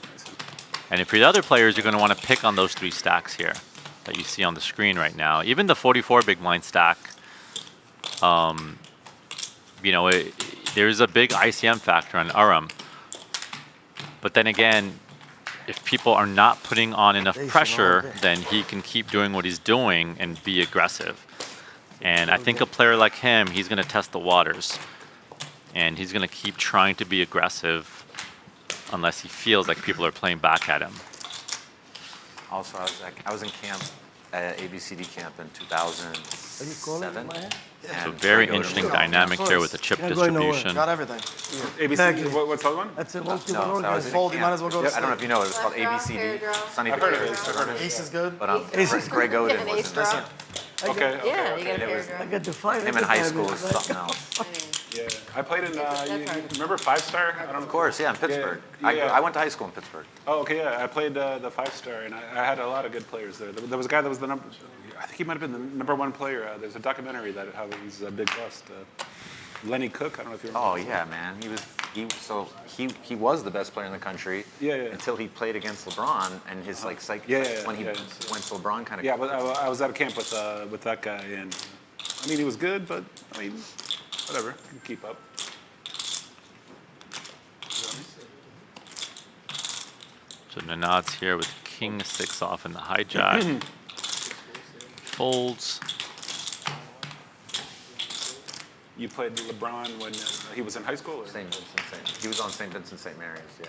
E: And if you're the other players, you're going to want to pick on those 3 stacks here that you see on the screen right now. Even the 44 big blind stack, you know, there's a big ICM factor on Aram. But then again, if people are not putting on enough pressure, then he can keep doing what he's doing and be aggressive. And I think a player like him, he's going to test the waters. And he's going to keep trying to be aggressive unless he feels like people are playing back at him.
L: Also, I was in camp at ABCD camp in 2007.
E: So very interesting dynamic here with the chip distribution.
C: Got everything.
B: ABC, what's the other one?
D: That's a
L: No, so I was in
C: Fold, you
L: camp.
C: might as well go to
L: I don't know if you know it. It was called ABCD. Sunny
B: I've heard of it.
L: Bears.
B: I've heard of it.
C: Ace is good.
L: But Greg Oden was in this.
B: Okay.
F: Yeah, you got a
L: It was
F: paragraph.
D: I got the 5.
L: him in high school is something else.
B: Yeah, I played in. You remember 5-star? I don't know.
L: Of course, yeah, in Pittsburgh.
B: Yeah.
L: I went to high school in Pittsburgh.
B: Oh, okay, yeah. I played the 5-star, and I had a lot of good players there. There was a guy that was the number. I think he might have been the #1 player. There's a documentary that how he's a big bust. Lenny Cook. I don't know if you remember.
L: Oh yeah, man. He was the best player in the country.
B: Yeah.
L: Until he played against LeBron and his like psych. When he went to LeBron kind of.
B: Yeah, but I was at a camp with that guy, and I mean he was good, but I mean whatever, can keep up.
E: So Nanad's here with king 6 off in the hijack. Folds.
B: You played LeBron when he was in high school? Or?
L: St. Vincent. He was on St. Vincent St. Mary's. Yeah.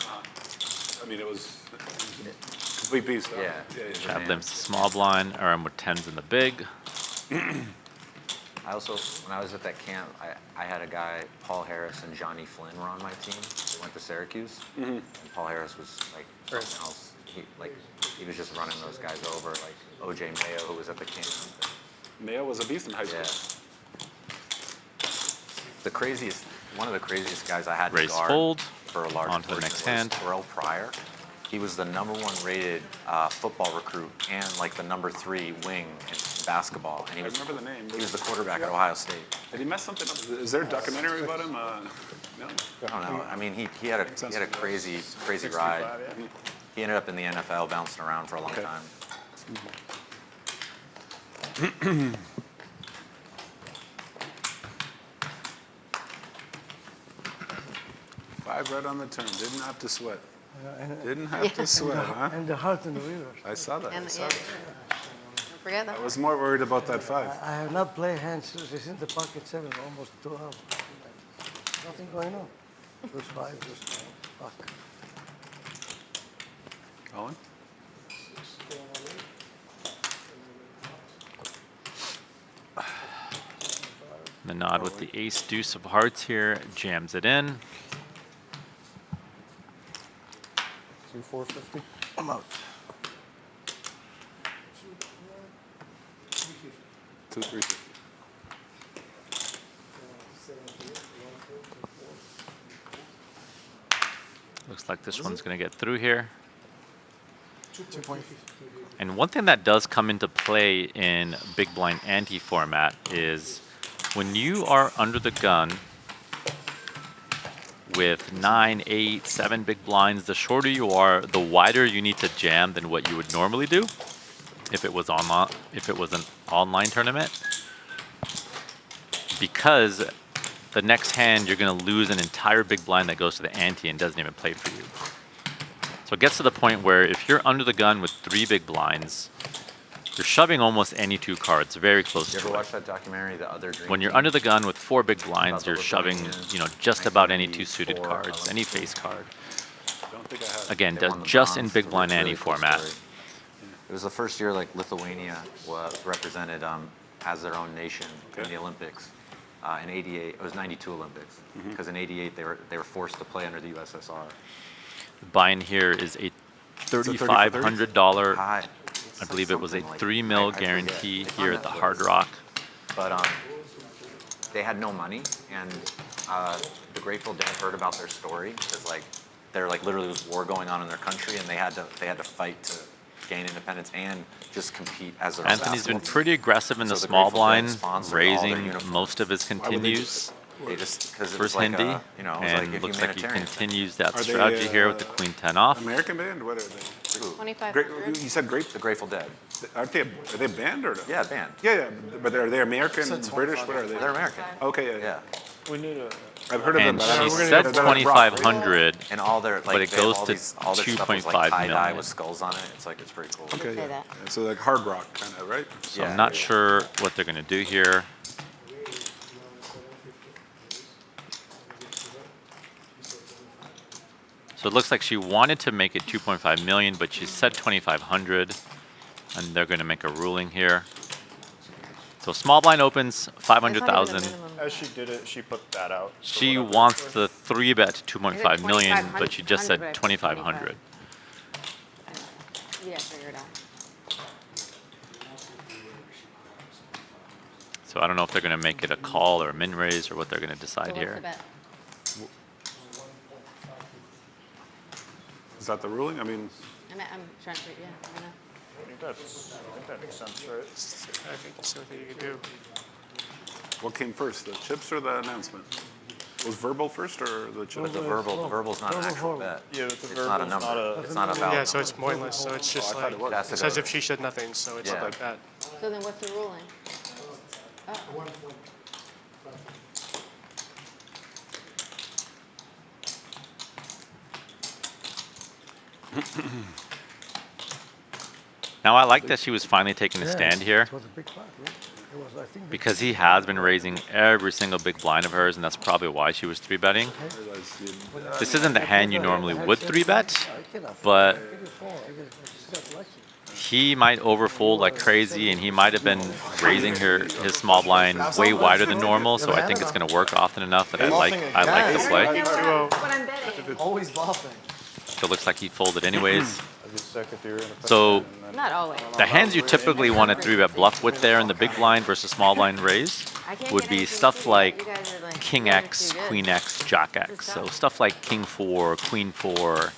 B: I mean, it was a complete beast. Though.
L: Yeah.
E: Chad limps the small blind. Aram with 10s in the big.
L: I also, when I was at that camp, I had a guy, Paul Harris and Johnny Flynn were on my team. They went to Syracuse. And Paul Harris was like something else. He was just running those guys over, like O.J. Mayo, who was at the camp.
B: Mayo was a beast in high school.
L: Yeah. One of the craziest guys I had to
E: Raise
L: guard
E: fold.
L: for a large
E: On to the
L: portion
E: next
L: was
E: hand.
L: Terrell Pryor. He was the #1 rated football recruit and like the #3 wing in basketball. And he was,
B: remember the name.
L: He was the quarterback at Ohio State.
B: Did he mess something up? Is there a documentary about him? No.
L: I don't know. I mean, he had a crazy ride. He ended up in the NFL, bouncing around for a long time.
B: Five right on the turn. Didn't have to sweat. Didn't have to sweat, huh?
D: And the heart in the river.
B: I saw that.
F: And,
B: Don't
F: forget that.
B: I was more worried about that 5.
D: I have not played hands since the pocket 7, almost 2 hours. Nothing going on. Those 5, just fuck.
B: Owen?
E: Nanad with the ace deuce of hearts here, jams it in.
J: 450.
D: I'm out.
B: 2-3.
E: Looks like this one's going to get through here.
C: 2.5.
E: And one thing that does come into play in big blind ante format is when you are under the gun with 9, 8, 7 big blinds, the shorter you are, the wider you need to jam than what you would normally do if it was online, if it was an online tournament. Because the next hand you're going to lose an entire big blind that goes to the ante and doesn't even play for you. So it gets to the point where if you're under the gun with 3 big blinds, you're shoving almost any 2 cards very close
L: You
E: to
L: ever
E: it.
L: watch that documentary, The Other Dream?
E: When you're under the gun with 4 big blinds, you're shoving, you know, just about any 2 suited cards, any face card.
B: Don't think I have.
E: Again,
L: They won the
E: just in
L: bronze.
E: big
L: It's a
E: blind
L: really
E: ante
L: cool
E: format.
L: story. It was the first year like Lithuania was represented as their own nation in the Olympics. In '88, it was '92 Olympics, because in '88 they were forced to play under the USSR.
E: The buy-in here is a $3,500.
L: High.
E: I believe it was a
L: Something like-
E: $3
L: I
E: mil
L: forget.
E: guarantee
L: It's on
E: here at the
L: Netflix.
E: Hard Rock.
L: But they had no money, and the Grateful Dead heard about their story because like there like literally was war going on in their country, and they had to fight gain independence and just compete as their
E: Anthony's been
L: basketball
E: pretty aggressive in the
L: So
E: small
L: Grateful Dead
E: blind,
L: sponsored all their
E: raising
L: uniforms.
E: most of his continues.
L: They just because it
E: First
L: was like
E: Hindi,
L: a, you know, it was like
E: and
L: a
E: looks like he
L: humanitarian thing.
E: continues that
B: Are they,
E: strategy here with the queen 10 off.
B: American band? What are they?
F: 2,500.
B: You said great.
L: The Grateful Dead.
B: Aren't they? Are they band or no?
L: Yeah, band.
B: Yeah. But are they American, British? What are they?
L: They're American.
B: Okay. Yeah.
N: We need a.
B: I've heard of them.
E: And
B: But
E: she
B: I don't know.
E: said
B: They're like rock, right?
E: 2,500,
L: And all their like
E: but it
L: they have
E: goes
L: all
E: to
L: these, all their stuff was
E: 2.5
L: like tie-dye
E: million.
L: with skulls on it. It's like it's pretty cool.
B: Okay.
F: say
B: Yeah.
F: that.
B: Yeah, so like hard rock kind of, right?
E: So
L: Yeah.
E: I'm not sure what they're going to do here. So it looks like she wanted to make it 2.5 million, but she said 2,500, and they're going to make a ruling here. So small blind opens 500,000.
J: As she did it, she put that out. So
E: She
J: whatever.
E: wants the 3-bet to 2.5 million,
F: 2,500,
E: but she just said
F: but
E: 2,500.
F: Yeah, figure it out.
E: So I don't know if they're going to make it a call or a min raise or what they're going to
F: So
E: decide
F: what's
E: here.
F: the bet?
B: Is that the ruling? I mean,
F: I'm trying to, yeah, I know.
J: I think that makes sense, right?
N: I think that's the only thing you can do.
B: what came first, the chips or the announcement? Was verbal first or the chips?
L: But the verbal's not an actual bet.
J: Yeah, but the
L: It's
J: verbal's
L: not a number. It's not a valid
N: Yeah, so it's
L: number.
N: pointless. So it's just
B: I thought
N: like
B: it was.
L: That's
N: it's
L: the
N: as if she said nothing. So it's
L: Yeah.
N: like that.
F: So then what's the ruling?
E: Now I like that she was finally taking a
D: Yeah,
E: stand here,
D: It was a big pot, yeah. It was, I think,
E: because he has been raising every single big blind of hers, and that's probably why she was 3-betting. This isn't the hand you normally would 3-bet, but he might overfold like crazy, and he might have been raising his small blind way wider than normal. So I think it's going to work often enough that I like the play.
F: What I'm betting.
C: Always bluffing.
E: So it looks like he folded anyways.
J: I'd be sick if you were in a
E: So
J: position and then-
F: Not always.
E: the hands you typically want to 3-bet bluff with there in the big blind versus small blind raise would be stuff like King X, Queen X, Jack X. So stuff like King 4, Queen 4,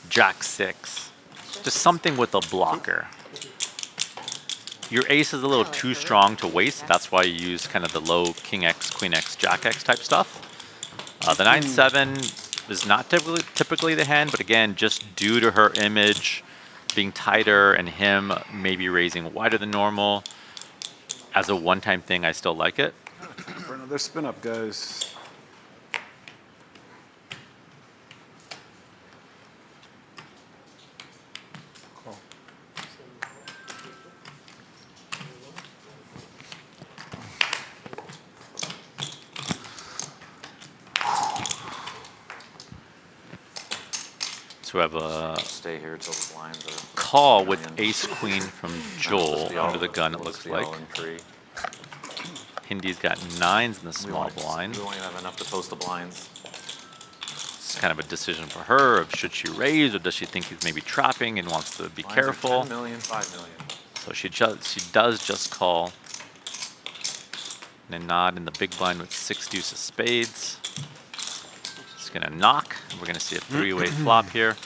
E: Jack 6. Just something with a blocker. Your ace is a little too strong to waste. That's why you use kind of the low King X, Queen X, Jack X type stuff. The 9-7 is not typically the hand, but again, just due to her image being tighter and him maybe raising wider than normal, as a one-time thing, I still like it.
B: For another spin up, guys.
E: So we have a
L: Stay here till the blinds are
E: call with ace queen from Joel under the gun, it
L: What's
E: looks
L: the
E: like.
L: yellow and tree?
E: Hindi's got 9s in the
L: We
E: small
L: won't-
E: blind.
L: We won't even have enough to post the blinds.
E: It's kind of a decision for her of should she raise or does she think he's maybe trapping and wants to be
L: Blinds are
E: careful.
L: 10 million, 5 million.
E: So she does just call. And a nod in the big blind with 6 deuce of spades. It's gonna knock. We're gonna see a 3-way flop here.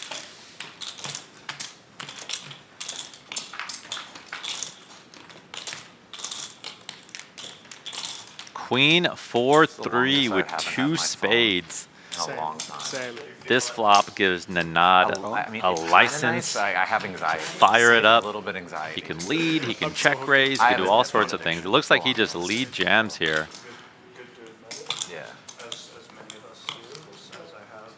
E: Queen 4-3 with 2 spades.
L: In a long time.
N: Same.
E: This flop gives Nanad
L: I mean,
E: a
L: it's kinda
E: license.
L: nice. I have anxiety.
E: Fire it up.
L: A little bit anxiety.
E: He can lead, he can check raise, he
L: I
E: can do
L: have
E: all
L: a
E: sorts of things. It looks like he just lead jams here.
L: Yeah.
J: As many of us as I have.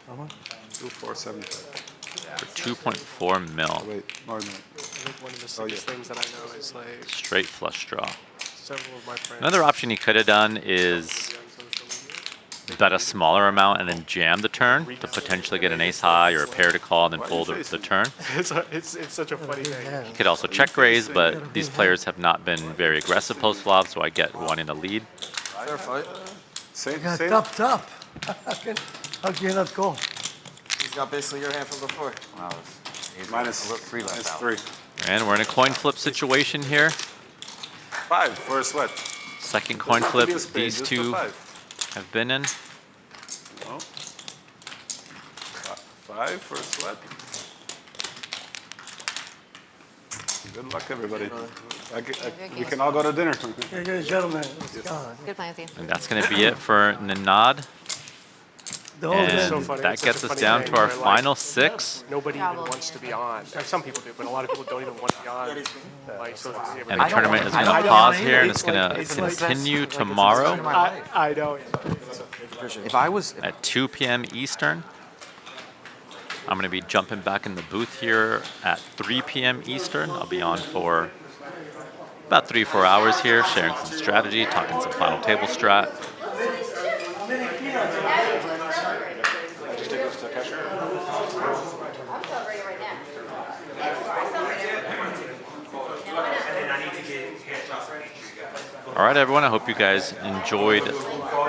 B: 2475.
E: For 2.4 mil.
B: Wait, more than that.
N: I think one of the sickest things that I know is like
E: Straight flush draw.
N: several of my friends.
E: Another option he could have done is bet a smaller amount and then jam the turn to potentially get an ace high or a pair to call and then fold the turn.
N: It's such a funny thing.
E: He could also check raise, but these players have not been very aggressive post flop, so I get one in the lead.
C: Fair fight.
B: Same,
D: Yeah,
B: same.
D: top. How can you not call?
C: He's got basically your hand from before.
L: Wow. He's
B: Minus
L: a little 3 left out.
B: 3.
E: And we're in a coin flip situation here.
B: 5 for a sweat.
E: Second coin
B: Doesn't have to
E: flip
B: be a spade,
E: these
B: just a
E: two
B: 5.
E: have been in.
B: No. 5 for a sweat. Good luck, everybody. We can all go to dinner.
D: Yeah, good gentlemen. Let's go.
F: Good playing with you.
E: And that's going to be it for Nanad. And
N: So funny.
E: that
N: It's such
E: gets
N: a
E: us
N: funny
E: down
N: thing
E: to our
N: where, like,
E: final 6.
N: Nobody even wants to be on. Or some people do, but a lot of people don't even want to be on. Like, so
E: And the tournament is going to pause here, and it's going to continue tomorrow
N: I know.
L: If I was
E: at 2 p.m. Eastern. I'm going to be jumping back in the booth here at 3 p.m. Eastern. I'll be on for about 3-4 hours here, sharing some strategy, talking some final table strat. All right, everyone. I hope you guys enjoyed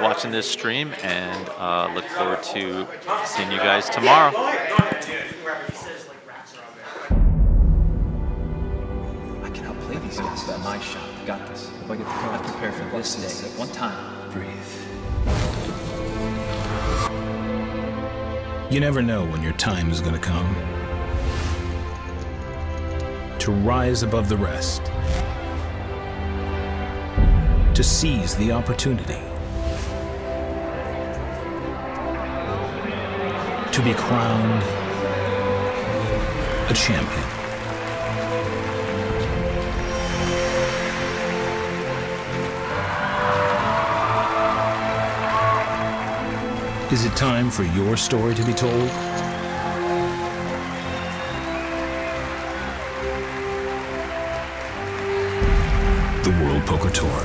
E: watching this stream, and look forward to seeing you guys tomorrow.
P: I can outplay these guys. That's my shot. Got this. If I get the card, prepare for this day. One time. Breathe.
A: You never know when your time is going to come. To rise above the rest. To seize the opportunity. To be crowned a champion. Is it time for your story to be told? The World Poker Tour.